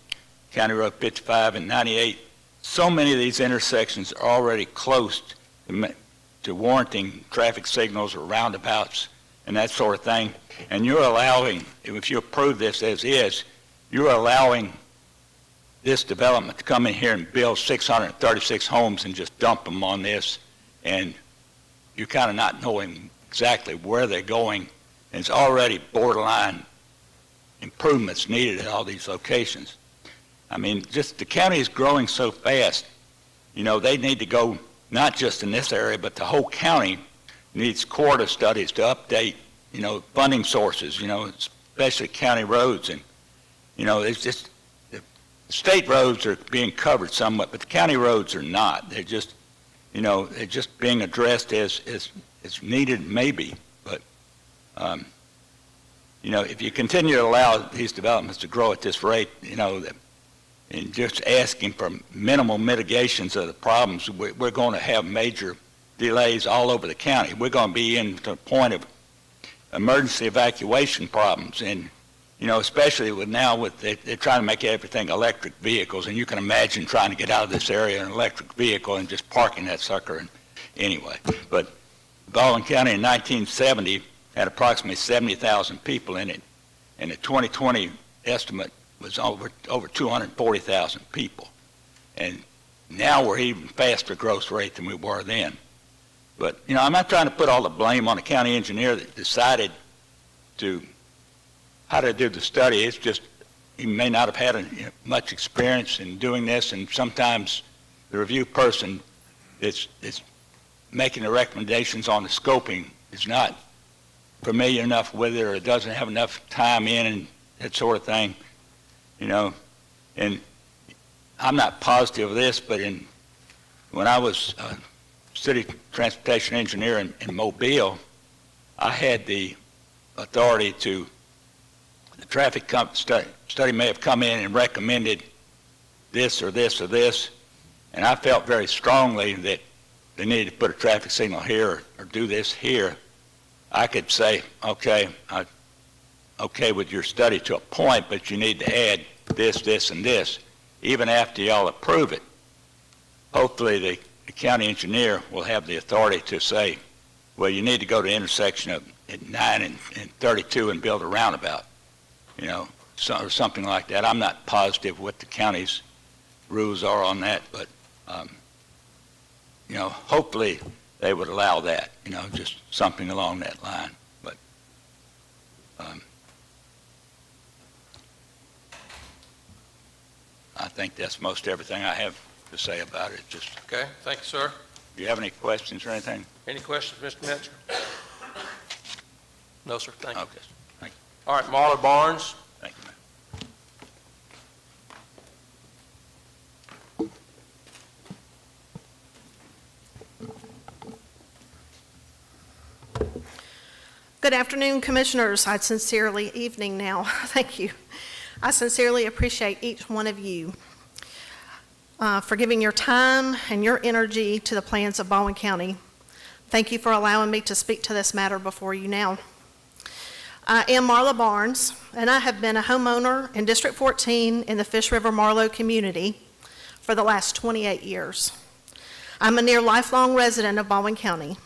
County Road 55 and 98. So many of these intersections are already close to warranting traffic signals or roundabouts and that sort of thing. And you're allowing, if you approve this as is, you're allowing this development to come in here and build 636 homes and just dump them on this, and you're kind of not knowing exactly where they're going. And it's already borderline improvements needed at all these locations. I mean, just the county is growing so fast. You know, they need to go not just in this area, but the whole county needs corridor studies to update, you know, funding sources, you know, especially county roads. And, you know, it's just, the state roads are being covered somewhat, but the county roads are not. They're just, you know, they're just being addressed as needed maybe. But, you know, if you continue to allow these developments to grow at this rate, you know, and just asking for minimal mitigations of the problems, we're going to have major delays all over the county. We're going to be in to the point of emergency evacuation problems. And, you know, especially with now they're trying to make everything electric vehicles, and you can imagine trying to get out of this area in an electric vehicle and just parking that sucker. And anyway, but Baldwin County in 1970 had approximately 70,000 people in it, and the 2020 estimate was over 240,000 people. And now we're even faster growth rate than we were then. But, you know, I'm not trying to put all the blame on the county engineer that decided how to do the study. It's just he may not have had much experience in doing this, and sometimes the review person that's making the recommendations on the scoping is not familiar enough with it, or doesn't have enough time in and that sort of thing, you know. And I'm not positive of this, but when I was city transportation engineer in Mobile, I had the authority to, the traffic study may have come in and recommended this or this or this, and I felt very strongly that they needed to put a traffic signal here or do this here. I could say, okay, I'm okay with your study to a point, but you need to add this, this, and this, even after y'all approve it. Hopefully the county engineer will have the authority to say, well, you need to go to the intersection of at 9 and 32 and build a roundabout, you know, or something like that. I'm not positive what the county's rules are on that, but, you know, hopefully they would allow that, you know, just something along that line. But I think that's most everything I have to say about it. Just Okay, thank you, sir. Do you have any questions or anything? Any questions, Mr. Metzger? No, sir, thank you. Okay, thank you. All right, Marla Barnes. Thank you, ma'am. Good afternoon, Commissioners. Evening now. Thank you. I sincerely appreciate each one of you for giving your time and your energy to the plans of Baldwin County. Thank you for allowing me to speak to this matter before you now. I am Marla Barnes, and I have been a homeowner in District 14 in the Fish River Marlowe community for the last 28 years. I'm a near lifelong resident of Baldwin County,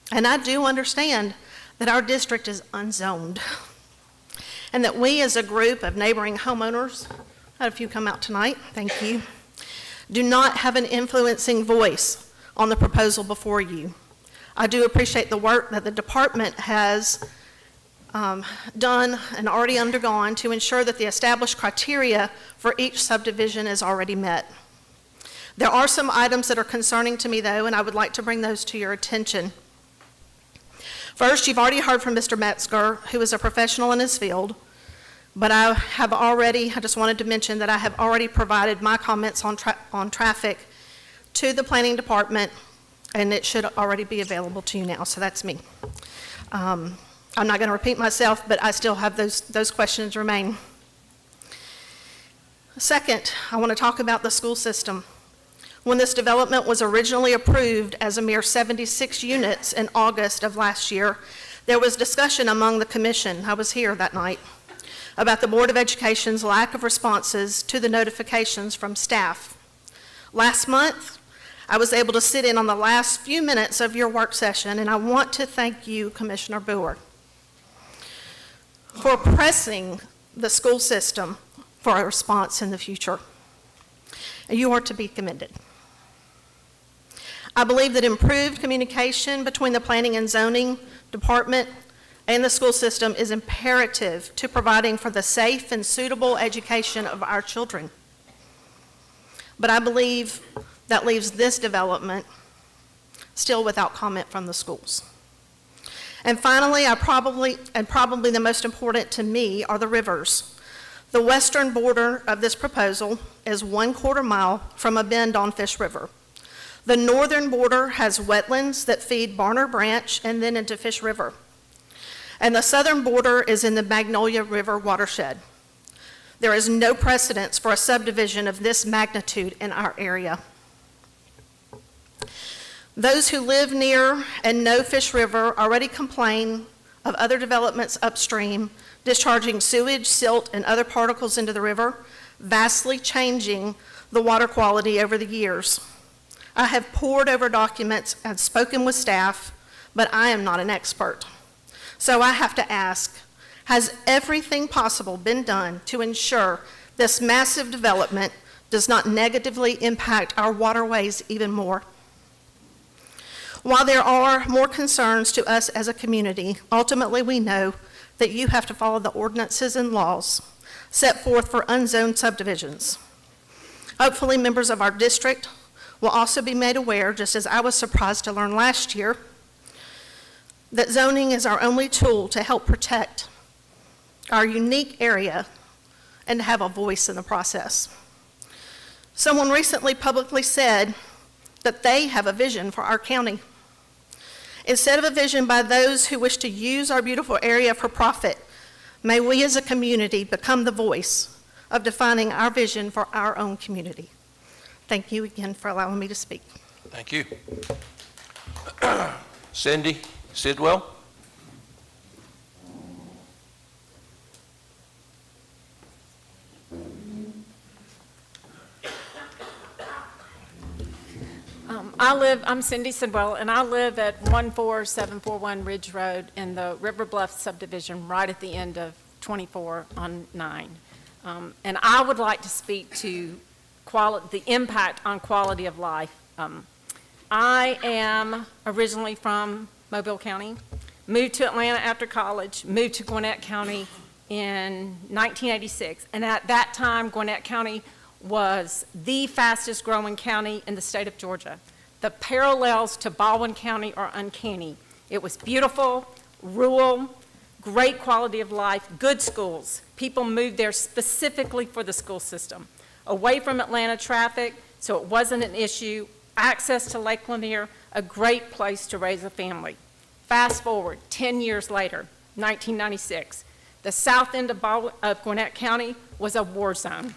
and I do understand that our district is unzoned, and that we as a group of neighboring homeowners, I had a few come out tonight, thank you, do not have an influencing voice on the proposal before you. I do appreciate the work that the department has done and already undergone to ensure that the established criteria for each subdivision is already met. There are some items that are concerning to me, though, and I would like to bring those to your attention. First, you've already heard from Mr. Metzger, who is a professional in his field, but I just wanted to mention that I have already provided my comments on traffic to the planning department, and it should already be available to you now, so that's me. I'm not going to repeat myself, but I still have those questions remain. Second, I want to talk about the school system. When this development was originally approved as a mere 76 units in August of last year, there was discussion among the commission, I was here that night, about the Board of Education's lack of responses to the notifications from staff. Last month, I was able to sit in on the last few minutes of your work session, and I want to thank you, Commissioner Boer, for pressing the school system for a response in the future. You are to be commended. I believe that improved communication between the Planning and Zoning Department and the school system is imperative to providing for the safe and suitable education of our children. But I believe that leaves this development still without comment from the schools. And finally, probably the most important to me, are the rivers. The western border of this proposal is 1/4 mile from a bend on Fish River. The northern border has wetlands that feed Barner Branch and then into Fish River. And the southern border is in the Magnolia River watershed. There is no precedence for a subdivision of this magnitude in our area. Those who live near and know Fish River already complain of other developments upstream, discharging sewage, silt, and other particles into the river, vastly changing the water quality over the years. I have pored over documents and spoken with staff, but I am not an expert. So I have to ask, has everything possible been done to ensure this massive development does not negatively impact our waterways even more? While there are more concerns to us as a community, ultimately we know that you have to follow the ordinances and laws set forth for unzoned subdivisions. Hopefully members of our district will also be made aware, just as I was surprised to learn last year, that zoning is our only tool to help protect our unique area and to have a voice in the process. Someone recently publicly said that they have a vision for our county. Instead of a vision by those who wish to use our beautiful area for profit, may we as a community become the voice of defining our vision for our own community. Thank you again for allowing me to speak. Thank you. Cindy Sidwell. I'm Cindy Sidwell, and I live at 14741 Ridge Road in the River Bluff subdivision right at the end of 24 on 9. And I would like to speak to the impact on quality of life. I am originally from Mobile County, moved to Atlanta after college, moved to Gwinnett County in 1986, and at that time, Gwinnett County was the fastest growing county in the state of Georgia. The parallels to Baldwin County are uncanny. It was beautiful, rural, great quality of life, good schools. People moved there specifically for the school system. Away from Atlanta traffic, so it wasn't an issue. Access to Lake Lanier, a great place to raise a family. Fast forward 10 years later, 1996, the south end of Gwinnett County was a war zone.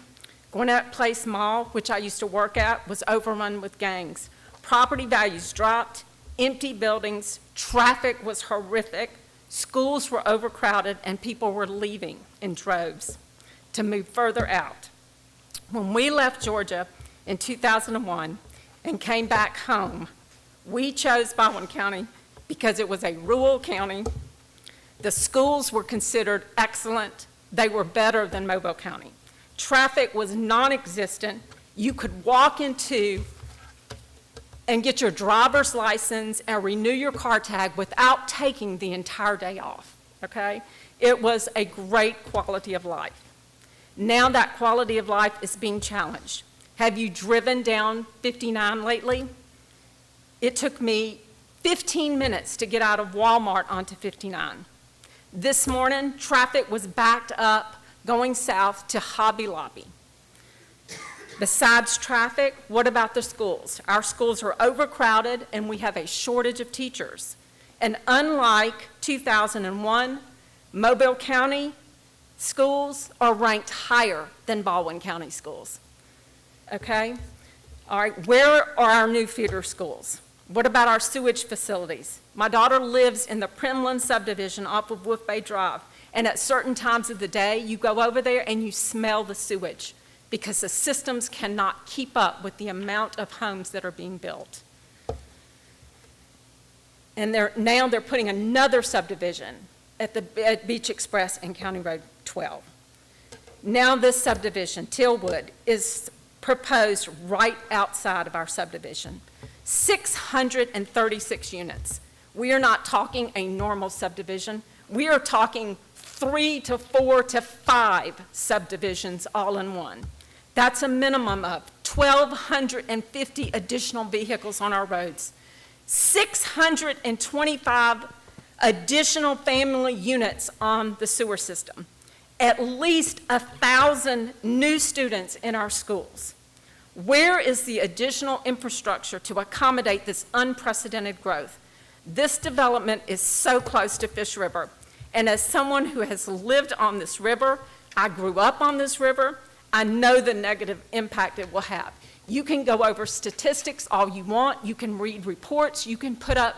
Gwinnett Place Mall, which I used to work at, was overrun with gangs. Property values dropped, empty buildings, traffic was horrific, Schools were overcrowded and people were leaving in droves to move further out. When we left Georgia in 2001 and came back home, we chose Baldwin County because it was a rural county. The schools were considered excellent. They were better than Mobile County. Traffic was non-existent. You could walk into and get your driver's license and renew your car tag without taking the entire day off, okay? It was a great quality of life. Now that quality of life is being challenged. Have you driven down 59 lately? It took me 15 minutes to get out of Walmart onto 59. This morning, traffic was backed up going south to Hobby Lobby. Besides traffic, what about the schools? Our schools are overcrowded and we have a shortage of teachers. And unlike 2001, Mobile County schools are ranked higher than Baldwin County schools. Okay? All right, where are our new feeder schools? What about our sewage facilities? My daughter lives in the Primland subdivision off of Wolf Bay Drive, and at certain times of the day, you go over there and you smell the sewage because the systems cannot keep up with the amount of homes that are being built. And now they're putting another subdivision at Beach Express and County Road 12. Now this subdivision, Tillwood, is proposed right outside of our subdivision. 636 units. We are not talking a normal subdivision. We are talking 3 to 4 to 5 subdivisions all in one. That's a minimum of 1,250 additional vehicles on our roads, 625 additional family units on the sewer system, at least 1,000 new students in our schools. Where is the additional infrastructure to accommodate this unprecedented growth? This development is so close to Fish River, and as someone who has lived on this river, I grew up on this river, I know the negative impact it will have. You can go over statistics all you want, you can read reports, you can put up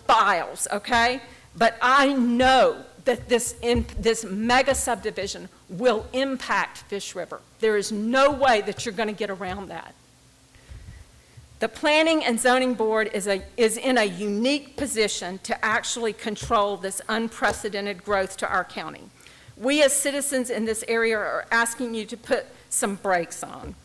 files, okay? But I know that this mega subdivision will impact Fish River. There is no way that you're going to get around that. The Planning and Zoning Board is in a unique position to actually control this unprecedented growth to our county. We as citizens in this area are asking you to put some brakes on.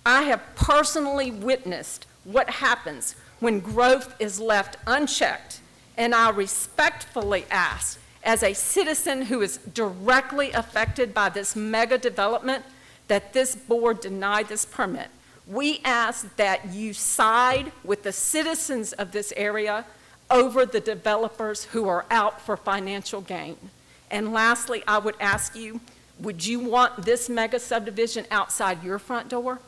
I have personally witnessed what happens when growth is left unchecked, and I respectfully ask, as a citizen who is directly affected by this mega development, that this board deny this permit. We ask that you side with the citizens of this area over the developers who are out for financial gain. And lastly, I would ask you, would you want this mega subdivision outside your front door?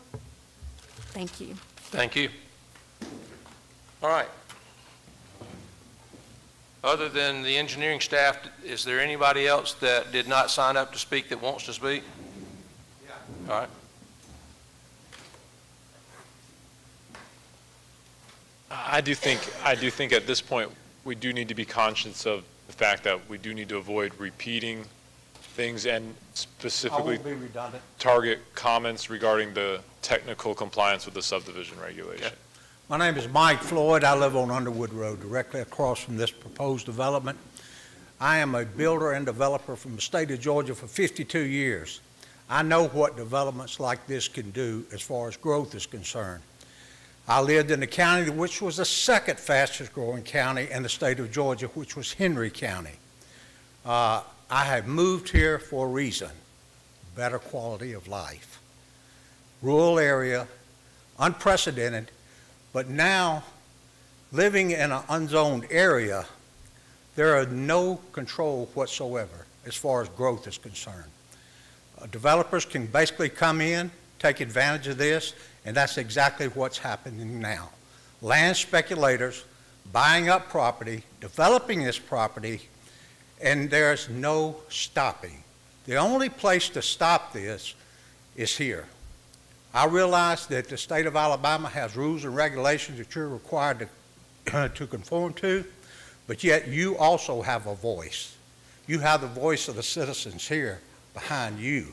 Thank you. Thank you. All right. Other than the engineering staff, is there anybody else that did not sign up to speak that wants to speak? Yeah. All right. I do think at this point, we do need to be conscious of the fact that we do need to avoid repeating things and specifically target comments regarding the technical compliance with the subdivision regulation. Okay. My name is Mike Floyd. I live on Underwood Road, directly across from this proposed development. I am a builder and developer from the state of Georgia for 52 years. I know what developments like this can do as far as growth is concerned. I lived in a county which was the second fastest growing county in the state of Georgia, which was Henry County. I have moved here for a reason, better quality of life. Rural area, unprecedented, but now living in an unzoned area, there are no control whatsoever as far as growth is concerned. Developers can basically come in, take advantage of this, and that's exactly what's happening now. Land speculators buying up property, developing this property, and there's no stopping. The only place to stop this is here. I realize that the state of Alabama has rules and regulations that you're required to conform to, but yet you also have a voice. You have the voice of the citizens here behind you.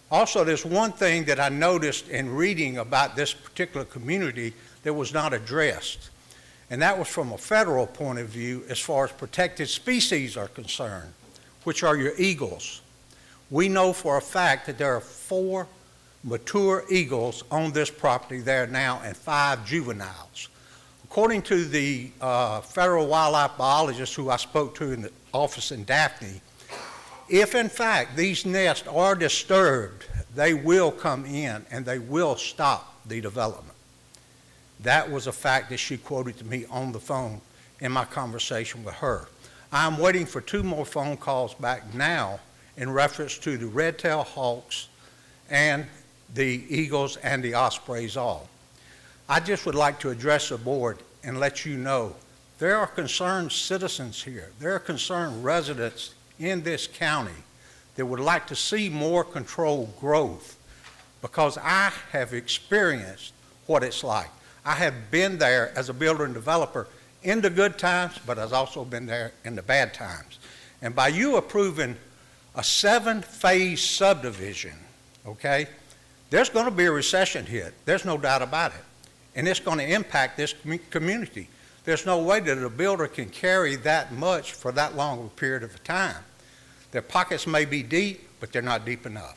Also, there's one thing that I noticed in reading about this particular community that was not addressed, and that was from a federal point of view as far as protected species are concerned, which are your eagles. We know for a fact that there are 4 mature eagles on this property there now and 5 juveniles. According to the federal wildlife biologist who I spoke to in the office in Daphne, if in fact these nests are disturbed, they will come in and they will stop the development. That was a fact that she quoted to me on the phone in my conversation with her. I'm waiting for 2 more phone calls back now in reference to the red-tailed hawks and the eagles and the ospreys all. I just would like to address the board and let you know there are concerned citizens here. There are concerned residents in this county that would like to see more controlled growth, because I have experienced what it's like. I have been there as a builder and developer in the good times, but I've also been there in the bad times. And by you approving a 7-phase subdivision, okay, there's going to be a recession hit. There's no doubt about it. And it's going to impact this community. There's no way that a builder can carry that much for that long of a period of time. Their pockets may be deep, but they're not deep enough.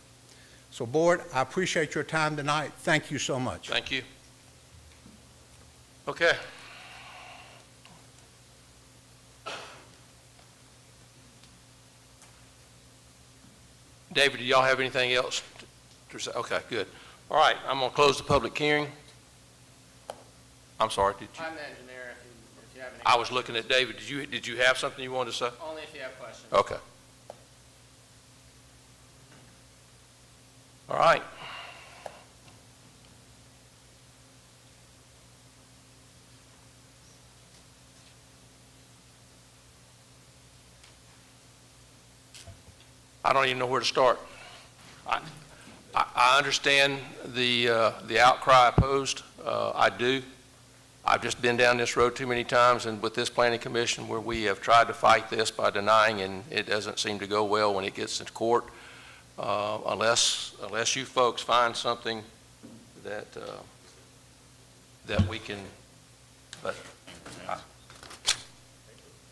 So, board, I appreciate your time tonight. Thank you so much. Thank you. Okay. David, do y'all have anything else to say? Okay, good. All right, I'm going to close the public hearing. I'm sorry, did you? I'm the engineer, if you have any. I was looking at David. Did you have something you wanted to say? Only if you have questions. Okay. All right. I don't even know where to start. I understand the outcry opposed. I do. I've just been down this road too many times, and with this planning commission where we have tried to fight this by denying, and it doesn't seem to go well when it gets into court, unless you folks find something that that we can. But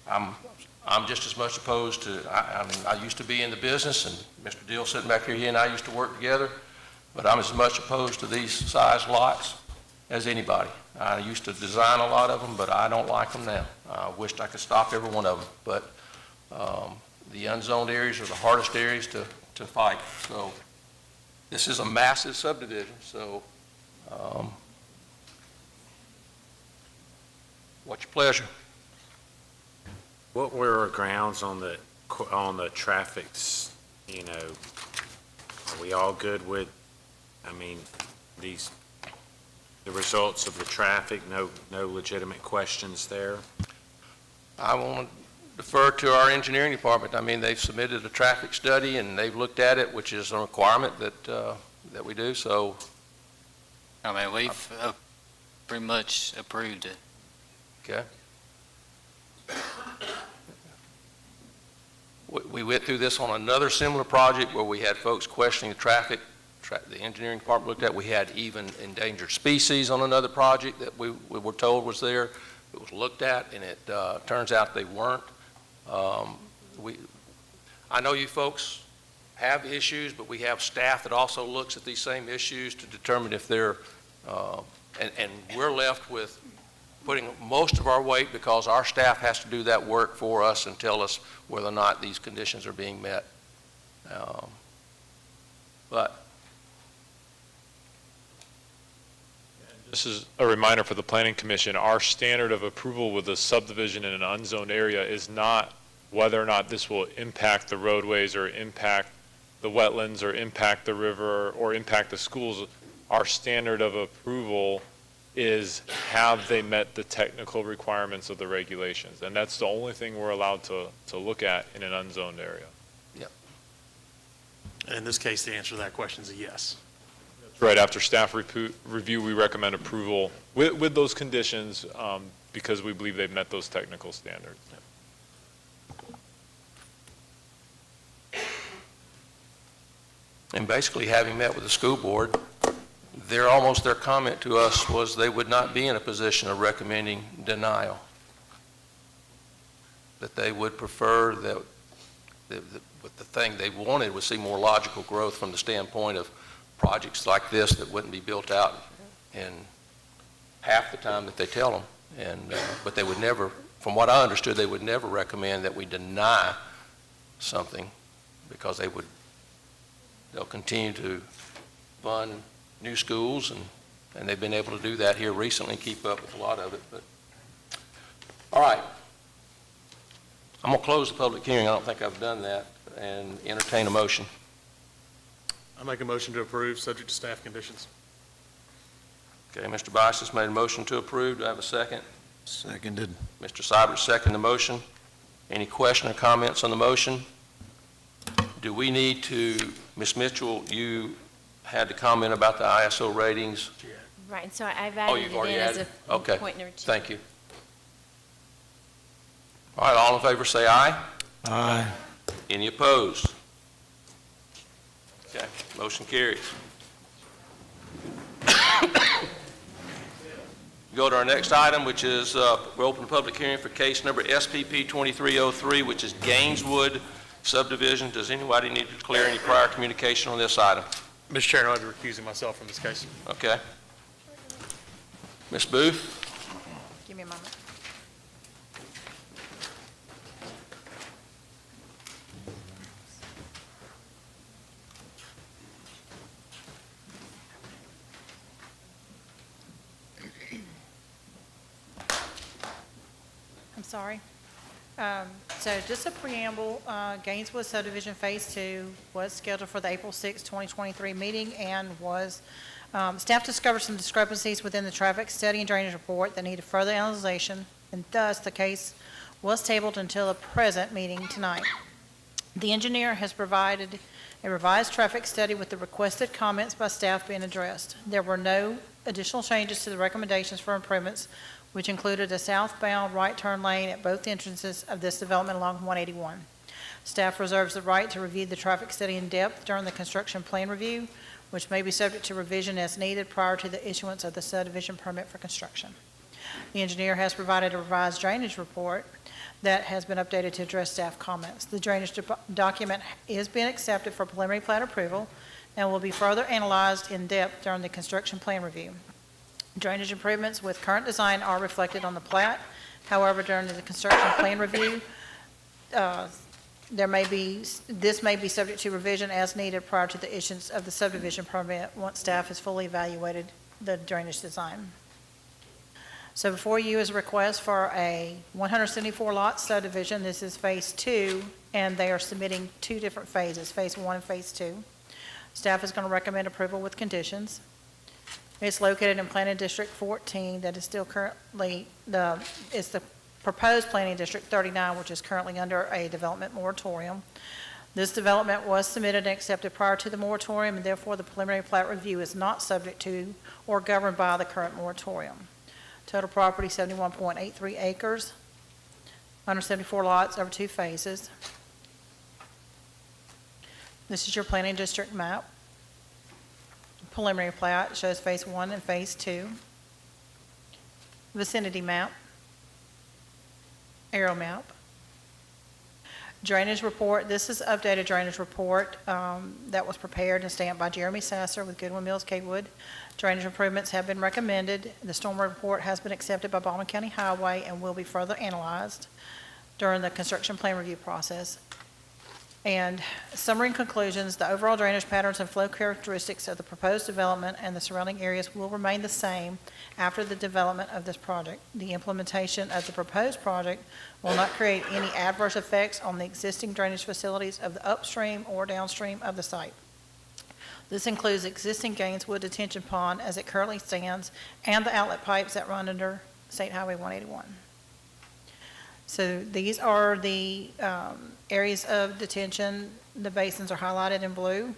I'm just as much opposed to. I mean, I used to be in the business, and Mr. Deal sitting back here, he and I used to work together. But I'm as much opposed to these size lots as anybody. I used to design a lot of them, but I don't like them now. I wished I could stop every one of them. But the unzoned areas are the hardest areas to fight. So this is a massive subdivision. So what's your pleasure? What were our grounds on the traffic, you know, are we all good with, I mean, the results of the traffic, no legitimate questions there? I want to defer to our engineering department. I mean, they've submitted a traffic study and they've looked at it, which is a requirement that we do, so. I mean, we've pretty much approved it. Okay. We went through this on another similar project where we had folks questioning the traffic. The engineering department looked at. We had even endangered species on another project that we were told was there. It was looked at, and it turns out they weren't. I know you folks have issues, but we have staff that also looks at these same issues to determine if they're, and we're left with putting most of our weight because our staff has to do that work for us and tell us whether or not these conditions are being met. But this is a reminder for the Planning Commission. Our standard of approval with a subdivision in an unzoned area is not whether or not this will impact the roadways or impact the wetlands or impact the river or impact the schools. Our standard of approval is have they met the technical requirements of the regulations, and that's the only thing we're allowed to look at in an unzoned area. Yep. In this case, the answer to that question is a yes. Right, after staff review, we recommend approval with those conditions because we believe they've met those technical standards. And basically, having met with the school board, their comment to us was they would not be in a position of recommending denial. That they would prefer that the thing they wanted was see more logical growth from the standpoint of projects like this that wouldn't be built out in half the time that they tell them. But they would never, from what I understood, they would never recommend that we deny something because they'll continue to fund new schools, and they've been able to do that here recently, keep up with a lot of it. But all right. I'm going to close the public hearing. I don't think I've done that, and entertain a motion. I make a motion to approve, subject to staff conditions. Okay, Mr. Bice has made a motion to approve. Do I have a second? Seconded. Mr. Seibert seconded the motion. Any question or comments on the motion? Do we need to, Ms. Mitchell, you had to comment about the ISO ratings. Right, so I've Oh, added you've it already in as added? a Okay, point number 2. thank you. All right, all in favor say aye. Aye. Any opposed? Okay, motion carries. Go to our next item, which is we're open public hearing for case number SPP 2303, which is Gaineswood subdivision. Does anybody need to declare any prior communication on this item? Mr. Chairman, I'd be recusing myself from this case. Okay. Ms. Booth? Give me a moment. I'm sorry. So just a preamble, Gaineswood subdivision Phase 2 was scheduled for the April 6, 2023 meeting and was, staff discovered some discrepancies within the traffic study and drainage report that needed further analyzation, and thus the case was tabled until the present meeting tonight. The engineer has provided a revised traffic study with the requested comments by staff being addressed. There were no additional changes to the recommendations for improvements, which included a southbound right turn lane at both entrances of this development along 181. Staff reserves the right to review the traffic study in depth during the construction plan review, which may be subject to revision as needed prior to the issuance of the subdivision permit for construction. The engineer has provided a revised drainage report that has been updated to address staff comments. The drainage document is being accepted for preliminary plat approval and will be further analyzed in depth during the construction plan review. Drainage improvements with current design are reflected on the plat. However, during the construction plan review, this may be subject to revision as needed prior to the issuance of the subdivision permit once staff has fully evaluated the drainage design. So before you is a request for a 174-lot subdivision. This is Phase 2, and they are submitting 2 different phases, Phase 1 and Phase 2. Staff is going to recommend approval with conditions. It's located in Planning District 14 that is still currently, it's the proposed Planning District 39, which is currently under a development moratorium. This development was submitted and accepted prior to the moratorium, and therefore the preliminary plat review is not subject to or governed by the current moratorium. Total property 71.83 acres, 174 lots over 2 phases. This is your Planning District map. Preliminary plat shows Phase 1 and Phase 2. Vicinity map. Aerial map. Drainage report. This is updated drainage report that was prepared and stamped by Jeremy Sasser with Goodwin Mills Capewood. Drainage improvements have been recommended. The stormwater report has been accepted by Baldwin County Highway and will be further analyzed during the construction plan review process. And summary and conclusions, the overall drainage patterns and flow characteristics of the proposed development and the surrounding areas will remain the same after the development of this project. The implementation of the proposed project will not create any adverse effects on the existing drainage facilities of the upstream or downstream of the site. This includes existing Gaineswood detention pond as it currently stands and the outlet pipes that run under State Highway 181. So these are the areas of detention. The basins are highlighted in blue.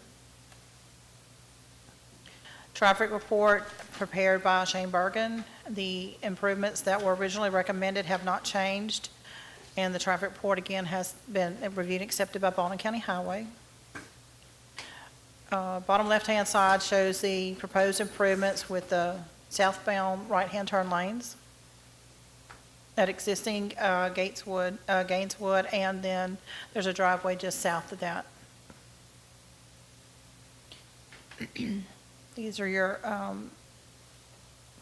Traffic report prepared by Shane Bergen. The improvements that were originally recommended have not changed, and the traffic report again has been reviewed and accepted by Baldwin County Highway. Bottom left-hand side shows the proposed improvements with the southbound right-hand turn lanes at existing Gaineswood, and then there's a driveway just south of that. These are your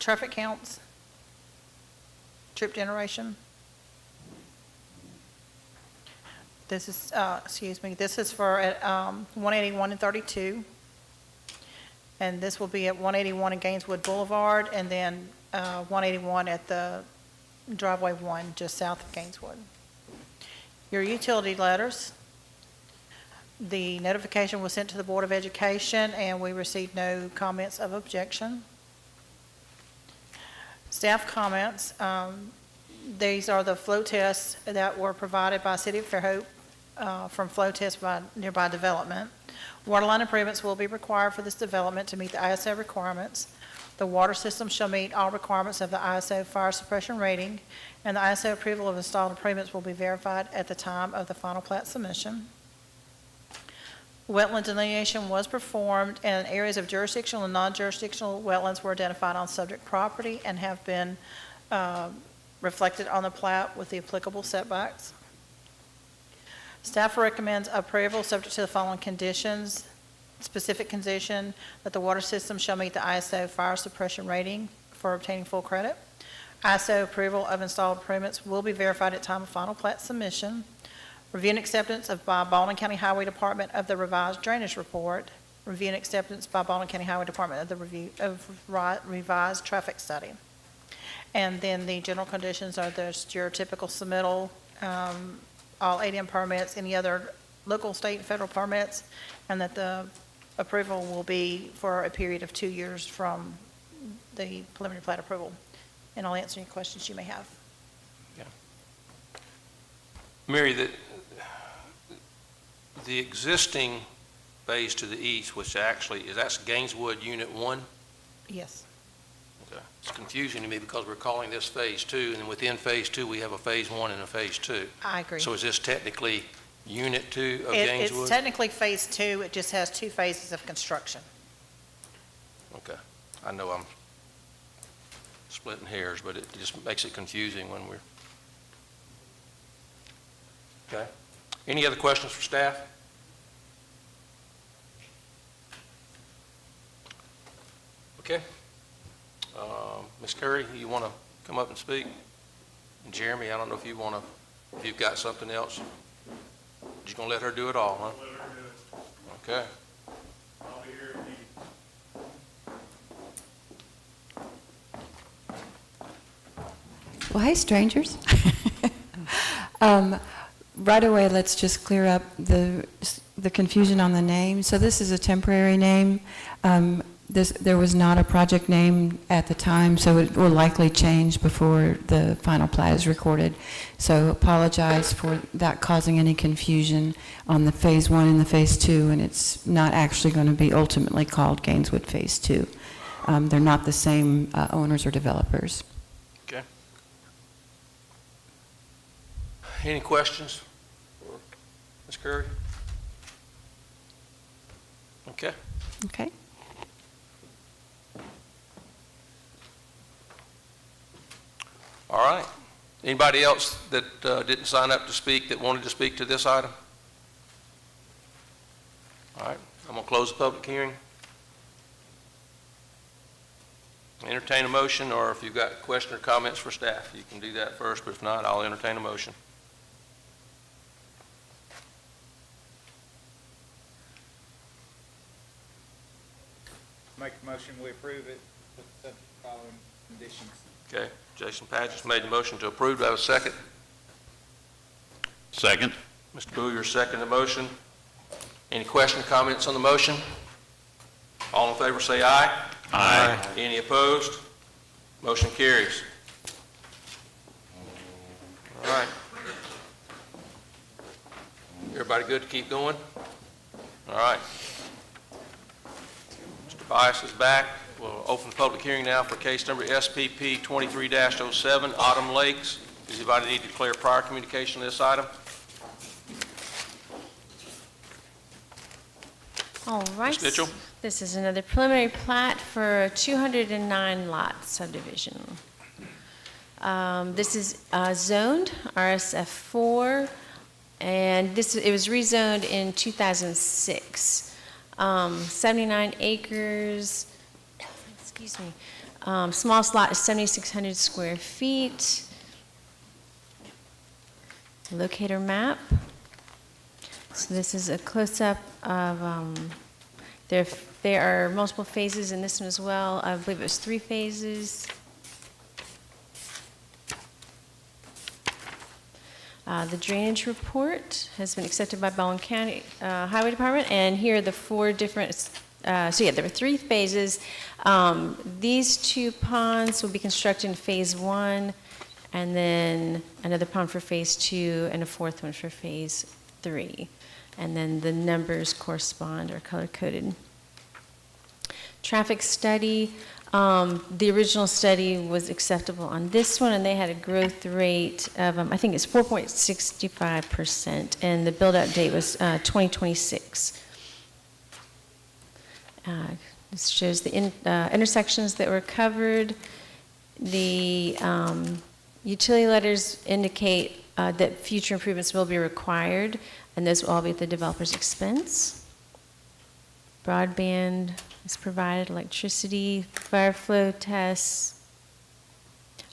traffic counts, trip generation. This is, this is for at 181 and 32. And this will be at 181 and Gaineswood Boulevard, and then 181 at the driveway 1, just south of Gaineswood. Your utility letters. The notification was sent to the Board of Education, and we received no comments of objection. Staff comments. These are the flow tests that were provided by City of Fairhope from flow tests by nearby development. Waterline improvements will be required for this development to meet the ISO requirements. The water system shall meet all requirements of the ISO fire suppression rating, and the ISO approval of installed improvements will be verified at the time of the final plat submission. Wetland delineation was performed, and areas of jurisdictional and non-jurisdictional wetlands were identified on subject property and have been reflected on the plat with the applicable setbacks. Staff recommends approval subject to the following conditions. Specific condition that the water system shall meet the ISO fire suppression rating for obtaining full credit. ISO approval of installed improvements will be verified at time of final plat submission. Review and acceptance by Baldwin County Highway Department of the revised drainage report. Review and acceptance by Baldwin County Highway Department of the revised traffic study. And then the general conditions are just your typical submittal, all ADM permits, any other local, state, and federal permits, and that the approval will be for a period of 2 years from the preliminary plat approval. And I'll answer any questions you may have. Yeah. Mary, the existing phase to the east, which actually is, that's Gaineswood Unit 1? Yes. Okay. It's confusing to me because we're calling this Phase 2, and then within Phase 2, we have a Phase 1 and a Phase 2. I agree. So is this technically Unit 2 of Gaineswood? It's technically Phase 2. It just has 2 phases of construction. Okay. I know I'm splitting hairs, but it just makes it confusing when we're... Okay. Any other questions for staff? Okay. Ms. Curry, you want to come up and speak? And Jeremy, I don't know if you want to, if you've got something else. You're going to let her do it all, huh? Let her do it. Okay. I'll be here if needed. Well, hey, strangers. Right away, let's just clear up the confusion on the name. So this is a temporary name. There was not a project name at the time, so it will likely change before the final plat is recorded. So apologize for that causing any confusion on the Phase 1 and the Phase 2, and it's not actually going to be ultimately called Gaineswood Phase 2. They're not the same owners or developers. Okay. Any questions for Ms. Curry? Okay. Okay. All right. Anybody else that didn't sign up to speak that wanted to speak to this item? All right. I'm going to close the public hearing. Entertain a motion, or if you've got a question or comments for staff, you can do that first, but if not, I'll entertain a motion. Make a motion, we approve it with the following conditions. Okay. Jason Padgett's made the motion to approve. Do I have a second? Second. Mr. Booyer, second the motion. Any question or comments on the motion? All in favor say aye. Aye. Any opposed? Motion carries. All right. Everybody good to keep going? All right. Mr. Bias is back. We'll open the public hearing now for case number SPP 23-07, Autumn Lakes. Does anybody need to declare prior communication on this item? All right. Ms. Mitchell? This is another preliminary plat for a 209 lot subdivision. This is zoned RSF4, and it was rezoned in 2006. 79 acres, excuse me. Small slot is 7,600 square feet. Locator map. So this is a close-up of, there are multiple phases in this one as well. I believe it was 3 phases. The drainage report has been accepted by Baldwin County Highway Department, and here are the 4 different, so yeah, there were 3 phases. These 2 ponds will be constructed in phase 1, and then another pond for phase 2, and a 4th one for phase 3. And then the numbers correspond or color-coded. Traffic study, the original study was acceptable on this one, and they had a growth rate of, I think it's 4.65%, and the build-out date was 2026. This shows the intersections that were covered. The utility letters indicate that future improvements will be required, and those will all be at the developer's expense. Broadband is provided, electricity, fire flow tests,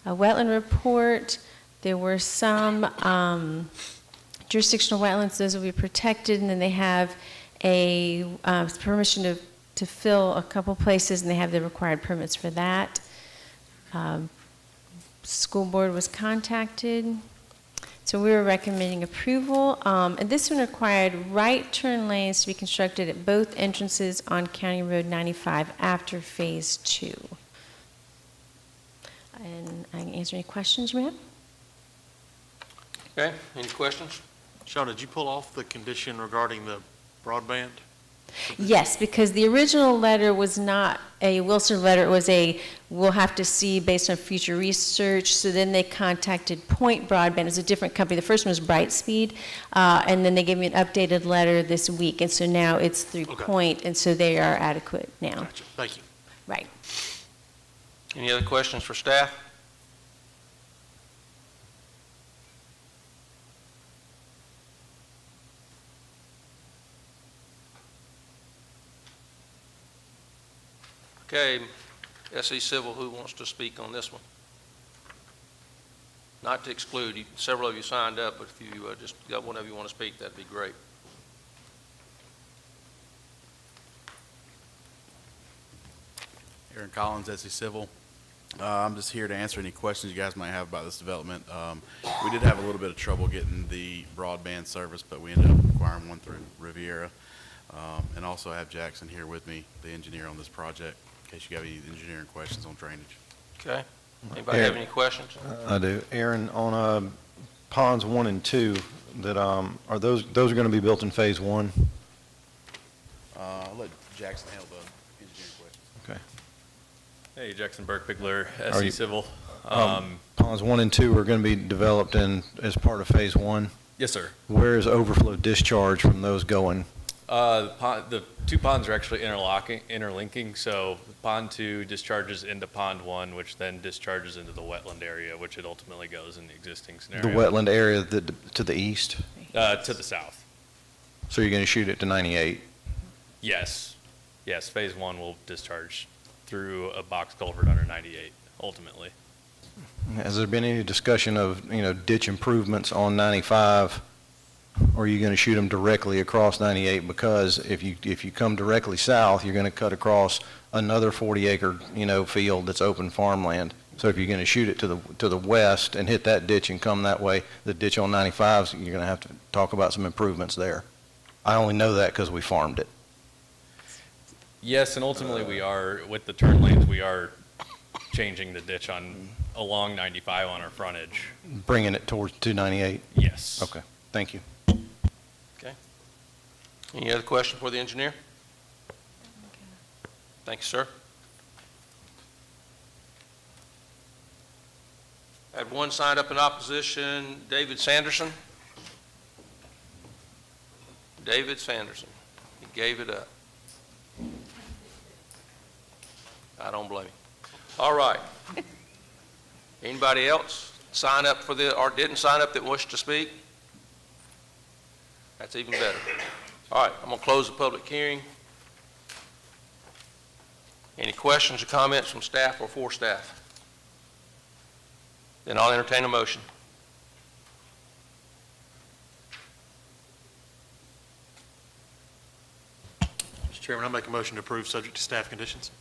a wetland report. There were some jurisdictional wetlands, those will be protected, and then they have a permission to fill a couple places, and they have the required permits for that. School board was contacted. So we were recommending approval, and this one required right turn lanes to be constructed at both entrances on County Road 95 after phase 2. And I can answer any questions you may have. Okay, any questions? Sean, did you pull off the condition regarding the broadband? Yes, because the original letter was not a Wilson letter, it was a, we'll have to see based on future research. So then they contacted Point Broadband, it was a different company. The first one was Brightspeed, and then they gave me an updated letter this week, and so now it's through Point, and so they are adequate now. Gotcha, thank you. Right. Any other questions for staff? Okay, SE Civil, who wants to speak on this one? Not to exclude, several of you signed up, but if you just got one of you want to speak, that'd be great. Aaron Collins, SE Civil. I'm just here to answer any questions you guys might have about this development. We did have a little bit of trouble getting the broadband service, but we ended up acquiring one through Riviera. And also I have Jackson here with me, the engineer on this project, in case you have any engineering questions on drainage. Okay. Anybody have any questions? I do. Aaron, on ponds 1 and 2, that are those are going to be built in phase 1? I'll let Jackson handle the engineering questions. Okay. Hey, Jackson Burke-Bigler, Are SE you- Civil. Ponds 1 and 2 are going to be developed as part of phase 1? Yes, sir. Where is overflow discharge from those going? The 2 ponds are actually interlinking, so pond 2 discharges into pond 1, which then discharges into the wetland area, which it ultimately goes in the existing scenario. The wetland area to the east? To the south. So you're going to shoot it to 98? Yes. Yes, phase 1 will discharge through a box culvert under 98, ultimately. Has there been any discussion of, ditch improvements on 95? Or are you going to shoot them directly across 98? Because if you come directly south, you're going to cut across another 40-acre, field that's open farmland. So if you're going to shoot it to the west and hit that ditch and come that way, the ditch on 95, you're going to have to talk about some improvements there. I only know that because we farmed it. Yes, and ultimately we are, with the turn lanes, we are changing the ditch along 95 on our frontage. Bringing it towards 298? Yes. Okay, thank you. Okay. Any other question for the engineer? Thank you, sir. have one signed up in opposition, David Sanderson. David Sanderson. He gave it up. I don't blame him. All right. Anybody else sign up for the, or didn't sign up that wished to speak? That's even better. All right, I'm going to close the public hearing. Any questions or comments from staff or for staff? Then I'll entertain a motion. Mr. Chairman, I'll make a motion to approve subject to staff conditions.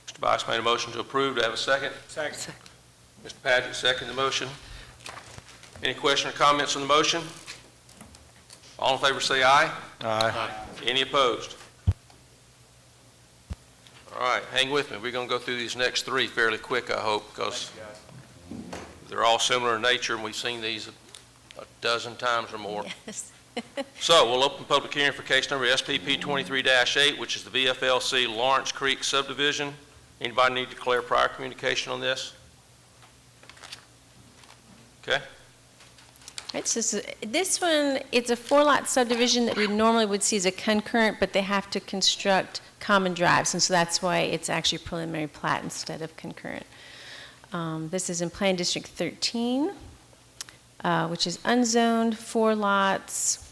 Mr. Bice made a motion to approve. Do I have a second? Second. Mr. Paget, second the motion. Any question or comments on the motion? All in favor say aye. Aye. Any opposed? All right, hang with me. We're going to go through these next three fairly quick, I hope, because they're all similar in nature, and we've seen these a dozen times or more. Yes. So we'll open public hearing for case number SPP 23-8, which is the VFLC Lawrence Creek subdivision. Anybody need to declare prior communication on this? Okay. Right, so this one, it's a 4-lot subdivision that we normally would see as a concurrent, but they have to construct common drives, and so that's why it's actually preliminary plat instead of concurrent. This is in Plan District 13, which is unzoned, 4 lots,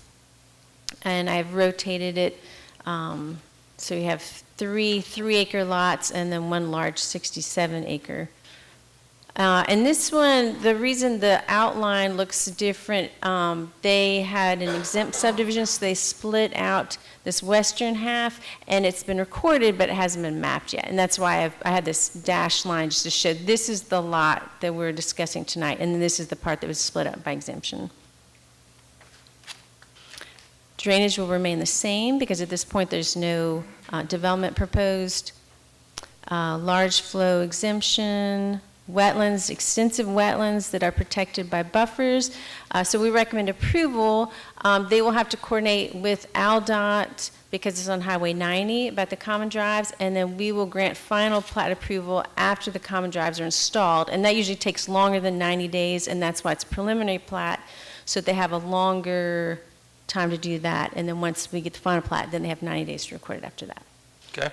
and I've rotated it, so you have 3 3-acre lots and then 1 large 67-acre. And this one, the reason the outline looks different, they had an exempt subdivision, so they split out this western half, and it's been recorded, but it hasn't been mapped yet. And that's why I had this dashed line just to show this is the lot that we're discussing tonight, and this is the part that was split up by exemption. Drainage will remain the same because at this point there's no development proposed. Large flow exemption. Wetlands, extensive wetlands that are protected by buffers. So we recommend approval. They will have to coordinate with ALDOT because it's on Highway 90 about the common drives, and then we will grant final plat approval after the common drives are installed. And that usually takes longer than 90 days, and that's why it's preliminary plat, so they have a longer time to do that. And then once we get the final plat, then they have 90 days to record it after that. Okay.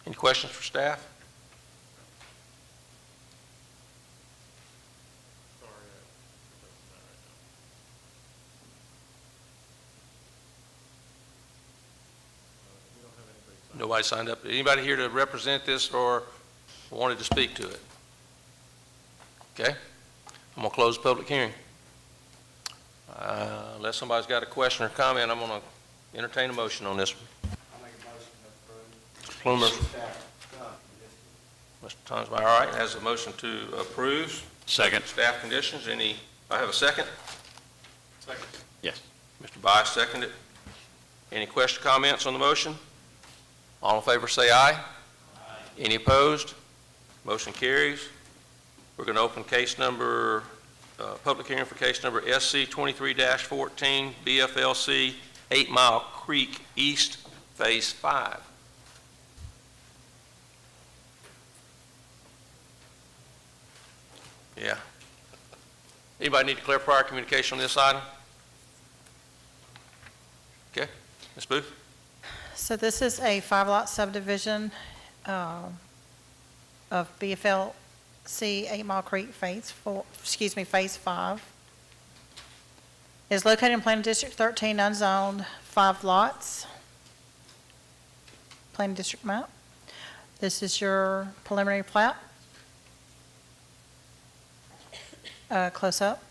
Any questions for staff? Nobody signed up. Anybody here to represent this or wanted to speak to it? Okay. I'm going to close the public hearing. Unless somebody's got a question or comment, I'm going to entertain a motion on this one. I'll make a motion to approve. Plumer. Mr. Tonsmeyer, all right, has a motion to approve. Second. Staff conditions. I have a second? Second. Yes. Mr. Bice seconded. Any question, comments on the motion? All in favor say aye. Aye. Any opposed? Motion carries. We're going to open case number, public hearing for case number SC 23-14, BFLC 8 Mile Creek East, Phase 5. Yeah. Anybody need to declare prior communication on this item? Okay. Ms. Booth? So this is a 5-lot subdivision of BFLC 8 Mile Creek Phase 5. It is located in Planning District 13, unzoned, 5 lots. Planning District map. This is your preliminary plat. Close up.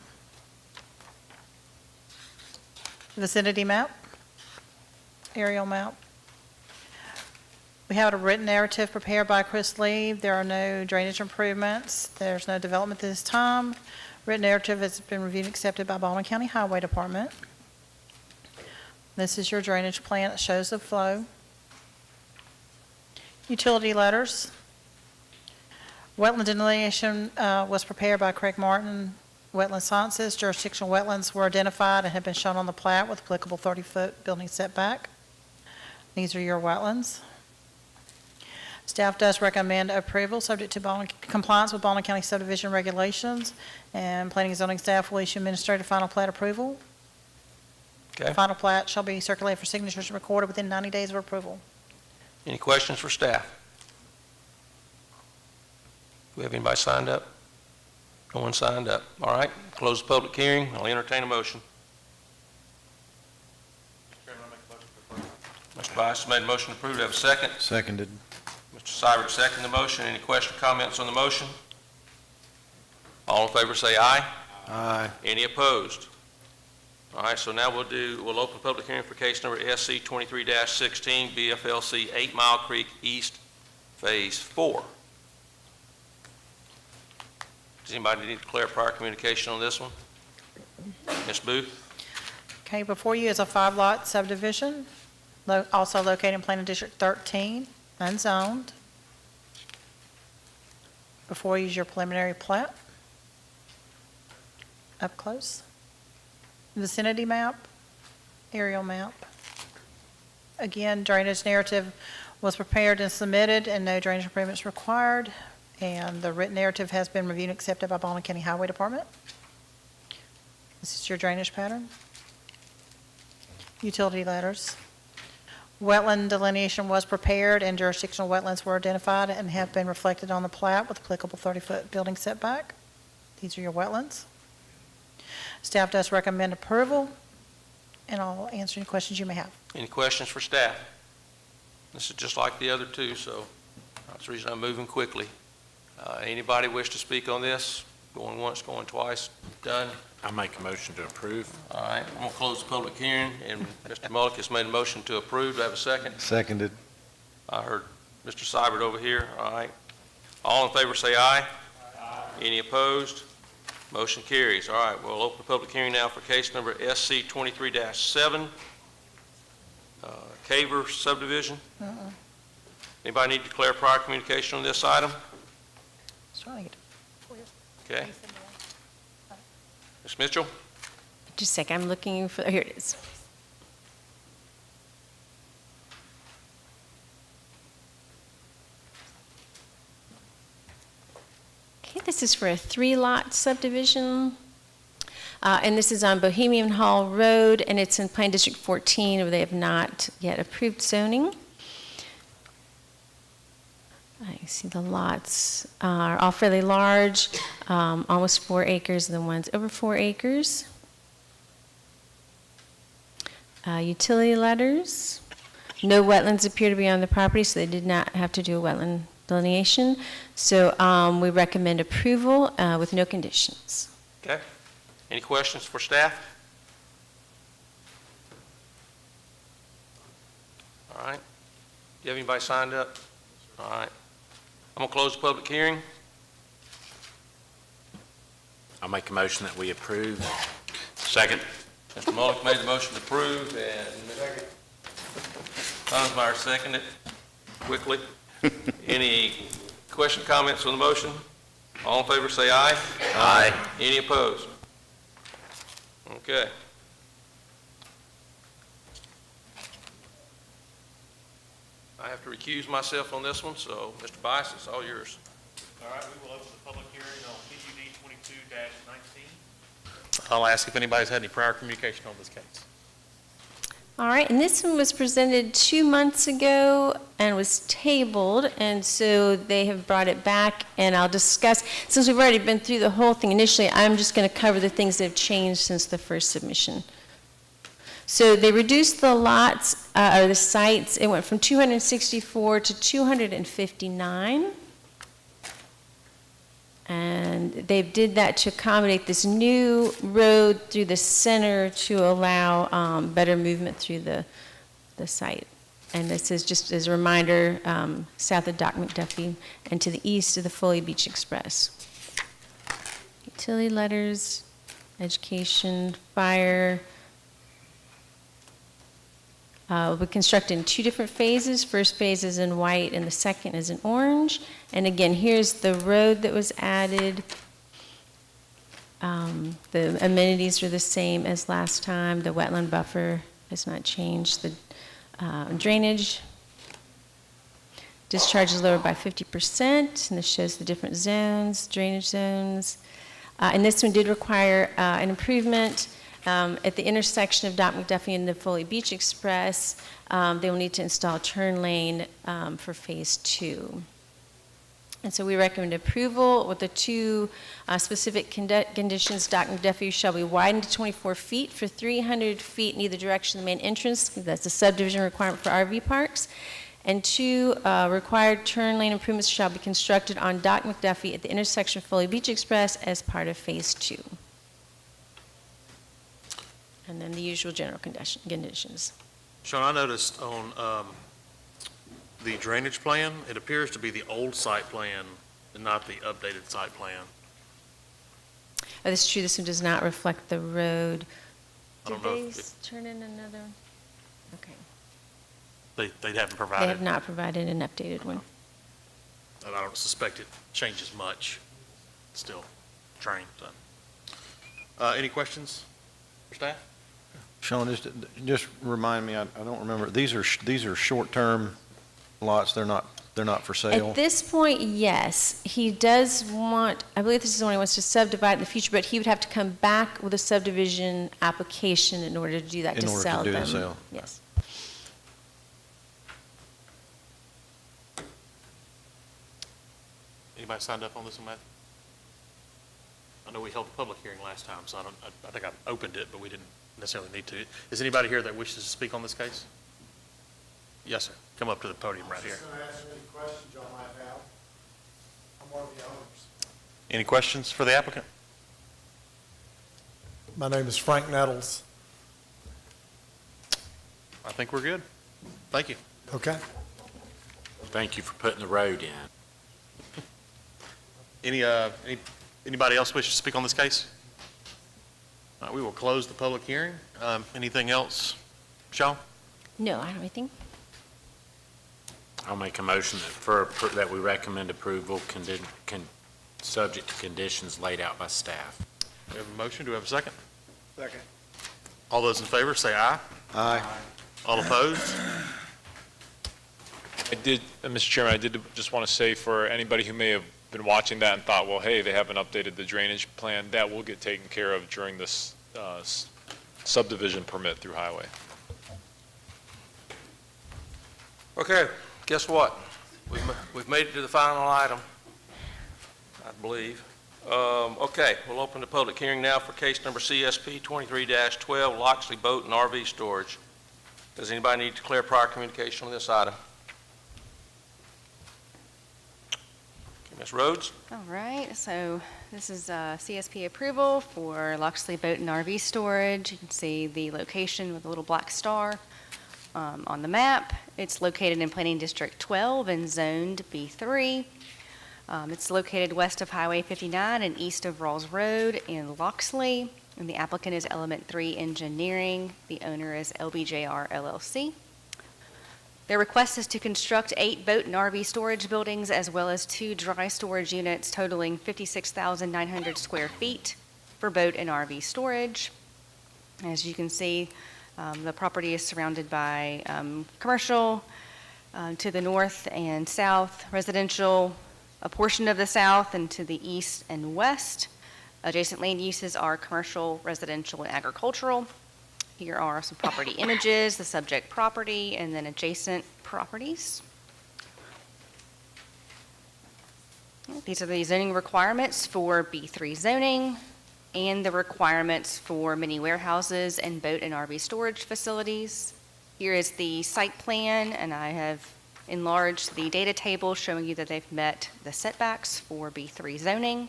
Vicinity map. Aerial map. We have a written narrative prepared by Chris Lee. There are no drainage improvements. There's no development this time. Written narrative has been reviewed and accepted by Baldwin County Highway Department. This is your drainage plan that shows the flow. Utility letters. Wetland delineation was prepared by Craig Martin, Wetland Sciences. Jurisdictional wetlands were identified and have been shown on the plat with applicable 30-foot building setback. These are your wetlands. Staff does recommend approval, subject to compliance with Baldwin County subdivision regulations, and planning and zoning staff will issue administrative final plat approval. Okay. Final plat shall be circulated for signatures and recorded within 90 days of approval. Any questions for staff? Do we have anybody signed up? No one signed up. All right, close the public hearing. I'll entertain a motion. Mr. Bias made a motion to approve. Do I have a second? Seconded. Mr. Seibert seconded the motion. Any question, comments on the motion? All in favor say aye. Aye. Any opposed? All right, so now we'll open public hearing for case number SC 23-16, BFLC 8 Mile Creek East, Phase 4. Does anybody need to declare prior communication on this one? Ms. Booth? Okay, before you is a 5-lot subdivision, also located in Planning District 13, unzoned. Before you is your preliminary plat. Up close. Vicinity map, aerial map. Again, drainage narrative was prepared and submitted, and no drainage improvements required. And the written narrative has been reviewed and accepted by Baldwin County Highway Department. This is your drainage pattern. Utility letters. Wetland delineation was prepared and jurisdictional wetlands were identified and have been reflected on the plat with applicable 30-foot building setback. These are your wetlands. Staff does recommend approval, and I'll answer any questions you may have. Any questions for staff? This is just like the other two, so that's the reason I'm moving quickly. Anybody wish to speak on this? Going once, going twice, done? I'll make a motion to approve. All right, I'm going to close the public hearing, and Mr. Mullick has made a motion to approve. Do I have a second? Seconded. I heard Mr. Seibert over here. All right. All in favor say aye. Aye. Any opposed? Motion carries. All right, we'll open the public hearing now for case number SC 23-7, Caver subdivision. Anybody need to declare prior communication on this item? Okay. Ms. Mitchell? Just a second, I'm looking for, here it is. Okay, this is for a 3-lot subdivision. And this is on Bohemian Hall Road, and it's in Plan District 14, where they have not yet approved zoning. I see the lots are all fairly large, almost 4 acres, and the ones over 4 acres. Utility letters. No wetlands appear to be on the property, so they did not have to do a wetland delineation. So we recommend approval with no conditions. Okay. Any questions for staff? All right. Do you have anybody signed up? All right. I'm going to close the public hearing. I'll make a motion that we approve. Second. Mr. Mullick made the motion to approve, and Mr. Tonsmeyer seconded quickly. Any question, comments on the motion? All in favor say aye. Aye. Any opposed? Okay. I have to recuse myself on this one, so Mr. Bice, it's all yours. All right, we will open the public hearing on PUD 22-19. I'll ask if anybody's had any prior communication on this case. All right, and this one was presented 2 months ago and was tabled, and so they have brought it back, and I'll discuss, since we've already been through the whole thing initially, I'm just going to cover the things that have changed since the first submission. So they reduced the lots, or the sites, it went from 264 to 259. And they did that to accommodate this new road through the center to allow better movement through the site. And this is just as a reminder, south of Doc McDuffie and to the east of the Foley Beach Express. Utility letters, education, fire. We construct in 2 different phases. First phase is in white and the second is in orange. And again, here's the road that was added. The amenities are the same as last time. The wetland buffer has not changed. The drainage. Discharge is lower by 50%, and this shows the different zones, drainage zones. And this one did require an improvement at the intersection of Doc McDuffie and the Foley Beach Express. They will need to install a turn lane for Phase 2. And so we recommend approval with the two specific conditions. Doc McDuffie shall be widened to 24 feet for 300 feet in either direction of the main entrance. That's a subdivision requirement for RV parks. And 2 required turn lane improvements shall be constructed on Doc McDuffie at the intersection of Foley Beach Express as part of Phase 2. And then the usual general conditions. Sean, I noticed on the drainage plan, it appears to be the old site plan and not the updated site plan. Oh, that's true. This one does not reflect the road. I Did don't know they if turn in another? Okay. They haven't They provided. have not provided an updated one. And I don't suspect it changes much. Still trained. So. Any questions for staff? Sean, just remind me, I don't remember, these are short-term lots, they're not for sale? At this point, yes. He does want, I believe this is when he wants to subdivide in the future, but he would have to come back with a subdivision application in order to do that, to sell them. In order to do the sale? Yes. Anybody signed up on this one, Matthew? I know we held a public hearing last time, so I think I opened it, but we didn't necessarily need to. Is anybody here that wishes to speak on this case? Yes, sir. Come up to the podium right here. I'm just going to answer any questions y'all might have. I'm one of the owners. Any questions for the applicant? My name is Frank Nettles. I think we're good. Thank you. Okay. Thank you for putting the road in. Anybody else wish to speak on this case? All right, we will close the public hearing. Anything else? Sean? No, I don't have anything. I'll make a motion that we recommend approval subject to conditions laid out by staff. We have a motion. Do we have a second? Second. All those in favor say aye. Aye. All opposed? Mr. Chairman, I did just want to say for anybody who may have been watching that and thought, well, hey, they haven't updated the drainage plan, that will get taken care of during this subdivision permit through highway. Okay, guess what? We've made it to the final item, I believe. Okay, we'll open the public hearing now for case number CSP 23-12, Loxley Boat and RV Storage. Does anybody need to declare prior communication on this item? Okay, Ms. Rhodes? All right, so this is CSP approval for Loxley Boat and RV Storage. You can see the location with a little black star on the map. It's located in Planning District 12 and zoned B3. It's located west of Highway 59 and east of Rawls Road in Loxley. And the applicant is Element 3 Engineering. The owner is LBJR LLC. Their request is to construct 8 boat and RV storage buildings as well as 2 dry storage units totaling 56,900 square feet for boat and RV storage. As you can see, the property is surrounded by commercial to the north and south, residential, a portion of the south, and to the east and west. Adjacent land uses are commercial, residential, and agricultural. Here are some property images, the subject property, and then adjacent properties. These are the zoning requirements for B3 zoning and the requirements for mini warehouses and boat and RV storage facilities. Here is the site plan, and I have enlarged the data table showing you that they've met the setbacks for B3 zoning.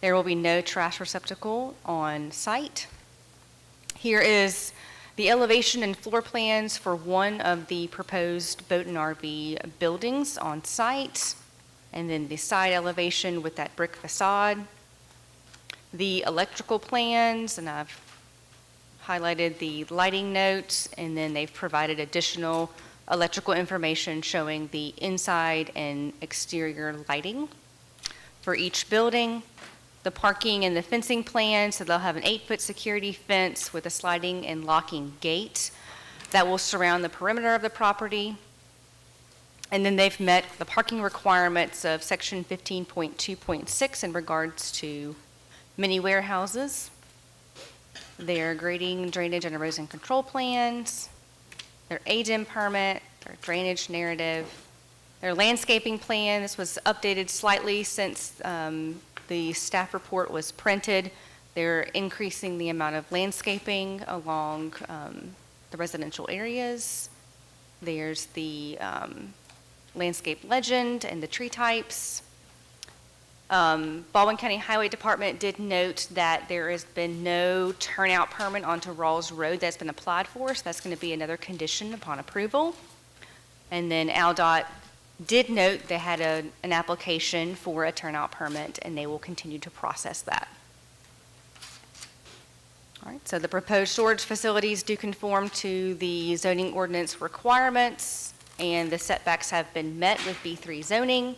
There will be no trash receptacle on site. Here is the elevation and floor plans for one of the proposed boat and RV buildings on site, and then the side elevation with that brick facade. The electrical plans, and I've highlighted the lighting notes, and then they've provided additional electrical information showing the inside and exterior lighting for each building. The parking and the fencing plan, so they'll have an 8-foot security fence with a sliding and locking gate that will surround the perimeter of the property. And then they've met the parking requirements of section 15.2.6 in regards to mini warehouses, their grading, drainage, and erosion control plans, their ADEM permit, their drainage narrative, their landscaping plan. This was updated slightly since the staff report was printed. They're increasing the amount of landscaping along the residential areas. There's the landscape legend and the tree types. Baldwin County Highway Department did note that there has been no turnout permit onto Rawls Road that's been applied for, so that's going to be another condition upon approval. And then AlDOT did note they had an application for a turnout permit, and they will continue to process that. All right, so the proposed storage facilities do conform to the zoning ordinance requirements, and the setbacks have been met with B3 zoning.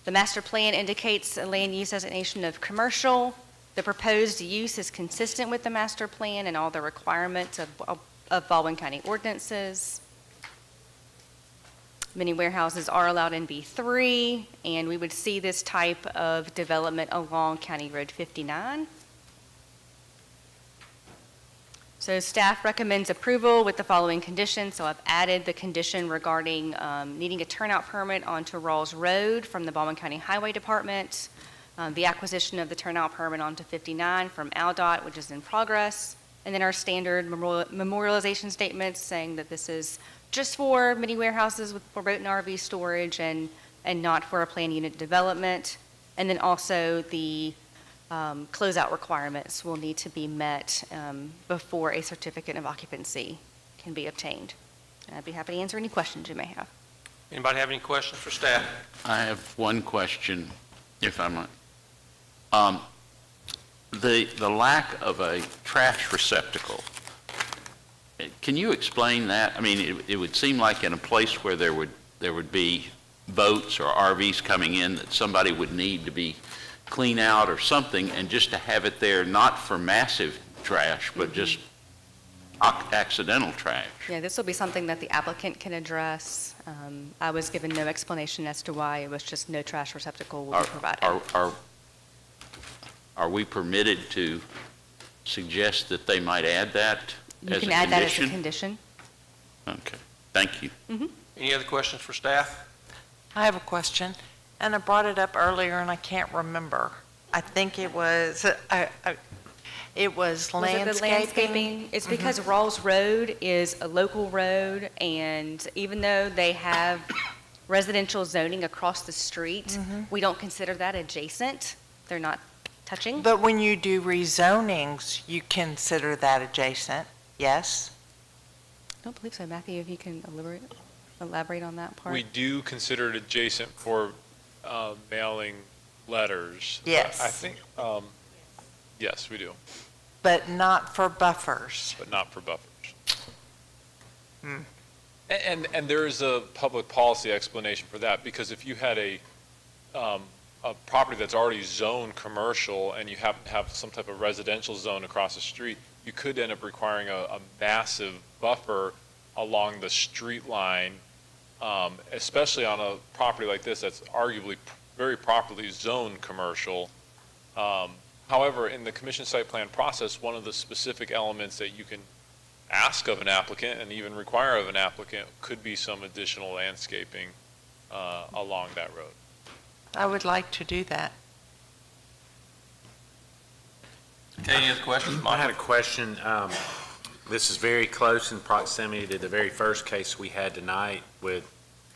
The master plan indicates a land use designation of commercial. The proposed use is consistent with the master plan and all the requirements of Baldwin County ordinances. Many warehouses are allowed in B3, and we would see this type of development along County Road 59. So staff recommends approval with the following conditions. So I've added the condition regarding needing a turnout permit onto Rawls Road from the Baldwin County Highway Department, the acquisition of the turnout permit onto 59 from AlDOT, which is in progress, and then our standard memorialization statements saying that this is just for mini warehouses for boat and RV storage and not for a planned unit development. And then also the closeout requirements will need to be met before a certificate of occupancy can be obtained. And I'd be happy to answer any questions you may have. Anybody have any questions for staff? I have one question, if I might. The lack of a trash receptacle, can you explain that? I mean, it would seem like in a place where there would be boats or RVs coming in that somebody would need to be clean out or something, and just to have it there, not for massive trash, but just accidental trash. Yeah, this will be something that the applicant can address. I was given no explanation as to why it was just no trash receptacle will be provided. Are we permitted to suggest that they might add that as a condition? You can add that as a condition. Okay, thank you. Any other questions for staff? I have a question, and I brought it up earlier and I can't remember. I think it was, it was landscaping. Was it the landscaping? It's because Rawls Road is a local road, and even though they have residential zoning across the street, we don't consider that adjacent. They're not touching. But when you do rezonings, you consider that adjacent, yes? I don't believe so. Matthew, if you can elaborate on that part. We do consider it adjacent for mailing letters. Yes. I think, yes, we do. But not for buffers. But not for buffers. And there is a public policy explanation for that, because if you had a property that's already zoned commercial and you happen to have some type of residential zone across the street, you could end up requiring a massive buffer along the street line, especially on a property like this that's arguably very properly zoned commercial. However, in the commission site plan process, one of the specific elements that you can ask of an applicant and even require of an applicant could be some additional landscaping along that road. I would like to do that. Okay, any other questions? I had a question. This is very close in proximity to the very first case we had tonight with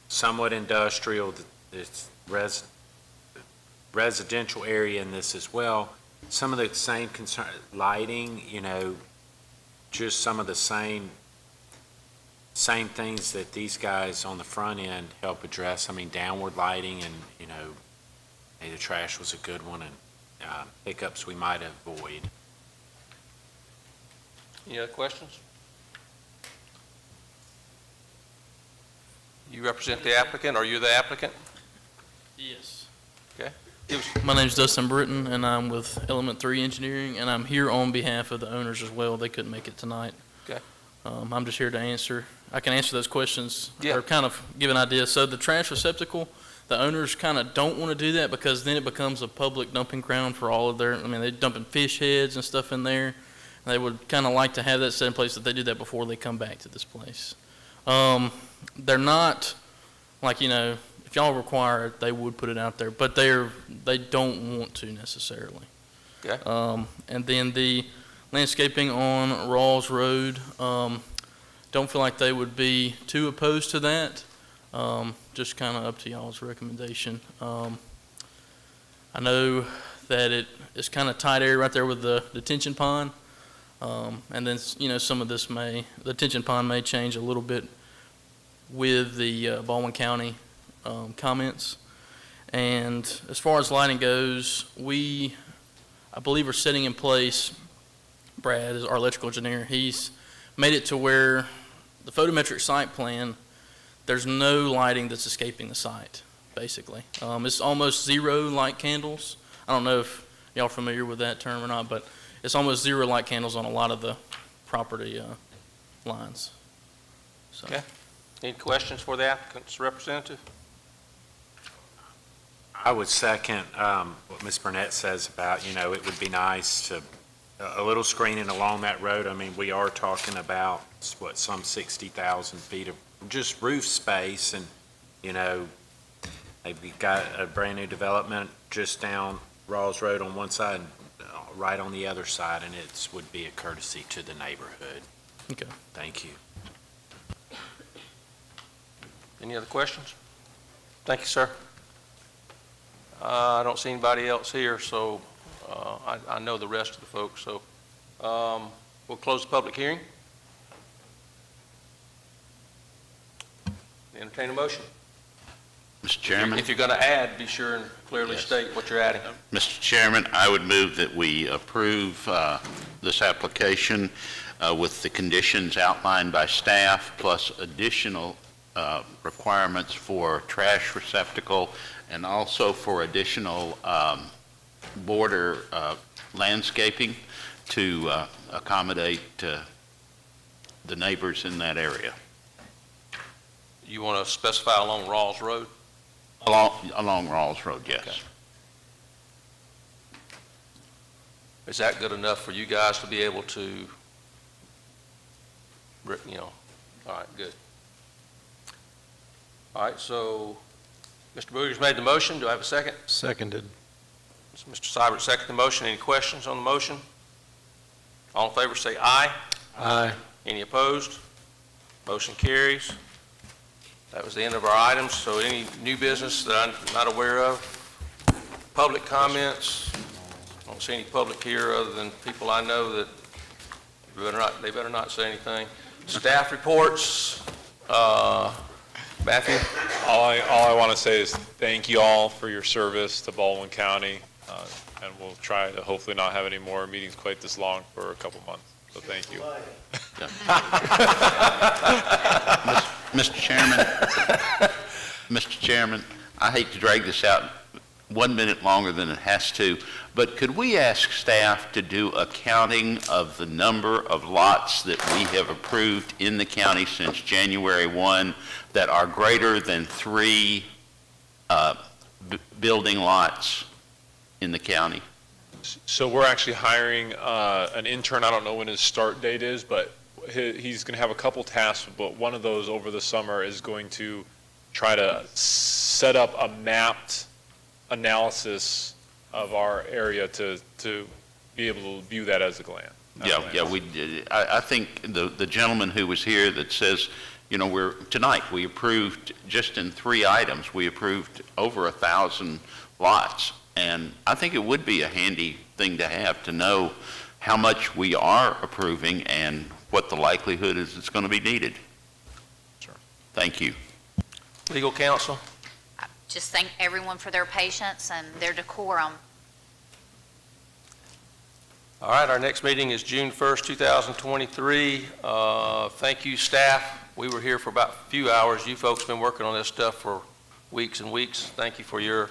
somewhat industrial, it's residential area in this as well. Some of the same concern, lighting, just some of the same things that these guys on the front end help address. I mean, downward lighting and, hey, the trash was a good one, and hiccups we might avoid. Any other questions? You represent the applicant, or you're the applicant? Yes. Okay. My name's Dustin Britton, and I'm with Element 3 Engineering, and I'm here on behalf of the owners as well. They couldn't make it tonight. Okay. I'm just here to answer I can answer those questions. Yeah. Or kind of give an idea. So the trash receptacle, the owners kind of don't want to do that because then it becomes a public dumping ground for all of their, I mean, they're dumping fish heads and stuff in there. They would kind of like to have that set in place that they do that before they come back to this place. They're not, like, you know, if y'all require it, they would put it out there, but they don't want to necessarily. Okay. And then the landscaping on Rawls Road, don't feel like they would be too opposed to that. Just kind of up to y'all's recommendation. I know that it's kind of tight area right there with the detention pond. And then, you know, some of this the detention pond may change a little bit with the Baldwin County comments. And as far as lighting goes, I believe are setting in place, Brad is our electrical engineer, he's made it to where the photometric site plan, there's no lighting that's escaping the site, basically. It's almost zero light candles. I don't know if y'all are familiar with that term or not, but it's almost zero light candles on a lot of the property lines. So. Okay. Any questions for the applicant's representative? I would second what Ms. Burnett says about, you know, it would be nice to, a little screening along that road. I mean, we are talking about, what, some 60,000 feet of just roof space, and, you know, they've got a brand-new development just down Rawls Road on one side and right on the other side, and it would be a courtesy to the neighborhood. Okay. Thank you. Any other questions? Thank you, sir. I don't see anybody else here, so I know the rest of the folks, so we'll close the public hearing. Entertain a motion. Mr. Chairman? If you're going to add, be sure and clearly state what you're adding. Mr. Chairman, I would move that we approve this application with the conditions outlined by staff, plus additional requirements for trash receptacle, and also for additional border landscaping to accommodate the neighbors in that area. You want to specify along Rawls Road? Along Rawls Road, yes. Okay. Is that good enough for you guys to be able to, you know, all right, good. All right, so Mr. Boogers made the motion. Do I have a second? Seconded. So Mr. Seibert seconded the motion. Any questions on the motion? All in favor say aye. Aye. Any opposed? Motion carries. That was the end of our items, so any new business that I'm not aware of? Public comments? I don't see any public here other than people I know that they better not say anything. Staff reports, Matthew? All I want to say is thank you all for your service to Baldwin County, and we'll try to hopefully not have any more meetings quite this long for a couple months. So thank you. Mr. Chairman, I hate to drag this out 1 minute longer than it has to, but could we ask staff to do a counting of the number of lots that we have approved in the county since January 1 that are greater than 3 building lots in the county? So we're actually hiring an intern. I don't know when his start date is, but he's going to have a couple tasks, but one of those over the summer is going to try to set up a mapped analysis of our area to be able to view that as a glance. Yeah, we did. I think the gentleman who was here that says, you know, tonight we approved, just in 3 items, we approved over 1,000 lots. And I think it would be a handy thing to have to know how much we are approving and what the likelihood is it's going to be needed. Sure. Thank you. Legal counsel? Just thank everyone for their patience and their decorum. All right, our next meeting is June 1st, 2023. Thank you, staff. We were here for about a few hours. You folks have been working on this stuff for weeks and weeks. Thank you for your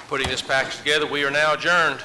putting this package together. We are now adjourned.